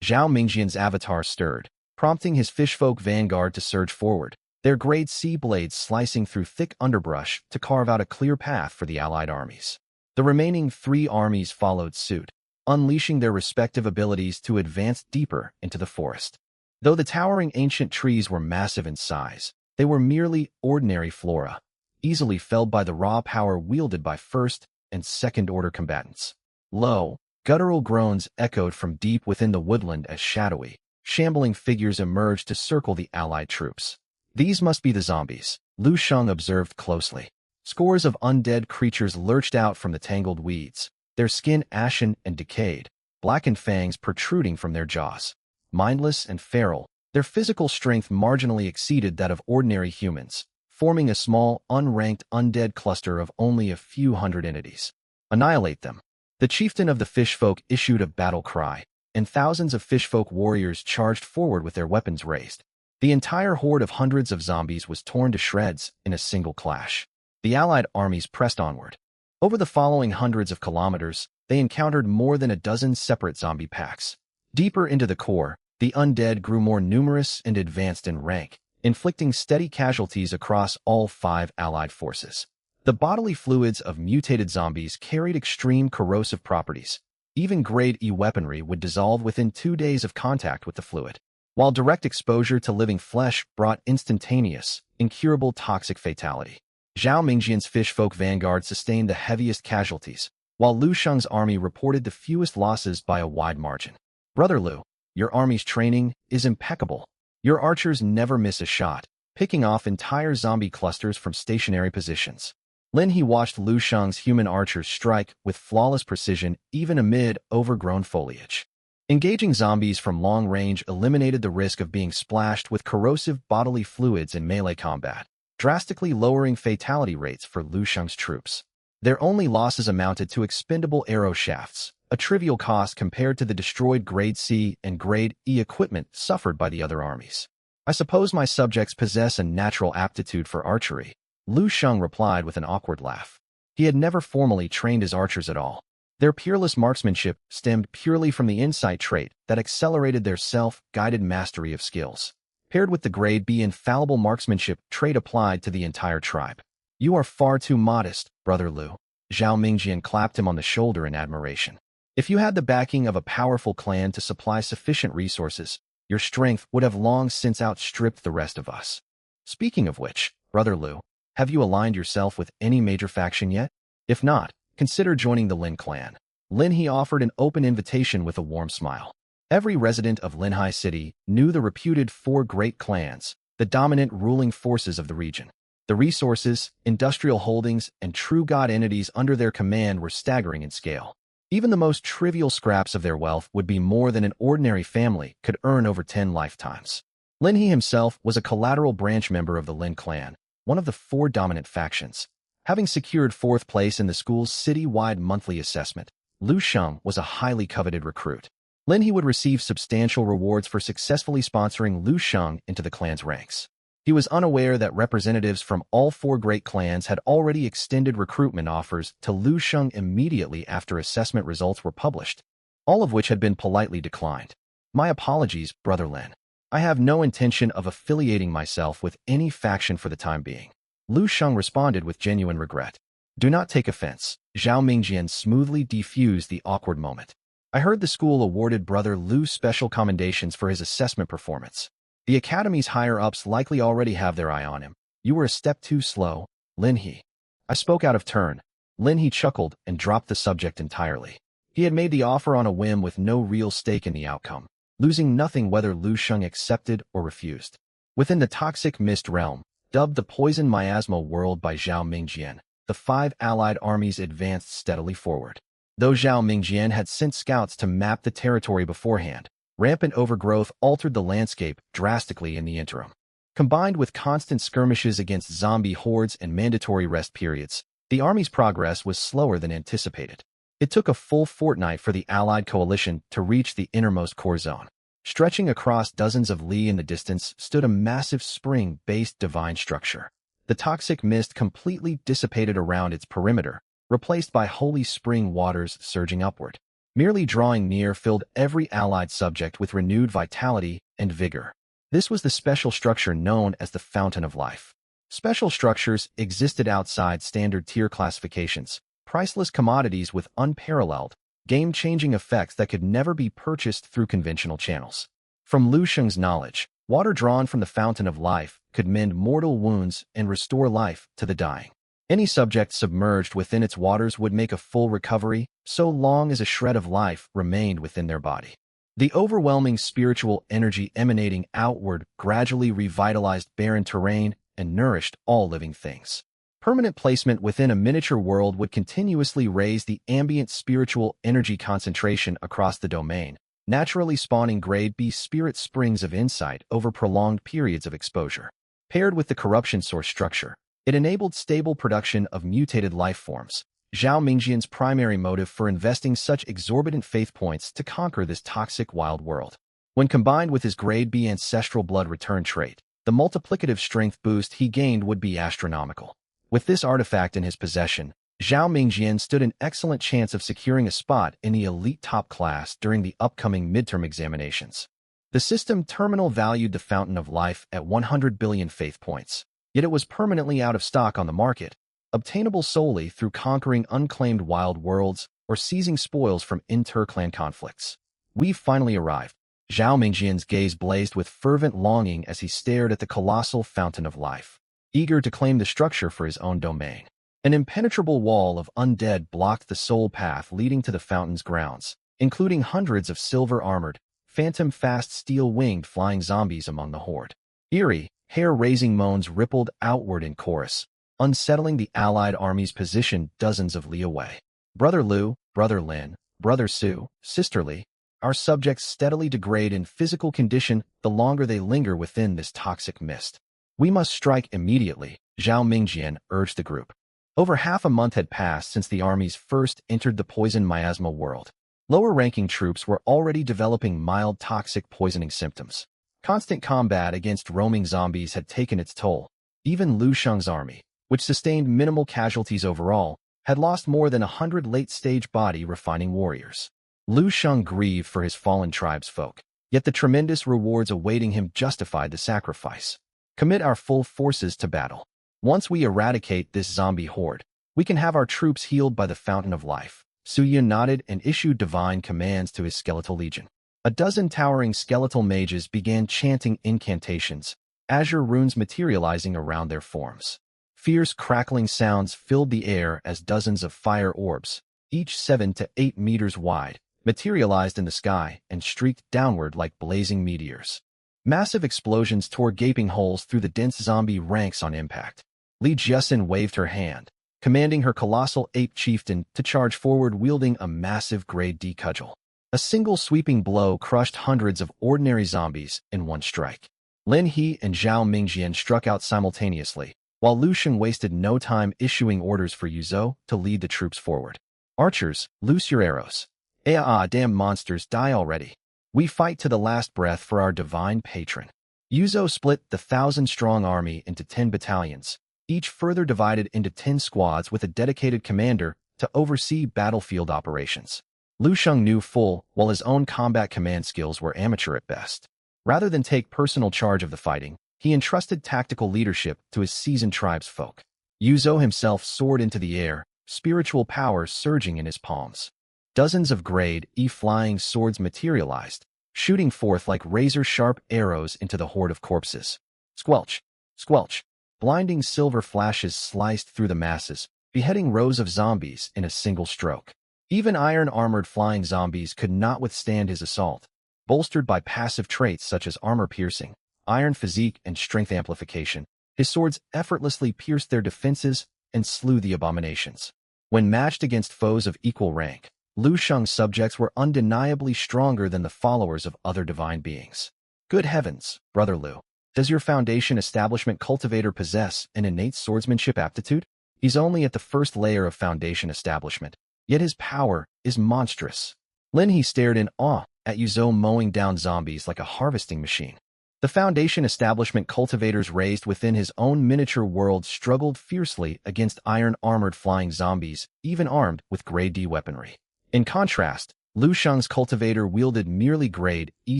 Zhao Mingjian's avatar stirred, prompting his fishfolk vanguard to surge forward, their grade C blades slicing through thick underbrush to carve out a clear path for the allied armies. The remaining 3 armies followed suit, unleashing their respective abilities to advance deeper into the forest. Though the towering ancient trees were massive in size, they were merely ordinary flora, easily felled by the raw power wielded by first and second-order combatants. Low, guttural groans echoed from deep within the woodland as shadowy, shambling figures emerged to circle the allied troops. These must be the zombies, Lu Sheng observed closely. Scores of undead creatures lurched out from the tangled weeds, their skin ashen and decayed, blackened fangs protruding from their jaws. Mindless and feral, their physical strength marginally exceeded that of ordinary humans, forming a small, unranked undead cluster of only a few hundred entities. Annihilate them. The chieftain of the fishfolk issued a battle cry, and thousands of fishfolk warriors charged forward with their weapons raised. The entire horde of hundreds of zombies was torn to shreds in a single clash. The allied armies pressed onward. Over the following hundreds of kilometers, they encountered more than a dozen separate zombie packs. Deeper into the core, the undead grew more numerous and advanced in rank, inflicting steady casualties across all 5 allied forces. The bodily fluids of mutated zombies carried extreme corrosive properties. Even grade E weaponry would dissolve within 2 days of contact with the fluid, while direct exposure to living flesh brought instantaneous, incurable toxic fatality. Zhao Mingjian's fishfolk vanguard sustained the heaviest casualties, while Lu Sheng's army reported the fewest losses by a wide margin. Brother Lu, your army's training is impeccable. Your archers never miss a shot, picking off entire zombie clusters from stationary positions. Lin He watched Lu Sheng's human archers strike with flawless precision even amid overgrown foliage. Engaging zombies from long range eliminated the risk of being splashed with corrosive bodily fluids in melee combat, drastically lowering fatality rates for Lu Sheng's troops. Their only losses amounted to expendable arrow shafts, a trivial cost compared to the destroyed Grade C and Grade E equipment suffered by the other armies. I suppose my subjects possess a natural aptitude for archery, Lu Sheng replied with an awkward laugh. He had never formally trained his archers at all. Their peerless marksmanship stemmed purely from the insight trait that accelerated their self-guided mastery of skills, paired with the Grade B infallible marksmanship trait applied to the entire tribe. You are far too modest, Brother Lu. Zhao Mingjian clapped him on the shoulder in admiration. If you had the backing of a powerful clan to supply sufficient resources, your strength would have long since outstripped the rest of us. Speaking of which, Brother Lu, have you aligned yourself with any major faction yet? If not, consider joining the Lin clan. Lin He offered an open invitation with a warm smile. Every resident of Linhai City knew the reputed 4 great clans, the dominant ruling forces of the region. The resources, industrial holdings, and true god entities under their command were staggering in scale. Even the most trivial scraps of their wealth would be more than an ordinary family could earn over 10 lifetimes. Lin He himself was a collateral branch member of the Lin clan, one of the 4 dominant factions. Having secured 4th place in the school's city-wide monthly assessment, Lu Sheng was a highly coveted recruit. Lin He would receive substantial rewards for successfully sponsoring Lu Sheng into the clan's ranks. He was unaware that representatives from all 4 great clans had already extended recruitment offers to Lu Sheng immediately after assessment results were published, all of which had been politely declined. My apologies, Brother Lin. I have no intention of affiliating myself with any faction for the time being. Lu Sheng responded with genuine regret. Do not take offense. Zhao Mingjian smoothly defused the awkward moment. I heard the school awarded Brother Lu special commendations for his assessment performance. The Academy's higher-ups likely already have their eye on him. You were a step too slow, Lin He. I spoke out of turn. Lin He chuckled and dropped the subject entirely. He had made the offer on a whim with no real stake in the outcome, losing nothing whether Lu Sheng accepted or refused. Within the toxic mist realm, dubbed the poison miasma world by Zhao Mingjian, the 5 allied armies advanced steadily forward. Though Zhao Mingjian had sent scouts to map the territory beforehand, rampant overgrowth altered the landscape drastically in the interim. Combined with constant skirmishes against zombie hordes and mandatory rest periods, the army's progress was slower than anticipated. It took a full fortnight for the Allied coalition to reach the innermost core zone. Stretching across dozens of li in the distance stood a massive spring-based divine structure. The toxic mist completely dissipated around its perimeter, replaced by holy spring waters surging upward. Merely drawing near filled every allied subject with renewed vitality and vigor. This was the special structure known as the Fountain of Life. Special structures existed outside standard tier classifications, priceless commodities with unparalleled, game-changing effects that could never be purchased through conventional channels. From Lu Sheng's knowledge, water drawn from the Fountain of Life could mend mortal wounds and restore life to the dying. Any subject submerged within its waters would make a full recovery, so long as a shred of life remained within their body. The overwhelming spiritual energy emanating outward gradually revitalized barren terrain and nourished all living things. Permanent placement within a miniature world would continuously raise the ambient spiritual energy concentration across the domain, naturally spawning grade B spirit springs of insight over prolonged periods of exposure. Paired with the corruption source structure, it enabled stable production of mutated life forms. Zhao Mingjian's primary motive for investing such exorbitant faith points to conquer this toxic wild world. When combined with his grade B ancestral blood return trait, the multiplicative strength boost he gained would be astronomical. With this artifact in his possession, Zhao Mingjian stood an excellent chance of securing a spot in the elite top class during the upcoming midterm examinations. The system terminal valued the Fountain of Life at 100 billion faith points, yet it was permanently out of stock on the market, obtainable solely through conquering unclaimed wild worlds or seizing spoils from inter-clan conflicts. We've finally arrived. Zhao Mingjian's gaze blazed with fervent longing as he stared at the colossal Fountain of Life, eager to claim the structure for his own domain. An impenetrable wall of undead blocked the sole path leading to the fountain's grounds, including hundreds of silver-armored, phantom-fast steel-winged flying zombies among the horde. Eerie, hair-raising moans rippled outward in chorus, unsettling the allied army's position dozens of li away. Brother Lu, Brother Lin, Brother Su, Sister Li, our subjects steadily degrade in physical condition the longer they linger within this toxic mist. We must strike immediately, Zhao Mingjian urged the group. Over half a month had passed since the armies first entered the poison miasma world. Lower-ranking troops were already developing mild toxic poisoning symptoms. Constant combat against roaming zombies had taken its toll. Even Lu Sheng's army, which sustained minimal casualties overall, had lost more than 100 late-stage body-refining warriors. Lu Sheng grieved for his fallen tribesfolk, yet the tremendous rewards awaiting him justified the sacrifice. Commit our full forces to battle. Once we eradicate this zombie horde, we can have our troops healed by the Fountain of Life. Su Yun nodded and issued divine commands to his skeletal legion. A dozen towering skeletal mages began chanting incantations, azure runes materializing around their forms. Fierce crackling sounds filled the air as dozens of fire orbs, each 7 to 8 meters wide, materialized in the sky and streaked downward like blazing meteors. Massive explosions tore gaping holes through the dense zombie ranks on impact. Li Jiasin waved her hand, commanding her colossal ape chieftain to charge forward wielding a massive grade D cudgel. A single sweeping blow crushed hundreds of ordinary zombies in one strike. Lin He and Zhao Mingjian struck out simultaneously, while Lu Sheng wasted no time issuing orders for Yuzhou to lead the troops forward. Archers, loose your arrows. Damn monsters, die already. We fight to the last breath for our divine patron. Yuzhou split the 1,000-strong army into 10 battalions, each further divided into 10 squads with a dedicated commander to oversee battlefield operations. Lu Sheng knew full while his own combat command skills were amateur at best. Rather than take personal charge of the fighting, he entrusted tactical leadership to his seasoned tribesfolk. Yuzhou himself soared into the air, spiritual power surging in his palms. Dozens of grade E flying swords materialized, shooting forth like razor-sharp arrows into the horde of corpses. Squelch! Squelch! Blinding silver flashes sliced through the masses, beheading rows of zombies in a single stroke. Even iron-armored flying zombies could not withstand his assault. Bolstered by passive traits such as armor-piercing, iron physique, and strength amplification, his swords effortlessly pierced their defenses and slew the abominations. When matched against foes of equal rank, Lu Sheng's subjects were undeniably stronger than the followers of other divine beings. Good heavens, Brother Lu, does your Foundation Establishment cultivator possess an innate swordsmanship aptitude? He's only at the first layer of Foundation Establishment, yet his power is monstrous. Lin He stared in awe, at Yuzhou mowing down zombies like a harvesting machine. The Foundation establishment cultivators raised within his own miniature world struggled fiercely against iron-armored flying zombies, even armed with Grade D weaponry. In contrast, Lu Sheng's cultivator wielded merely Grade E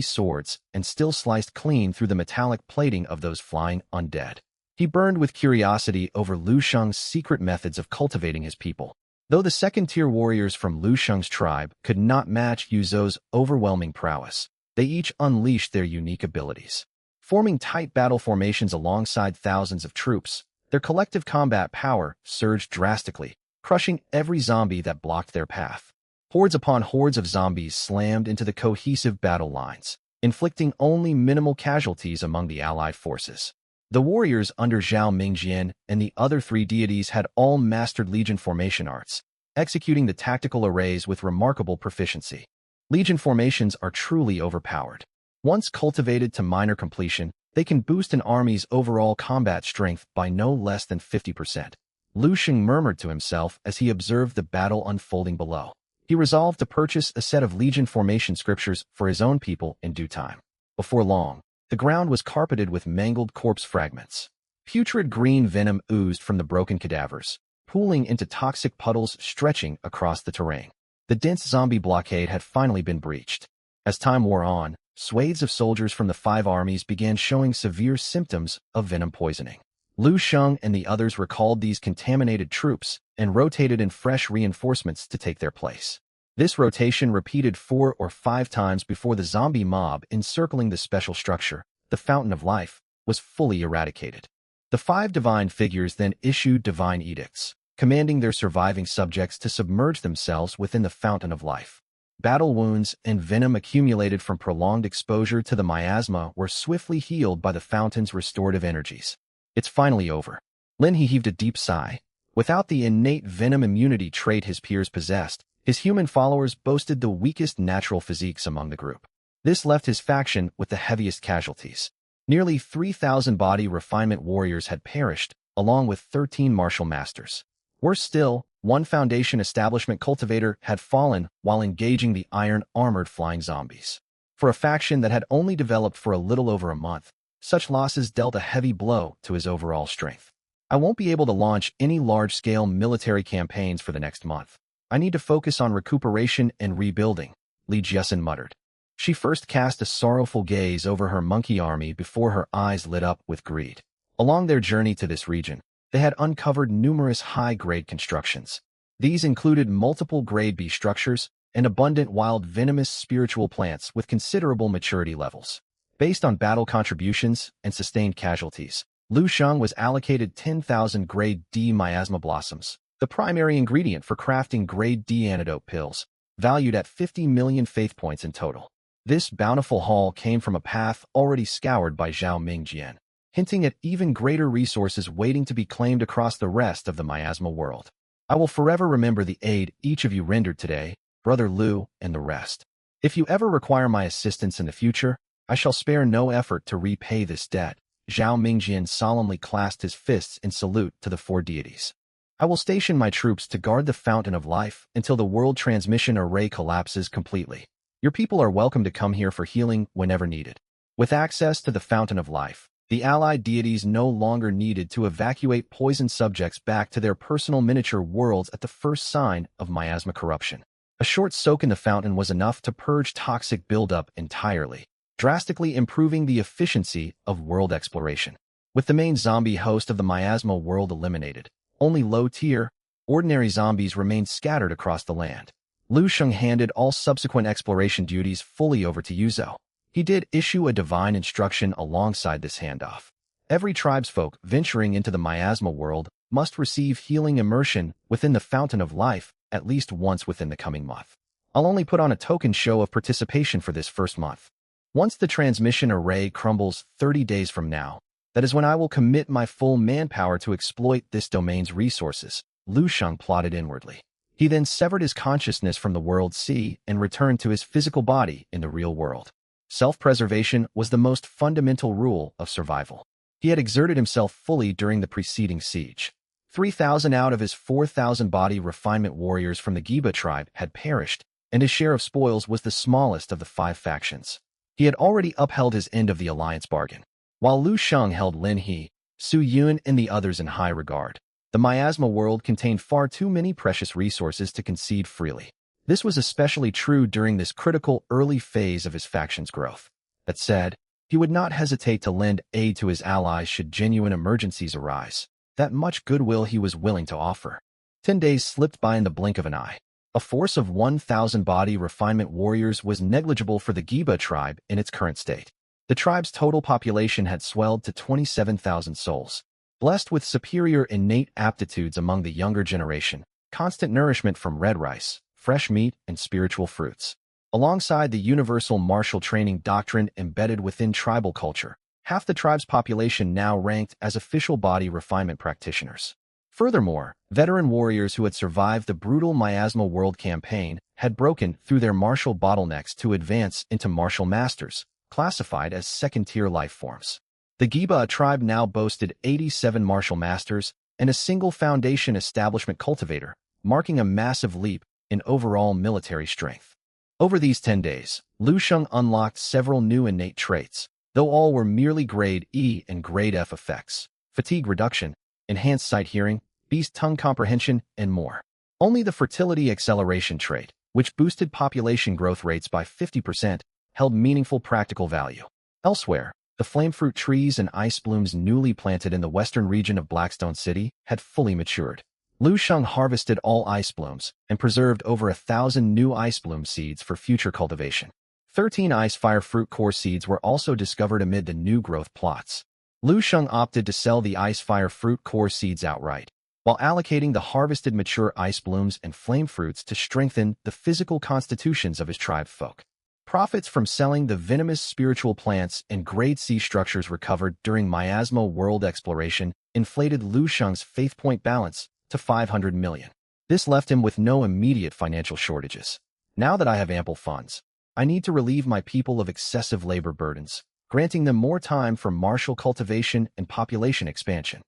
swords and still sliced clean through the metallic plating of those flying undead. He burned with curiosity over Lu Sheng's secret methods of cultivating his people. Though the second-tier warriors from Lu Sheng's tribe could not match Yuzhou's overwhelming prowess, they each unleashed their unique abilities. Forming tight battle formations alongside thousands of troops, their collective combat power surged drastically, crushing every zombie that blocked their path. Hordes upon hordes of zombies slammed into the cohesive battle lines, inflicting only minimal casualties among the allied forces. The warriors under Zhao Mingjian and the other three deities had all mastered Legion formation arts, executing the tactical arrays with remarkable proficiency. Legion formations are truly overpowered. Once cultivated to minor completion, they can boost an army's overall combat strength by no less than 50%. Lu Sheng murmured to himself as he observed the battle unfolding below. He resolved to purchase a set of Legion formation scriptures for his own people in due time. Before long, the ground was carpeted with mangled corpse fragments. Putrid green venom oozed from the broken cadavers, pooling into toxic puddles stretching across the terrain. The dense zombie blockade had finally been breached. As time wore on, swathes of soldiers from the five armies began showing severe symptoms of venom poisoning. Lu Sheng and the others recalled these contaminated troops and rotated in fresh reinforcements to take their place. This rotation repeated 4 or 5 times before the zombie mob encircling the special structure, the Fountain of Life, was fully eradicated. The 5 divine figures then issued divine edicts, commanding their surviving subjects to submerge themselves within the Fountain of Life. Battle wounds and venom accumulated from prolonged exposure to the miasma were swiftly healed by the fountain's restorative energies. It's finally over. Lin He heaved a deep sigh. Without the innate venom immunity trait his peers possessed, his human followers boasted the weakest natural physiques among the group. This left his faction with the heaviest casualties. Nearly 3,000 body refinement warriors had perished, along with 13 martial masters. Worse still, one Foundation establishment cultivator had fallen while engaging the iron-armored flying zombies. For a faction that had only developed for a little over a month, such losses dealt a heavy blow to his overall strength. I won't be able to launch any large-scale military campaigns for the next month. I need to focus on recuperation and rebuilding, Li Jiasen muttered. She first cast a sorrowful gaze over her monkey army before her eyes lit up with greed. Along their journey to this region, they had uncovered numerous high-grade constructions. These included multiple Grade B structures and abundant wild venomous spiritual plants with considerable maturity levels. Based on battle contributions and sustained casualties, Lu Sheng was allocated 10,000 Grade D miasma blossoms, the primary ingredient for crafting Grade D antidote pills, valued at 50 million faith points in total. This bountiful haul came from a path already scoured by Zhao Mingjian, hinting at even greater resources waiting to be claimed across the rest of the miasma world. I will forever remember the aid each of you rendered today, Brother Lu and the rest. If you ever require my assistance in the future, I shall spare no effort to repay this debt. Zhao Mingjian solemnly clasped his fists in salute to the 4 deities. I will station my troops to guard the Fountain of Life until the world transmission array collapses completely. Your people are welcome to come here for healing whenever needed. With access to the Fountain of Life, the allied deities no longer needed to evacuate poisoned subjects back to their personal miniature worlds at the first sign of miasma corruption. A short soak in the fountain was enough to purge toxic buildup entirely, drastically improving the efficiency of world exploration. With the main zombie host of the miasma world eliminated, only low-tier, ordinary zombies remained scattered across the land. Lu Sheng handed all subsequent exploration duties fully over to Yuzhou. He did issue a divine instruction alongside this handoff. Every tribesfolk venturing into the miasma world must receive healing immersion within the Fountain of Life at least once within the coming month. I'll only put on a token show of participation for this first month. Once the transmission array crumbles 30 days from now, that is when I will commit my full manpower to exploit this domain's resources, Lu Sheng plotted inwardly. He then severed his consciousness from the world sea and returned to his physical body in the real world. Self-preservation was the most fundamental rule of survival. He had exerted himself fully during the preceding siege. 3,000 out of his 4,000 body refinement warriors from the Giba tribe had perished, and his share of spoils was the smallest of the 5 factions. He had already upheld his end of the alliance bargain. While Lu Sheng held Lin He, Su Yun, and the others in high regard, the miasma world contained far too many precious resources to concede freely. This was especially true during this critical early phase of his faction's growth. That said, he would not hesitate to lend aid to his allies should genuine emergencies arise. That much goodwill he was willing to offer. 10 days slipped by in the blink of an eye. A force of 1,000 body refinement warriors was negligible for the Giba tribe in its current state. The tribe's total population had swelled to 27,000 souls. Blessed with superior innate aptitudes among the younger generation, constant nourishment from red rice, fresh meat, and spiritual fruits. Alongside the universal martial training doctrine embedded within tribal culture, half the tribe's population now ranked as official body refinement practitioners. Furthermore, veteran warriors who had survived the brutal Miasma World campaign had broken through their martial bottlenecks to advance into martial masters, classified as second-tier life forms. The Giba tribe now boasted 87 martial masters and a single foundation establishment cultivator, marking a massive leap in overall military strength. Over these 10 days, Lu Sheng unlocked several new innate traits, though all were merely Grade E and Grade F effects: fatigue reduction, enhanced sight hearing, beast tongue comprehension, and more. Only the fertility acceleration trait, which boosted population growth rates by 50%, held meaningful practical value. Elsewhere, the flamefruit trees and ice blooms newly planted in the western region of Blackstone City had fully matured. Lu Sheng harvested all ice blooms and preserved over 1,000 new ice bloom seeds for future cultivation. 13 ice fire fruit core seeds were also discovered amid the new growth plots. Lu Sheng opted to sell the ice fire fruit core seeds outright, while allocating the harvested mature ice blooms and flame fruits to strengthen the physical constitutions of his tribe folk. Profits from selling the venomous spiritual plants and Grade C structures recovered during Miasma World exploration inflated Lu Sheng's faith point balance to 500 million. This left him with no immediate financial shortages. Now that I have ample funds, I need to relieve my people of excessive labor burdens, granting them more time for martial cultivation and population expansion.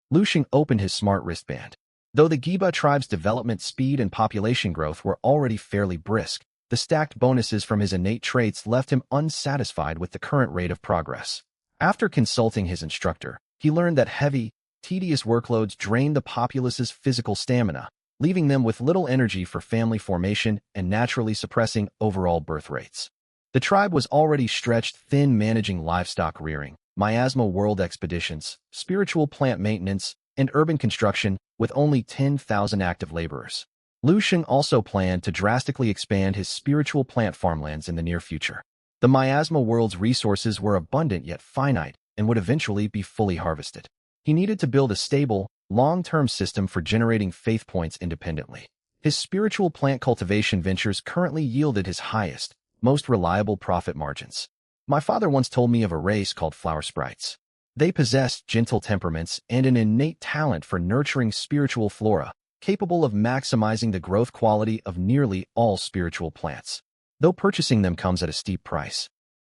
Lu Sheng opened his smart wristband. Though the Giba tribe's development speed and population growth were already fairly brisk, the stacked bonuses from his innate traits left him unsatisfied with the current rate of progress. After consulting his instructor, he learned that heavy, tedious workloads drained the populace's physical stamina, leaving them with little energy for family formation and naturally suppressing overall birth rates. The tribe was already stretched thin managing livestock rearing, miasma world expeditions, spiritual plant maintenance, and urban construction with only 10,000 active laborers. Lu Sheng also planned to drastically expand his spiritual plant farmlands in the near future. The miasma world's resources were abundant yet finite and would eventually be fully harvested. He needed to build a stable, long-term system for generating faith points independently. His spiritual plant cultivation ventures currently yielded his highest, most reliable profit margins. My father once told me of a race called flower sprites. They possessed gentle temperaments and an innate talent for nurturing spiritual flora, capable of maximizing the growth quality of nearly all spiritual plants, though purchasing them comes at a steep price.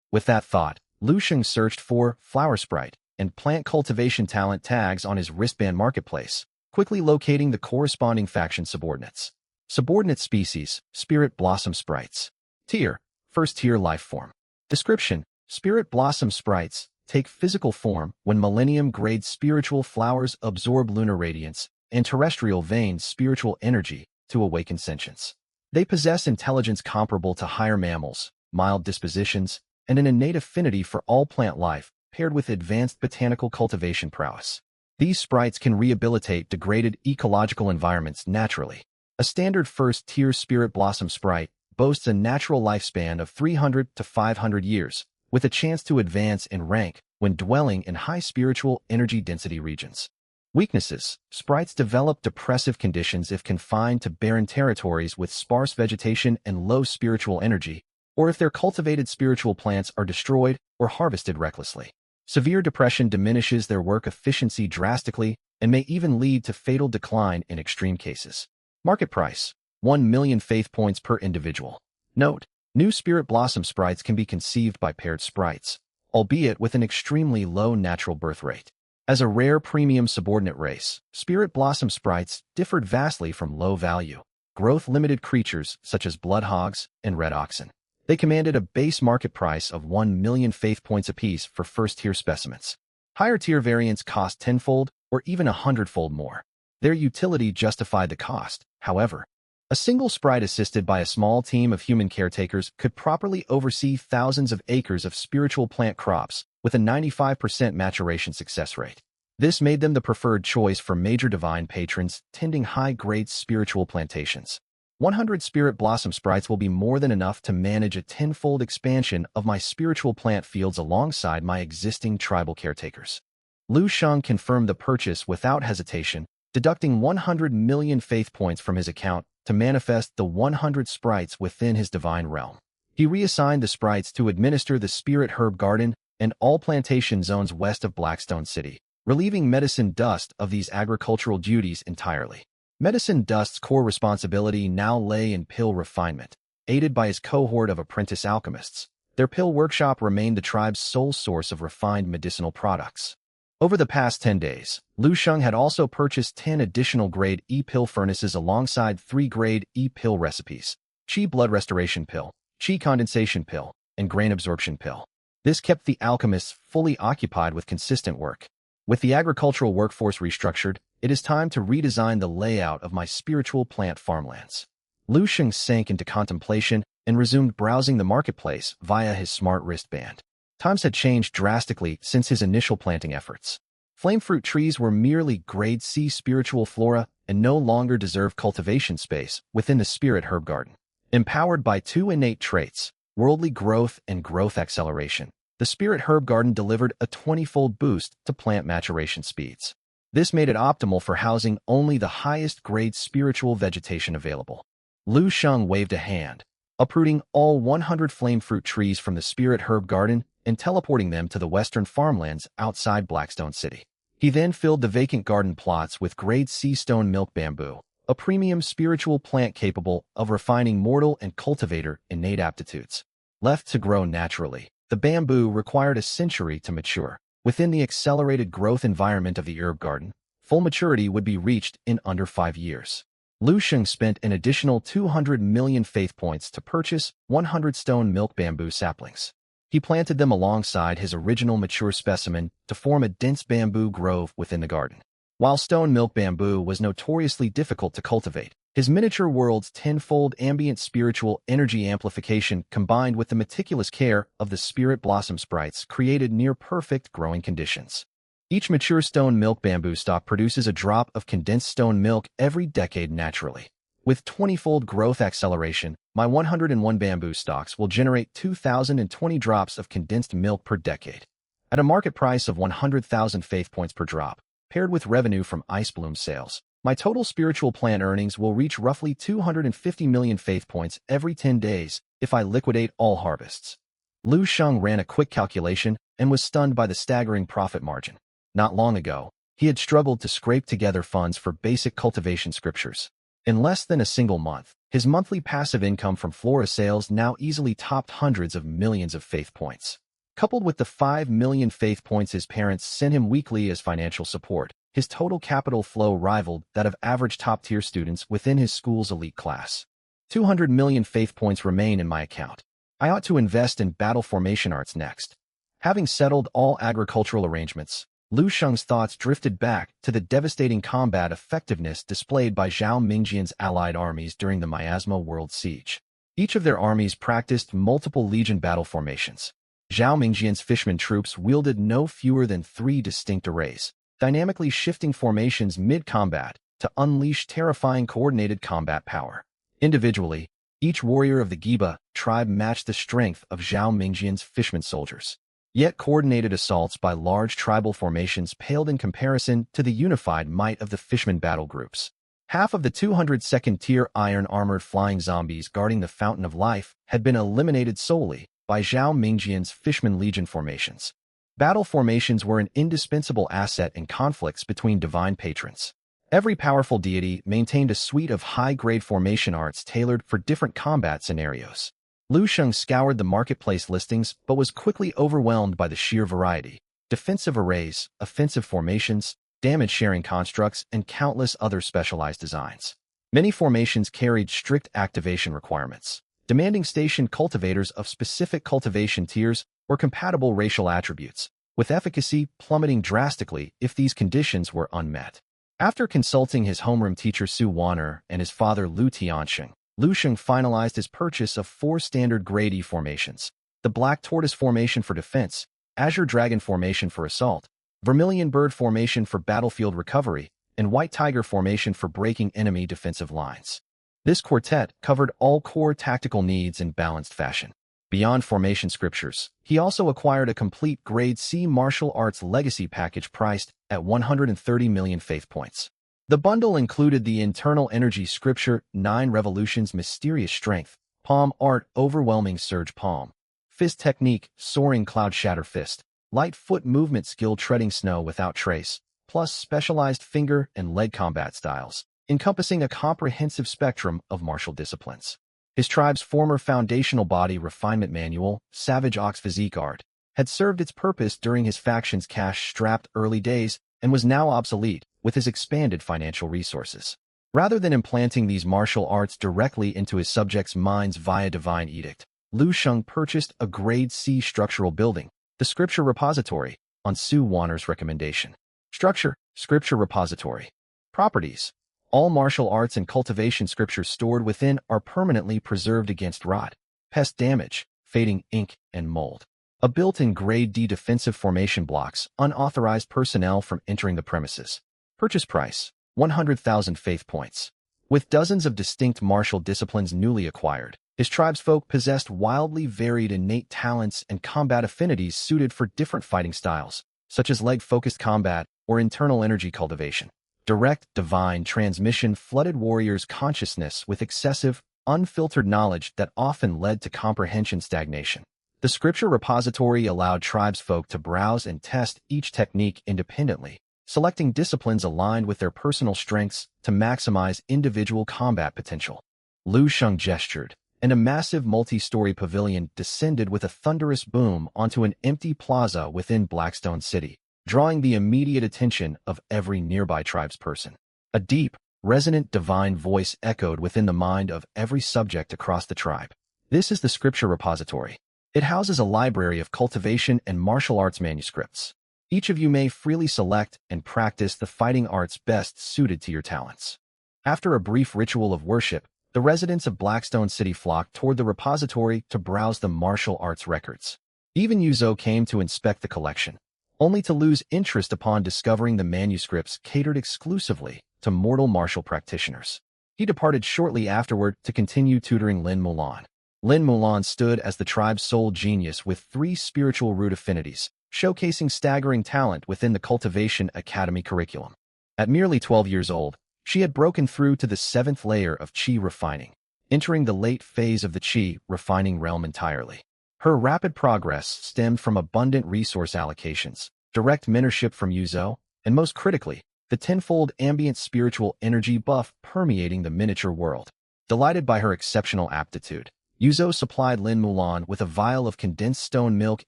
With that thought, Lu Sheng searched for flower sprite and plant cultivation talent tags on his wristband marketplace, quickly locating the corresponding faction subordinates. Subordinate species: Spirit Blossom Sprites. Tier: First-tier life form. Description: Spirit Blossom Sprites take physical form when millennium-grade spiritual flowers absorb lunar radiance and terrestrial veins spiritual energy to awaken sentience. They possess intelligence comparable to higher mammals, mild dispositions, and an innate affinity for all plant life, paired with advanced botanical cultivation prowess. These sprites can rehabilitate degraded ecological environments naturally. A standard first-tier Spirit Blossom Sprite boasts a natural lifespan of 300 to 500 years, with a chance to advance in rank when dwelling in high spiritual energy density regions. Weaknesses: sprites develop depressive conditions if confined to barren territories with sparse vegetation and low spiritual energy, or if their cultivated spiritual plants are destroyed or harvested recklessly. Severe depression diminishes their work efficiency drastically and may even lead to fatal decline in extreme cases. Market price: 1 million faith points per individual. Note: new Spirit Blossom sprites can be conceived by paired sprites, albeit with an extremely low natural birth rate. As a rare premium subordinate race, Spirit Blossom sprites differed vastly from low-value, growth-limited creatures such as blood hogs and red oxen. They commanded a base market price of 1 million faith points apiece for first-tier specimens. Higher-tier variants cost tenfold or even 100-fold more. Their utility justified the cost, however. A single sprite assisted by a small team of human caretakers could properly oversee thousands of acres of spiritual plant crops with a 95% maturation success rate. This made them the preferred choice for major divine patrons tending high-grade spiritual plantations. 100 spirit blossom sprites will be more than enough to manage a tenfold expansion of my spiritual plant fields alongside my existing tribal caretakers. Lu Sheng confirmed the purchase without hesitation, deducting 100 million faith points from his account to manifest the 100 sprites within his divine realm. He reassigned the sprites to administer the spirit herb garden and all plantation zones west of Blackstone City, relieving Medicine Dust of these agricultural duties entirely. Medicine Dust's core responsibility now lay in pill refinement. Aided by his cohort of apprentice alchemists, their pill workshop remained the tribe's sole source of refined medicinal products. Over the past 10 days, Lu Sheng had also purchased 10 additional Grade E pill furnaces alongside 3 Grade E pill recipes: Qi Blood Restoration Pill, Qi Condensation Pill, and Grain Absorption Pill. This kept the alchemists fully occupied with consistent work. With the agricultural workforce restructured, it is time to redesign the layout of my spiritual plant farmlands. Lu Sheng sank into contemplation and resumed browsing the marketplace via his smart wristband. Times had changed drastically since his initial planting efforts. Flamefruit trees were merely Grade C spiritual flora and no longer deserved cultivation space within the spirit herb garden. Empowered by 2 innate traits, worldly growth and growth acceleration, the spirit herb garden delivered a 20-fold boost to plant maturation speeds. This made it optimal for housing only the highest grade spiritual vegetation available. Lu Sheng waved a hand, uprooting all 100 flamefruit trees from the spirit herb garden and teleporting them to the western farmlands outside Blackstone City. He then filled the vacant garden plots with Grade C stone milk bamboo, a premium spiritual plant capable of refining mortal and cultivator innate aptitudes. Left to grow naturally, the bamboo required a century to mature. Within the accelerated growth environment of the herb garden, full maturity would be reached in under 5 years. Lu Sheng spent an additional 200 million faith points to purchase 100 stone milk bamboo saplings. He planted them alongside his original mature specimen to form a dense bamboo grove within the garden. While stone milk bamboo was notoriously difficult to cultivate, his miniature world's tenfold ambient spiritual energy amplification combined with the meticulous care of the spirit blossom sprites created near-perfect growing conditions. Each mature stone milk bamboo stalk produces a drop of condensed stone milk every decade naturally. With 20-fold growth acceleration, my 101 bamboo stalks will generate 2,020 drops of condensed milk per decade. At a market price of 100,000 faith points per drop, paired with revenue from ice bloom sales, my total spiritual plant earnings will reach roughly 250 million faith points every 10 days if I liquidate all harvests. Lu Sheng ran a quick calculation and was stunned by the staggering profit margin. Not long ago, he had struggled to scrape together funds for basic cultivation scriptures. In less than a single month, his monthly passive income from flora sales now easily topped hundreds of millions of faith points. Coupled with the 5 million faith points his parents sent him weekly as financial support, his total capital flow rivaled that of average top-tier students within his school's elite class. 200 million faith points remain in my account. I ought to invest in battle formation arts next. Having settled all agricultural arrangements, Lu Sheng's thoughts drifted back to the devastating combat effectiveness displayed by Zhao Mingjian's allied armies during the Miasma World Siege. Each of their armies practiced multiple legion battle formations. Zhao Mingjian's fishman troops wielded no fewer than 3 distinct arrays, dynamically shifting formations mid-combat to unleash terrifying coordinated combat power. Individually, each warrior of the Giba tribe matched the strength of Zhao Mingjian's fishman soldiers. Yet coordinated assaults by large tribal formations paled in comparison to the unified might of the fishman battle groups. Half of the 202nd-tier iron-armored flying zombies guarding the Fountain of Life had been eliminated solely by Zhao Mingjian's fishman legion formations. Battle formations were an indispensable asset in conflicts between divine patrons. Every powerful deity maintained a suite of high-grade formation arts tailored for different combat scenarios. Lu Sheng scoured the marketplace listings but was quickly overwhelmed by the sheer variety: defensive arrays, offensive formations, damage-sharing constructs, and countless other specialized designs. Many formations carried strict activation requirements, demanding station cultivators of specific cultivation tiers or compatible racial attributes, with efficacy plummeting drastically if these conditions were unmet. After consulting his homeroom teacher Su Wan'er and his father Lu Tianxing, Lu Sheng finalized his purchase of 4 standard grade E formations: the Black Tortoise Formation for defense, Azure Dragon Formation for assault, Vermilion Bird Formation for battlefield recovery, and White Tiger Formation for breaking enemy defensive lines. This quartet covered all core tactical needs in balanced fashion. Beyond formation scriptures, he also acquired a complete Grade C martial arts legacy package priced at 130 million faith points. The bundle included the Internal Energy Scripture, 9 Revolutions Mysterious Strength, Palm Art Overwhelming Surge Palm, Fist Technique Soaring Cloud Shatter Fist, Light Foot Movement Skill Treading Snow Without Trace, plus specialized finger and leg combat styles, encompassing a comprehensive spectrum of martial disciplines. His tribe's former foundational body refinement manual, Savage Ox Physique Art, had served its purpose during his faction's cash-strapped early days and was now obsolete with his expanded financial resources. Rather than implanting these martial arts directly into his subjects' minds via divine edict, Lu Sheng purchased a Grade C structural building, the Scripture Repository, on Su Wan'er's recommendation. Structure, Scripture Repository. Properties. All martial arts and cultivation scriptures stored within are permanently preserved against rot, pest damage, fading ink, and mold. A built-in Grade D defensive formation blocks unauthorized personnel from entering the premises. Purchase price, 100,000 faith points. With dozens of distinct martial disciplines newly acquired, his tribesfolk possessed wildly varied innate talents and combat affinities suited for different fighting styles, such as leg-focused combat or internal energy cultivation. Direct, divine transmission flooded warriors' consciousness with excessive, unfiltered knowledge that often led to comprehension stagnation. The Scripture Repository allowed tribesfolk to browse and test each technique independently, selecting disciplines aligned with their personal strengths to maximize individual combat potential. Lu Sheng gestured, and a massive multi-story pavilion descended with a thunderous boom onto an empty plaza within Blackstone City, drawing the immediate attention of every nearby tribesperson. A deep, resonant divine voice echoed within the mind of every subject across the tribe. This is the Scripture Repository. It houses a library of cultivation and martial arts manuscripts. Each of you may freely select and practice the fighting arts best suited to your talents. After a brief ritual of worship, the residents of Blackstone City flocked toward the repository to browse the martial arts records. Even Yuzo came to inspect the collection, only to lose interest upon discovering the manuscripts catered exclusively to mortal martial practitioners. He departed shortly afterward to continue tutoring Lin Mulan. Lin Mulan stood as the tribe's sole genius with 3 spiritual root affinities, showcasing staggering talent within the Cultivation Academy curriculum. At merely 12 years old, she had broken through to the 7th layer of Qi refining, entering the late phase of the Qi refining realm entirely. Her rapid progress stemmed from abundant resource allocations, direct mentorship from Yuzo, and most critically, the tenfold ambient spiritual energy buff permeating the miniature world. Delighted by her exceptional aptitude, Yuzo supplied Lin Mulan with a vial of condensed stone milk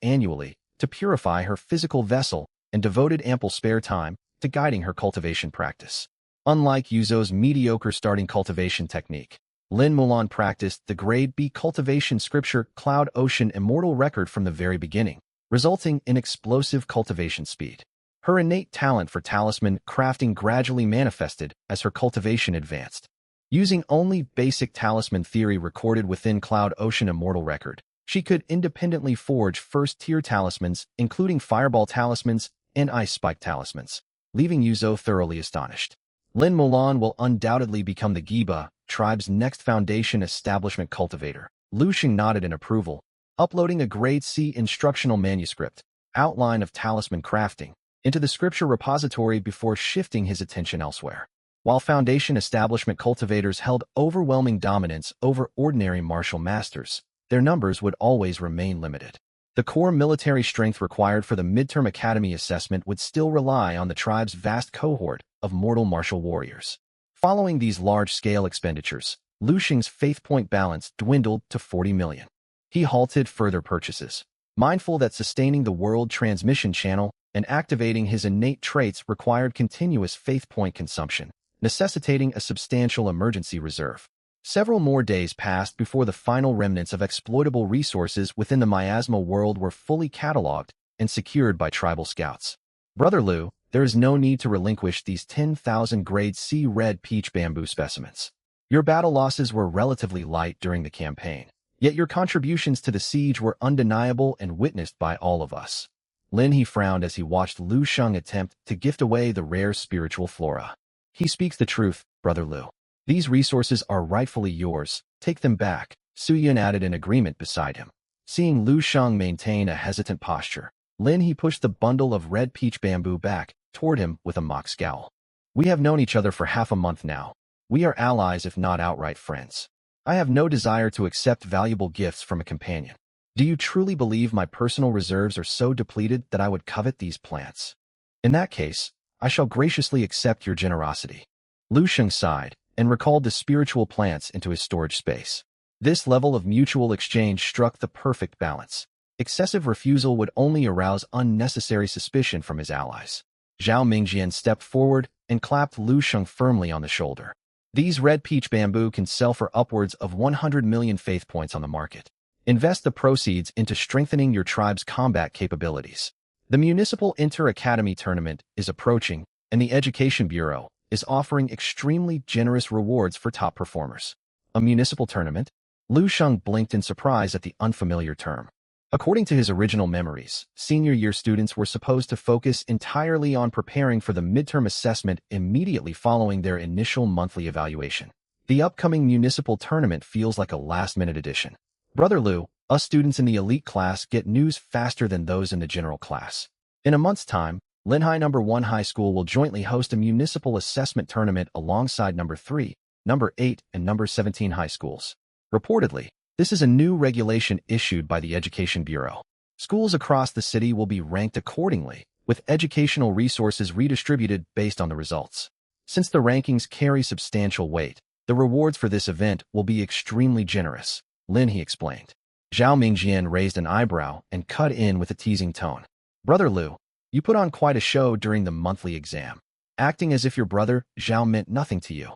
annually to purify her physical vessel and devoted ample spare time to guiding her cultivation practice. Unlike Yuzo's mediocre starting cultivation technique, Lin Mulan practiced the Grade B cultivation scripture Cloud Ocean Immortal record from the very beginning, resulting in explosive cultivation speed. Her innate talent for talisman crafting gradually manifested as her cultivation advanced. Using only basic talisman theory recorded within Cloud Ocean Immortal record, she could independently forge first-tier talismans, including Fireball talismans and Ice Spike talismans, leaving Yuzo thoroughly astonished. Lin Mulan will undoubtedly become the Giba tribe's next foundation establishment cultivator. Lu Sheng nodded in approval, uploading a Grade C instructional manuscript, outline of talisman crafting, into the Scripture Repository before shifting his attention elsewhere. While foundation establishment cultivators held overwhelming dominance over ordinary martial masters, their numbers would always remain limited. The core military strength required for the midterm academy assessment would still rely on the tribe's vast cohort of mortal martial warriors. Following these large-scale expenditures, Lu Sheng's faith point balance dwindled to 40 million. He halted further purchases, mindful that sustaining the world transmission channel and activating his innate traits required continuous faith point consumption, necessitating a substantial emergency reserve. Several more days passed before the final remnants of exploitable resources within the miasma world were fully cataloged and secured by tribal scouts. Brother Liu, there is no need to relinquish these 10,000 grade C red peach bamboo specimens. Your battle losses were relatively light during the campaign, yet your contributions to the siege were undeniable and witnessed by all of us. Lin He frowned as he watched Lu Sheng attempt to gift away the rare spiritual flora. He speaks the truth, Brother Liu. These resources are rightfully yours. Take them back, Su Yun added in agreement beside him. Seeing Lu Sheng maintain a hesitant posture, Lin He pushed the bundle of red peach bamboo back toward him with a mock scowl. We have known each other for half a month now. We are allies if not outright friends. I have no desire to accept valuable gifts from a companion. Do you truly believe my personal reserves are so depleted that I would covet these plants? In that case, I shall graciously accept your generosity. Lu Sheng sighed and recalled the spiritual plants into his storage space. This level of mutual exchange struck the perfect balance. Excessive refusal would only arouse unnecessary suspicion from his allies. Zhao Mingjian stepped forward and clapped Lu Sheng firmly on the shoulder. These red peach bamboo can sell for upwards of 100 million faith points on the market. Invest the proceeds into strengthening your tribe's combat capabilities. The Municipal Inter-Academy Tournament is approaching, and the Education Bureau is offering extremely generous rewards for top performers. A municipal tournament? Lu Sheng blinked in surprise at the unfamiliar term. According to his original memories, senior year students were supposed to focus entirely on preparing for the midterm assessment immediately following their initial monthly evaluation. The upcoming municipal tournament feels like a last-minute addition. Brother Liu, us students in the elite class get news faster than those in the general class. In a month's time, Linhai No. 1 High School will jointly host a municipal assessment tournament alongside No. 3, No. 8, and No. 17 high schools. Reportedly, this is a new regulation issued by the Education Bureau. Schools across the city will be ranked accordingly, with educational resources redistributed based on the results. Since the rankings carry substantial weight, the rewards for this event will be extremely generous, Lin He explained. Zhao Mingjian raised an eyebrow and cut in with a teasing tone. Brother Liu, you put on quite a show during the monthly exam, acting as if your brother, Zhao, meant nothing to you.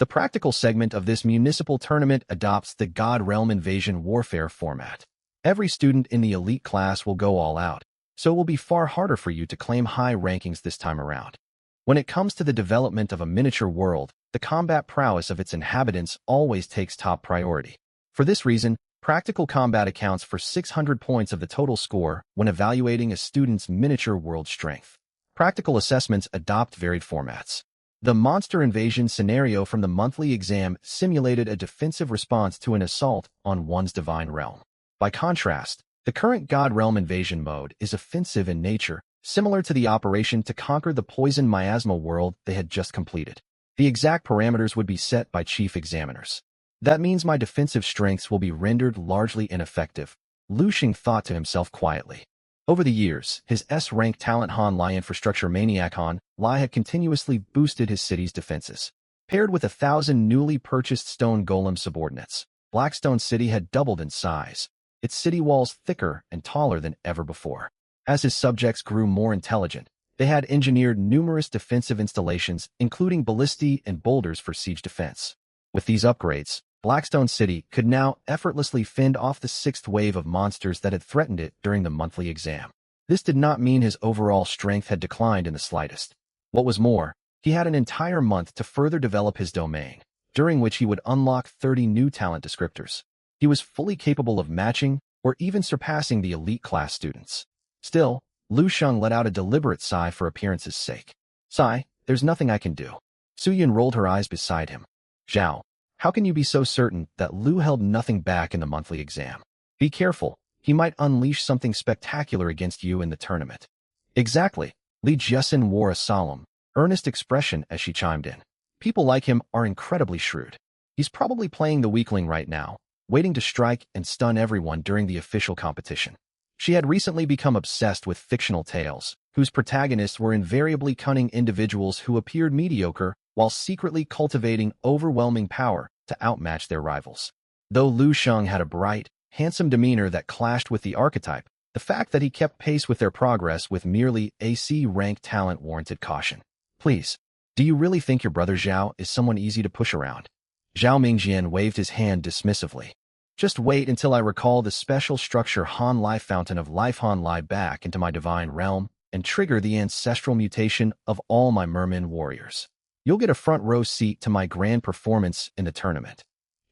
The practical segment of this municipal tournament adopts the God Realm Invasion Warfare format. Every student in the elite class will go all out, so it will be far harder for you to claim high rankings this time around. When it comes to the development of a miniature world, the combat prowess of its inhabitants always takes top priority. For this reason, practical combat accounts for 600 points of the total score when evaluating a student's miniature world strength. Practical assessments adopt varied formats. The monster invasion scenario from the monthly exam simulated a defensive response to an assault on one's divine realm. By contrast, the current God Realm invasion mode is offensive in nature, similar to the operation to conquer the poison miasma world they had just completed. The exact parameters would be set by chief examiners. That means my defensive strengths will be rendered largely ineffective, Lu Sheng thought to himself quietly. Over the years, his S-rank talent Han Lai infrastructure maniac Han Lai had continuously boosted his city's defenses. Paired with 1,000 newly purchased stone golem subordinates, Blackstone City had doubled in size, its city walls thicker and taller than ever before. As his subjects grew more intelligent, they had engineered numerous defensive installations, including ballistae and boulders for siege defense. With these upgrades, Blackstone City could now effortlessly fend off the sixth wave of monsters that had threatened it during the monthly exam. This did not mean his overall strength had declined in the slightest. What was more, he had an entire month to further develop his domain, during which he would unlock 30 new talent descriptors. He was fully capable of matching or even surpassing the elite class students. Still, Lu Sheng let out a deliberate sigh for appearance's sake. Sigh, there's nothing I can do. Su Yun rolled her eyes beside him. Zhao, how can you be so certain that Lu held nothing back in the monthly exam? Be careful, he might unleash something spectacular against you in the tournament. Exactly, Li Jiasin wore a solemn, earnest expression as she chimed in. People like him are incredibly shrewd. He's probably playing the weakling right now, waiting to strike and stun everyone during the official competition. She had recently become obsessed with fictional tales, whose protagonists were invariably cunning individuals who appeared mediocre while secretly cultivating overwhelming power to outmatch their rivals. Though Lu Sheng had a bright, handsome demeanor that clashed with the archetype, the fact that he kept pace with their progress with merely AC-rank talent warranted caution. Please, Do you really think your brother Zhao is someone easy to push around? Zhao Mingjian waved his hand dismissively. Just wait until I recall the special structure Han Lai Fountain of Life Han Lai back into my divine realm and trigger the ancestral mutation of all my merman warriors. You'll get a front row seat to my grand performance in the tournament.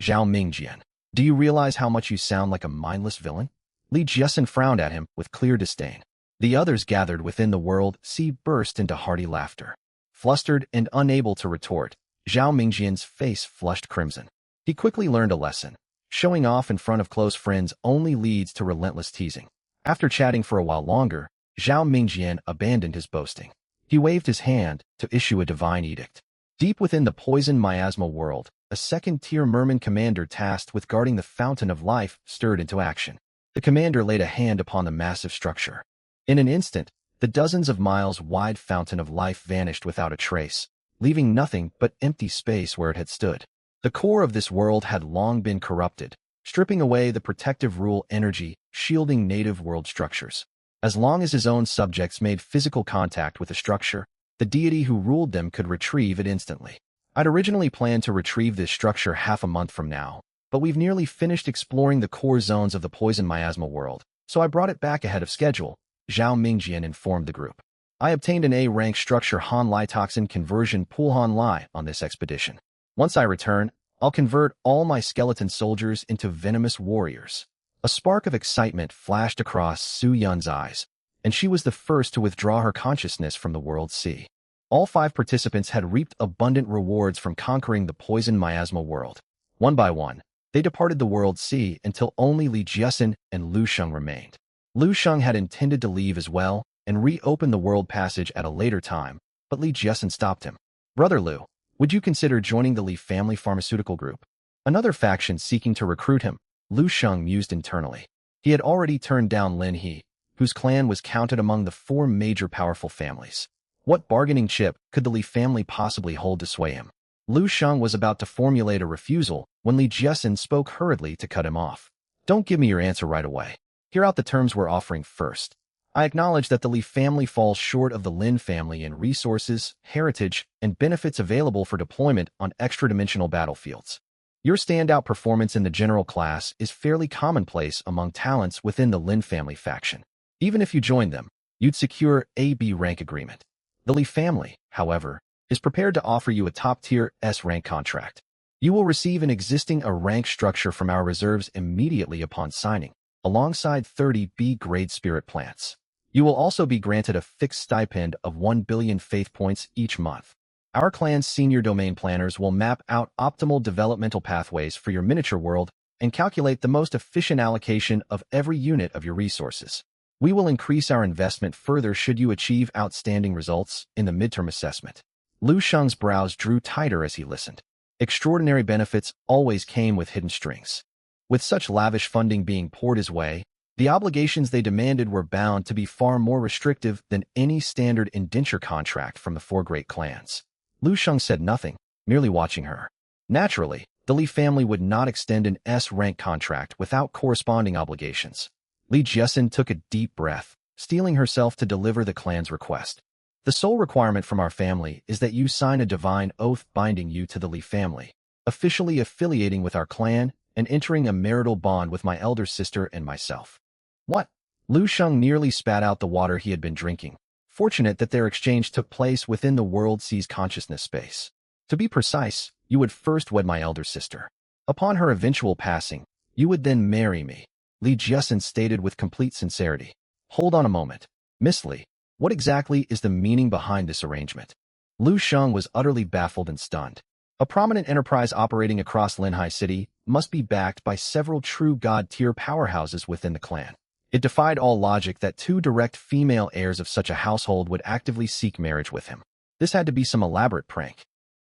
Zhao Mingjian, do you realize how much you sound like a mindless villain? Li Jiasun frowned at him with clear disdain. The others gathered within the world sea burst into hearty laughter. Flustered and unable to retort, Zhao Mingjian's face flushed crimson. He quickly learned a lesson. Showing off in front of close friends only leads to relentless teasing. After chatting for a while longer, Zhao Mingjian abandoned his boasting. He waved his hand to issue a divine edict. Deep within the poison miasma world, a second-tier merman commander tasked with guarding the Fountain of Life stirred into action. The commander laid a hand upon the massive structure. In an instant, the dozens of miles-wide Fountain of Life vanished without a trace, leaving nothing but empty space where it had stood. The core of this world had long been corrupted, stripping away the protective rule energy, shielding native world structures. As long as his own subjects made physical contact with the structure, the deity who ruled them could retrieve it instantly. I'd originally planned to retrieve this structure half a month from now, but we've nearly finished exploring the core zones of the poison miasma world, so I brought it back ahead of schedule, Zhao Mingjian informed the group. I obtained an A-rank structure Han Lai toxin conversion pool Han Lai on this expedition. Once I return, I'll convert all my skeleton soldiers into venomous warriors. A spark of excitement flashed across Su Yun's eyes, and she was the first to withdraw her consciousness from the world sea. All 5 participants had reaped abundant rewards from conquering the poison miasma world. One by one, they departed the world sea until only Li Jiasun and Lu Sheng remained. Lu Sheng had intended to leave as well and reopen the world passage at a later time, but Li Jiasun stopped him. Brother Lu, would you consider joining the Li family pharmaceutical group? Another faction seeking to recruit him, Lu Sheng mused internally. He had already turned down Lin He, whose clan was counted among the 4 major powerful families. What bargaining chip could the Li family possibly hold to sway him? Lu Sheng was about to formulate a refusal when Li Jiasun spoke hurriedly to cut him off. Don't give me your answer right away. Hear out the terms we're offering first. I acknowledge that the Li family falls short of the Lin family in resources, heritage, and benefits available for deployment on extra-dimensional battlefields. Your standout performance in the general class is fairly commonplace among talents within the Lin family faction. Even if you joined them, you'd secure a B rank agreement. The Li family, however, is prepared to offer you a top-tier S rank contract. You will receive an existing A rank structure from our reserves immediately upon signing, alongside 30 B-grade spirit plants. You will also be granted a fixed stipend of 1 billion faith points each month. Our clan's senior domain planners will map out optimal developmental pathways for your miniature world and calculate the most efficient allocation of every unit of your resources. We will increase our investment further should you achieve outstanding results in the midterm assessment. Lu Sheng's brows drew tighter as he listened. Extraordinary benefits always came with hidden strings. With such lavish funding being poured his way, the obligations they demanded were bound to be far more restrictive than any standard indenture contract from the 4 great clans. Lu Sheng said nothing, merely watching her. Naturally, the Li family would not extend an S-rank contract without corresponding obligations. Li Jiasun took a deep breath, steeling herself to deliver the clan's request. The sole requirement from our family is that you sign a divine oath binding you to the Li family, officially affiliating with our clan and entering a marital bond with my elder sister and myself. What? Lu Sheng nearly spat out the water he had been drinking. Fortunate that their exchange took place within the world sea's consciousness space. To be precise, you would first wed my elder sister. Upon her eventual passing, you would then marry me, Li Jiasun stated with complete sincerity. Hold on a moment. Miss Li, what exactly is the meaning behind this arrangement? Lu Sheng was utterly baffled and stunned. A prominent enterprise operating across Linhai City must be backed by several true god-tier powerhouses within the clan. It defied all logic that 2 direct female heirs of such a household would actively seek marriage with him. This had to be some elaborate prank.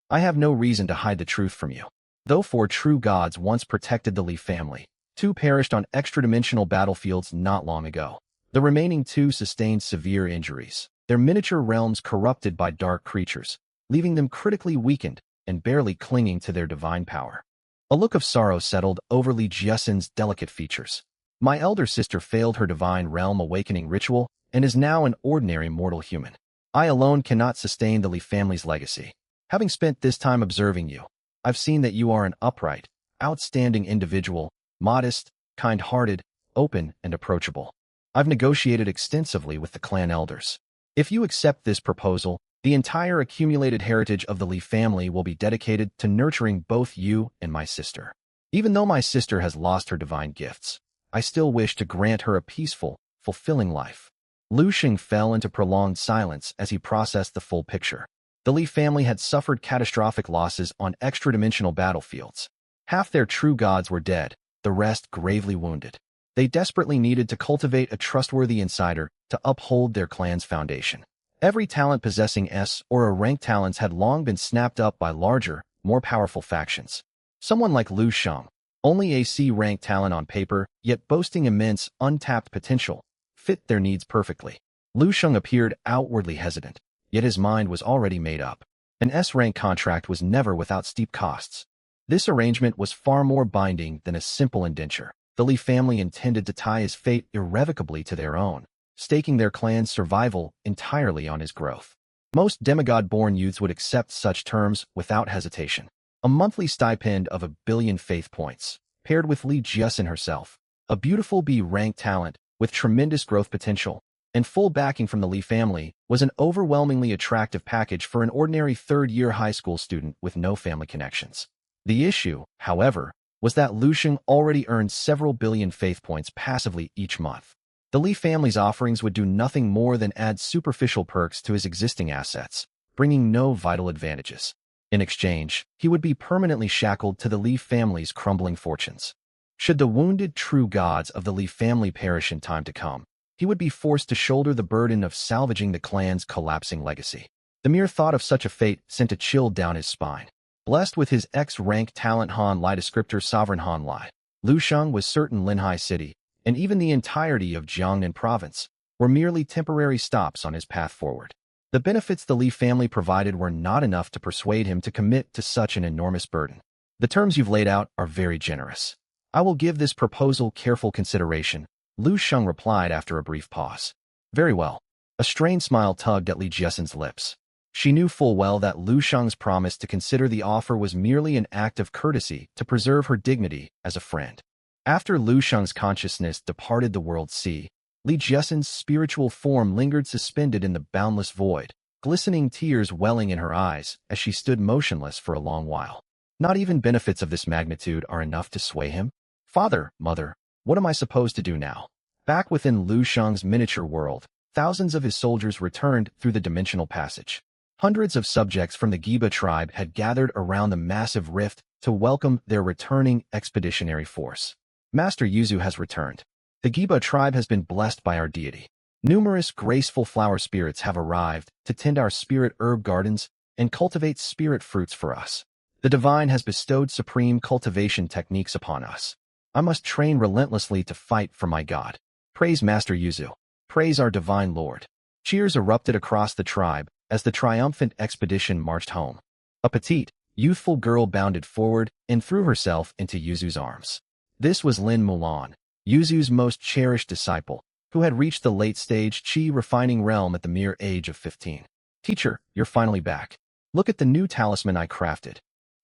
I have no reason to hide the truth from you. Though 4 true gods once protected the Li family, 2 perished on extra-dimensional battlefields not long ago. The remaining 2 sustained severe injuries, their miniature realms corrupted by dark creatures, leaving them critically weakened and barely clinging to their divine power. A look of sorrow settled over Li Jiasun's delicate features. My elder sister failed her divine realm awakening ritual and is now an ordinary mortal human. I alone cannot sustain the Li family's legacy. Having spent this time observing you, I've seen that you are an upright, outstanding individual, modest, kind-hearted, open, and approachable. I've negotiated extensively with the clan elders. If you accept this proposal, the entire accumulated heritage of the Lee family will be dedicated to nurturing both you and my sister. Even though my sister has lost her divine gifts, I still wish to grant her a peaceful, fulfilling life. Lu Sheng fell into prolonged silence as he processed the full picture. The Lee family had suffered catastrophic losses on extra-dimensional battlefields. Half their true gods were dead, the rest gravely wounded. They desperately needed to cultivate a trustworthy insider to uphold their clan's foundation. Every talent possessing S or A rank talents had long been snapped up by larger, more powerful factions. Someone like Lu Sheng, only a C rank talent on paper, yet boasting immense, untapped potential, fit their needs perfectly. Lu Sheng appeared outwardly hesitant, yet his mind was already made up. An S-rank contract was never without steep costs. This arrangement was far more binding than a simple indenture. The Lee family intended to tie his fate irrevocably to their own, staking their clan's survival entirely on his growth. Most demigod-born youths would accept such terms without hesitation. A monthly stipend of 1 billion faith points, paired with Li Jiasin herself, a beautiful B-rank talent with tremendous growth potential, and full backing from the Lee family, was an overwhelmingly attractive package for an ordinary third-year high school student with no family connections. The issue, however, was that Lu Sheng already earned several billion faith points passively each month. The Lee family's offerings would do nothing more than add superficial perks to his existing assets, bringing no vital advantages. In exchange, he would be permanently shackled to the Lee family's crumbling fortunes. Should the wounded true gods of the Lee family perish in time to come, he would be forced to shoulder the burden of salvaging the clan's collapsing legacy. The mere thought of such a fate sent a chill down his spine. Blessed with his X-rank talent Han Lai descriptor Sovereign Han Lai, Lu Sheng was certain Linhai City, and even the entirety of Jiangnan province, were merely temporary stops on his path forward. The benefits the Li family provided were not enough to persuade him to commit to such an enormous burden. The terms you've laid out are very generous. I will give this proposal careful consideration, Lu Sheng replied after a brief pause. Very well. A strained smile tugged at Li Jiesen's lips. She knew full well that Lu Sheng's promise to consider the offer was merely an act of courtesy to preserve her dignity as a friend. After Lu Sheng's consciousness departed the world sea, Li Jiesen's spiritual form lingered suspended in the boundless void, glistening tears welling in her eyes as she stood motionless for a long while. Not even benefits of this magnitude are enough to sway him. Father, mother, what am I supposed to do now? Back within Lu Sheng's miniature world, thousands of his soldiers returned through the dimensional passage. Hundreds of subjects from the Giba tribe had gathered around the massive rift to welcome their returning expeditionary force. Master Yuzu has returned. The Giba tribe has been blessed by our deity. Numerous graceful flower spirits have arrived to tend our spirit herb gardens and cultivate spirit fruits for us. The divine has bestowed supreme cultivation techniques upon us. I must train relentlessly to fight for my god. Praise Master Yuzu. Praise our divine lord. Cheers erupted across the tribe as the triumphant expedition marched home. A petite, youthful girl bounded forward and threw herself into Yuzu's arms. This was Lin Mulan, Yuzu's most cherished disciple, who had reached the late-stage Qi refining realm at the mere age of 15. Teacher, you're finally back. Look at the new talisman I crafted.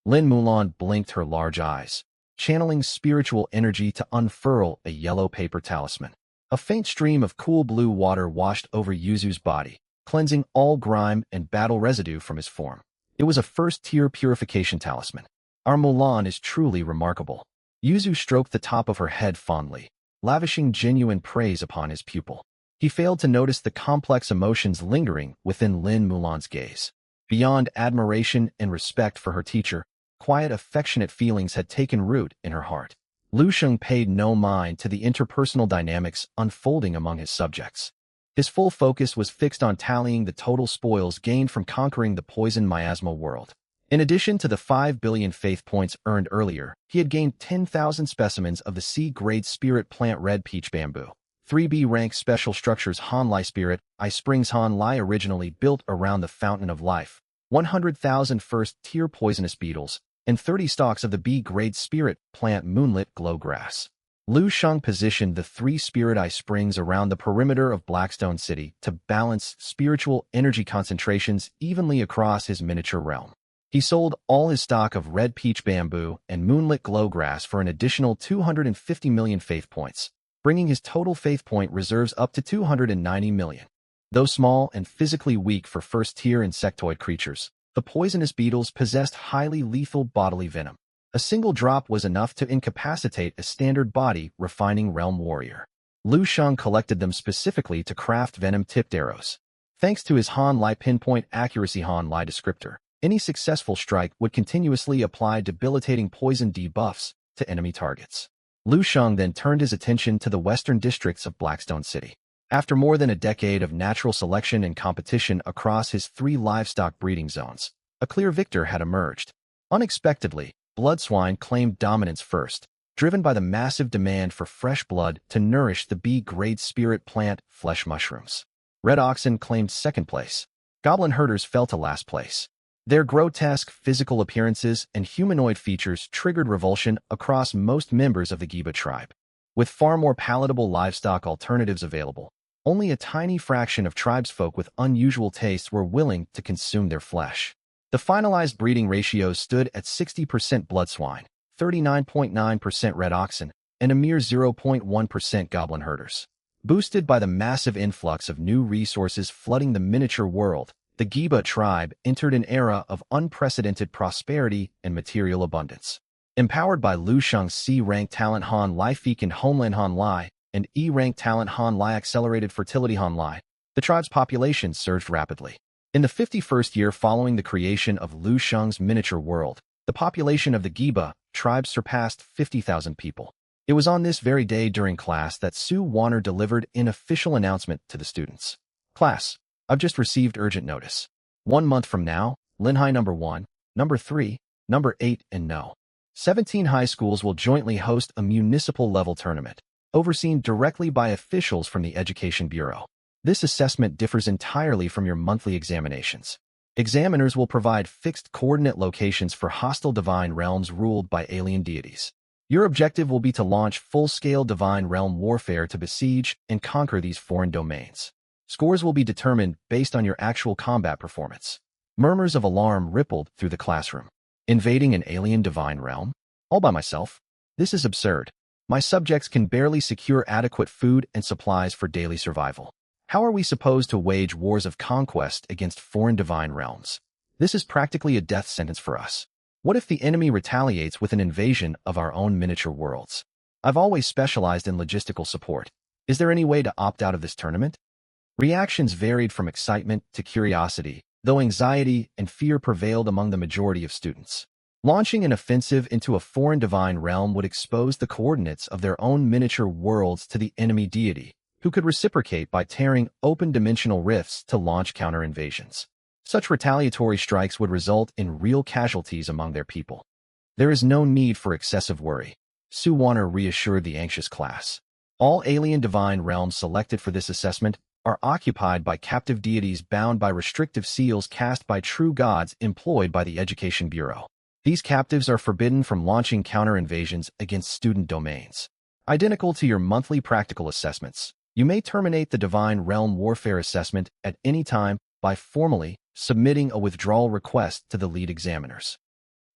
Lin Mulan blinked her large eyes, channeling spiritual energy to unfurl a yellow paper talisman. A faint stream of cool blue water washed over Yuzu's body, cleansing all grime and battle residue from his form. It was a first-tier purification talisman. Our Mulan is truly remarkable. Yuzu stroked the top of her head fondly, lavishing genuine praise upon his pupil. He failed to notice the complex emotions lingering within Lin Mulan's gaze. Beyond admiration and respect for her teacher, quiet, affectionate feelings had taken root in her heart. Lu Sheng paid no mind to the interpersonal dynamics unfolding among his subjects. His full focus was fixed on tallying the total spoils gained from conquering the poison miasma world. In addition to the 5 billion faith points earned earlier, he had gained 10,000 specimens of the C-grade spirit plant red peach bamboo. 3B rank special structures Han Lai spirit, I Springs Han Lai originally built around the fountain of life, 100,000 first-tier poisonous beetles, and 30 stalks of the B-grade spirit plant moonlit glow grass. Lu Sheng positioned the 3 spirit eye springs around the perimeter of Blackstone City to balance spiritual energy concentrations evenly across his miniature realm. He sold all his stock of red peach bamboo and moonlit glow grass for an additional 250 million faith points, bringing his total faith point reserves up to 290 million. Though small and physically weak for first-tier insectoid creatures, the poisonous beetles possessed highly lethal bodily venom. A single drop was enough to incapacitate a standard body-refining realm warrior. Lu Sheng collected them specifically to craft venom-tipped arrows. Thanks to his Han Lai pinpoint accuracy Han Lai descriptor, any successful strike would continuously apply debilitating poison debuffs to enemy targets. Lu Sheng then turned his attention to the western districts of Blackstone City. After more than a decade of natural selection and competition across his 3 livestock breeding zones, a clear victor had emerged. Unexpectedly, blood swine claimed dominance first, driven by the massive demand for fresh blood to nourish the B-grade spirit plant flesh mushrooms. Red oxen claimed second place. Goblin herders fell to last place. Their grotesque physical appearances and humanoid features triggered revulsion across most members of the Giba tribe. With far more palatable livestock alternatives available, only a tiny fraction of tribesfolk with unusual tastes were willing to consume their flesh. The finalized breeding ratios stood at 60% blood swine, 39.9% red oxen, and a mere 0.1% goblin herders. Boosted by the massive influx of new resources flooding the miniature world, the Giba tribe entered an era of unprecedented prosperity and material abundance. Empowered by Lu Sheng's C-rank talent Han Lai Fecund Homeland Han Lai and E-rank talent Han Lai Accelerated Fertility Han Lai, the tribe's population surged rapidly. In the 51st year following the creation of Lu Sheng's miniature world, the population of the Giba tribe surpassed 50,000 people. It was on this very day during class that Su Wanner delivered an official announcement to the students. Class, I've just received urgent notice. 1 month from now, Linhai number 1, number 3, number 8, and No. 17 high schools will jointly host a municipal-level tournament, overseen directly by officials from the Education Bureau. This assessment differs entirely from your monthly examinations. Examiners will provide fixed coordinate locations for hostile divine realms ruled by alien deities. Your objective will be to launch full-scale divine realm warfare to besiege and conquer these foreign domains. Scores will be determined based on your actual combat performance. Murmurs of alarm rippled through the classroom. Invading an alien divine realm? All by myself? This is absurd. My subjects can barely secure adequate food and supplies for daily survival. How are we supposed to wage wars of conquest against foreign divine realms? This is practically a death sentence for us. What if the enemy retaliates with an invasion of our own miniature worlds? I've always specialized in logistical support. Is there any way to opt out of this tournament? Reactions varied from excitement to curiosity, though anxiety and fear prevailed among the majority of students. Launching an offensive into a foreign divine realm would expose the coordinates of their own miniature worlds to the enemy deity, who could reciprocate by tearing open dimensional rifts to launch counter-invasions. Such retaliatory strikes would result in real casualties among their people. There is no need for excessive worry, Su Wanner reassured the anxious class. All alien divine realms selected for this assessment are occupied by captive deities bound by restrictive seals cast by true gods employed by the Education Bureau. These captives are forbidden from launching counter-invasions against student domains. Identical to your monthly practical assessments, you may terminate the Divine Realm Warfare assessment at any time by formally submitting a withdrawal request to the lead examiners.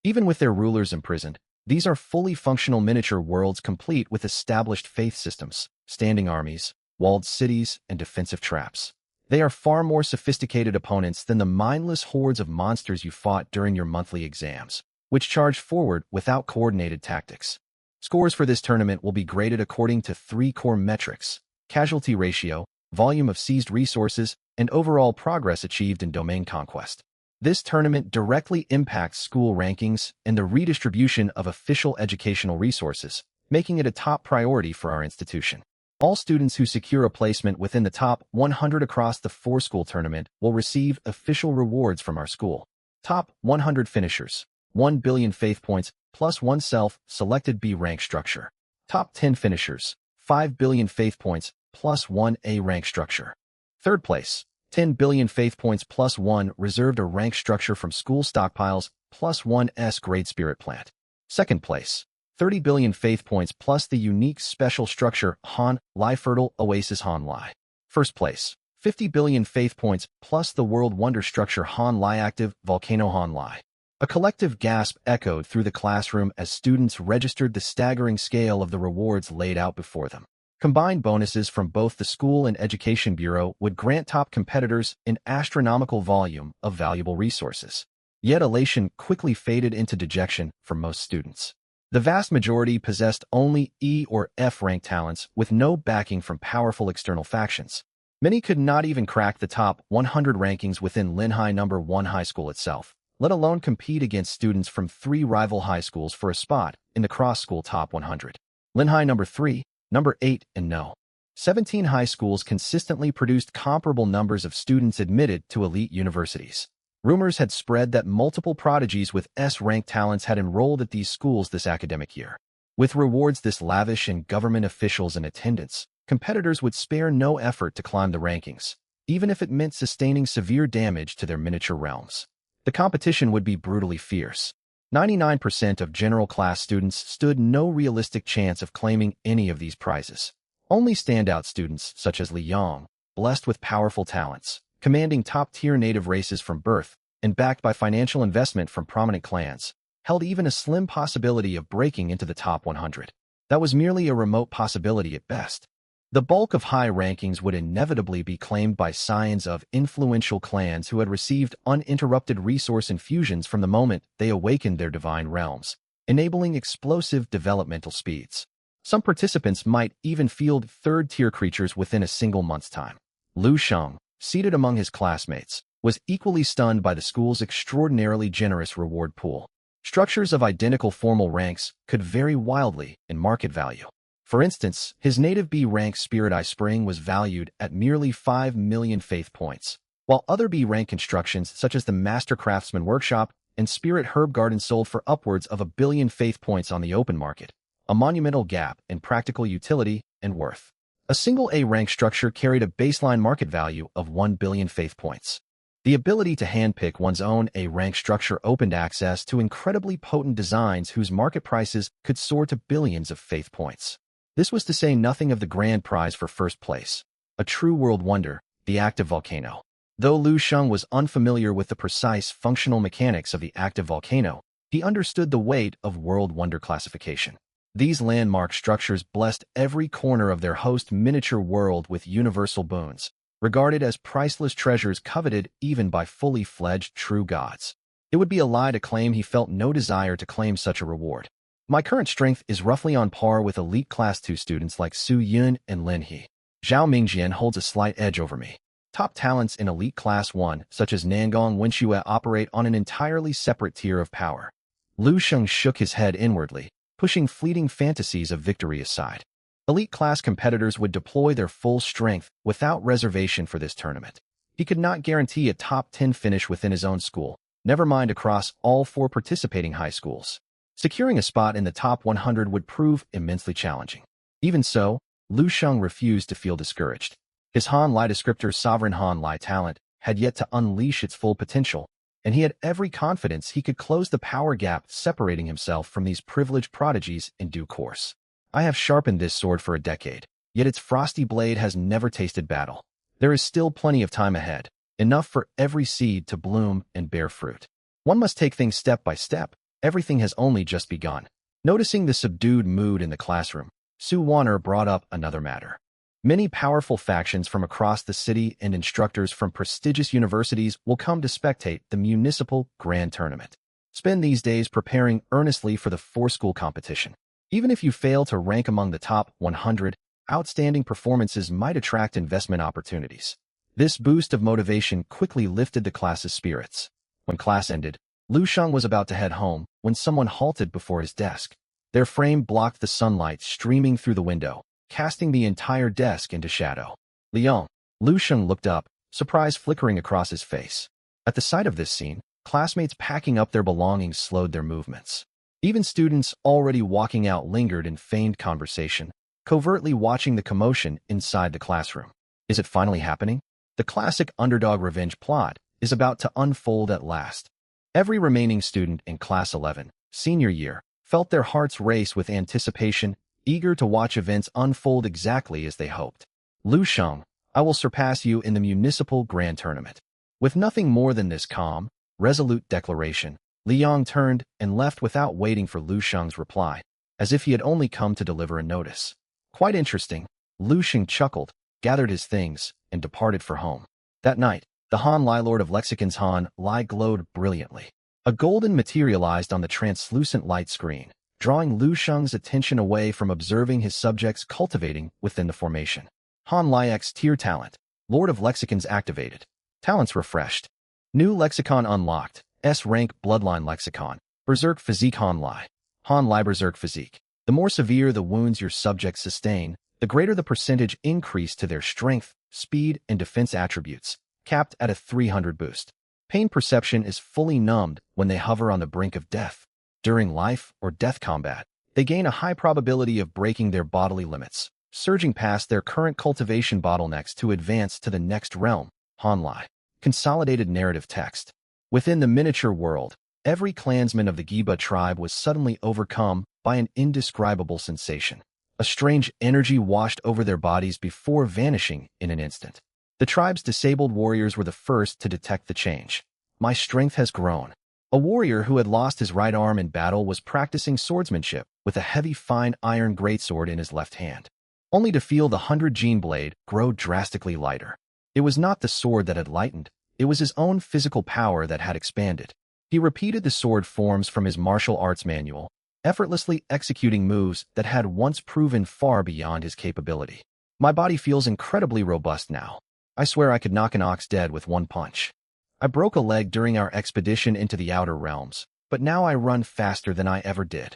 Even with their rulers imprisoned, these are fully functional miniature worlds complete with established faith systems, standing armies, walled cities, and defensive traps. They are far more sophisticated opponents than the mindless hordes of monsters you fought during your monthly exams, which charge forward without coordinated tactics. Scores for this tournament will be graded according to 3 core metrics: casualty ratio, volume of seized resources, and overall progress achieved in domain conquest. This tournament directly impacts school rankings and the redistribution of official educational resources, making it a top priority for our institution. All students who secure a placement within the top 100 across the 4-school tournament will receive official rewards from our school. Top 100 finishers, 1 billion faith points plus 1 self-selected B rank structure. Top 10 finishers, 5 billion faith points plus 1 A rank structure. Third place, 10 billion faith points plus 1 reserved a rank structure from school stockpiles plus 1 S grade spirit plant. Second place, 30 billion faith points plus the unique special structure Han Lai Fertile Oasis Han Lai. First place, 50 billion faith points plus the world wonder structure Han Lai Active Volcano Han Lai. A collective gasp echoed through the classroom as students registered the staggering scale of the rewards laid out before them. Combined bonuses from both the School and Education Bureau would grant top competitors an astronomical volume of valuable resources. Yet elation quickly faded into dejection for most students. The vast majority possessed only E or F rank talents with no backing from powerful external factions. Many could not even crack the top 100 rankings within Linhai No. 1 high school itself, let alone compete against students from 3 rival high schools for a spot in the cross-school top 100. Linhai No. 3, No. 8, and No. 17 high schools consistently produced comparable numbers of students admitted to elite universities. Rumors had spread that multiple prodigies with S-rank talents had enrolled at these schools this academic year. With rewards this lavish and government officials in attendance, competitors would spare no effort to climb the rankings, even if it meant sustaining severe damage to their miniature realms. The competition would be brutally fierce. 99% of general class students stood no realistic chance of claiming any of these prizes. Only standout students, such as Li Yang, blessed with powerful talents, commanding top-tier native races from birth, and backed by financial investment from prominent clans, held even a slim possibility of breaking into the top 100. That was merely a remote possibility at best. The bulk of high rankings would inevitably be claimed by scions of influential clans who had received uninterrupted resource infusions from the moment they awakened their divine realms, enabling explosive developmental speeds. Some participants might even field third-tier creatures within a single month's time. Lu Sheng, seated among his classmates, was equally stunned by the school's extraordinarily generous reward pool. Structures of identical formal ranks could vary wildly in market value. For instance, his native B-rank Spirit Eye Spring was valued at merely 5 million faith points, while other B-rank constructions such as the Master Craftsman Workshop and Spirit Herb Garden sold for upwards of 1 billion faith points on the open market, a monumental gap in practical utility and worth. A single A-rank structure carried a baseline market value of 1 billion faith points. The ability to handpick one's own A-rank structure opened access to incredibly potent designs whose market prices could soar to billions of faith points. This was to say nothing of the grand prize for first place, a true world wonder, the active volcano. Though Lu Sheng was unfamiliar with the precise functional mechanics of the active volcano, he understood the weight of world wonder classification. These landmark structures blessed every corner of their host miniature world with universal boons, regarded as priceless treasures coveted even by fully fledged true gods. It would be a lie to claim he felt no desire to claim such a reward. My current strength is roughly on par with elite Class 2 students like Su Yun and Lin He. Zhao Mingjian holds a slight edge over me. Top talents in elite Class 1, such as Nangong Wenxue, operate on an entirely separate tier of power. Lu Sheng shook his head inwardly, pushing fleeting fantasies of victory aside. Elite class competitors would deploy their full strength without reservation for this tournament. He could not guarantee a top 10 finish within his own school, never mind across all 4 participating high schools. Securing a spot in the top 100 would prove immensely challenging. Even so, Lu Sheng refused to feel discouraged. His Han Lai descriptor's sovereign Han Lai talent had yet to unleash its full potential, and he had every confidence he could close the power gap separating himself from these privileged prodigies in due course. I have sharpened this sword for a decade, yet its frosty blade has never tasted battle. There is still plenty of time ahead, enough for every seed to bloom and bear fruit. One must take things step by step. Everything has only just begun. Noticing the subdued mood in the classroom, Su Wanner brought up another matter. Many powerful factions from across the city and instructors from prestigious universities will come to spectate the municipal grand tournament. Spend these days preparing earnestly for the 4-school competition. Even if you fail to rank among the top 100, outstanding performances might attract investment opportunities. This boost of motivation quickly lifted the class's spirits. When class ended, Lu Sheng was about to head home when someone halted before his desk. Their frame blocked the sunlight streaming through the window, casting the entire desk into shadow. Liang. Lu Sheng looked up, surprise flickering across his face. At the sight of this scene, classmates packing up their belongings slowed their movements. Even students already walking out lingered in feigned conversation, covertly watching the commotion inside the classroom. Is it finally happening? The classic underdog revenge plot is about to unfold at last. Every remaining student in Class 11, senior year, felt their hearts race with anticipation, eager to watch events unfold exactly as they hoped. Lu Sheng, I will surpass you in the municipal grand tournament. With nothing more than this calm, resolute declaration, Li Yong turned and left without waiting for Lu Sheng's reply, as if he had only come to deliver a notice. Quite interesting, Lu Sheng chuckled, gathered his things, and departed for home. That night, the Han Lai Lord of Lexicon's Han Lai glowed brilliantly. A golden materialized on the translucent light screen, drawing Lu Sheng's attention away from observing his subjects cultivating within the formation. Han Lai X Tier Talent. Lord of Lexicons activated. Talents refreshed. New Lexicon unlocked. S-Rank Bloodline Lexicon. Berserk Physique Han Lai Berserk Physique. The more severe the wounds your subjects sustain, the greater the percentage increase to their strength, speed, and defense attributes, capped at a 300 boost. Pain perception is fully numbed when they hover on the brink of death. During life or death combat, they gain a high probability of breaking their bodily limits, surging past their current cultivation bottlenecks to advance to the next realm. Han Lai. Consolidated narrative text. Within the miniature world, every clansman of the Giba tribe was suddenly overcome by an indescribable sensation. A strange energy washed over their bodies before vanishing in an instant. The tribe's disabled warriors were the first to detect the change. My strength has grown. A warrior who had lost his right arm in battle was practicing swordsmanship with a heavy fine iron greatsword in his left hand, only to feel the 100-gene blade grow drastically lighter. It was not the sword that had lightened, it was his own physical power that had expanded. He repeated the sword forms from his martial arts manual, effortlessly executing moves that had once proven far beyond his capability. My body feels incredibly robust now. I swear I could knock an ox dead with one punch. I broke a leg during our expedition into the outer realms, but now I run faster than I ever did.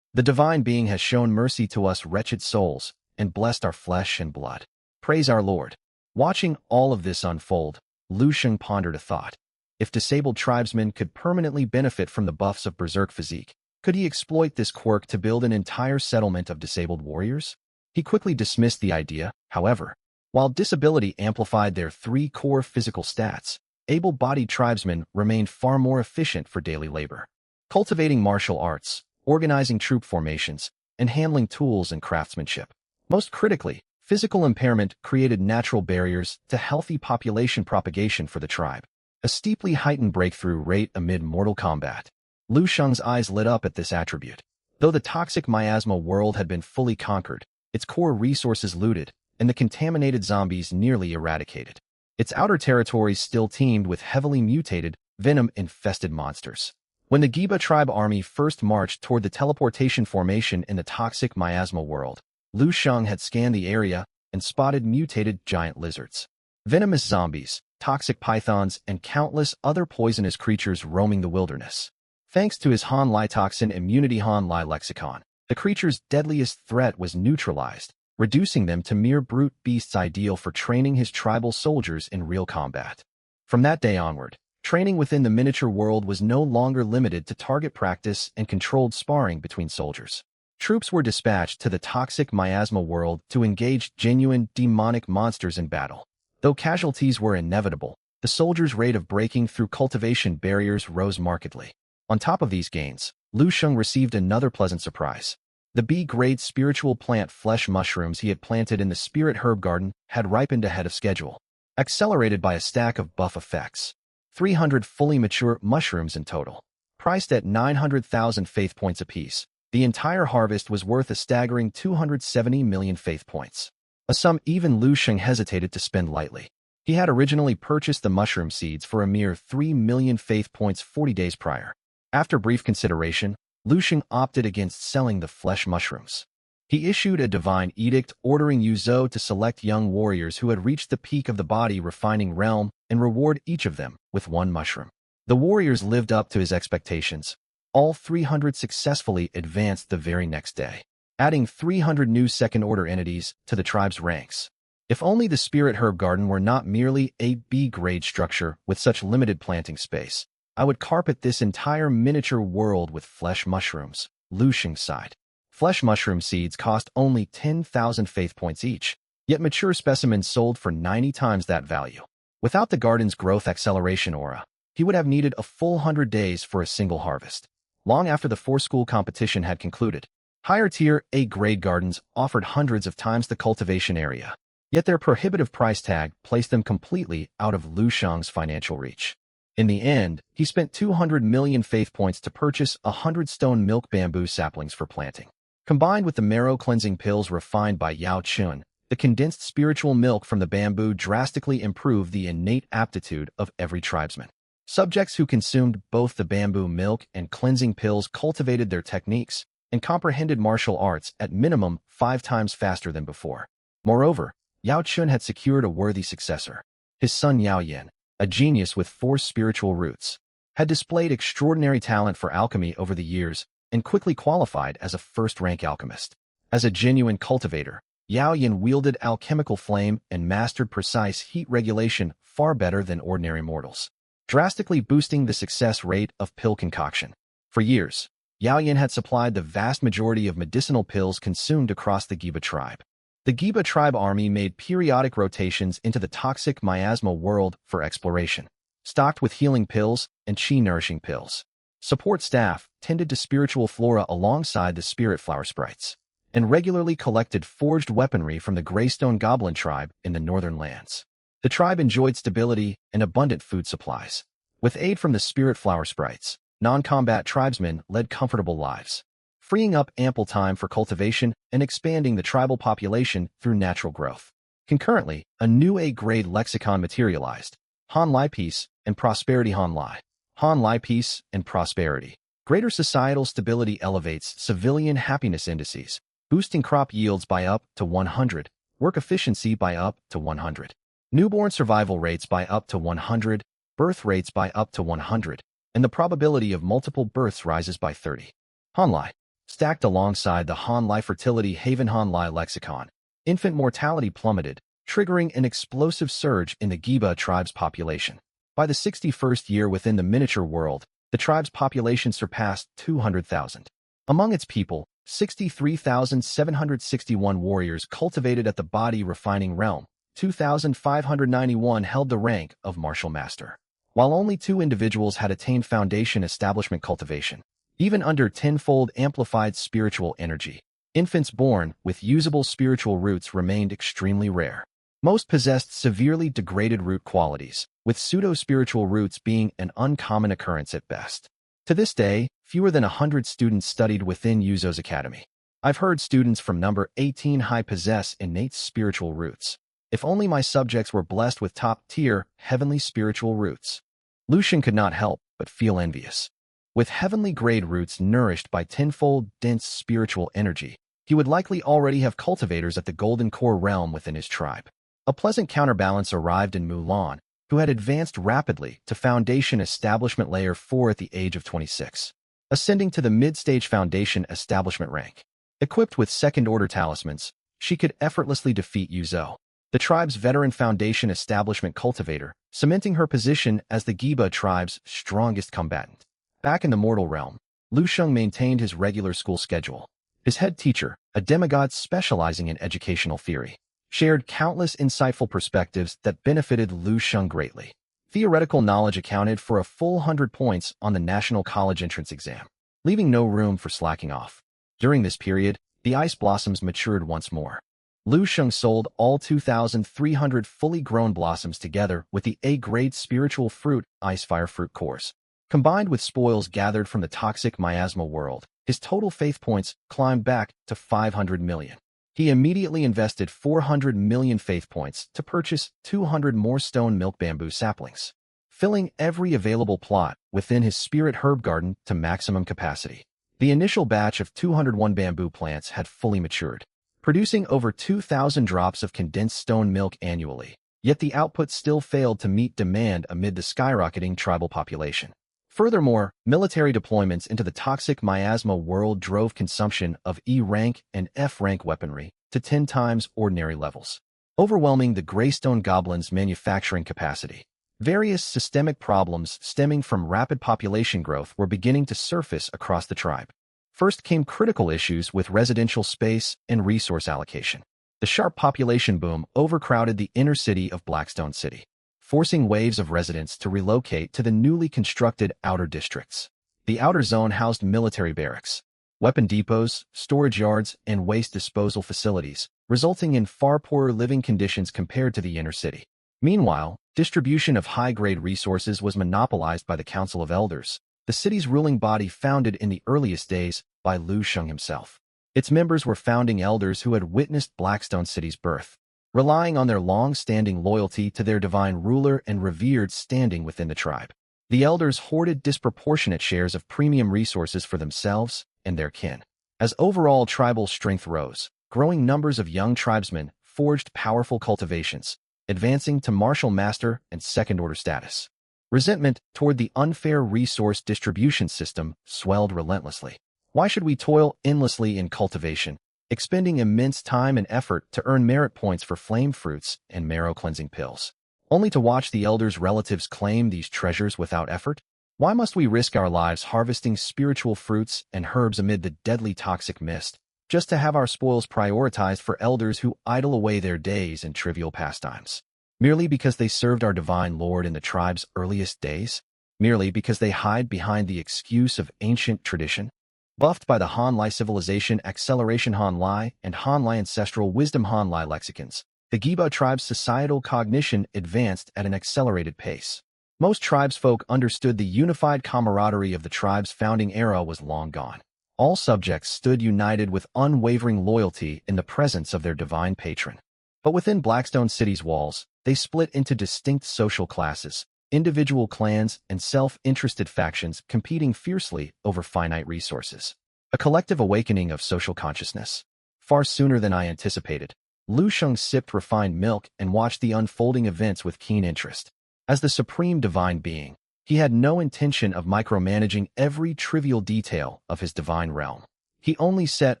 The divine being has shown mercy to us wretched souls and blessed our flesh and blood. Praise our Lord. Watching all of this unfold, Lu Sheng pondered a thought. If disabled tribesmen could permanently benefit from the buffs of Berserk Physique, could he exploit this quirk to build an entire settlement of disabled warriors? He quickly dismissed the idea, however. While disability amplified their 3 core physical stats, able-bodied tribesmen remained far more efficient for daily labor. Cultivating martial arts, organizing troop formations, and handling tools and craftsmanship. Most critically, physical impairment created natural barriers to healthy population propagation for the tribe. A steeply heightened breakthrough rate amid mortal combat. Lu Sheng's eyes lit up at this attribute. Though the toxic miasma world had been fully conquered, its core resources looted, and the contaminated zombies nearly eradicated, its outer territories still teemed with heavily mutated, venom-infested monsters. When the Giba tribe army first marched toward the teleportation formation in the toxic miasma world, Lu Sheng had scanned the area and spotted mutated giant lizards, venomous zombies, toxic pythons, and countless other poisonous creatures roaming the wilderness. Thanks to his Han Lai toxin immunity Han Lai lexicon, the creature's deadliest threat was neutralized, reducing them to mere brute beasts ideal for training his tribal soldiers in real combat. From that day onward, training within the miniature world was no longer limited to target practice and controlled sparring between soldiers. Troops were dispatched to the toxic miasma world to engage genuine demonic monsters in battle. Though casualties were inevitable, the soldiers' rate of breaking through cultivation barriers rose markedly. On top of these gains, Lu Sheng received another pleasant surprise. The B-grade spiritual plant flesh mushrooms he had planted in the spirit herb garden had ripened ahead of schedule, accelerated by a stack of buff effects. 300 fully mature mushrooms in total. Priced at 900,000 faith points apiece, the entire harvest was worth a staggering 270 million faith points. A sum even Lu Sheng hesitated to spend lightly. He had originally purchased the mushroom seeds for a mere 3 million faith points 40 days prior. After brief consideration, Lu Sheng opted against selling the flesh mushrooms. He issued a divine edict ordering Yu Zhou to select young warriors who had reached the peak of the body refining realm and reward each of them with 1 mushroom. The warriors lived up to his expectations. All 300 successfully advanced the very next day, adding 300 new second-order entities to the tribe's ranks. If only the spirit herb garden were not merely a B-grade structure with such limited planting space, I would carpet this entire miniature world with flesh mushrooms, Lu Sheng sighed. Flesh mushroom seeds cost only 10,000 faith points each, yet mature specimens sold for 90 times that value. Without the garden's growth acceleration aura, he would have needed a full 100 days for a single harvest. Long after the 4-school competition had concluded, higher-tier A-grade gardens offered hundreds of times the cultivation area, yet their prohibitive price tag placed them completely out of Lu Sheng's financial reach. In the end, he spent 200 million faith points to purchase 100 stone milk bamboo saplings for planting. Combined with the marrow-cleansing pills refined by Yao Chun, the condensed spiritual milk from the bamboo drastically improved the innate aptitude of every tribesman. Subjects who consumed both the bamboo milk and cleansing pills cultivated their techniques and comprehended martial arts at minimum 5 times faster than before. Moreover, Yao Chun had secured a worthy successor. His son Yao Yin, a genius with 4 spiritual roots, had displayed extraordinary talent for alchemy over the years and quickly qualified as a first-rank alchemist. As a genuine cultivator, Yao Yin wielded alchemical flame and mastered precise heat regulation far better than ordinary mortals, drastically boosting the success rate of pill concoction. For years, Yao Yin had supplied the vast majority of medicinal pills consumed across the Giba tribe. The Giba tribe army made periodic rotations into the toxic miasma world for exploration, stocked with healing pills and chi-nourishing pills. Support staff tended to spiritual flora alongside the spirit flower sprites, and regularly collected forged weaponry from the Greystone Goblin tribe in the northern lands. The tribe enjoyed stability and abundant food supplies. With aid from the spirit flower sprites, non-combat tribesmen led comfortable lives, freeing up ample time for cultivation and expanding the tribal population through natural growth. Concurrently, a new A-grade lexicon materialized: Han Lai Peace and Prosperity. Han Lai. Han Lai Peace and Prosperity. Greater societal stability elevates civilian happiness indices, boosting crop yields by up to 100, work efficiency by up to 100, newborn survival rates by up to 100, birth rates by up to 100, and the probability of multiple births rises by 30. Han Lai. Stacked alongside the Han Lai Fertility Haven Han Lai lexicon, infant mortality plummeted, triggering an explosive surge in the Giba tribe's population. By the 61st year within the miniature world, the tribe's population surpassed 200,000. Among its people, 63,761 warriors cultivated at the body refining realm, 2,591 held the rank of martial master, while only 2 individuals had attained foundation establishment cultivation. Even under tenfold amplified spiritual energy, infants born with usable spiritual roots remained extremely rare. Most possessed severely degraded root qualities, with pseudo-spiritual roots being an uncommon occurrence at best. To this day, fewer than 100 students studied within Yuzo's academy. I've heard students from number 18 high possess innate spiritual roots. If only my subjects were blessed with top-tier, heavenly spiritual roots. Lucian could not help but feel envious. With heavenly-grade roots nourished by tenfold dense spiritual energy, he would likely already have cultivators at the Golden Core realm within his tribe. A pleasant counterbalance arrived in Mulan, who had advanced rapidly to Foundation Establishment Layer 4 at the age of 26, ascending to the mid-stage Foundation Establishment rank. Equipped with second-order talismans, she could effortlessly defeat Yuzo, the tribe's veteran Foundation Establishment cultivator, cementing her position as the Giba tribe's strongest combatant. Back in the mortal realm, Lu Sheng maintained his regular school schedule. His head teacher, a demigod specializing in educational theory, shared countless insightful perspectives that benefited Lu Sheng greatly. Theoretical knowledge accounted for a full 100 points on the National College entrance exam, leaving no room for slacking off. During this period, the ice blossoms matured once more. Lu Sheng sold all 2,300 fully grown blossoms together with the A-grade spiritual fruit Icefire fruit cores. Combined with spoils gathered from the toxic miasma world, his total faith points climbed back to 500 million. He immediately invested 400 million faith points to purchase 200 more stone milk bamboo saplings, filling every available plot within his spirit herb garden to maximum capacity. The initial batch of 201 bamboo plants had fully matured, producing over 2,000 drops of condensed stone milk annually, yet the output still failed to meet demand amid the skyrocketing tribal population. Furthermore, military deployments into the toxic miasma world drove consumption of E-rank and F-rank weaponry to 10 times ordinary levels, overwhelming the Greystone Goblin's manufacturing capacity. Various systemic problems stemming from rapid population growth were beginning to surface across the tribe. First came critical issues with residential space and resource allocation. The sharp population boom overcrowded the inner city of Blackstone City, forcing waves of residents to relocate to the newly constructed outer districts. The outer zone housed military barracks, weapon depots, storage yards, and waste disposal facilities, resulting in far poorer living conditions compared to the inner city. Meanwhile, Distribution of high-grade resources was monopolized by the Council of Elders, the city's ruling body founded in the earliest days by Lu Sheng himself. Its members were founding elders who had witnessed Blackstone City's birth, relying on their long-standing loyalty to their divine ruler and revered standing within the tribe. The elders hoarded disproportionate shares of premium resources for themselves and their kin. As overall tribal strength rose, growing numbers of young tribesmen forged powerful cultivations, advancing to martial master and second-order status. Resentment toward the unfair resource distribution system swelled relentlessly. Why should we toil endlessly in cultivation, expending immense time and effort to earn merit points for flame fruits and marrow-cleansing pills, only to watch the elders' relatives claim these treasures without effort? Why must we risk our lives harvesting spiritual fruits and herbs amid the deadly toxic mist, just to have our spoils prioritized for elders who idle away their days in trivial pastimes? Merely because they served our divine Lord in the tribe's earliest days? Merely because they hide behind the excuse of ancient tradition? Buffed by the Han-Lai Civilization Acceleration Han-Lai and Han-Lai Ancestral Wisdom Han-Lai lexicons, the Giba tribe's societal cognition advanced at an accelerated pace. Most tribesfolk understood the unified camaraderie of the tribe's founding era was long gone. All subjects stood united with unwavering loyalty in the presence of their divine patron. But within Blackstone City's walls, they split into distinct social classes, individual clans, and self-interested factions competing fiercely over finite resources. A collective awakening of social consciousness. Far sooner than I anticipated, Lu Sheng sipped refined milk and watched the unfolding events with keen interest. As the supreme divine being, he had no intention of micromanaging every trivial detail of his divine realm. He only set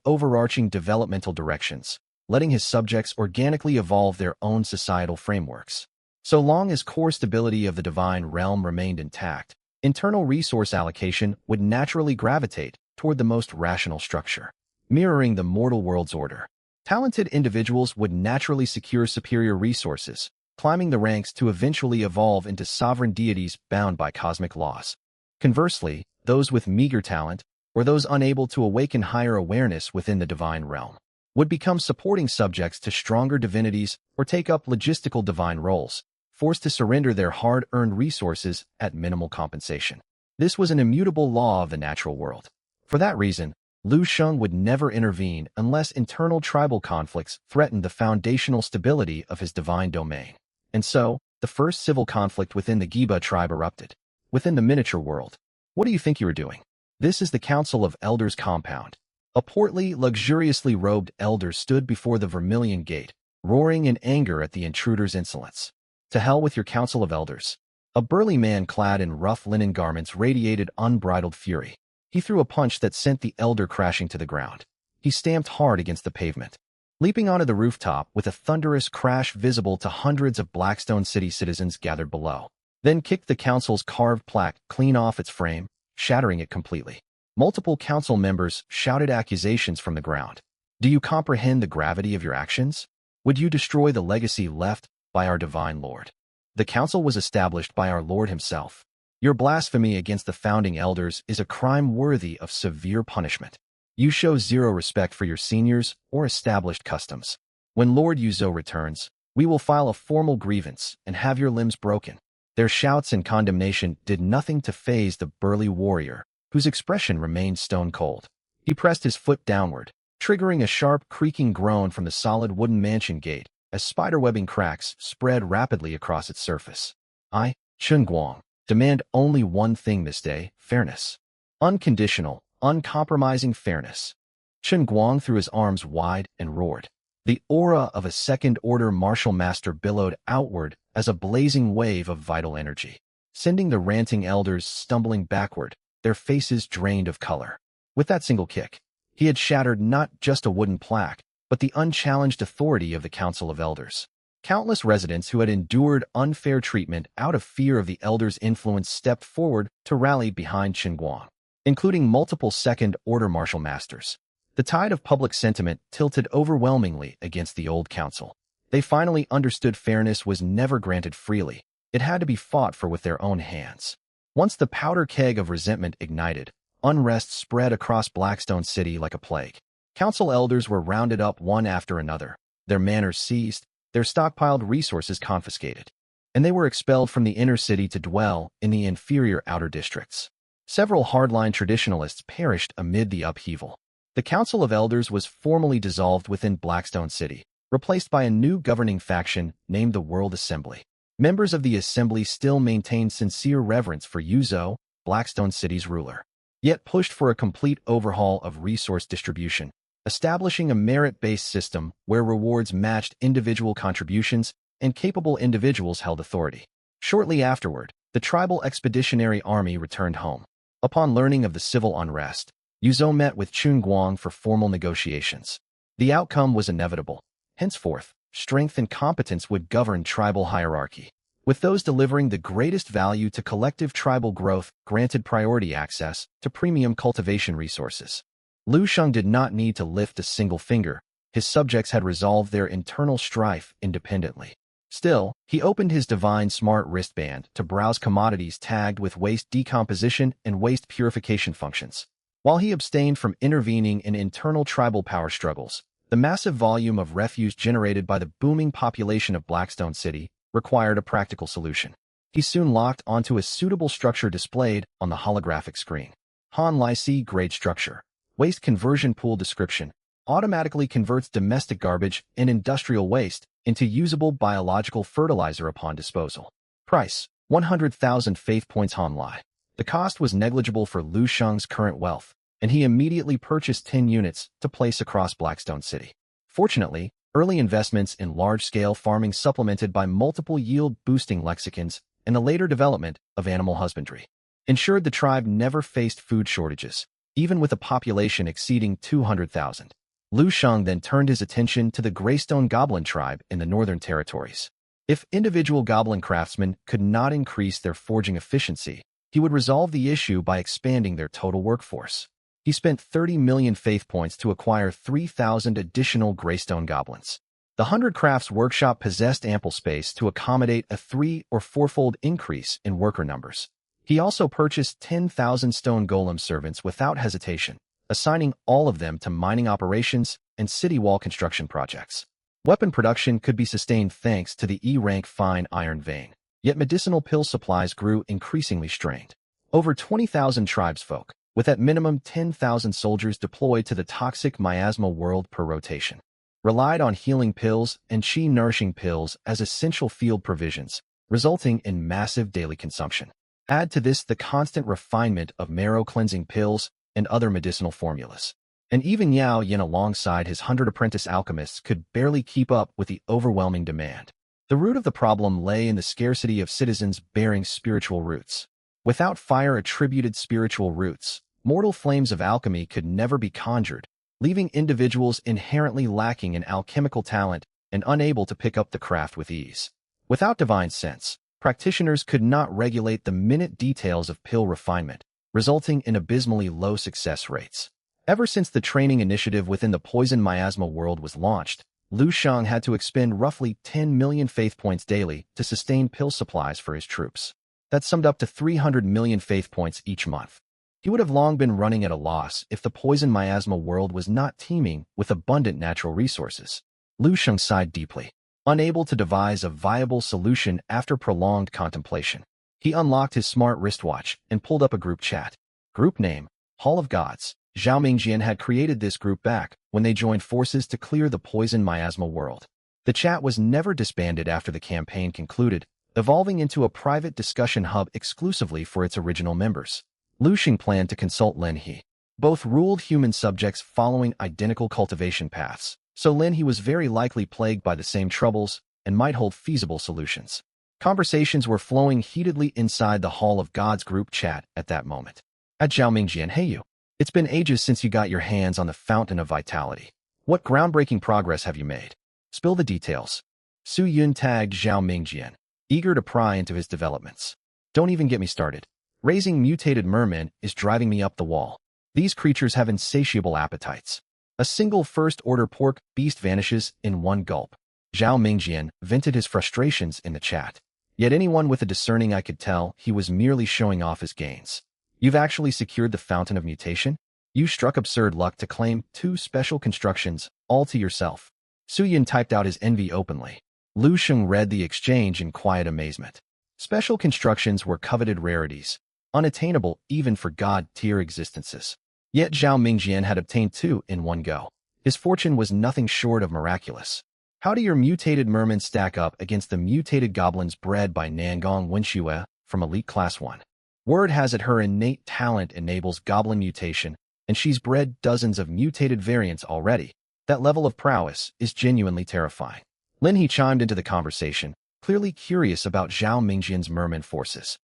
overarching developmental directions, letting his subjects organically evolve their own societal frameworks. So long as core stability of the divine realm remained intact, internal resource allocation would naturally gravitate toward the most rational structure, mirroring the mortal world's order. Talented individuals would naturally secure superior resources, climbing the ranks to eventually evolve into sovereign deities bound by cosmic laws. Conversely, those with meager talent, or those unable to awaken higher awareness within the divine realm, would become supporting subjects to stronger divinities or take up logistical divine roles, forced to surrender their hard-earned resources at minimal compensation. This was an immutable law of the natural world. For that reason, Lu Sheng would never intervene unless internal tribal conflicts threatened the foundational stability of his divine domain. And so, the first civil conflict within the Giba tribe erupted. Within the miniature world, what do you think you are doing? This is the Council of Elders compound. A portly, luxuriously robed elder stood before the Vermilion Gate, roaring in anger at the intruder's insolence. To hell with your Council of Elders. A burly man clad in rough linen garments radiated unbridled fury. He threw a punch that sent the elder crashing to the ground. He stamped hard against the pavement, leaping onto the rooftop with a thunderous crash visible to hundreds of Blackstone City citizens gathered below, then kicked the council's carved plaque clean off its frame, shattering it completely. Multiple council members shouted accusations from the ground. Do you comprehend the gravity of your actions? Would you destroy the legacy left by our divine Lord? The council was established by our Lord himself. Your blasphemy against the founding elders is a crime worthy of severe punishment. You show zero respect for your seniors or established customs. When Lord Yuzo returns, we will file a formal grievance and have your limbs broken. Their shouts and condemnation did nothing to faze the burly warrior, whose expression remained stone cold. He pressed his foot downward, triggering a sharp creaking groan from the solid wooden mansion gate as spiderwebbing cracks spread rapidly across its surface. I, Chen Guang, demand only one thing this day: fairness. Unconditional, uncompromising fairness. Chen Guang threw his arms wide and roared. The aura of a second-order martial master billowed outward as a blazing wave of vital energy, sending the ranting elders stumbling backward, their faces drained of color. With that single kick, he had shattered not just a wooden plaque, but the unchallenged authority of the Council of Elders. Countless residents who had endured unfair treatment out of fear of the elders' influence stepped forward to rally behind Chen Guang, including multiple second-order martial masters. The tide of public sentiment tilted overwhelmingly against the old council. They finally understood fairness was never granted freely. It had to be fought for with their own hands. Once the powder keg of resentment ignited, unrest spread across Blackstone City like a plague. Council elders were rounded up one after another, their manors seized, their stockpiled resources confiscated. and they were expelled from the inner city to dwell in the inferior outer districts. Several hardline traditionalists perished amid the upheaval. The Council of Elders was formally dissolved within Blackstone City, replaced by a new governing faction named the World Assembly. Members of the Assembly still maintained sincere reverence for Yuzo, Blackstone City's ruler, yet pushed for a complete overhaul of resource distribution, establishing a merit-based system where rewards matched individual contributions and capable individuals held authority. Shortly afterward, the Tribal Expeditionary Army returned home. Upon learning of the civil unrest, Yuzo met with Chunguang for formal negotiations. The outcome was inevitable. Henceforth, strength and competence would govern tribal hierarchy, with those delivering the greatest value to collective tribal growth granted priority access to premium cultivation resources. Lu Sheng did not need to lift a single finger. His subjects had resolved their internal strife independently. Still, he opened his divine smart wristband to browse commodities tagged with waste decomposition and waste purification functions. While he abstained from intervening in internal tribal power struggles, the massive volume of refuse generated by the booming population of Blackstone City required a practical solution. He soon locked onto a suitable structure displayed on the holographic screen. Han Lai C grade structure. Waste conversion pool description. Automatically converts domestic garbage and industrial waste into usable biological fertilizer upon disposal. Price: 100,000 faith points Han Lai. The cost was negligible for Lu Sheng's current wealth, and he immediately purchased 10 units to place across Blackstone City. Fortunately, early investments in large-scale farming supplemented by multiple yield-boosting lexicons and the later development of animal husbandry ensured the tribe never faced food shortages, even with a population exceeding 200,000. Lu Sheng then turned his attention to the Greystone Goblin tribe in the Northern Territories. If individual goblin craftsmen could not increase their forging efficiency, he would resolve the issue by expanding their total workforce. He spent 30 million faith points to acquire 3,000 additional Greystone goblins. The 100 Crafts workshop possessed ample space to accommodate a 3- or 4-fold increase in worker numbers. He also purchased 10,000 stone golem servants without hesitation, assigning all of them to mining operations and city wall construction projects. Weapon production could be sustained thanks to the E-rank fine iron vein, yet medicinal pill supplies grew increasingly strained. Over 20,000 tribesfolk, with at minimum 10,000 soldiers deployed to the toxic miasma world per rotation, relied on healing pills and chi-nourishing pills as essential field provisions, resulting in massive daily consumption. Add to this the constant refinement of marrow-cleansing pills and other medicinal formulas. And even Yao Yin alongside his 100 apprentice alchemists could barely keep up with the overwhelming demand. The root of the problem lay in the scarcity of citizens bearing spiritual roots. Without fire-attributed spiritual roots, mortal flames of alchemy could never be conjured, leaving individuals inherently lacking in alchemical talent and unable to pick up the craft with ease. Without divine sense, practitioners could not regulate the minute details of pill refinement, resulting in abysmally low success rates. Ever since the training initiative within the poison miasma world was launched, Lu Sheng had to expend roughly 10 million faith points daily to sustain pill supplies for his troops. That summed up to 300 million faith points each month. He would have long been running at a loss if the poison miasma world was not teeming with abundant natural resources. Lu Sheng sighed deeply, unable to devise a viable solution after prolonged contemplation. He unlocked his smart wristwatch and pulled up a group chat. Group name: Hall of Gods. Zhao Mingjian had created this group back when they joined forces to clear the poison miasma world. The chat was never disbanded after the campaign concluded, evolving into a private discussion hub exclusively for its original members. Lu Sheng planned to consult Lin He. Both ruled human subjects following identical cultivation paths, so Lin He was very likely plagued by the same troubles and might hold feasible solutions. Conversations were flowing heatedly inside the Hall of Gods group chat at that moment. At Zhao Mingjian, hey you. It's been ages since you got your hands on the Fountain of Vitality. What groundbreaking progress have you made? Spill the details. Su Yun tagged Zhao Mingjian, eager to pry into his developments. Don't even get me started. Raising mutated mermen is driving me up the wall. These creatures have insatiable appetites. A single first-order pork beast vanishes in one gulp. Zhao Mingjian vented his frustrations in the chat. Yet anyone with a discerning eye could tell he was merely showing off his gains. You've actually secured the Fountain of Mutation? You struck absurd luck to claim 2 special constructions all to yourself. Su Yun typed out his envy openly. Lu Sheng read the exchange in quiet amazement. Special constructions were coveted rarities, unattainable even for god-tier existences. Yet Zhao Mingjian had obtained two in one go. His fortune was nothing short of miraculous. How do your mutated mermen stack up against the mutated goblins bred by Nangong Wenxue from Elite Class 1? Word has it her innate talent enables goblin mutation, and she's bred dozens of mutated variants already. That level of prowess is genuinely terrifying. Lin He chimed into the conversation, clearly curious about Zhao Mingjian's merman forces.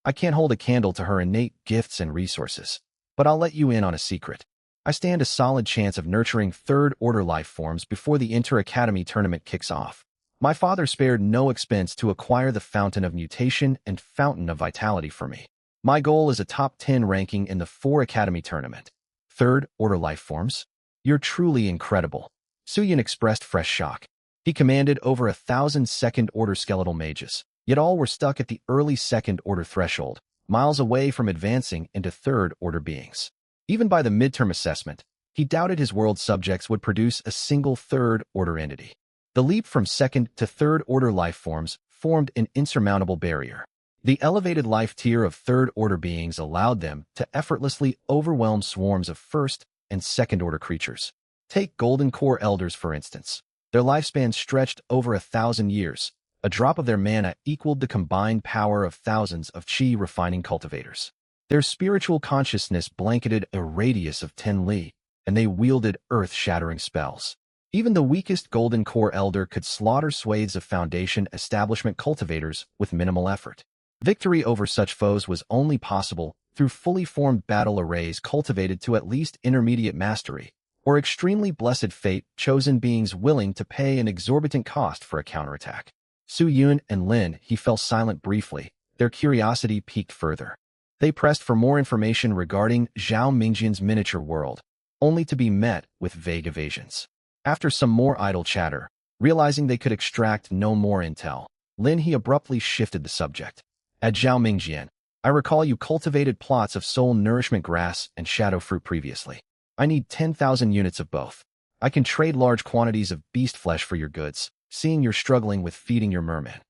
I can't hold a candle to her innate gifts and resources, but I'll let you in on a secret. I stand a solid chance of nurturing third-order life forms before the Inter-Academy tournament kicks off. My father spared no expense to acquire the Fountain of Mutation and Fountain of Vitality for me. My goal is a top 10 ranking in the 4 Academy tournament. Third-order life forms? You're truly incredible. Suyin expressed fresh shock. He commanded over 1,000 second-order skeletal mages, yet all were stuck at the early second-order threshold, miles away from advancing into third-order beings. Even by the midterm assessment, he doubted his world subjects would produce a single third-order entity. The leap from second to third-order life forms formed an insurmountable barrier. The elevated life tier of third-order beings allowed them to effortlessly overwhelm swarms of first- and second-order creatures. Take Golden Core Elders, for instance. Their lifespan stretched over 1,000 years. A drop of their mana equaled the combined power of thousands of Qi refining cultivators. Their spiritual consciousness blanketed a radius of 10 li, and they wielded earth-shattering spells. Even the weakest Golden Core Elder could slaughter swathes of Foundation Establishment cultivators with minimal effort. Victory over such foes was only possible through fully formed battle arrays cultivated to at least intermediate mastery, or extremely blessed fate chosen beings willing to pay an exorbitant cost for a counterattack. Su Yun and Lin He fell silent briefly, their curiosity piqued further. They pressed for more information regarding Zhao Mingjian's miniature world, only to be met with vague evasions. After some more idle chatter, realizing they could extract no more intel, Lin He abruptly shifted the subject. At Zhao Mingjian, I recall you cultivated plots of soul nourishment grass and shadow fruit previously. I need 10,000 units of both. I can trade large quantities of beast flesh for your goods, seeing you're struggling with feeding your merman.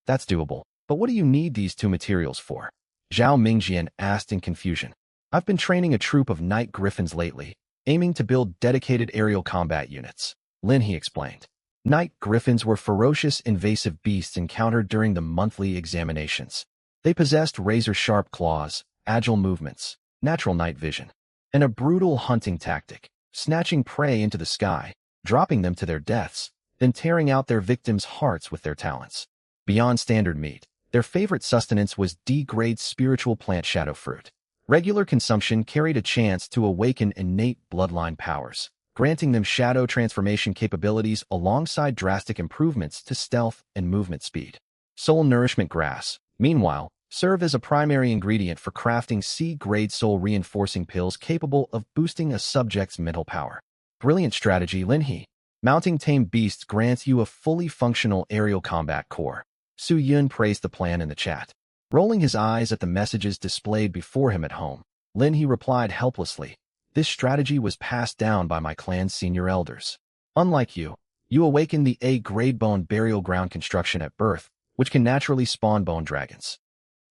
That's doable, but what do you need these two materials for? Zhao Mingjian asked in confusion. I've been training a troop of night griffins lately, aiming to build dedicated aerial combat units. Lin He explained. Night griffins were ferocious, invasive beasts encountered during the monthly examinations. They possessed razor-sharp claws, agile movements, natural night vision, and a brutal hunting tactic, snatching prey into the sky, dropping them to their deaths, then tearing out their victims' hearts with their talons. Beyond standard meat, their favorite sustenance was D-grade spiritual plant shadow fruit. Regular consumption carried a chance to awaken innate bloodline powers, granting them shadow transformation capabilities alongside drastic improvements to stealth and movement speed. Soul nourishment grass, meanwhile, served as a primary ingredient for crafting C-grade soul-reinforcing pills capable of boosting a subject's mental power. Brilliant strategy, Lin He. Mounting tame beasts grants you a fully functional aerial combat core. Su Yun praised the plan in the chat. Rolling his eyes at the messages displayed before him at home, Lin He replied helplessly, this strategy was passed down by my clan's senior elders. Unlike you awaken the A-grade bone burial ground construction at birth, which can naturally spawn bone dragons.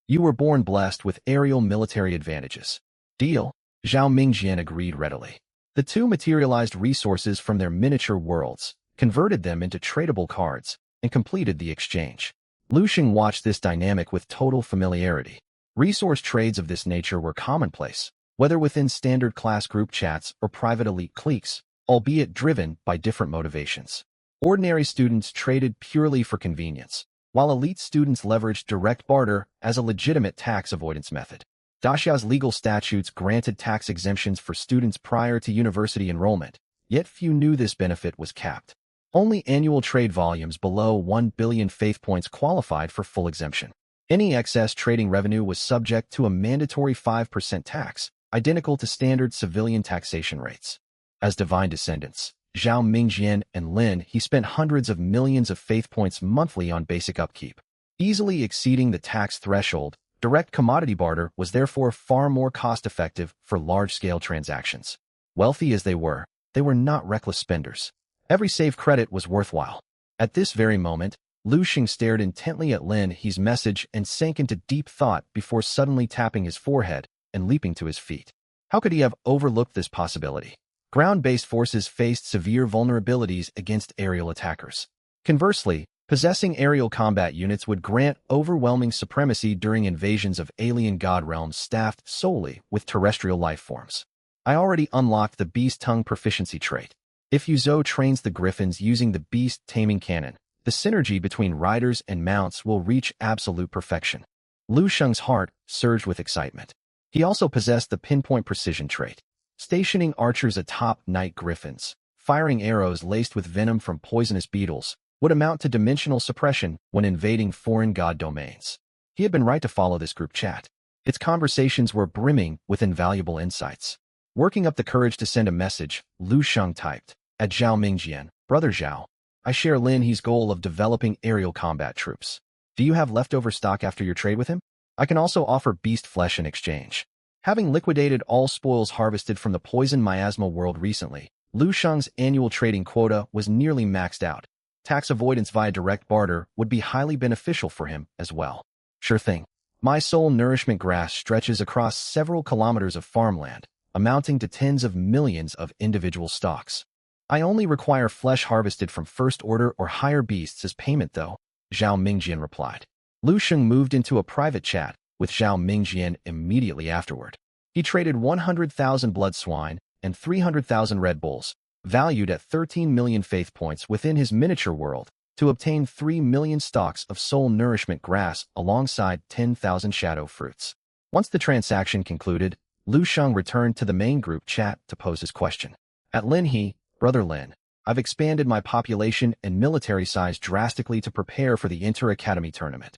You were born blessed with aerial military advantages. Deal? Zhao Mingjian agreed readily. The two materialized resources from their miniature worlds, converted them into tradable cards, and completed the exchange. Lu Sheng watched this dynamic with total familiarity. Resource trades of this nature were commonplace, whether within standard class group chats or private elite cliques, albeit driven by different motivations. Ordinary students traded purely for convenience, while elite students leveraged direct barter as a legitimate tax avoidance method. Daxia's legal statutes granted tax exemptions for students prior to university enrollment, yet few knew this benefit was capped. Only annual trade volumes below 1 billion faith points qualified for full exemption. Any excess trading revenue was subject to a mandatory 5% tax, identical to standard civilian taxation rates. As divine descendants, Zhao Mingjian and Lin He spent hundreds of millions of faith points monthly on basic upkeep. Easily exceeding the tax threshold, direct commodity barter was therefore far more cost-effective for large-scale transactions. Wealthy as they were not reckless spenders. Every save credit was worthwhile. At this very moment, Lu Xing stared intently at Lin He's message and sank into deep thought before suddenly tapping his forehead and leaping to his feet. How could he have overlooked this possibility? Ground-based forces faced severe vulnerabilities against aerial attackers. Conversely, possessing aerial combat units would grant overwhelming supremacy during invasions of alien god realms staffed solely with terrestrial life forms. I already unlocked the Beast Tongue proficiency trait. If Yuzhou trains the griffins using the Beast Taming Cannon, the synergy between riders and mounts will reach absolute perfection. Lu Sheng's heart surged with excitement. He also possessed the pinpoint precision trait. Stationing archers atop night griffins, firing arrows laced with venom from poisonous beetles, would amount to dimensional suppression when invading foreign god domains. He had been right to follow this group chat. Its conversations were brimming with invaluable insights. Working up the courage to send a message, Lu Sheng typed, "At Zhao Mingjian, Brother Zhao, I share Lin He's goal of developing aerial combat troops. Do you have leftover stock after your trade with him? I can also offer beast flesh in exchange." Having liquidated all spoils harvested from the poison miasma world recently, Lu Sheng's annual trading quota was nearly maxed out. Tax avoidance via direct barter would be highly beneficial for him as well. Sure thing. My soul nourishment grass stretches across several kilometers of farmland, amounting to tens of millions of individual stalks. I only require flesh harvested from first order or higher beasts as payment though, Zhao Mingjian replied. Lu Sheng moved into a private chat with Zhao Mingjian immediately afterward. He traded 100,000 blood swine and 300,000 Red Bulls, valued at 13 million faith points within his miniature world, to obtain 3 million stalks of soul nourishment grass alongside 10,000 shadow fruits. Once the transaction concluded, Lu Sheng returned to the main group chat to pose his question. At Lin He, Brother Lin, I've expanded my population and military size drastically to prepare for the inter-academy tournament.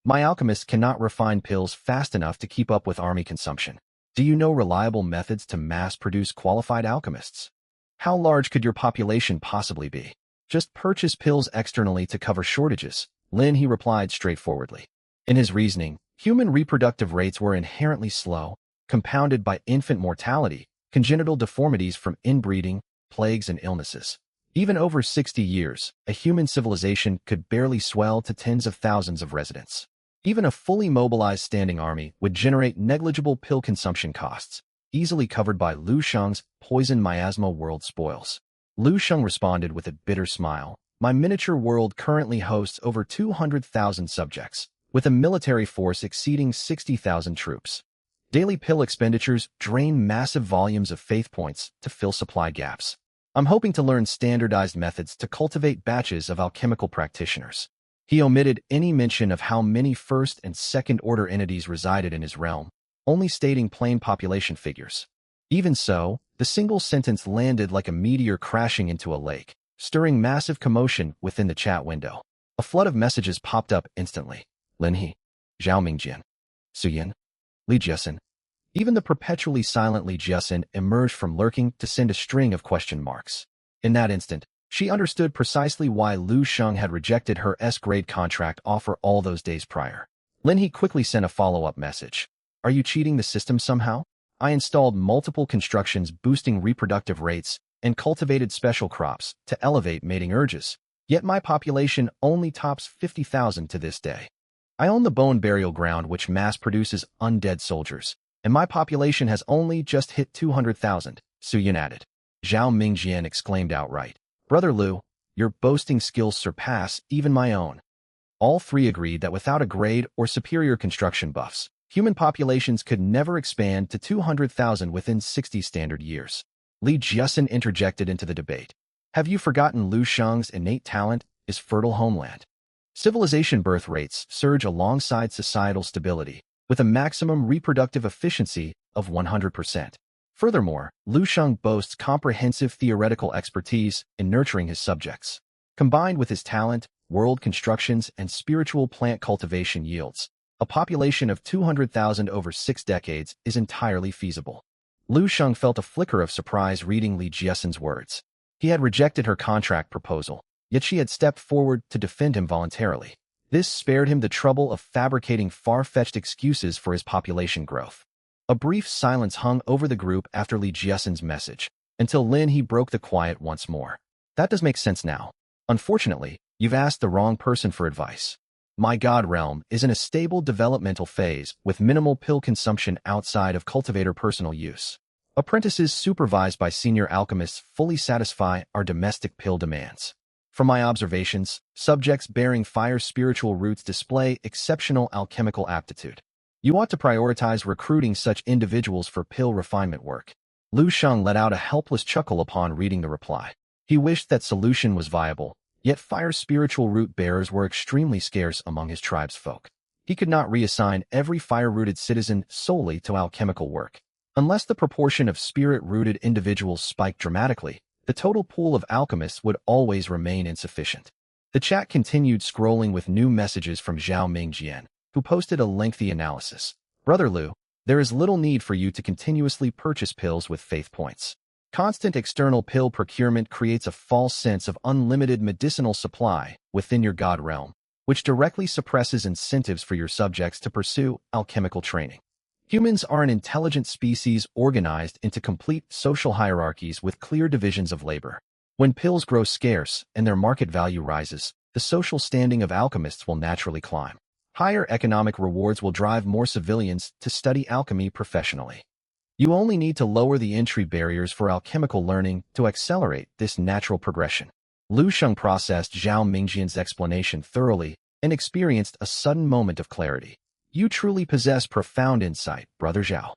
My alchemists cannot refine pills fast enough to keep up with army consumption. Do you know reliable methods to mass-produce qualified alchemists? How large could your population possibly be? Just purchase pills externally to cover shortages, Lin He replied straightforwardly. In his reasoning, human reproductive rates were inherently slow, compounded by infant mortality, congenital deformities from inbreeding, plagues and illnesses. Even over 60 years, a human civilization could barely swell to tens of thousands of residents. Even a fully mobilized standing army would generate negligible pill consumption costs, easily covered by Lu Sheng's poison miasma world spoils. Lu Sheng responded with a bitter smile. My miniature world currently hosts over 200,000 subjects, with a military force exceeding 60,000 troops. Daily pill expenditures drain massive volumes of faith points to fill supply gaps. I'm hoping to learn standardized methods to cultivate batches of alchemical practitioners. He omitted any mention of how many first and second order entities resided in his realm, only stating plain population figures. Even so, the single sentence landed like a meteor crashing into a lake, stirring massive commotion within the chat window. A flood of messages popped up instantly. Lin He, Zhao Mingjian, Su Yin, Li Jiasin. Even the perpetually silent Li Jiasin emerged from lurking to send a string of question marks. In that instant, she understood precisely why Lu Sheng had rejected her S-grade contract offer all those days prior. Lin He quickly sent a follow-up message. Are you cheating the system somehow? I installed multiple constructions boosting reproductive rates and cultivated special crops to elevate mating urges. Yet my population only tops 50,000 to this day. I own the bone burial ground which mass produces undead soldiers, and my population has only just hit 200,000, Su Yin added. Zhao Mingjian exclaimed outright. Brother Lu, your boasting skills surpass even my own. All three agreed that without a grade or superior construction buffs, human populations could never expand to 200,000 within 60 standard years. Li Jiasin interjected into the debate. Have you forgotten Lu Sheng's innate talent is fertile homeland? Civilization birth rates surge alongside societal stability, with a maximum reproductive efficiency of 100%. Furthermore, Lu Sheng boasts comprehensive theoretical expertise in nurturing his subjects. Combined with his talent, world constructions, and spiritual plant cultivation yields, a population of 200,000 over 6 decades is entirely feasible. Lu Sheng felt a flicker of surprise reading Li Jiasin's words. He had rejected her contract proposal, yet she had stepped forward to defend him voluntarily. This spared him the trouble of fabricating far-fetched excuses for his population growth. A brief silence hung over the group after Li Jiasin's message, until Lin He broke the quiet once more. That does make sense now. Unfortunately, You've asked the wrong person for advice. My God realm is in a stable developmental phase with minimal pill consumption outside of cultivator personal use. Apprentices supervised by senior alchemists fully satisfy our domestic pill demands. From my observations, subjects bearing fire spiritual roots display exceptional alchemical aptitude. You ought to prioritize recruiting such individuals for pill refinement work. Lu Sheng let out a helpless chuckle upon reading the reply. He wished that solution was viable, yet fire spiritual root bearers were extremely scarce among his tribe's folk. He could not reassign every fire-rooted citizen solely to alchemical work. Unless the proportion of spirit-rooted individuals spiked dramatically, the total pool of alchemists would always remain insufficient. The chat continued scrolling with new messages from Zhao Mingjian, who posted a lengthy analysis. Brother Lu, there is little need for you to continuously purchase pills with faith points. Constant external pill procurement creates a false sense of unlimited medicinal supply within your God realm, which directly suppresses incentives for your subjects to pursue alchemical training. Humans are an intelligent species organized into complete social hierarchies with clear divisions of labor. When pills grow scarce and their market value rises, the social standing of alchemists will naturally climb. Higher economic rewards will drive more civilians to study alchemy professionally. You only need to lower the entry barriers for alchemical learning to accelerate this natural progression. Lu Sheng processed Zhao Mingjian's explanation thoroughly and experienced a sudden moment of clarity. You truly possess profound insight, Brother Zhao.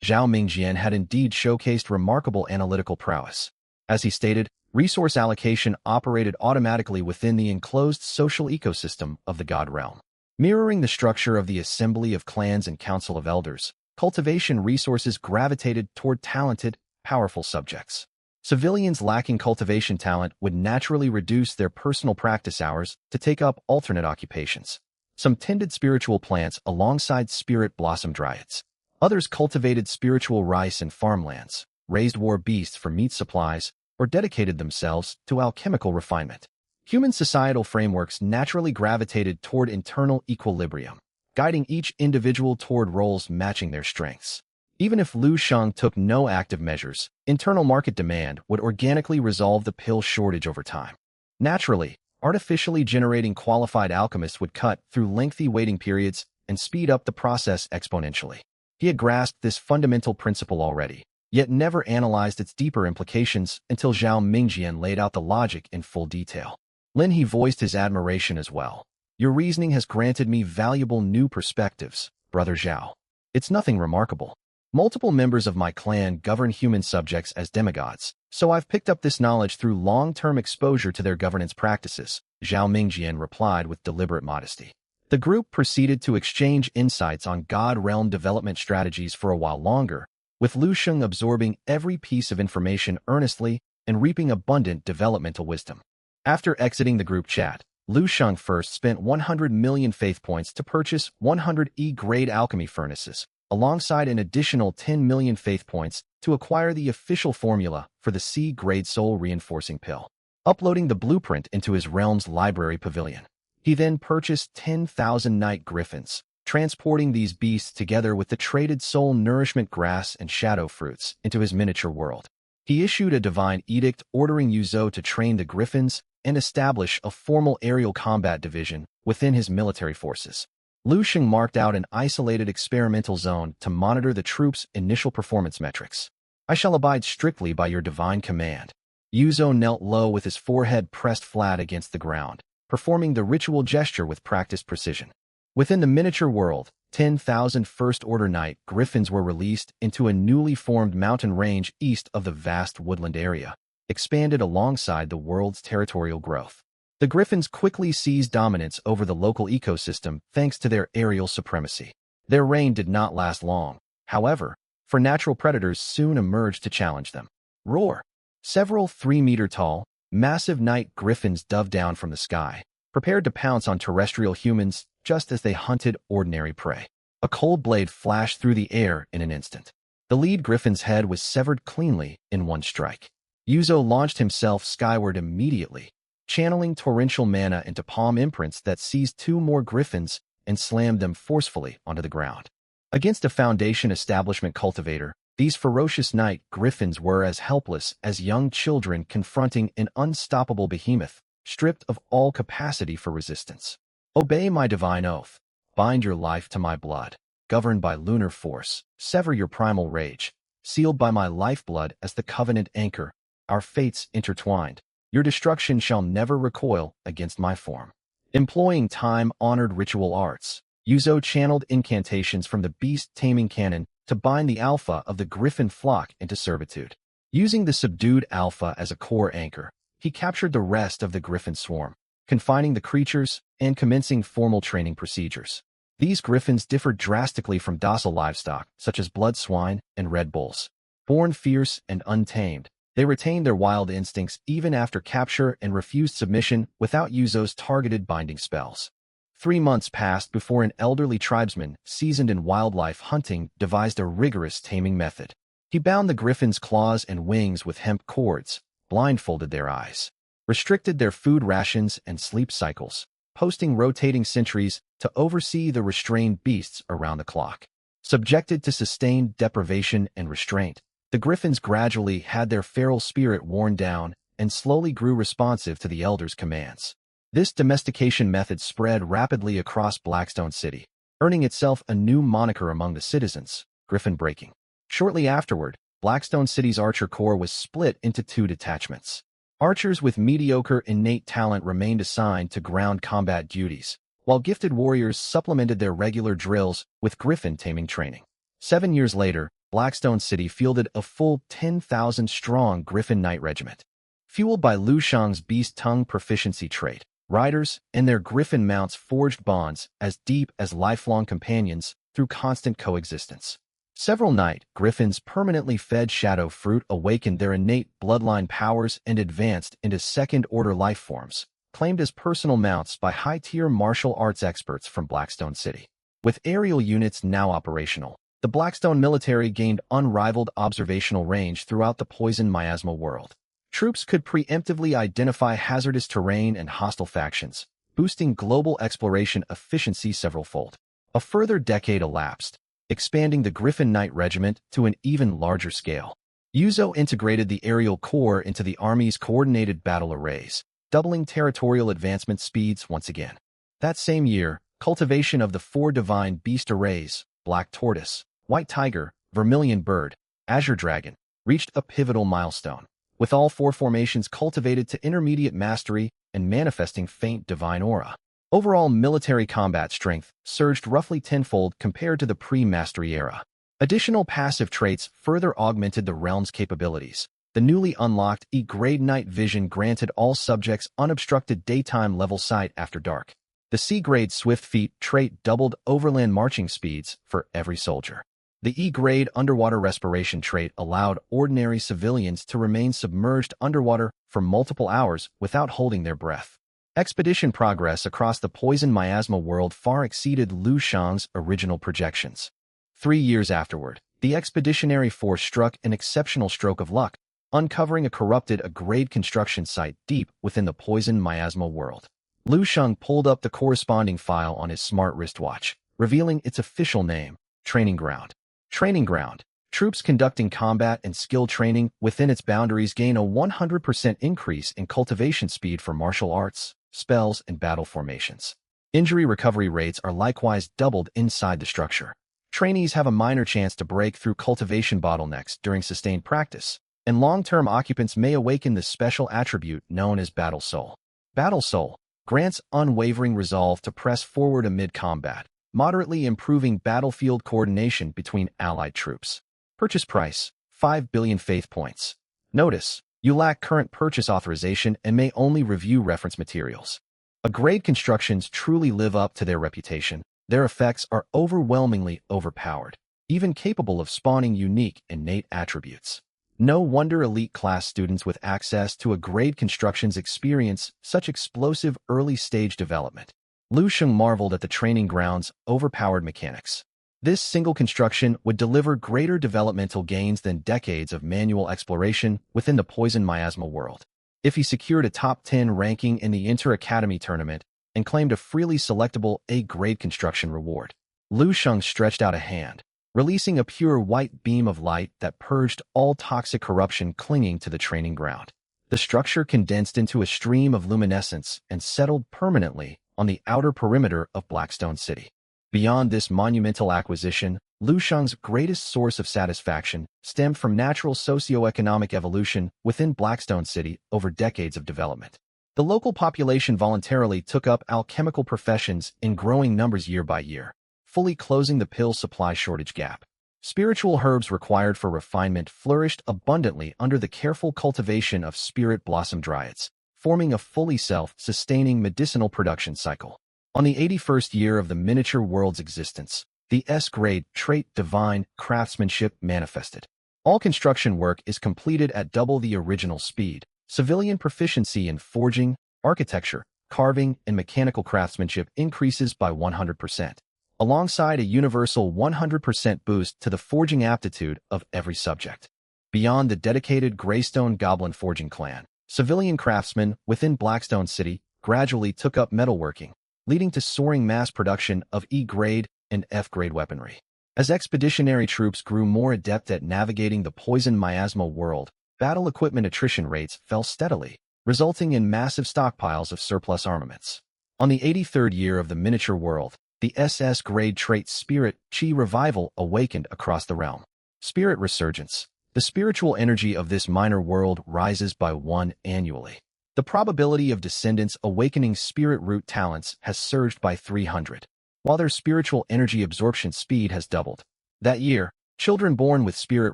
Zhao Mingjian had indeed showcased remarkable analytical prowess. As he stated, resource allocation operated automatically within the enclosed social ecosystem of the God realm. Mirroring the structure of the Assembly of Clans and Council of Elders, cultivation resources gravitated toward talented, powerful subjects. Civilians lacking cultivation talent would naturally reduce their personal practice hours to take up alternate occupations. Some tended spiritual plants alongside spirit blossom dryads. Others cultivated spiritual rice and farmlands, raised war beasts for meat supplies, or dedicated themselves to alchemical refinement. Human societal frameworks naturally gravitated toward internal equilibrium, guiding each individual toward roles matching their strengths. Even if Lu Sheng took no active measures, internal market demand would organically resolve the pill shortage over time. Naturally, artificially generating qualified alchemists would cut through lengthy waiting periods and speed up the process exponentially. He had grasped this fundamental principle already, yet never analyzed its deeper implications until Zhao Mingjian laid out the logic in full detail. Lin He voiced his admiration as well. Your reasoning has granted me valuable new perspectives, Brother Zhao. It's nothing remarkable. Multiple members of my clan govern human subjects as demigods, so I've picked up this knowledge through long-term exposure to their governance practices, Zhao Mingjian replied with deliberate modesty. The group proceeded to exchange insights on God realm development strategies for a while longer, with Lu Sheng absorbing every piece of information earnestly and reaping abundant developmental wisdom. After exiting the group chat, Lu Sheng first spent 100 million faith points to purchase 100 E-grade alchemy furnaces, alongside an additional 10 million faith points to acquire the official formula for the C-grade soul reinforcing pill. Uploading the blueprint into his realm's library pavilion, he then purchased 10,000 night griffins, transporting these beasts together with the traded soul nourishment grass and shadow fruits into his miniature world. He issued a divine edict ordering Yuzhou to train the griffins and establish a formal aerial combat division within his military forces. Lu Sheng marked out an isolated experimental zone to monitor the troops' initial performance metrics. I shall abide strictly by your divine command. Yuzhou knelt low with his forehead pressed flat against the ground, performing the ritual gesture with practiced precision. Within the miniature world, 10,000 First-Order Night Griffins were released into a newly formed mountain range east of the vast woodland area, expanded alongside the world's territorial growth. The Griffins quickly seized dominance over the local ecosystem thanks to their aerial supremacy. Their reign did not last long, however, for natural predators soon emerged to challenge them. Roar! Several 3-meter-tall, massive night griffins dove down from the sky, prepared to pounce on terrestrial humans just as they hunted ordinary prey. A cold blade flashed through the air in an instant. The lead griffin's head was severed cleanly in one strike. Yuzhou launched himself skyward immediately, channeling torrential mana into palm imprints that seized 2 more griffins and slammed them forcefully onto the ground. Against a Foundation establishment cultivator, these ferocious night griffins were as helpless as young children confronting an unstoppable behemoth, stripped of all capacity for resistance. Obey my divine oath. Bind your life to my blood. Governed by lunar force, sever your primal rage. Sealed by my lifeblood as the covenant anchor, our fates intertwined. Your destruction shall never recoil against my form. Employing time-honored ritual arts, Yuzo channeled incantations from the beast-taming canon to bind the alpha of the griffin flock into servitude. Using the subdued alpha as a core anchor, he captured the rest of the griffin swarm, confining the creatures and commencing formal training procedures. These griffins differed drastically from docile livestock, such as blood swine and red bulls. Born fierce and untamed, they retained their wild instincts even after capture and refused submission without Yuzo's targeted binding spells. 3 months passed before an elderly tribesman, seasoned in wildlife hunting, devised a rigorous taming method. He bound the griffin's claws and wings with hemp cords, blindfolded their eyes, restricted their food rations and sleep cycles, posting rotating sentries to oversee the restrained beasts around the clock. Subjected to sustained deprivation and restraint, the griffins gradually had their feral spirit worn down and slowly grew responsive to the elders' commands. This domestication method spread rapidly across Blackstone City, earning itself a new moniker among the citizens, Griffin Breaking. Shortly afterward, Blackstone City's Archer Corps was split into 2 detachments. Archers with mediocre innate talent remained assigned to ground combat duties, while gifted warriors supplemented their regular drills with griffin taming training. 7 years later, Blackstone City fielded a full 10,000-strong Griffin Knight Regiment. Fueled by Lu Shang's beast tongue proficiency trait, riders and their griffin mounts forged bonds as deep as lifelong companions through constant coexistence. Several night griffins permanently fed shadow fruit awakened their innate bloodline powers and advanced into second-order life forms, claimed as personal mounts by high-tier martial arts experts from Blackstone City. With aerial units now operational, the Blackstone military gained unrivaled observational range throughout the poison miasma world. Troops could preemptively identify hazardous terrain and hostile factions, boosting global exploration efficiency several-fold. A further decade elapsed, expanding the Griffin Knight Regiment to an even larger scale. Yuzo integrated the aerial corps into the Army's coordinated battle arrays, doubling territorial advancement speeds once again. That same year, cultivation of the 4 divine beast arrays, Black Tortoise, White Tiger, Vermilion Bird, Azure Dragon, reached a pivotal milestone, with all 4 formations cultivated to intermediate mastery and manifesting faint divine aura. Overall military combat strength surged roughly tenfold compared to the pre-mastery era. Additional passive traits further augmented the realm's capabilities. The newly unlocked E-grade night vision granted all subjects unobstructed daytime level sight after dark. The C-grade swift feet trait doubled overland marching speeds for every soldier. The E-grade underwater respiration trait allowed ordinary civilians to remain submerged underwater for multiple hours without holding their breath. Expedition progress across the poison miasma world far exceeded Lu Shang's original projections. 3 years afterward, the expeditionary force struck an exceptional stroke of luck, uncovering a corrupted A-grade construction site deep within the poison miasma world. Lu Shang pulled up the corresponding file on his smart wristwatch, revealing its official name, Training Ground. Training Ground. Troops conducting combat and skill training within its boundaries gain a 100% increase in cultivation speed for martial arts, spells, and battle formations. Injury recovery rates are likewise doubled inside the structure. Trainees have a minor chance to break through cultivation bottlenecks during sustained practice, and long-term occupants may awaken the special attribute known as Battle Soul. Battle Soul grants unwavering resolve to press forward amid combat, moderately improving battlefield coordination between allied troops. Purchase price, 5 billion faith points. Notice, you lack current purchase authorization and may only review reference materials. A-grade constructions truly live up to their reputation. Their effects are overwhelmingly overpowered, even capable of spawning unique innate attributes. No wonder elite-class students with access to A-grade constructions experience such explosive early-stage development. Lu Sheng marveled at the training ground's overpowered mechanics. This single construction would deliver greater developmental gains than decades of manual exploration within the poison miasma world. If he secured a top 10 ranking in the Inter-Academy tournament and claimed a freely selectable A-grade construction reward, Lu Sheng stretched out a hand, releasing a pure white beam of light that purged all toxic corruption clinging to the training ground. The structure condensed into a stream of luminescence and settled permanently on the outer perimeter of Blackstone City. Beyond this monumental acquisition, Liu Shang's greatest source of satisfaction stemmed from natural socio-economic evolution within Blackstone City over decades of development. The local population voluntarily took up alchemical professions in growing numbers year by year, fully closing the pill supply shortage gap. Spiritual herbs required for refinement flourished abundantly under the careful cultivation of spirit blossom dryads, forming a fully self-sustaining medicinal production cycle. On the 81st year of the miniature world's existence, the S-grade trait divine craftsmanship manifested. All construction work is completed at double the original speed. Civilian proficiency in forging, architecture, carving, and mechanical craftsmanship increases by 100%, alongside a universal 100% boost to the forging aptitude of every subject. Beyond the dedicated Greystone Goblin forging clan, civilian craftsmen within Blackstone City gradually took up metalworking, leading to soaring mass production of E-grade and F-grade weaponry. As expeditionary troops grew more adept at navigating the poison miasma world, battle equipment attrition rates fell steadily, resulting in massive stockpiles of surplus armaments. On the 83rd year of the miniature world, the SS-grade trait Spirit Chi revival awakened across the realm. Spirit resurgence. The spiritual energy of this minor world rises by 1 annually. The probability of descendants awakening spirit root talents has surged by 300, while their spiritual energy absorption speed has doubled. That year, children born with spirit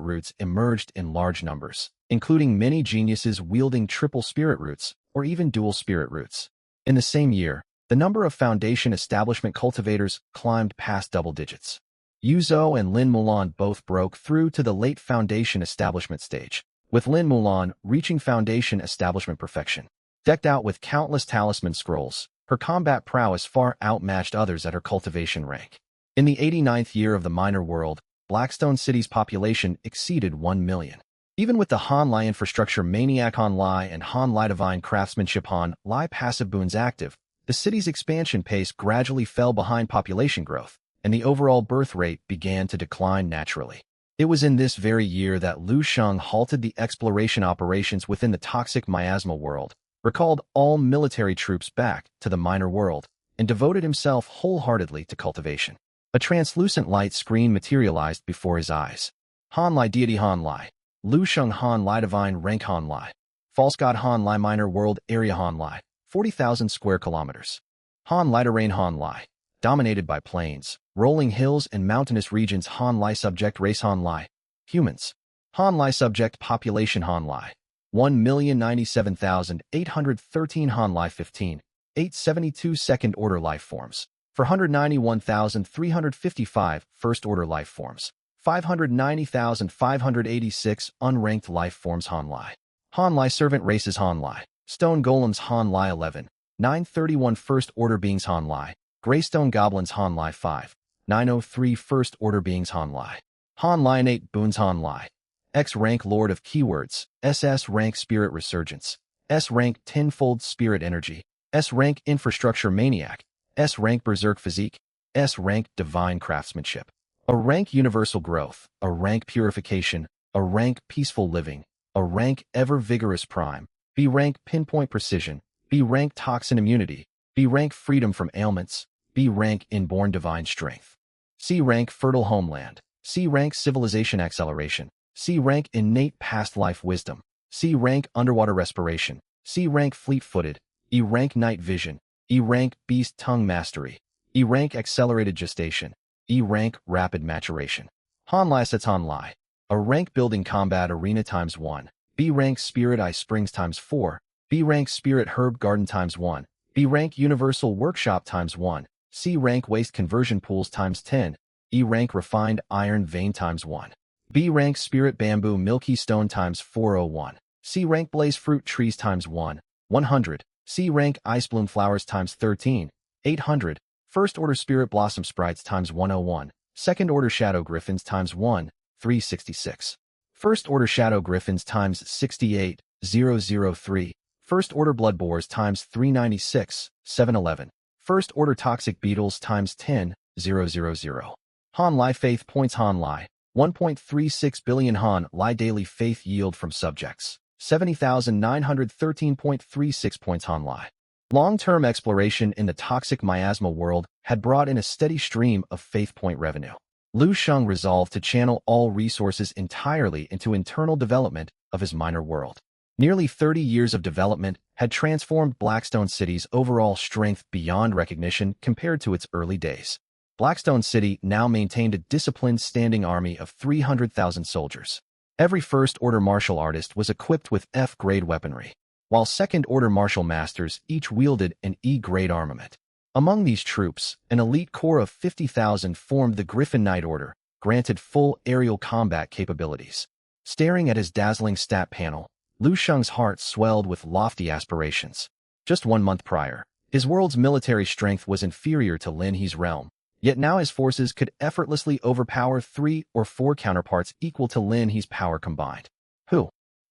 roots emerged in large numbers, including many geniuses wielding triple spirit roots or even dual spirit roots. In the same year, the number of Foundation establishment cultivators climbed past double digits. Yu Zhou and Lin Mulan both broke through to the late Foundation establishment stage, with Lin Mulan reaching Foundation establishment perfection. Decked out with countless talisman scrolls, her combat prowess far outmatched others at her cultivation rank. In the 89th year of the minor world, Blackstone City's population exceeded 1 million. Even with the Han Lai infrastructure maniac Han Lai and Han Lai divine craftsmanship Han Lai passive boons active, the city's expansion pace gradually fell behind population growth, and the overall birth rate began to decline naturally. It was in this very year that Liu Shang halted the exploration operations within the toxic miasma world, recalled all military troops back to the minor world, and devoted himself wholeheartedly to cultivation. A translucent light screen materialized before his eyes. Han Lai deity Han Lai. Liu Shang Han Lai divine rank Han Lai. False god Han Lai minor world area Han Lai. 40,000 square kilometers. Han Lai terrain Han Lai. Dominated by plains, rolling hills and mountainous regions Han Lai subject race Han Lai. Humans. Han Lai subject population Han Lai. 1,097,813 Han Lai 15. 872 second-order life forms. 491,355 first-order life forms. 590,586 unranked life forms Han Lai. Han Lai servant races Han Lai. Stone golems Han Lai 11. 931 first-order beings Han Lai. Greystone goblins Han Lai 5. 903 first-order beings Han Lai. Han Lai innate boons Han Lai. X rank Lord of Keywords. SS rank Spirit Resurgence. S rank Tenfold Spirit Energy. S rank Infrastructure Maniac. S rank Berserk Physique. S rank Divine Craftsmanship. A rank Universal Growth. A rank Purification. A rank Peaceful Living. A rank Ever Vigorous Prime. B rank Pinpoint Precision. B rank Toxin Immunity. B rank Freedom from Ailments. B rank Inborn Divine Strength. C rank Fertile Homeland. C rank Civilization Acceleration. C rank Innate Past Life Wisdom. C rank Underwater Respiration. C rank Fleet-Footed. E rank Night Vision. E rank Beast Tongue Mastery. E rank Accelerated Gestation. E rank Rapid Maturation. Han Lai sets Han Lai. A rank Building Combat Arena times 1. B rank Spirit Eye Springs times 4. B rank Spirit Herb Garden times 1. B rank Universal Workshop times 1. C rank Waste Conversion Pools times 10. E rank Refined Iron Vein times 1. B rank Spirit Bamboo Milky Stone times 401. C rank Blaze Fruit Trees times 1. 100. C rank Ice Bloom Flowers times 13. 800. First Order Spirit Blossom Sprites times 101. Second Order Shadow Griffins times 1. 366. First Order Shadow Griffins times 68. 003. First Order Blood Boars times 396. 711. First Order Toxic Beetles times 10. 000. Han Lai Faith Points Han Lai. 1.36 billion Han Lai daily faith yield from subjects. 70,913.36 points Hanlai. Long-term exploration in the toxic miasma world had brought in a steady stream of faith point revenue. Lu Sheng resolved to channel all resources entirely into internal development of his minor world. Nearly 30 years of development had transformed Blackstone City's overall strength beyond recognition compared to its early days. Blackstone City now maintained a disciplined standing army of 300,000 soldiers. Every first-order martial artist was equipped with F-grade weaponry, while second-order martial masters each wielded an E-grade armament. Among these troops, an elite corps of 50,000 formed the Griffin Knight Order, granted full aerial combat capabilities. Staring at his dazzling stat panel, Lu Sheng's heart swelled with lofty aspirations. Just 1 month prior, his world's military strength was inferior to Lin He's realm, yet now his forces could effortlessly overpower 3 or 4 counterparts equal to Lin He's power combined.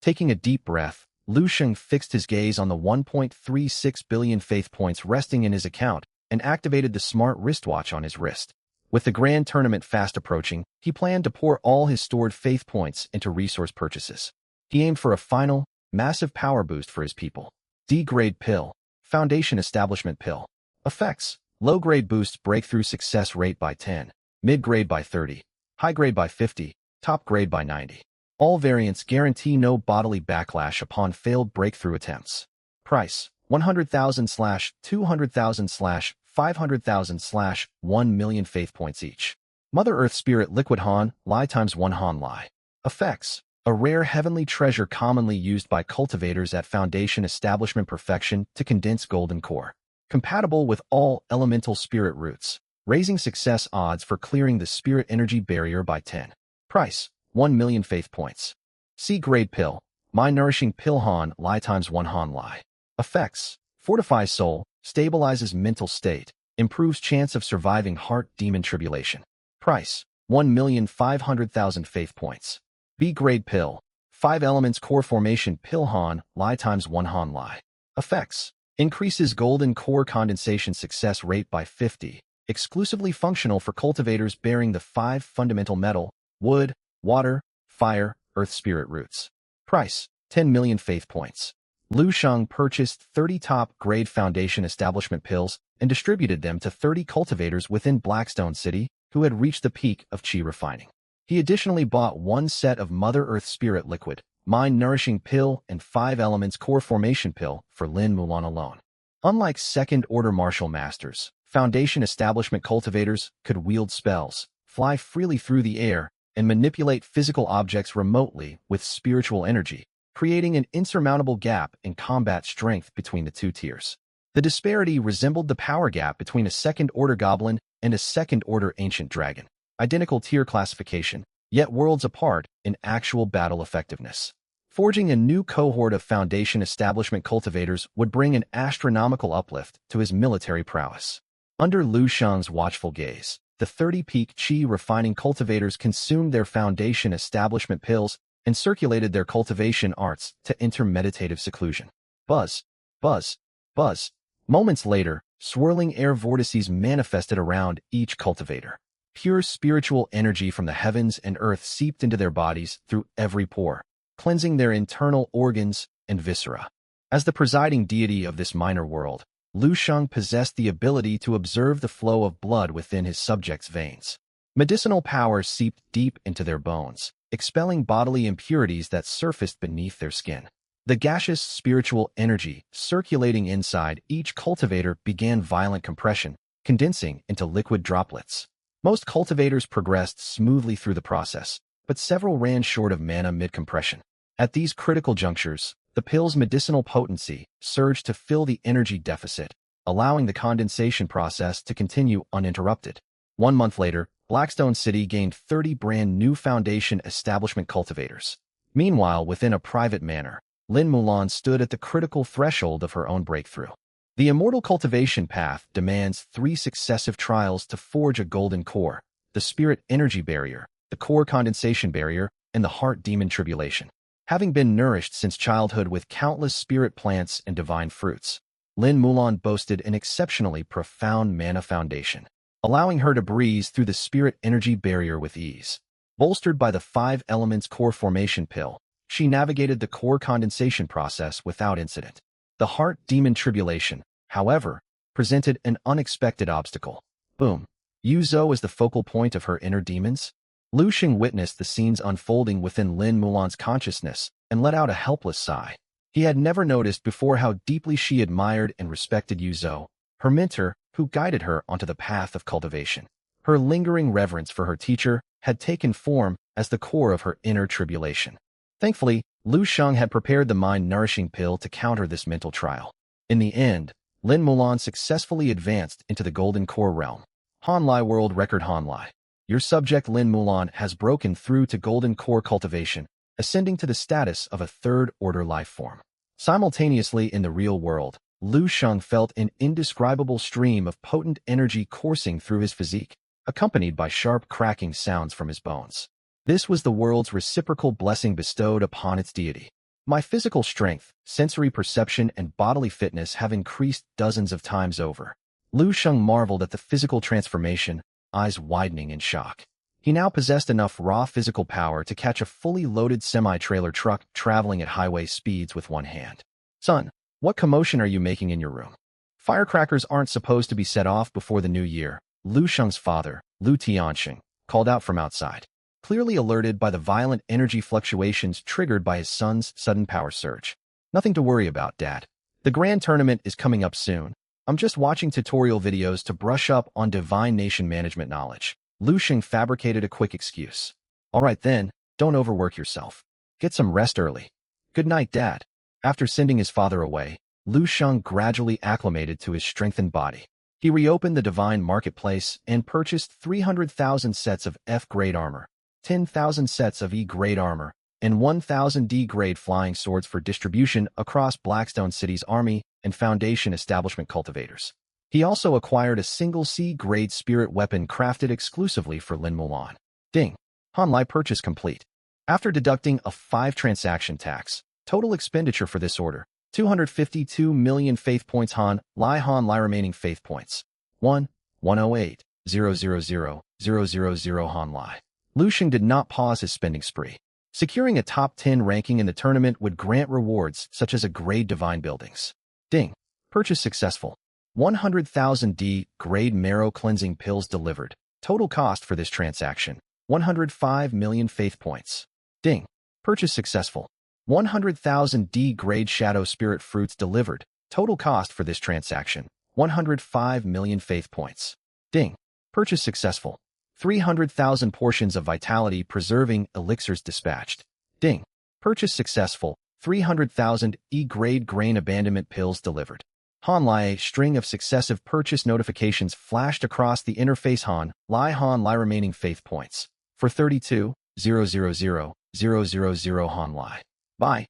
Taking a deep breath, Lu Sheng fixed his gaze on the 1.36 billion faith points resting in his account and activated the smart wristwatch on his wrist. With the grand tournament fast approaching, he planned to pour all his stored faith points into resource purchases. He aimed for a final, massive power boost for his people. D-grade pill, Foundation Establishment pill. Effects: low-grade boosts breakthrough success rate by 10, mid-grade by 30, high-grade by 50, top-grade by 90. All variants guarantee no bodily backlash upon failed breakthrough attempts. Price: 100,000/200,000/500,000/1 million faith points each. Mother Earth Spirit Liquid Han Lai times 1 Han Lai. Effects: a rare heavenly treasure commonly used by cultivators at Foundation Establishment Perfection to condense golden core. Compatible with all elemental spirit roots, raising success odds for clearing the spirit energy barrier by 10. Price: 1 million faith points. C-grade pill, Mind Nourishing Pill Han Lai times 1 Han Lai. Effects: fortifies soul, stabilizes mental state, improves chance of surviving heart demon tribulation. Price: 1,500,000 faith points. B-grade pill, 5 elements core formation Pill Han Lai times 1 Han Lai. Effects: increases golden core condensation success rate by 50, exclusively functional for cultivators bearing the 5 fundamental metal, wood, water, fire, earth spirit roots. Price: 10 million faith points. Lu Sheng purchased 30 top-grade Foundation Establishment pills and distributed them to 30 cultivators within Blackstone City who had reached the peak of qi refining. He additionally bought 1 set of Mother Earth Spirit Liquid, Mind Nourishing Pill, and 5 Elements Core Formation Pill for Lin Mulan alone. Unlike second-order martial masters, Foundation Establishment cultivators could wield spells, fly freely through the air, and manipulate physical objects remotely with spiritual energy, creating an insurmountable gap in combat strength between the two tiers. The disparity resembled the power gap between a second-order goblin and a second-order ancient dragon. Identical tier classification, yet worlds apart in actual battle effectiveness. Forging a new cohort of Foundation Establishment cultivators would bring an astronomical uplift to his military prowess. Under Lu Sheng's watchful gaze, the 30 peak qi refining cultivators consumed their Foundation Establishment pills and circulated their cultivation arts to enter meditative seclusion. Buzz, buzz, buzz. Moments later, swirling air vortices manifested around each cultivator. Pure spiritual energy from the heavens and earth seeped into their bodies through every pore, cleansing their internal organs and viscera. As the presiding deity of this minor world, Lu Sheng possessed the ability to observe the flow of blood within his subjects' veins. Medicinal power seeped deep into their bones, expelling bodily impurities that surfaced beneath their skin. The gaseous spiritual energy circulating inside each cultivator began violent compression, condensing into liquid droplets. Most cultivators progressed smoothly through the process, but several ran short of mana mid-compression. At these critical junctures, the pill's medicinal potency surged to fill the energy deficit, allowing the condensation process to continue uninterrupted. 1 month later, Blackstone City gained 30 brand new Foundation Establishment cultivators. Meanwhile, within a private manor, Lin Mulan stood at the critical threshold of her own breakthrough. The immortal cultivation path demands 3 successive trials to forge a golden core: the spirit energy barrier, the core condensation barrier, and the heart demon tribulation. Having been nourished since childhood with countless spirit plants and divine fruits, Lin Mulan boasted an exceptionally profound mana foundation, allowing her to breeze through the spirit energy barrier with ease. Bolstered by the 5 elements core formation pill, she navigated the core condensation process without incident. The heart demon tribulation, however, presented an unexpected obstacle. Boom. Yuzo is the focal point of her inner demons? Lu Xing witnessed the scenes unfolding within Lin Mulan's consciousness and let out a helpless sigh. He had never noticed before how deeply she admired and respected Yuzo, her mentor, who guided her onto the path of cultivation. Her lingering reverence for her teacher had taken form as the core of her inner tribulation. Thankfully, Lu Xing had prepared the mind-nourishing pill to counter this mental trial. In the end, Lin Mulan successfully advanced into the Golden Core realm. Hanlai World Record Hanlai. Your subject Lin Mulan has broken through to Golden Core cultivation, ascending to the status of a third-order life form. Simultaneously in the real world, Lu Xing felt an indescribable stream of potent energy coursing through his physique, accompanied by sharp cracking sounds from his bones. This was the world's reciprocal blessing bestowed upon its deity. My physical strength, sensory perception, and bodily fitness have increased dozens of times over. Lu Xing marveled at the physical transformation, eyes widening in shock. He now possessed enough raw physical power to catch a fully loaded semi-trailer truck traveling at highway speeds with one hand. Son, what commotion are you making in your room? Firecrackers aren't supposed to be set off before the new year, Lu Xing's father, Lu Tianxing, called out from outside, clearly alerted by the violent energy fluctuations triggered by his son's sudden power surge. Nothing to worry about, Dad. The grand tournament is coming up soon. I'm just watching tutorial videos to brush up on divine nation management knowledge. Lu Xing fabricated a quick excuse. All right then, don't overwork yourself. Get some rest early. Good night, Dad. After sending his father away, Lu Xing gradually acclimated to his strengthened body. He reopened the divine marketplace and purchased 300,000 sets of F-grade armor, 10,000 sets of E-grade armor, and 1,000 D-grade flying swords for distribution across Blackstone City's army and Foundation establishment cultivators. He also acquired a single C-grade spirit weapon crafted exclusively for Lin Mulan. Ding. Hanlai purchase complete. After deducting a 5 transaction tax, total expenditure for this order, 252 million faith points Hanlai remaining faith points. 1,108,000,000 Hanlai. Lu Xing did not pause his spending spree. Securing a top 10 ranking in the tournament would grant rewards such as a grade divine buildings. Ding. Purchase successful. 100,000 D-grade marrow cleansing pills delivered. Total cost for this transaction, 105 million faith points. Ding. Purchase successful. 100,000 D-grade shadow spirit fruits delivered. Total cost for this transaction, 105 million faith points. Ding. Purchase successful. 300,000 portions of vitality preserving elixirs dispatched. Ding. Purchase successful. 300,000 E-grade grain abandonment pills delivered. Hanlai, a string of successive purchase notifications flashed across the interface Hanlai remaining faith points. For 32,000,000 Hanlai. Buy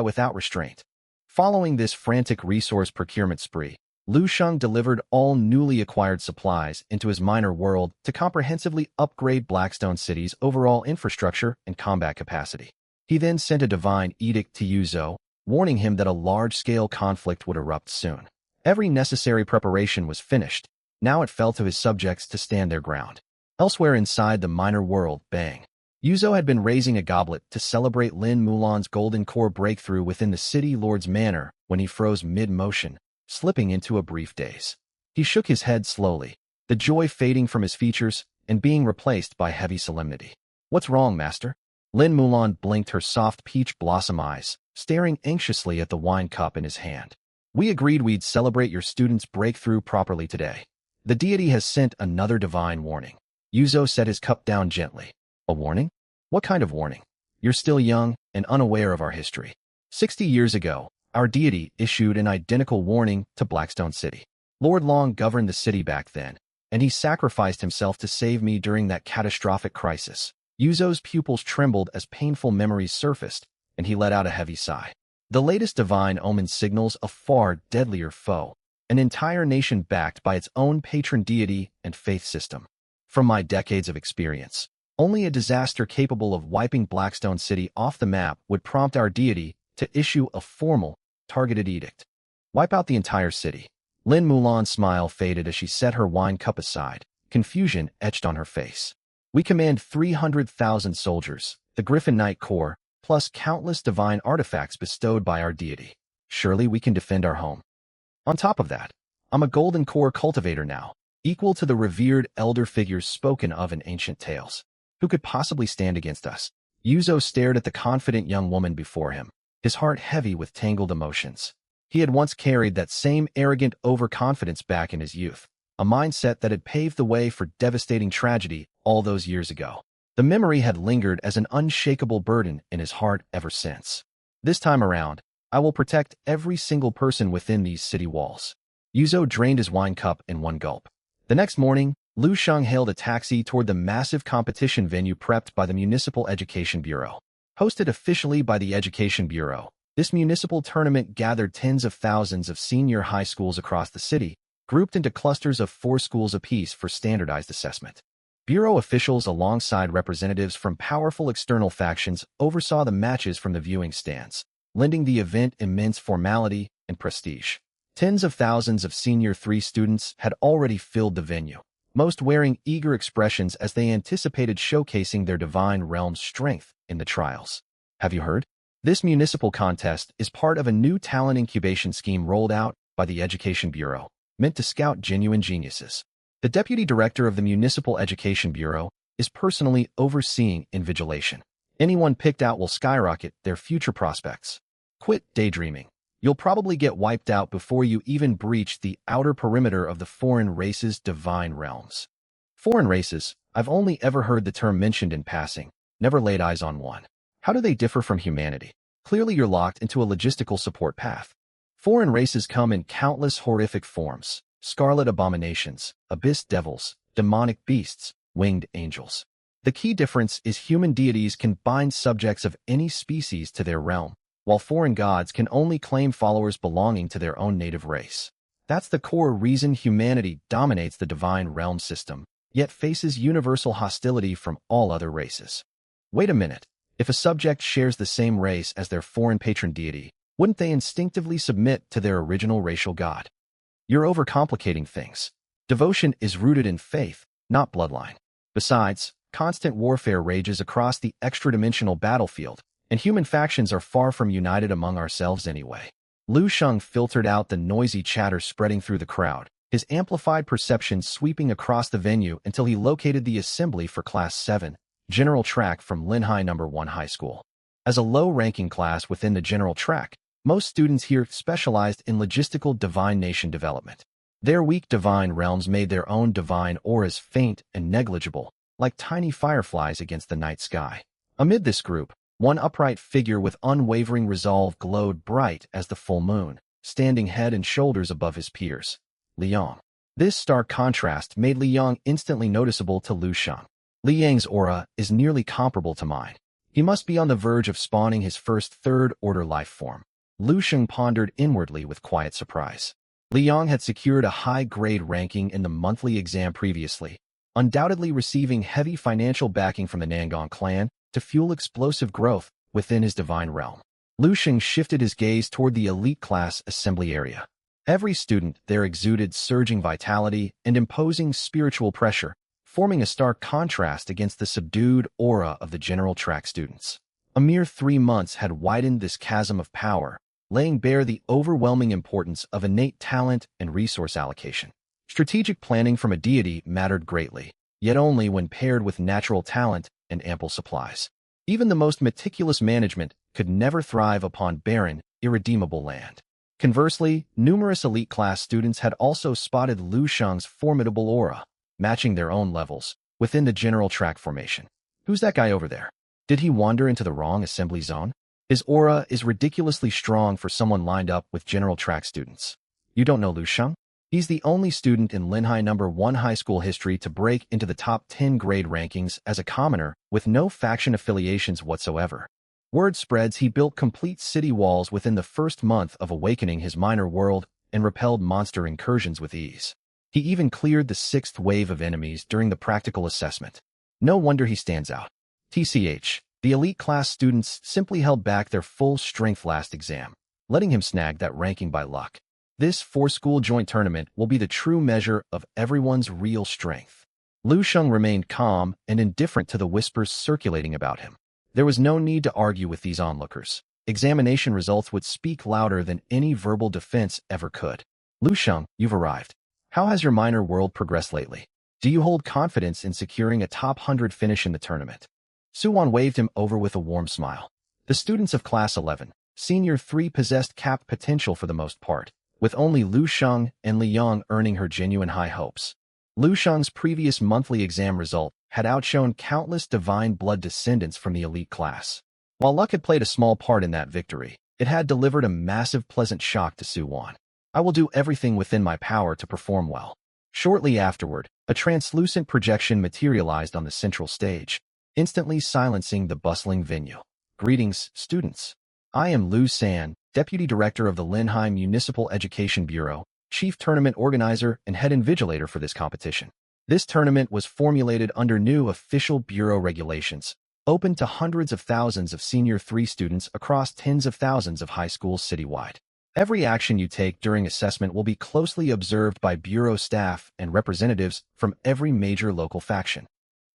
without restraint. Following this frantic resource procurement spree, Lu Xing delivered all newly acquired supplies into his minor world to comprehensively upgrade Blackstone City's overall infrastructure and combat capacity. He then sent a divine edict to Yuzo, warning him that a large-scale conflict would erupt soon. Every necessary preparation was finished. Now it fell to his subjects to stand their ground. Elsewhere inside the minor world, bang. Yuzo had been raising a goblet to celebrate Lin Mulan's golden core breakthrough within the city lord's manor when he froze mid-motion, slipping into a brief daze. He shook his head slowly, the joy fading from his features and being replaced by heavy solemnity. What's wrong, master? Lin Mulan blinked her soft peach blossom eyes, staring anxiously at the wine cup in his hand. We agreed we'd celebrate your student's breakthrough properly today. The deity has sent another divine warning. Yuzo set his cup down gently. A warning? What kind of warning? You're still young and unaware of our history. 60 years ago, our deity issued an identical warning to Blackstone City. Lord Long governed the city back then, and he sacrificed himself to save me during that catastrophic crisis. Yuzo's pupils trembled as painful memories surfaced, and he let out a heavy sigh. The latest divine omen signals a far deadlier foe, an entire nation backed by its own patron deity and faith system. From my decades of experience, only a disaster capable of wiping Blackstone City off the map would prompt our deity to issue a formal, targeted edict. Wipe out the entire city. Lin Mulan's smile faded as she set her wine cup aside, confusion etched on her face. We command 300,000 soldiers, the Griffin Knight Corps, plus countless divine artifacts bestowed by our deity. Surely we can defend our home. On top of that, I'm a golden core cultivator now, equal to the revered elder figures spoken of in ancient tales. Who could possibly stand against us? Yuzo stared at the confident young woman before him, his heart heavy with tangled emotions. He had once carried that same arrogant overconfidence back in his youth, a mindset that had paved the way for devastating tragedy all those years ago. The memory had lingered as an unshakable burden in his heart ever since. This time around, I will protect every single person within these city walls. Yuzo drained his wine cup in one gulp. The next morning, Lu Sheng hailed a taxi toward the massive competition venue prepped by the Municipal Education Bureau. Hosted officially by the Education Bureau, this municipal tournament gathered tens of thousands of senior high schools across the city, grouped into clusters of 4 schools apiece for standardized assessment. Bureau officials alongside representatives from powerful external factions oversaw the matches from the viewing stands, lending the event immense formality and prestige. Tens of thousands of Senior 3 students had already filled the venue, most wearing eager expressions as they anticipated showcasing their divine realm's strength in the trials. Have you heard? This municipal contest is part of a new talent incubation scheme rolled out by the Education Bureau, meant to scout genuine geniuses. The deputy director of the Municipal Education Bureau is personally overseeing invigilation. Anyone picked out will skyrocket their future prospects. Quit daydreaming. You'll probably get wiped out before you even breach the outer perimeter of the foreign race's divine realms. Foreign races, I've only ever heard the term mentioned in passing, never laid eyes on one. How do they differ from humanity? Clearly you're locked into a logistical support path. Foreign races come in countless horrific forms: scarlet abominations, abyss devils, demonic beasts, winged angels. The key difference is human deities can bind subjects of any species to their realm, while foreign gods can only claim followers belonging to their own native race. That's the core reason humanity dominates the divine realm system, yet faces universal hostility from all other races. Wait a minute. If a subject shares the same race as their foreign patron deity, wouldn't they instinctively submit to their original racial god? You're overcomplicating things. Devotion is rooted in faith, not bloodline. Besides, constant warfare rages across the extra-dimensional battlefield, and human factions are far from united among ourselves anyway. Lu Sheng filtered out the noisy chatter spreading through the crowd, his amplified perception sweeping across the venue until he located the assembly for Class 7, General Track from Linhai No. 1 High School. As a low-ranking class within the General Track, most students here specialized in logistical divine nation development. Their weak divine realms made their own divine auras faint and negligible, like tiny fireflies against the night sky. Amid this group, one upright figure with unwavering resolve glowed bright as the full moon, standing head and shoulders above his peers. Liang. This stark contrast made Liang instantly noticeable to Lu Sheng. Liang's aura is nearly comparable to mine. He must be on the verge of spawning his first third-order life form. Lu Sheng pondered inwardly with quiet surprise. Liang had secured a high-grade ranking in the monthly exam previously, undoubtedly receiving heavy financial backing from the Nangang clan to fuel explosive growth within his divine realm. Lu Sheng shifted his gaze toward the elite class assembly area. Every student there exuded surging vitality and imposing spiritual pressure, forming a stark contrast against the subdued aura of the General Track students. A mere 3 months had widened this chasm of power, laying bare the overwhelming importance of innate talent and resource allocation. Strategic planning from a deity mattered greatly, yet only when paired with natural talent and ample supplies. Even the most meticulous management could never thrive upon barren, irredeemable land. Conversely, numerous elite class students had also spotted Lu Sheng's formidable aura, matching their own levels, within the General Track formation. Who's that guy over there? Did he wander into the wrong assembly zone? His aura is ridiculously strong for someone lined up with General Track students. You don't know Lu Sheng? He's the only student in Linhai No. 1 high school history to break into the top 10 grade rankings as a commoner with no faction affiliations whatsoever. Word spreads he built complete city walls within the first month of awakening his minor world and repelled monster incursions with ease. He even cleared the 6th wave of enemies during the practical assessment. No wonder he stands out. TCH, the elite class students simply held back their full strength last exam, letting him snag that ranking by luck. This 4-school joint tournament will be the true measure of everyone's real strength. Lu Sheng remained calm and indifferent to the whispers circulating about him. There was no need to argue with these onlookers. Examination results would speak louder than any verbal defense ever could. Lu Sheng, you've arrived. How has your minor world progressed lately? Do you hold confidence in securing a top 100 finish in the tournament? Suwan waved him over with a warm smile. The students of Class 11, Senior 3 possessed capped potential for the most part, with only Lu Sheng and Li Yang earning her genuine high hopes. Lu Sheng's previous monthly exam result had outshone countless divine blood descendants from the elite class. While luck had played a small part in that victory, it had delivered a massive pleasant shock to Suwan. I will do everything within my power to perform well. Shortly afterward, a translucent projection materialized on the central stage, instantly silencing the bustling venue. Greetings, students. I am Lu San, Deputy Director of the Linhai Municipal Education Bureau, Chief Tournament Organizer and Head Invigilator for this competition. This tournament was formulated under new official Bureau regulations, open to hundreds of thousands of Senior 3 students across tens of thousands of high schools citywide. Every action you take during assessment will be closely observed by Bureau staff and representatives from every major local faction.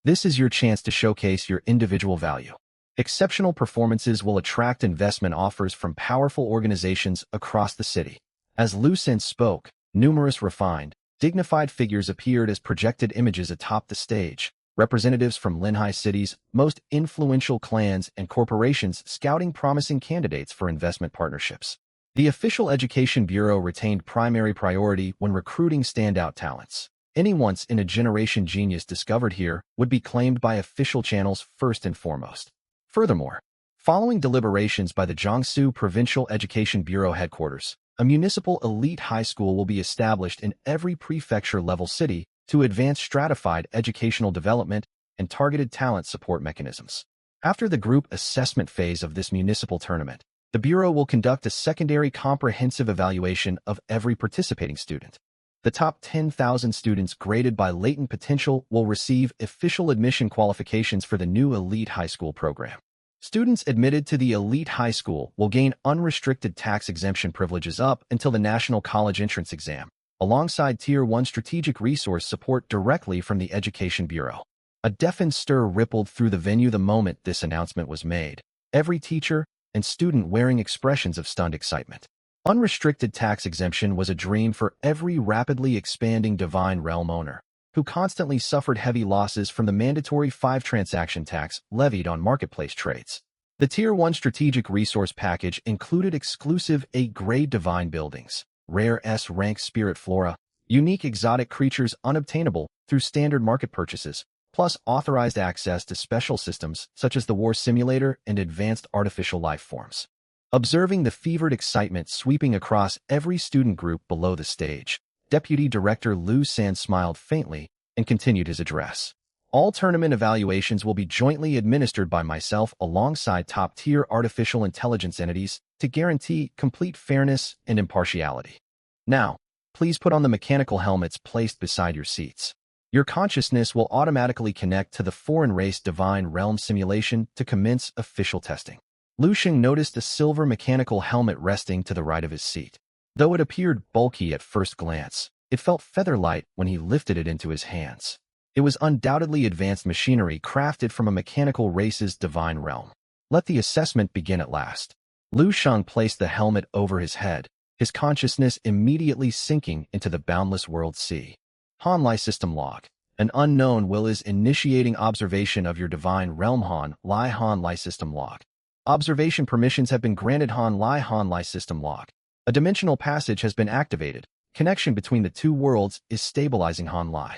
This is your chance to showcase your individual value. Exceptional performances will attract investment offers from powerful organizations across the city. As Lu Sen spoke, numerous refined, dignified figures appeared as projected images atop the stage, representatives from Linhai City's most influential clans and corporations scouting promising candidates for investment partnerships. The official Education Bureau retained primary priority when recruiting standout talents. Any once-in-a-generation genius discovered here would be claimed by official channels first and foremost. Furthermore, following deliberations by the Jiangsu Provincial Education Bureau headquarters, a municipal elite high school will be established in every prefecture-level city to advance stratified educational development and targeted talent support mechanisms. After the group assessment phase of this municipal tournament, the Bureau will conduct a secondary comprehensive evaluation of every participating student. The top 10,000 students graded by latent potential will receive official admission qualifications for the new elite high school program. Students admitted to the elite high school will gain unrestricted tax exemption privileges up until the National College Entrance Exam, alongside Tier 1 strategic resource support directly from the Education Bureau. A deafened stir rippled through the venue the moment this announcement was made. Every teacher and student wearing expressions of stunned excitement. Unrestricted tax exemption was a dream for every rapidly expanding Divine Realm owner, who constantly suffered heavy losses from the mandatory 5-transaction tax levied on marketplace trades. The Tier 1 strategic resource package included exclusive A-grade divine buildings, rare S-rank spirit flora, unique exotic creatures unobtainable through standard market purchases, plus authorized access to special systems such as the War Simulator and advanced artificial life forms. Observing the fevered excitement sweeping across every student group below the stage, Deputy Director Lu San smiled faintly and continued his address. All tournament evaluations will be jointly administered by myself alongside top-tier artificial intelligence entities to guarantee complete fairness and impartiality. Now, please put on the mechanical helmets placed beside your seats. Your consciousness will automatically connect to the foreign race Divine Realm simulation to commence official testing. Lu Sheng noticed a silver mechanical helmet resting to the right of his seat. Though it appeared bulky at first glance, it felt feather-light when he lifted it into his hands. It was undoubtedly advanced machinery crafted from a mechanical race's Divine Realm. Let the assessment begin at last. Lu Sheng placed the helmet over his head, his consciousness immediately sinking into the boundless world sea. Hanlai System Log. An unknown will is initiating observation of your Divine Realm Hanlai System Log. Observation permissions have been granted Hanlai System Log. A dimensional passage has been activated. Connection between the two worlds is stabilizing Hanlai.